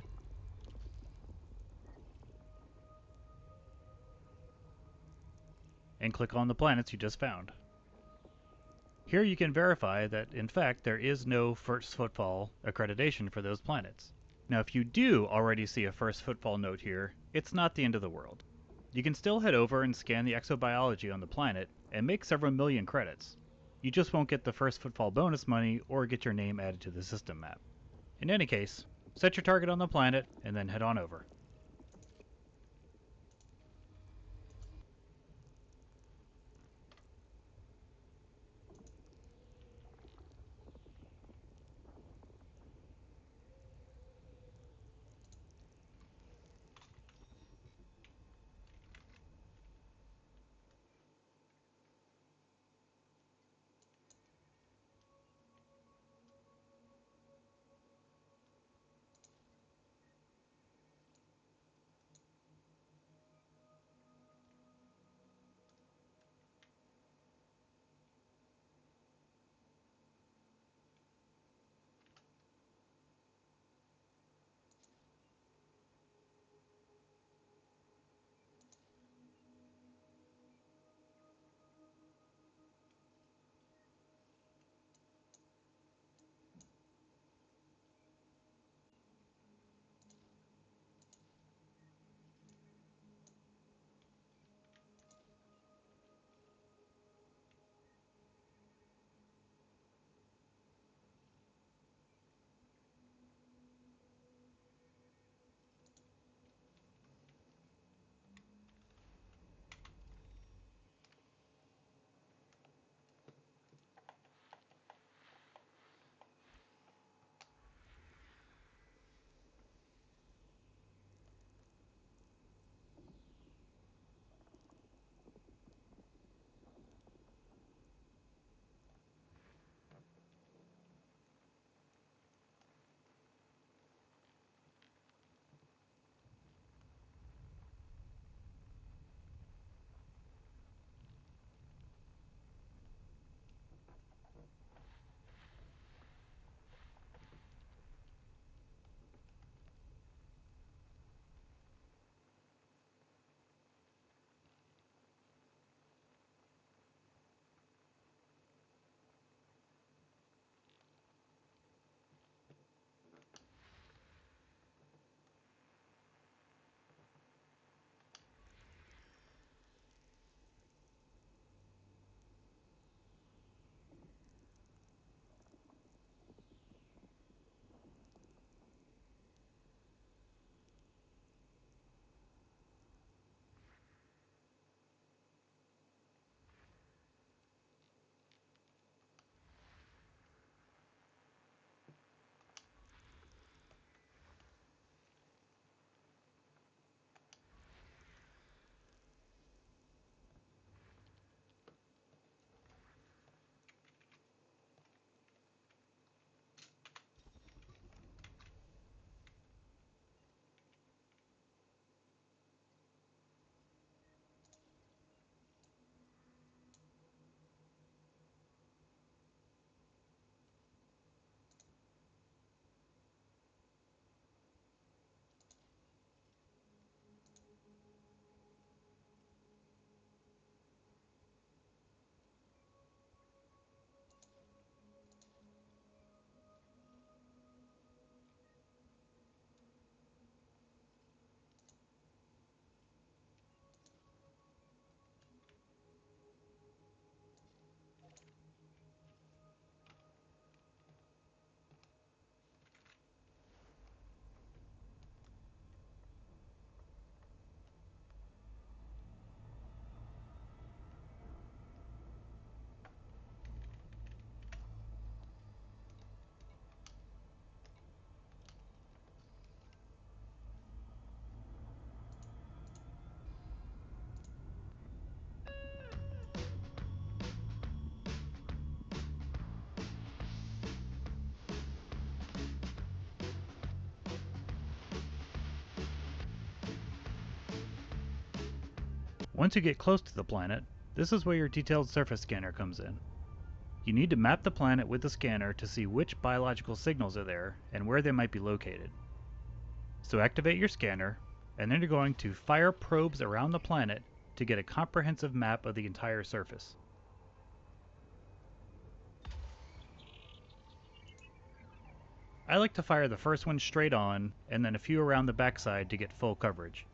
And click on the planets you just found. Here you can verify that, in fact, there is no first footfall accreditation for those planets. Now, if you do already see a first footfall note here, it's not the end of the world. You can still head over and scan the exobiology on the planet and make several million credits. You just won't get the first footfall bonus money or get your name added to the system map. In any case, set your target on the planet and then head on over. Once you get close to the planet, this is where your detailed surface scanner comes in. You need to map the planet with the scanner to see which biological signals are there and where they might be located. So activate your scanner, and then you're going to fire probes around the planet to get a comprehensive map of the entire surface. I like to fire the first one straight on, and then a few around the backside to get full coverage.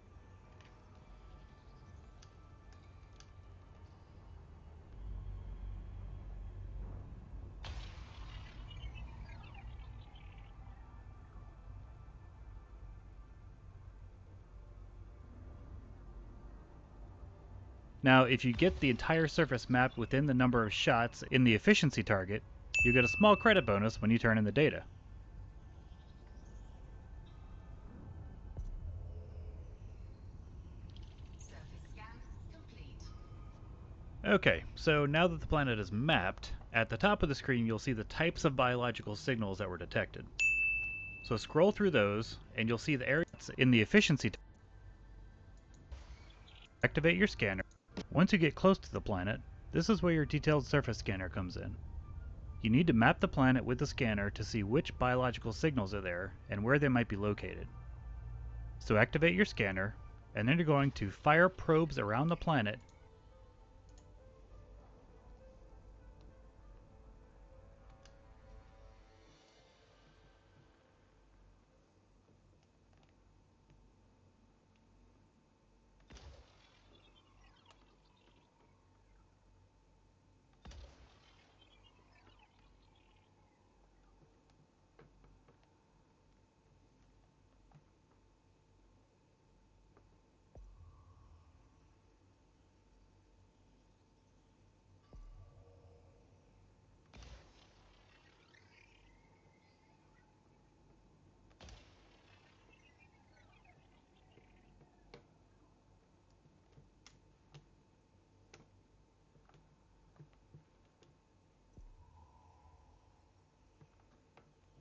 Now, if you get the entire surface mapped within the number of shots in the efficiency target, you get a small credit bonus when you turn in the data. Okay, so now that the planet is mapped, at the top of the screen you'll see the types of biological signals that were detected. So scroll through those, and you'll see the areas in the efficiency target. Activate your scanner. Once you get close to the planet, this is where your detailed surface scanner comes in. You need to map the planet with the scanner to see which biological signals are there and where they might be located. So activate your scanner, and then you're going to fire probes around the planet .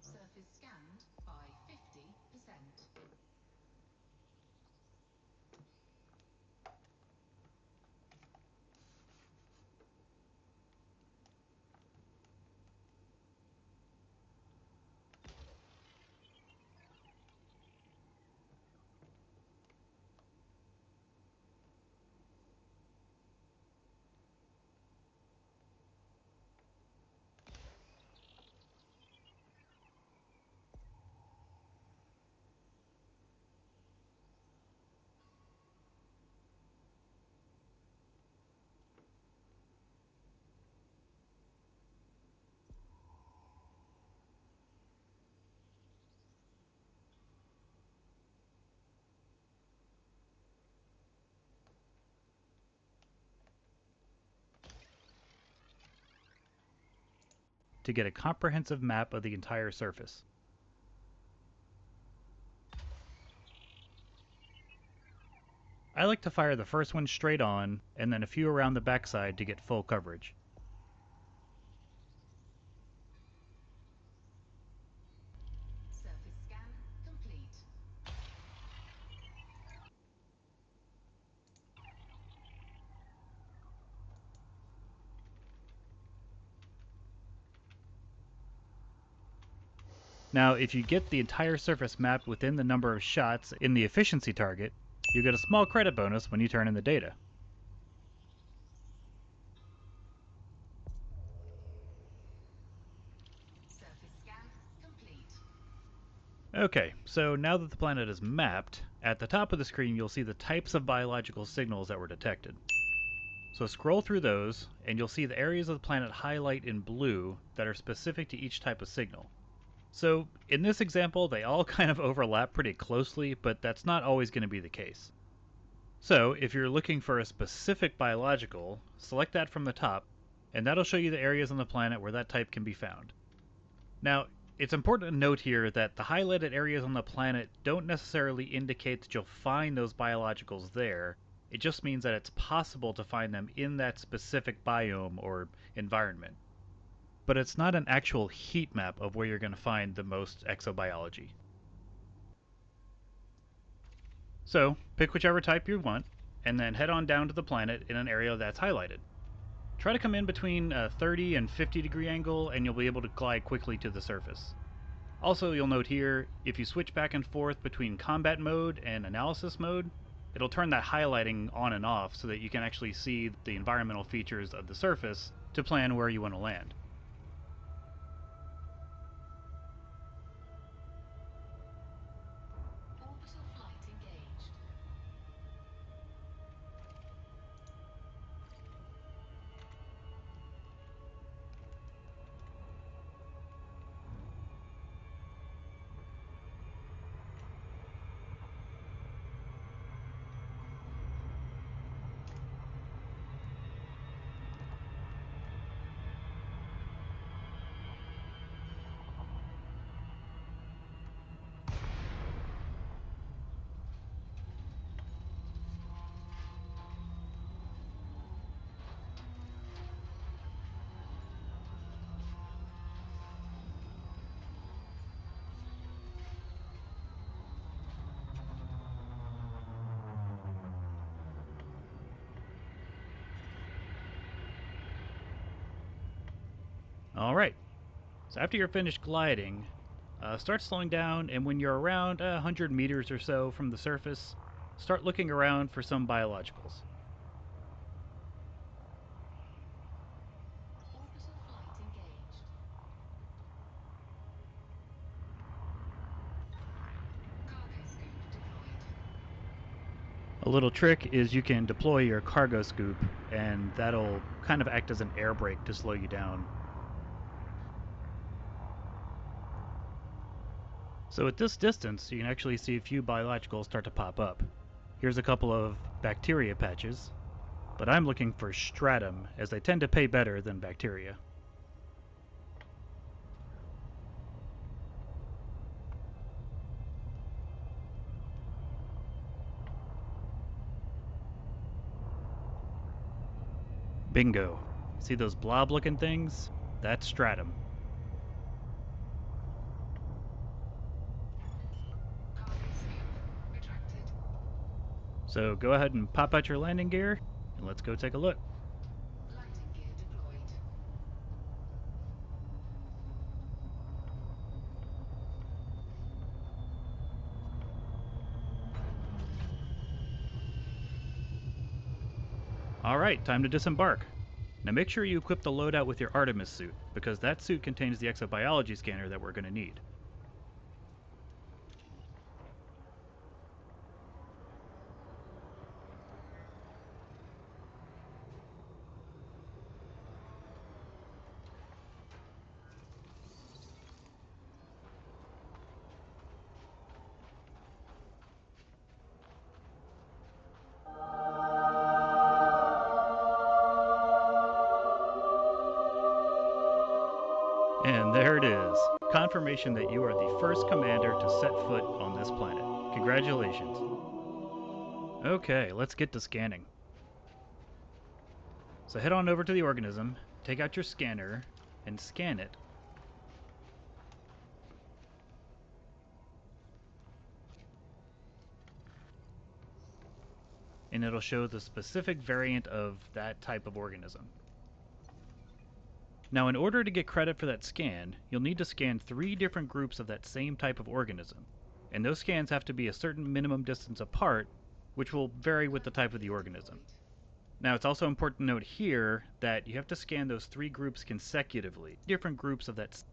Surface scanned by 50%. To get a comprehensive map of the entire surface. I like to fire the first one straight on, and then a few around the backside to get full coverage. Surface scan complete. Now, if you get the entire surface mapped within the number of shots in the efficiency target, you get a small credit bonus when you turn in the data. Surface scan complete. Okay, so now that the planet is mapped, at the top of the screen you'll see the types of biological signals that were detected. So scroll through those, and you'll see the areas of the planet highlight in blue that are specific to each type of signal. So in this example, they all kind of overlap pretty closely, but that's not always going to be the case. So if you're looking for a specific biological, select that from the top, and that'll show you the areas on the planet where that type can be found. Now, it's important to note here that the highlighted areas on the planet don't necessarily indicate that you'll find those biologicals there. It just means that it's possible to find them in that specific biome or environment. But it's not an actual heat map of where you're going to find the most exobiology. So, pick whichever type you want, and then head on down to the planet in an area that's highlighted. Try to come in between a 30 and 50 degree angle and you'll be able to glide quickly to the surface. Also, you'll note here, if you switch back and forth between combat mode and analysis mode, it'll turn that highlighting on and off so that you can actually see the environmental features of the surface to plan where you want to land. Orbital flight engaged. Alright, so after you're finished gliding, start slowing down, and when you're around 100 meters or so from the surface, start looking around for some biologicals. Orbital flight engaged. Cargo scope deployed. A little trick is you can deploy your cargo scoop, and that'll kind of act as an air brake to slow you down. So at this distance, you can actually see a few biologicals start to pop up. Here's a couple of bacteria patches, but I'm looking for stratum, as they tend to pay better than bacteria. Bingo. See those blob-looking things? That's stratum. Cargo scope retracted. So go ahead and pop out your landing gear, and let's go take a look. Landing gear deployed. Alright, time to disembark. Now make sure you equip the loadout with your Artemis suit, because that suit contains the exobiology scanner that we're going to need. And there it is. Confirmation that you are the first commander to set foot on this planet. Congratulations. Okay, let's get to scanning. So head on over to the organism, take out your scanner, and scan it. And it'll show the specific variant of that type of organism. Now, in order to get credit for that scan, you'll need to scan 3 different groups of that same type of organism. And those scans have to be a certain minimum distance apart, which will vary with the type of the organism. Now, it's also important to note here that you have to scan those 3 groups consecutively, different groups of that.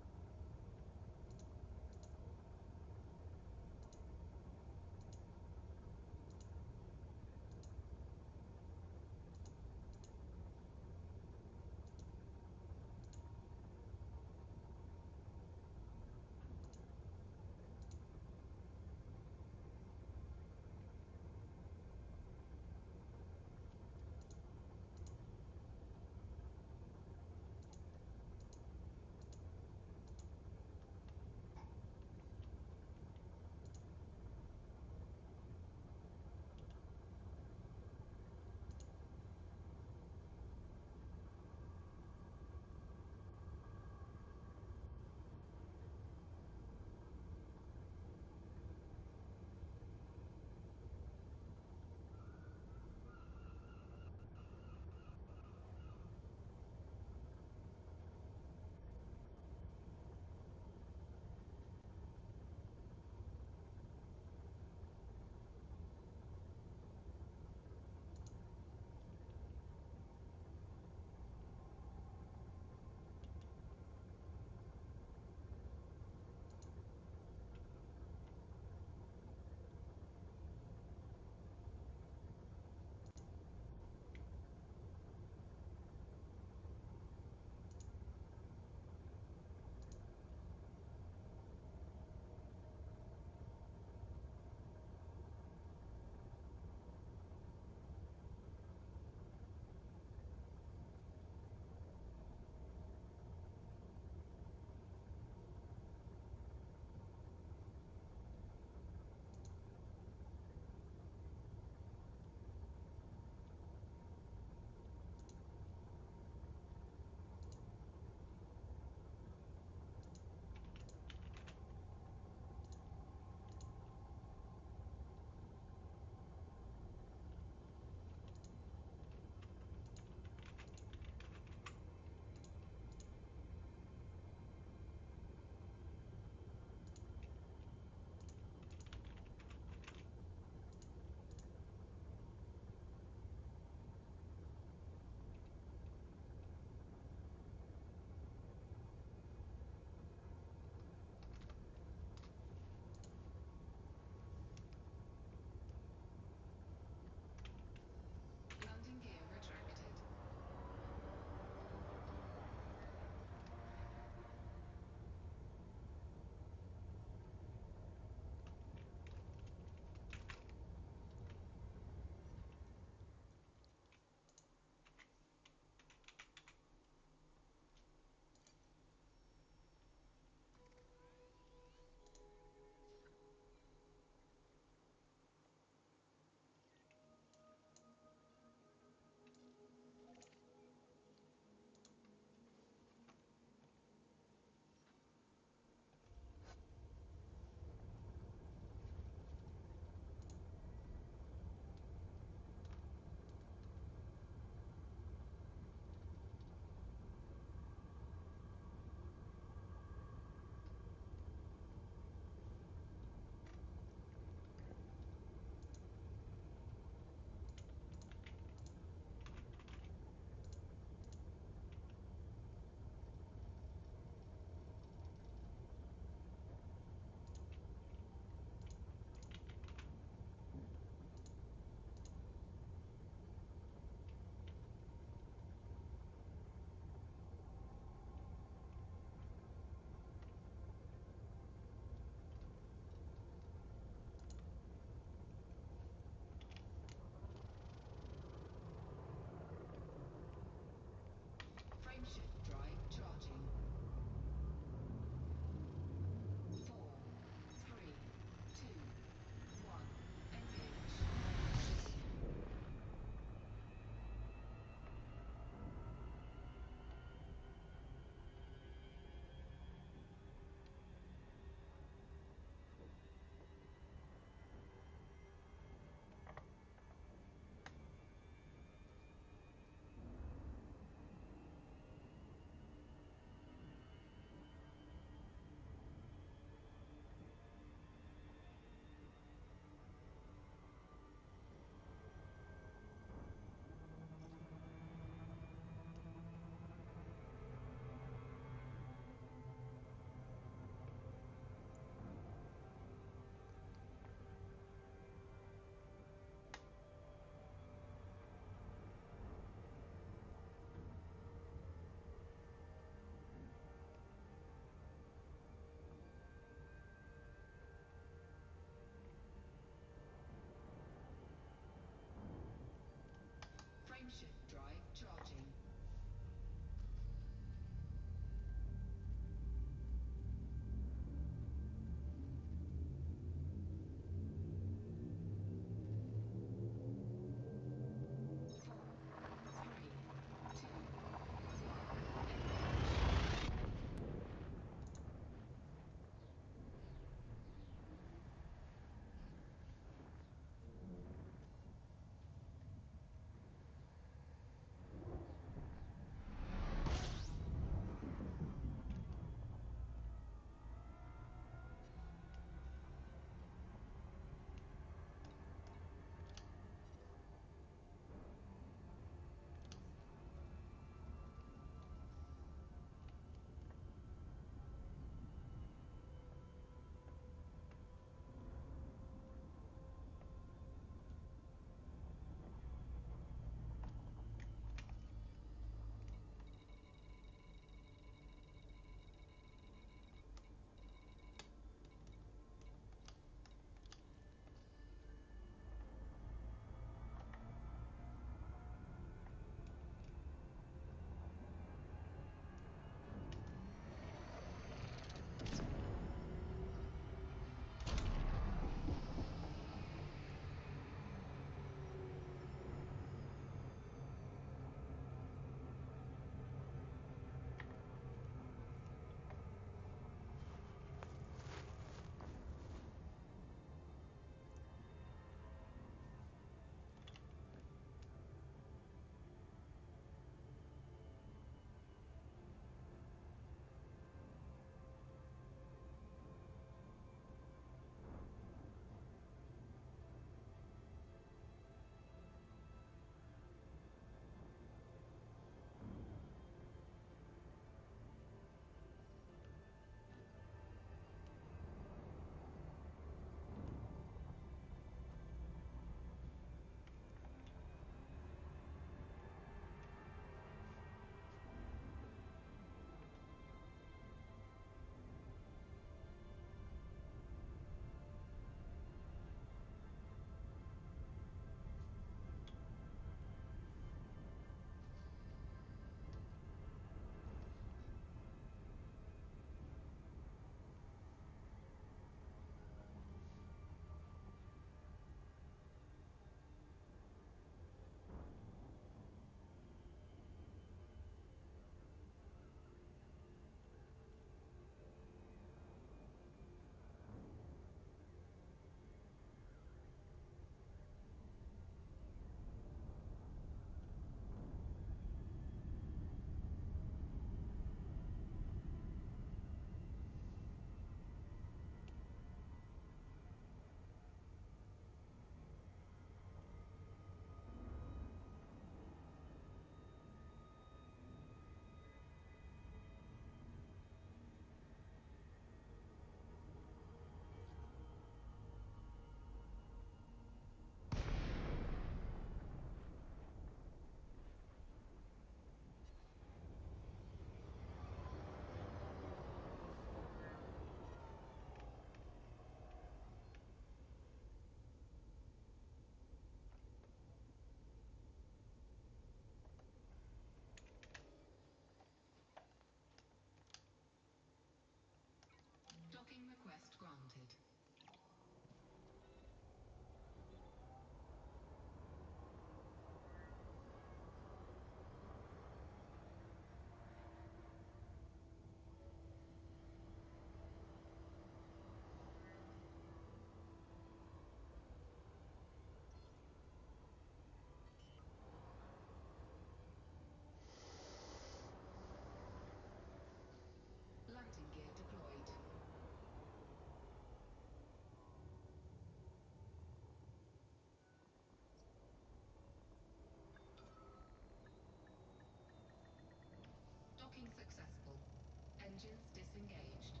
Engines disengaged.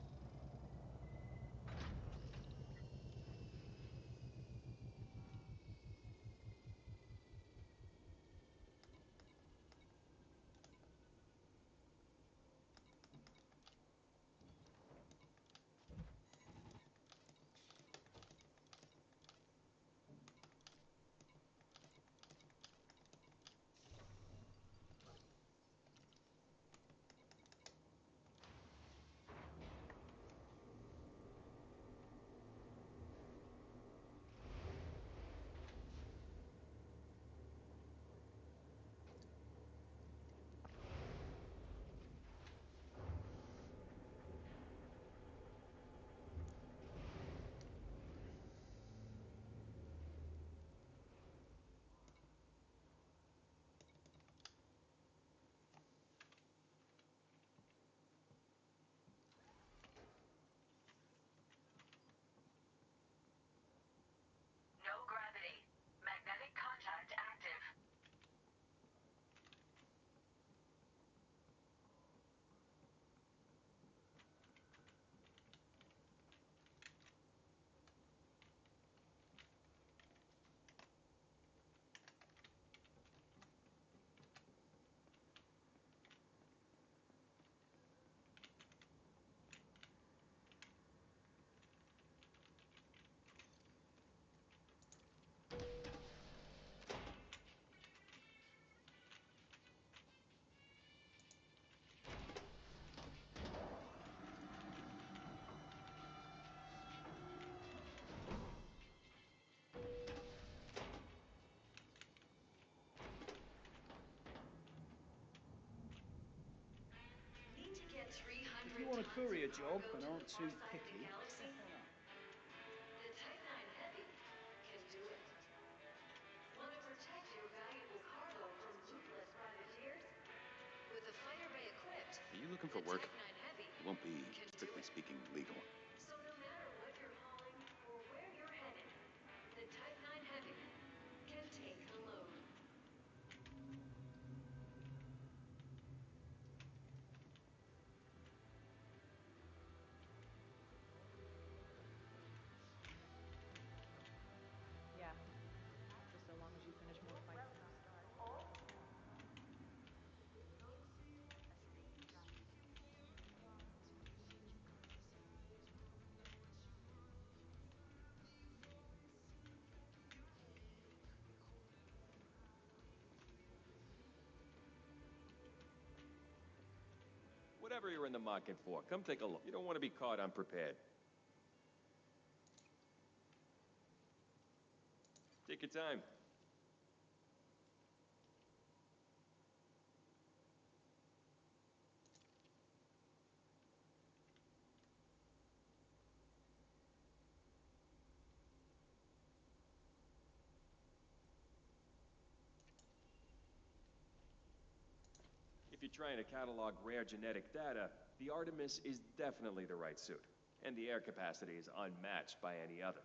No gravity. Magnetic contact active. Need to get 300 If you want a tons courier of job cargo and to aren't the too far side of the picky, galaxy? step on up. The Type 9 Heavy can do it. Want to protect your valuable cargo from ruthless privateers? With a fighter bay equipped, Are you looking the for work? Type 9 Heavy It won't be, can do strictly it. speaking, legal. So no matter what you're hauling or where you're headed, the Type 9 Heavy can take a load. Yeah. Just so long as you finish more fights. Whatever you're in the market for, come take a look. You don't want to be caught unprepared. Take your time. If you're trying to catalog rare genetic data, the Artemis is definitely the right suit. And the air capacity is unmatched by any other.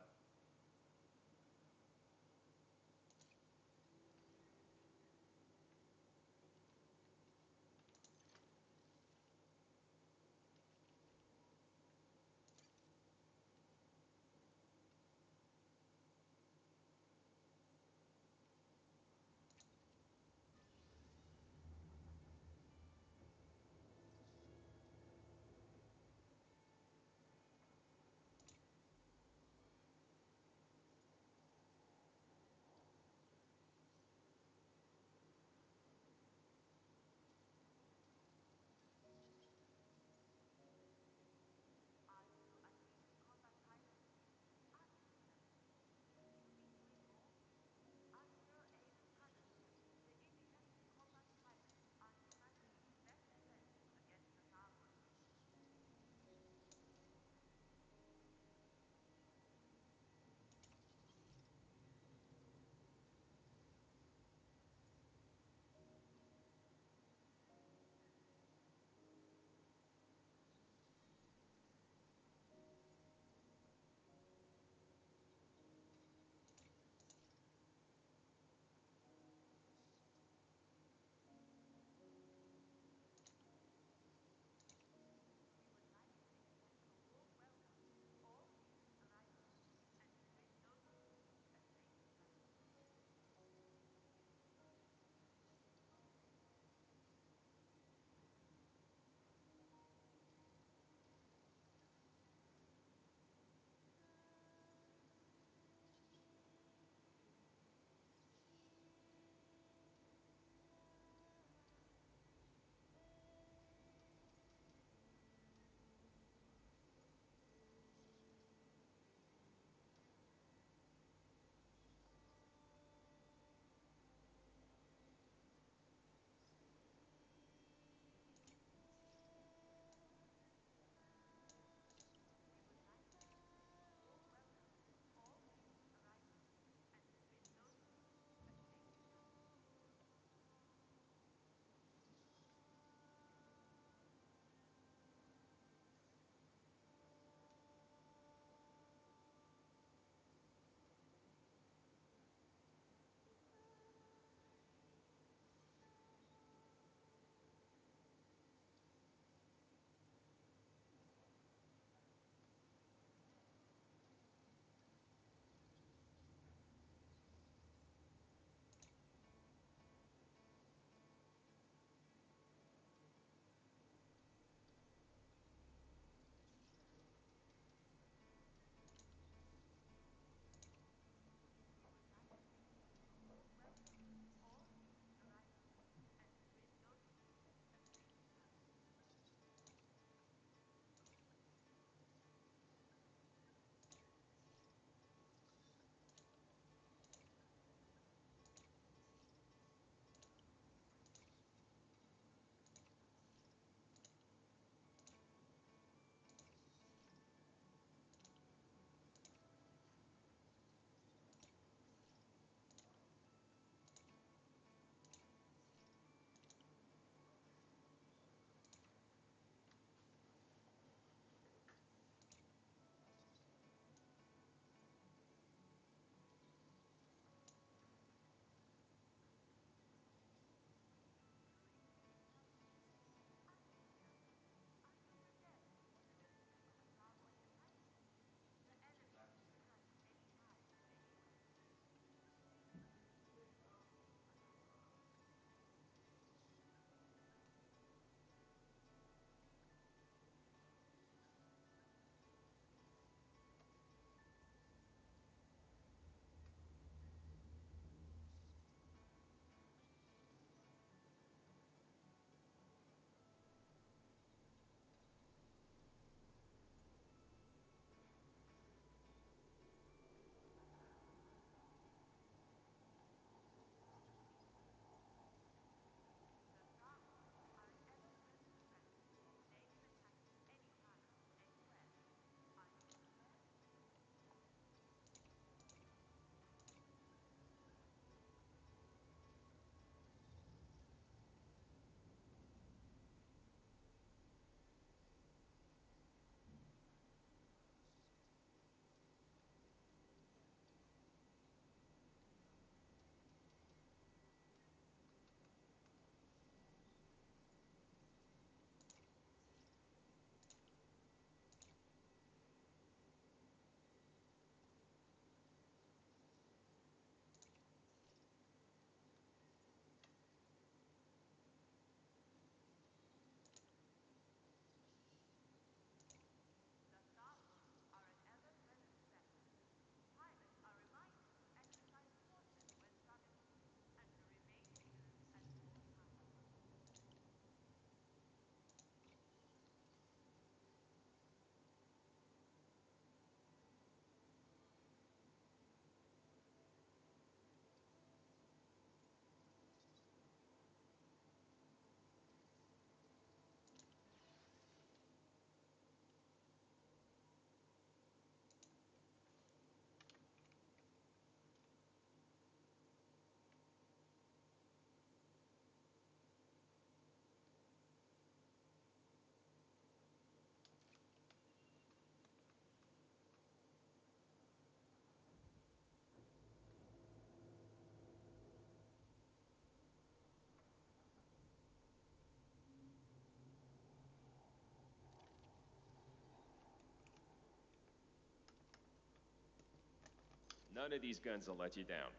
None of these guns will let you down.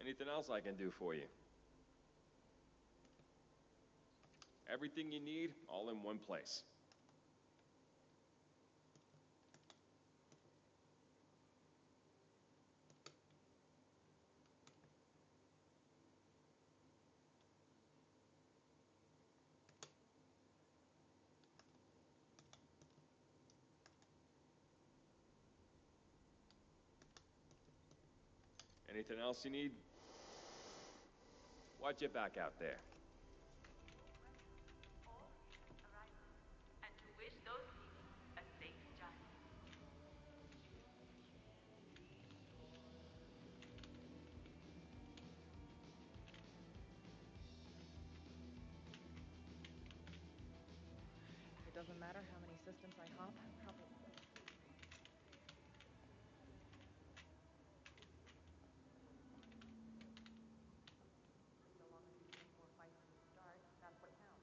Anything else I can do for you? Everything you need, all in one place. Anything else you need? Watch your back out there. And to wish those people a safe journey. It doesn't matter how many systems I hop, probably. So long as you finish more fights than you start, that's what counts.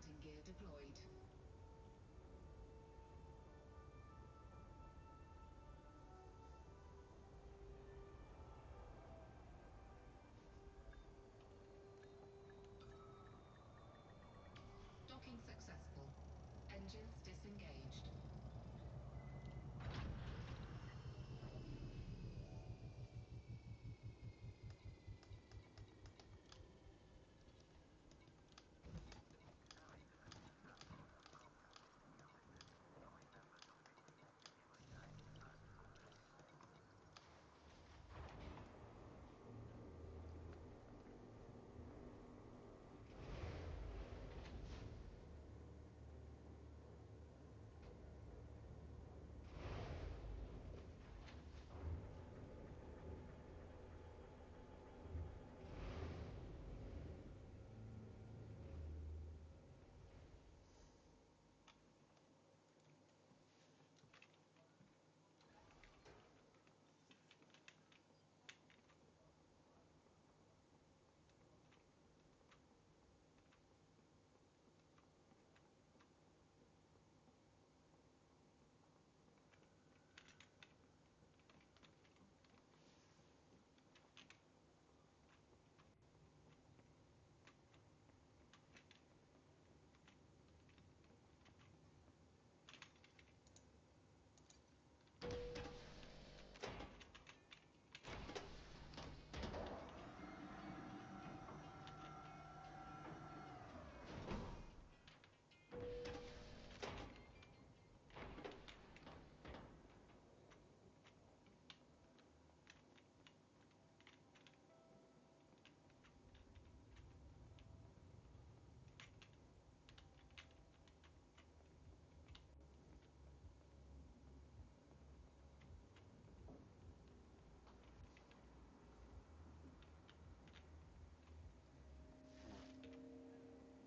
Landing gear deployed. Docking successful. Engines disengaged.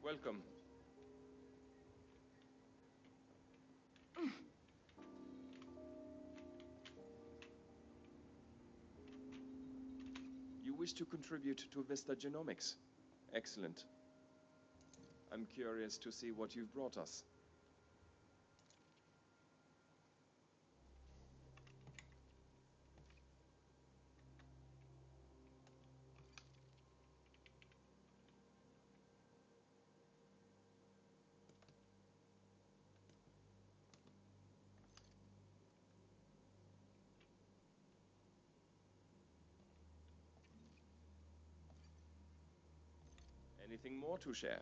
Welcome. You wish to contribute to Vista Genomics? Excellent. I'm curious to see what you've brought us. Anything more to share?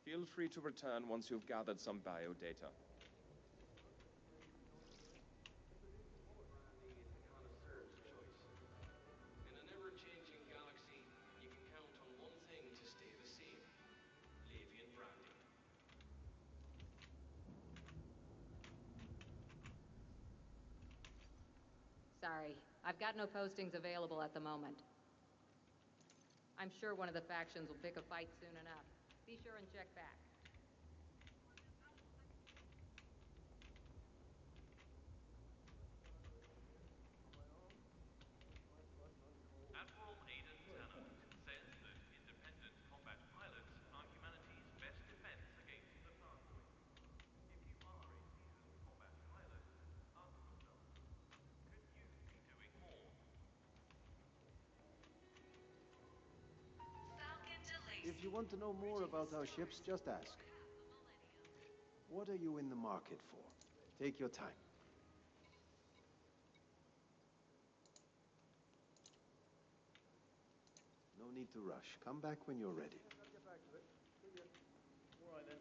Feel free to return once you've gathered some biodata. In an ever-changing galaxy, you can count on one thing to stay the same. Lavian branding. Sorry, I've got no postings available at the moment. I'm sure one of the factions will pick a fight soon enough. Be sure and check back. Admiral Aidan Tanner says that independent combat pilots are humanity's best defense against advancement. If you are a seasoned combat pilot, ask yourself, could you be doing more? If you want to know more about our ships, just ask. What are you in the market for? Take your time. No need to rush. Come back when you're ready. I'll get back to it. See ya. All right then.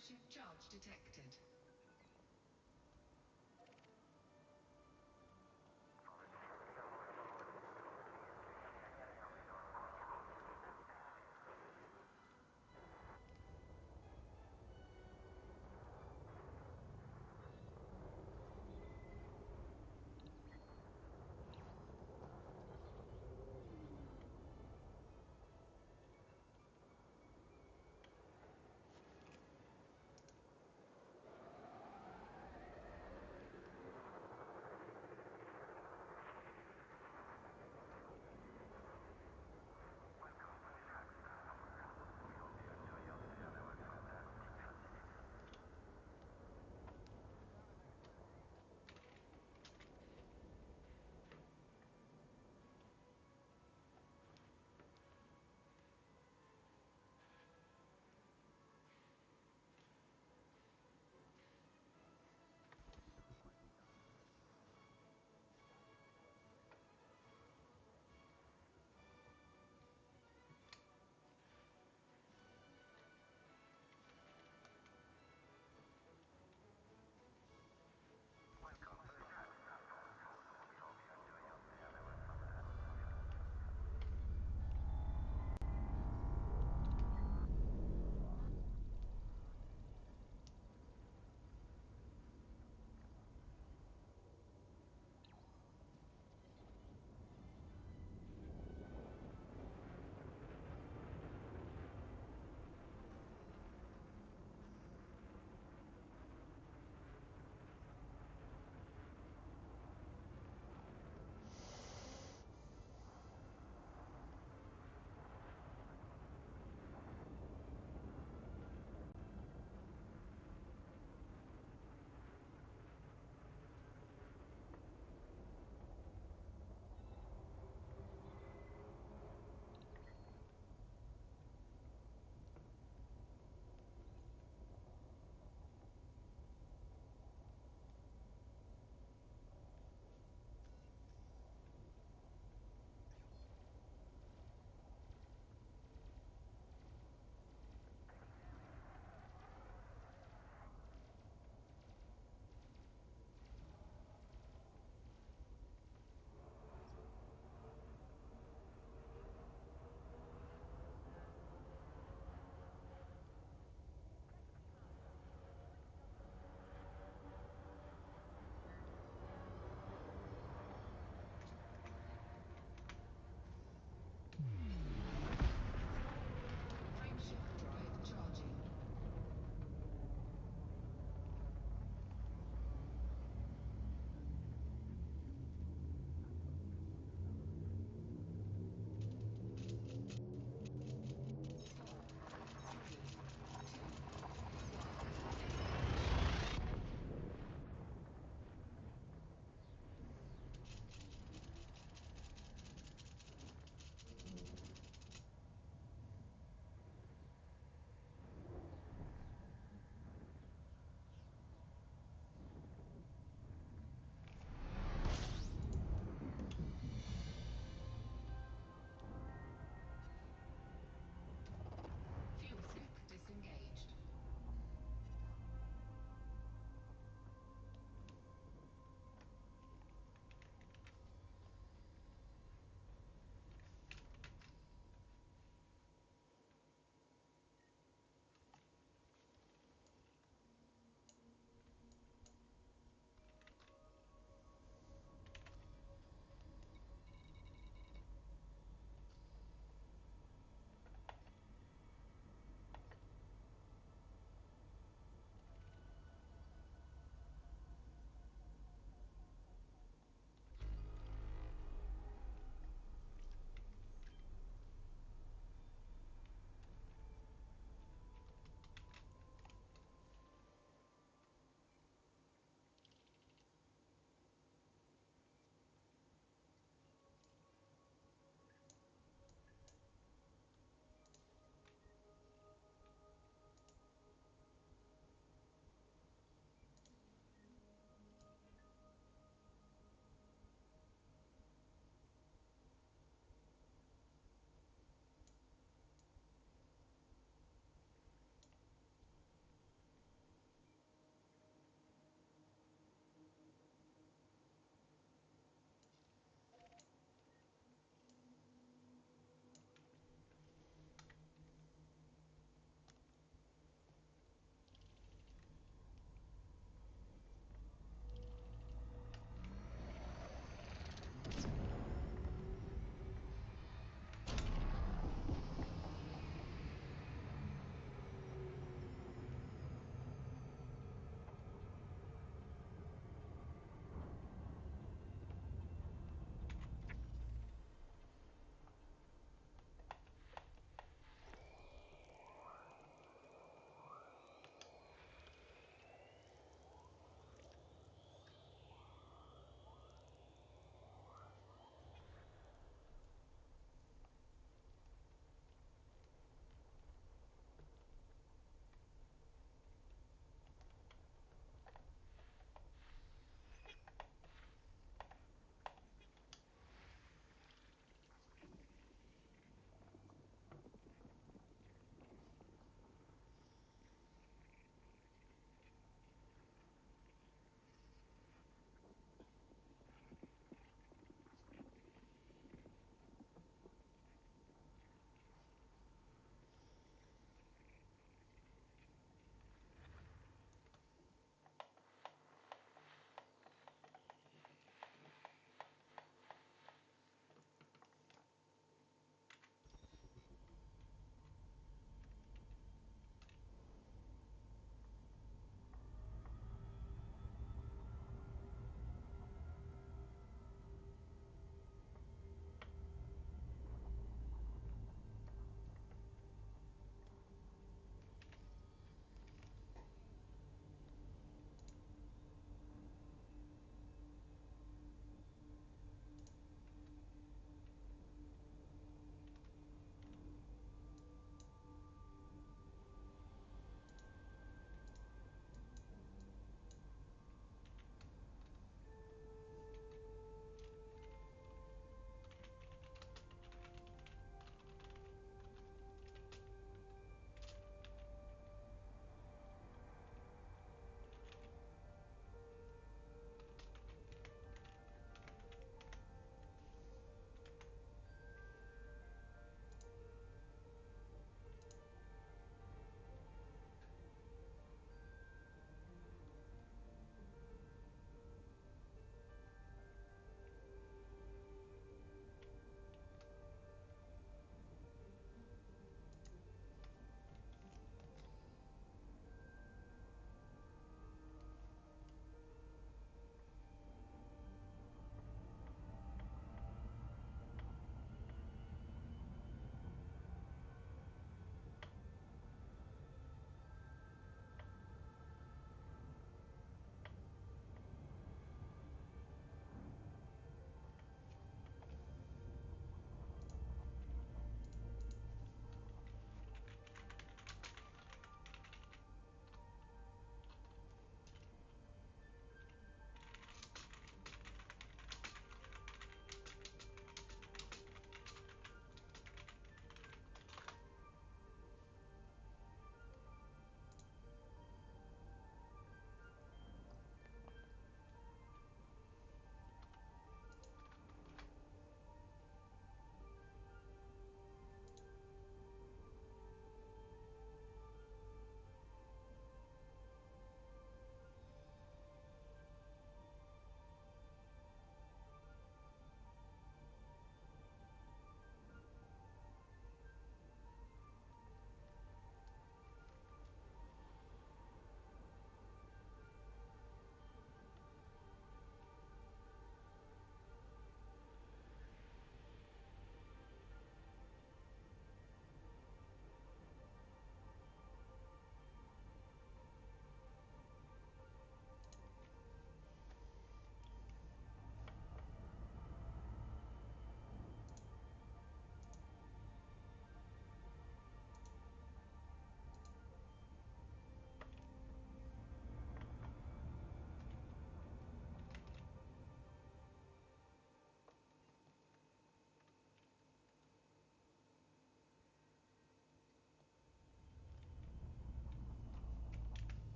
Shift charge detected.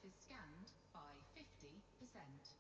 surface scanned by 50%.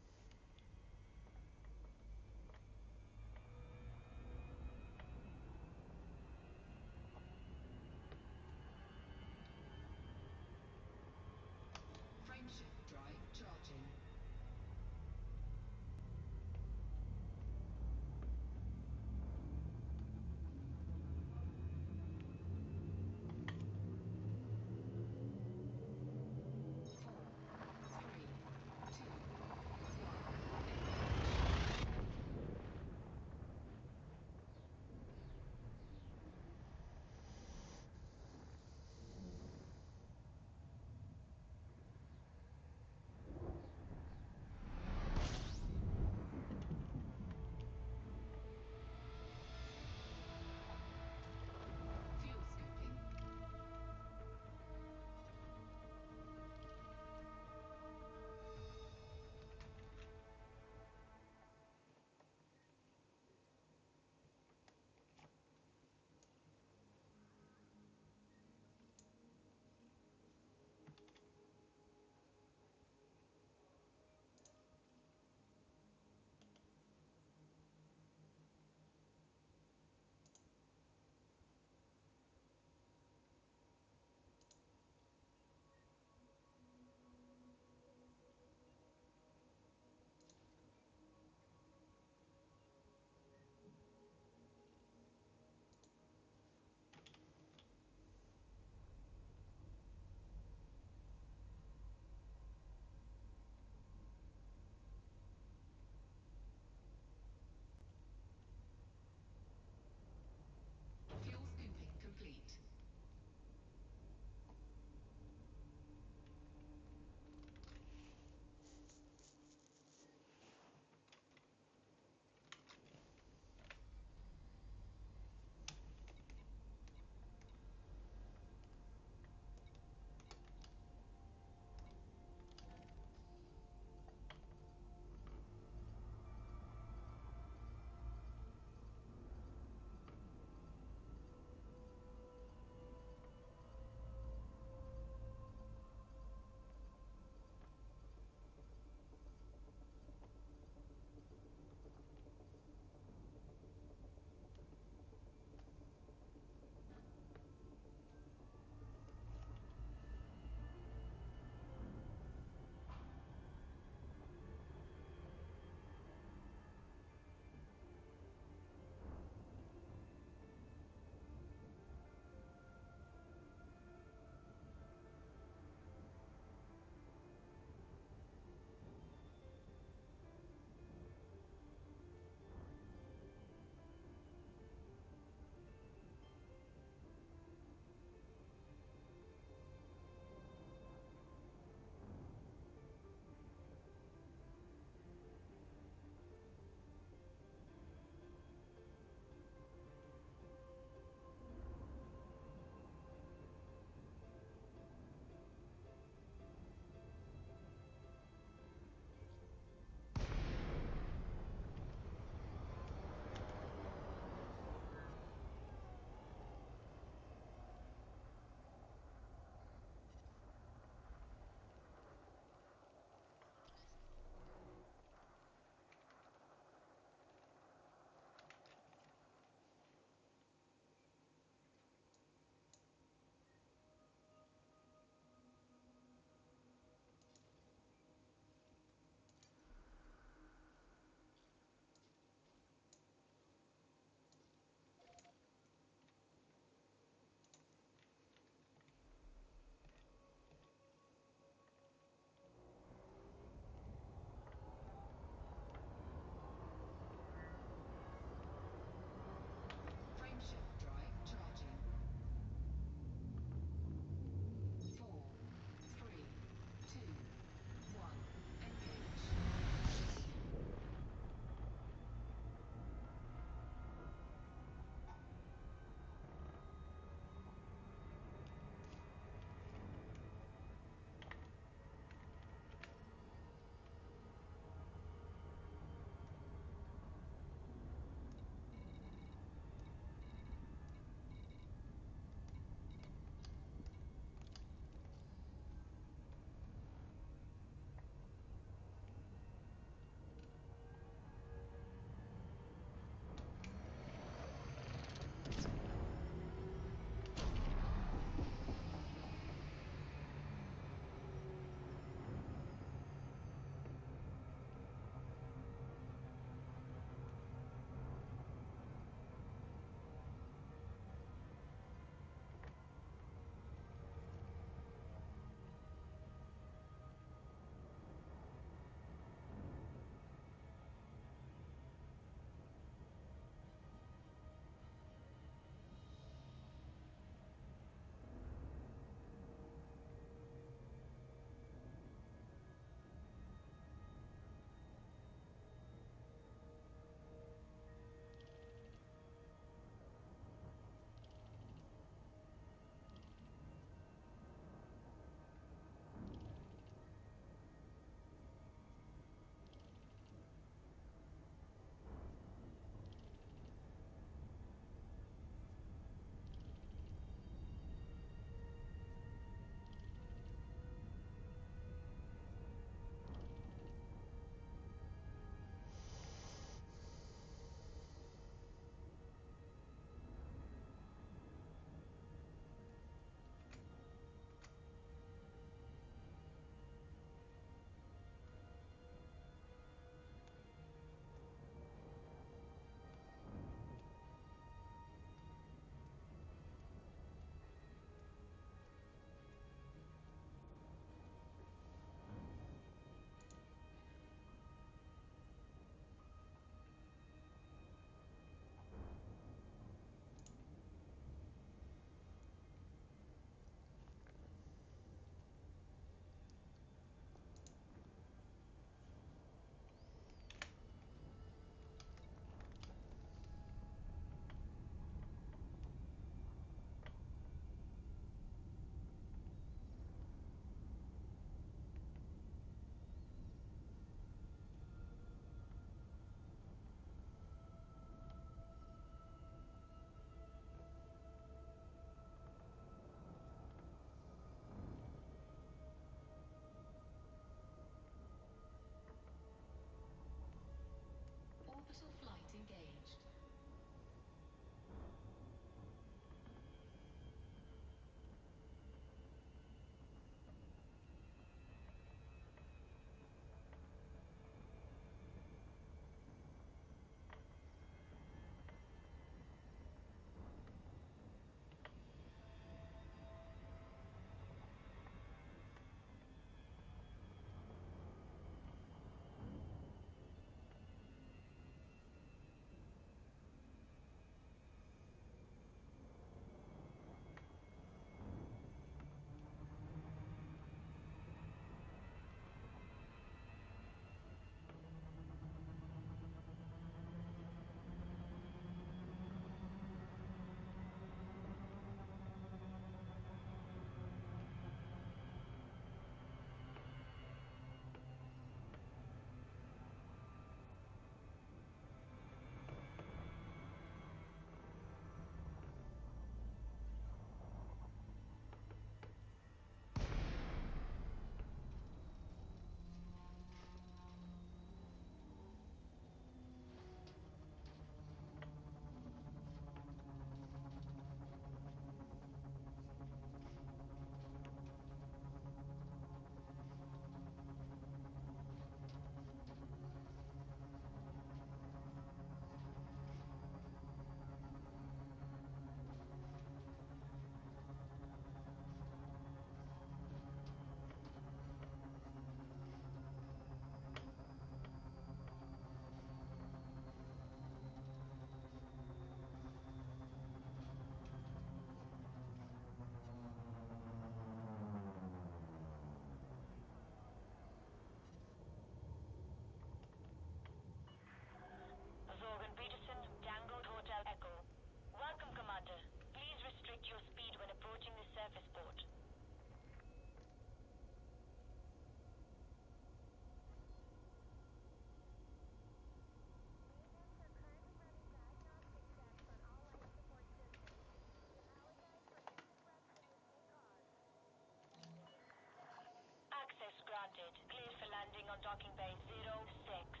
docking bay 06.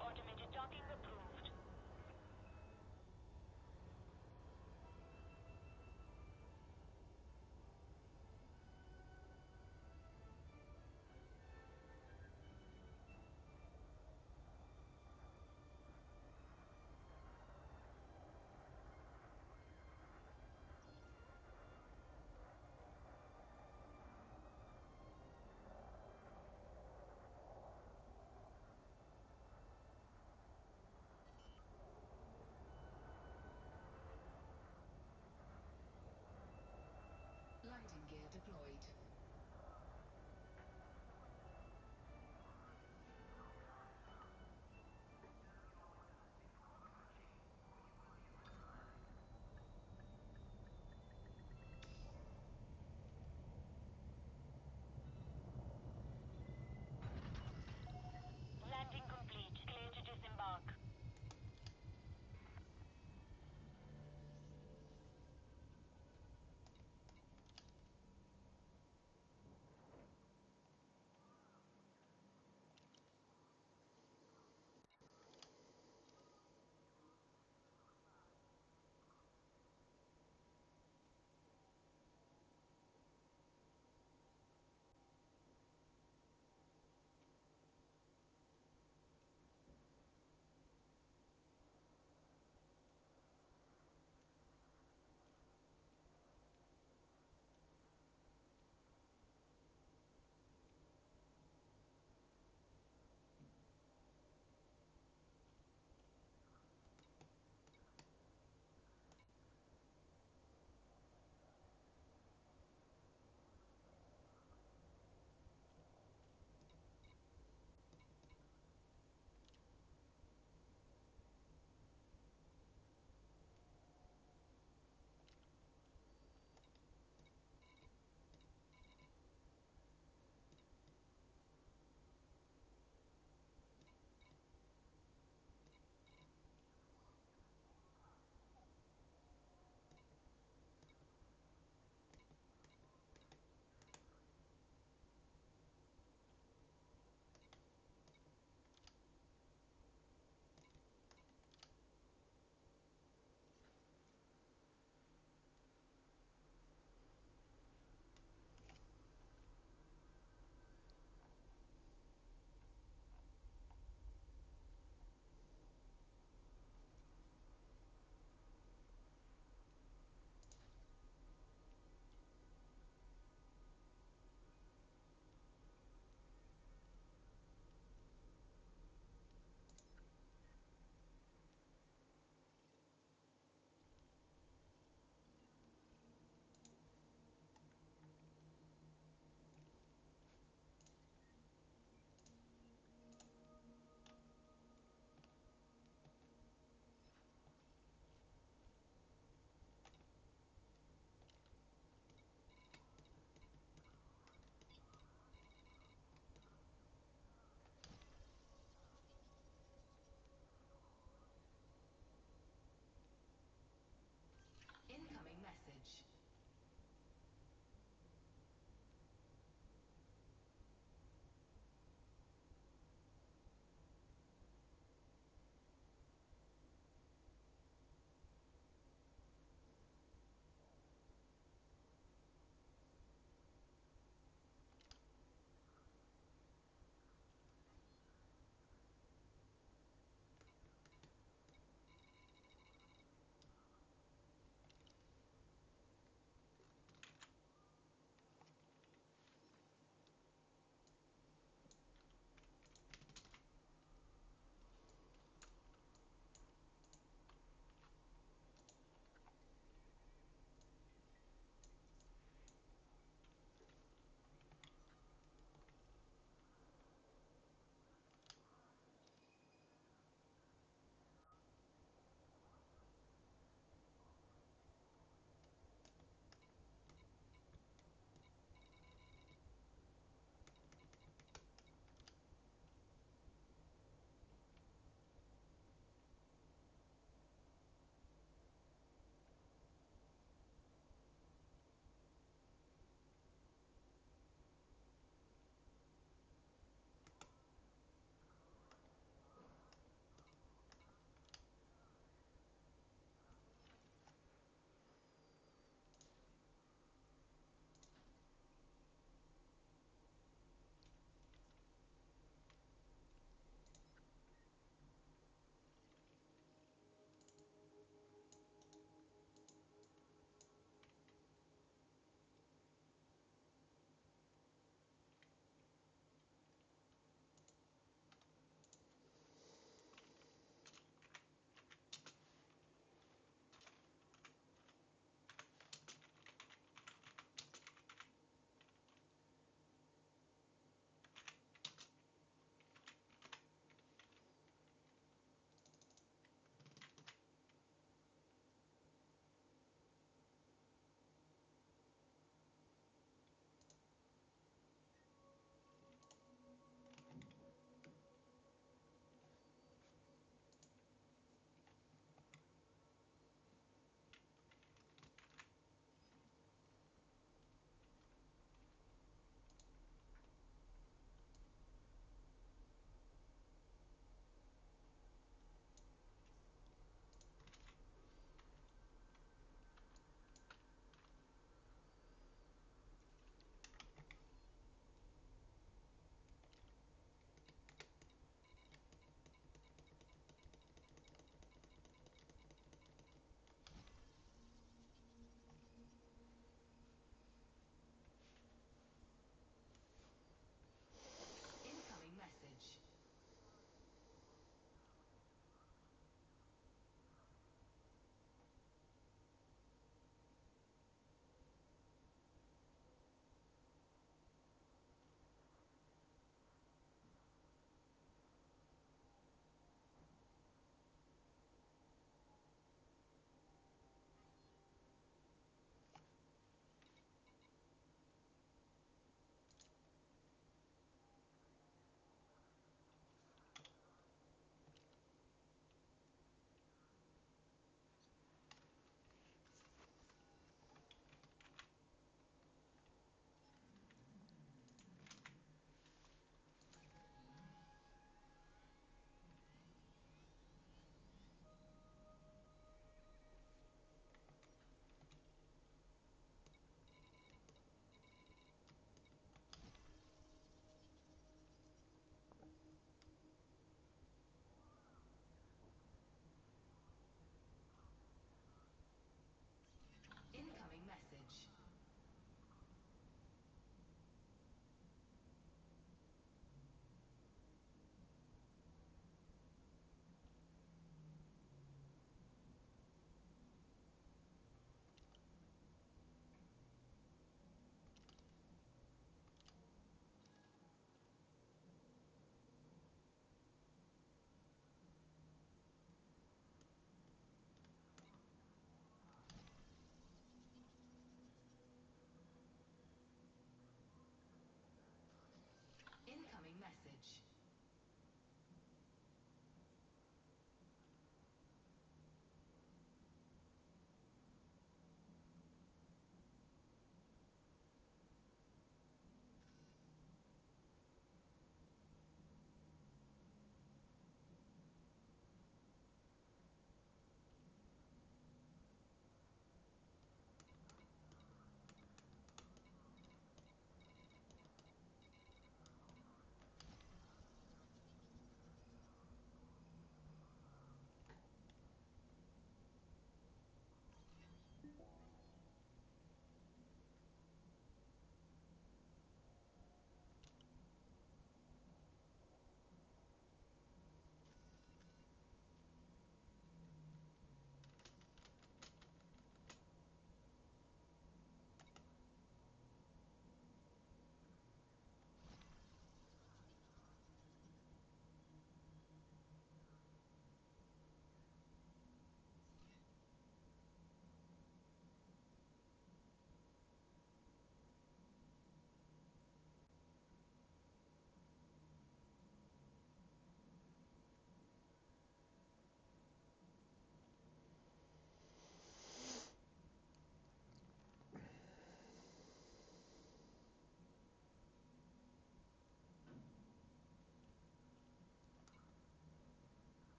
Automated docking approved.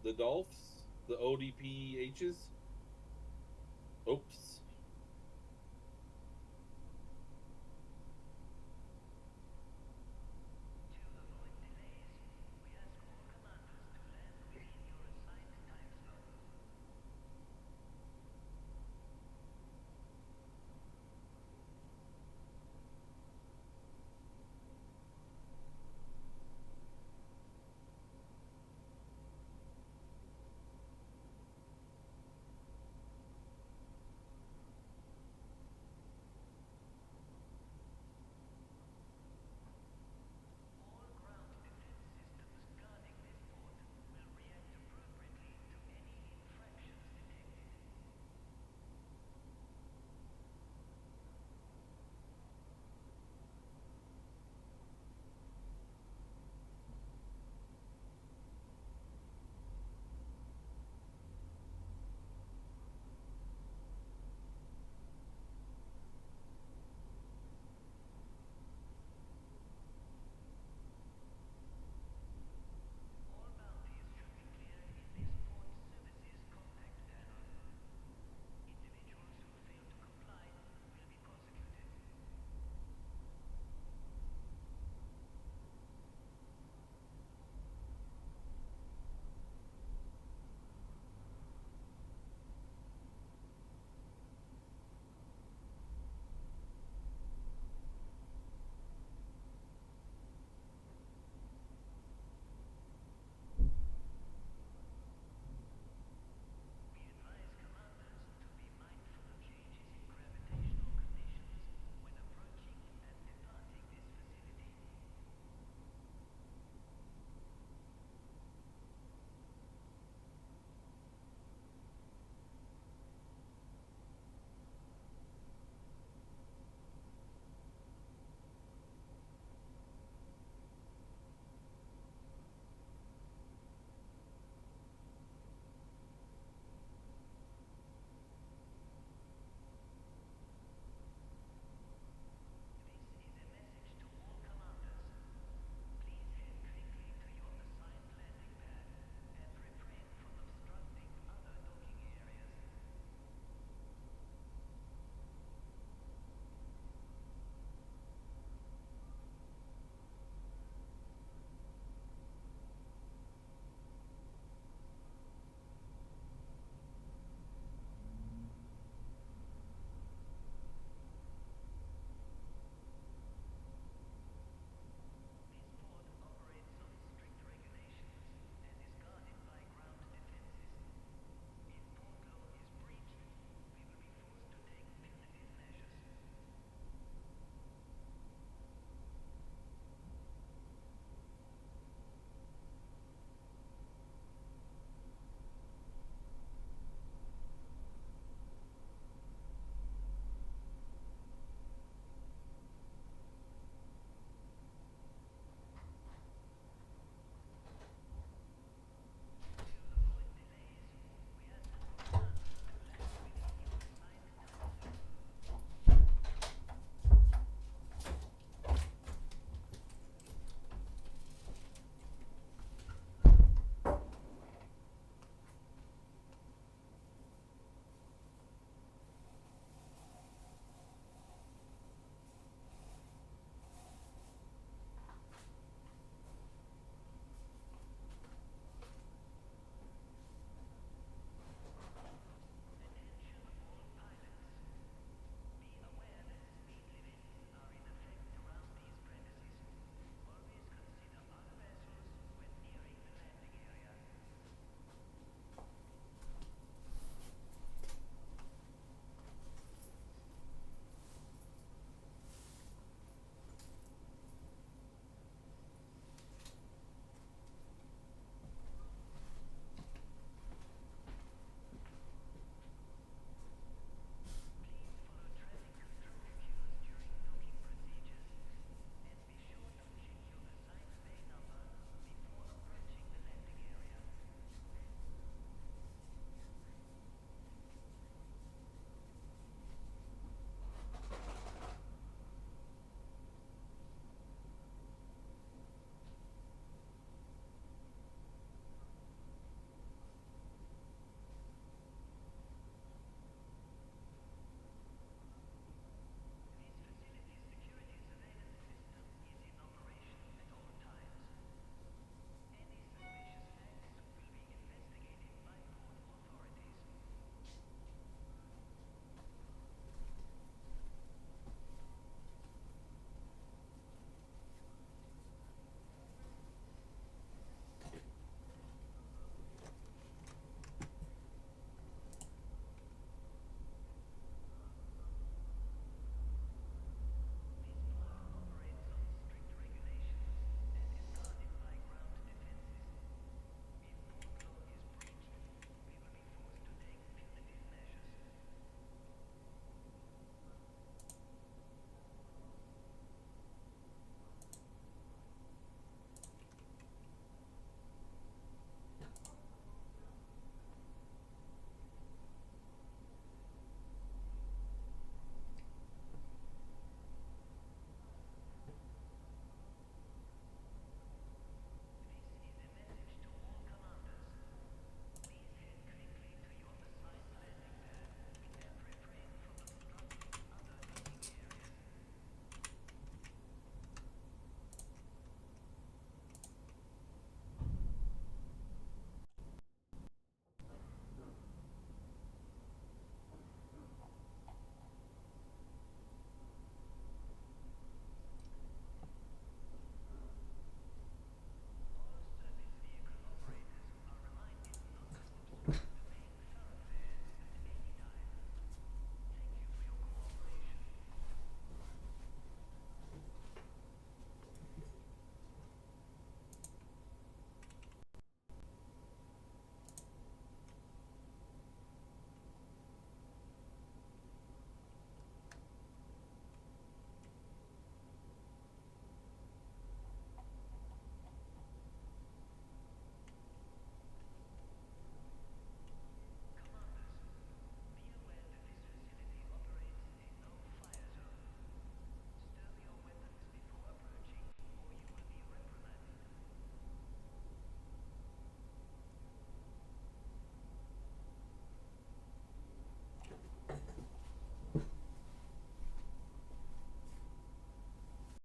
the Dolphs, the ODPHs. Oops.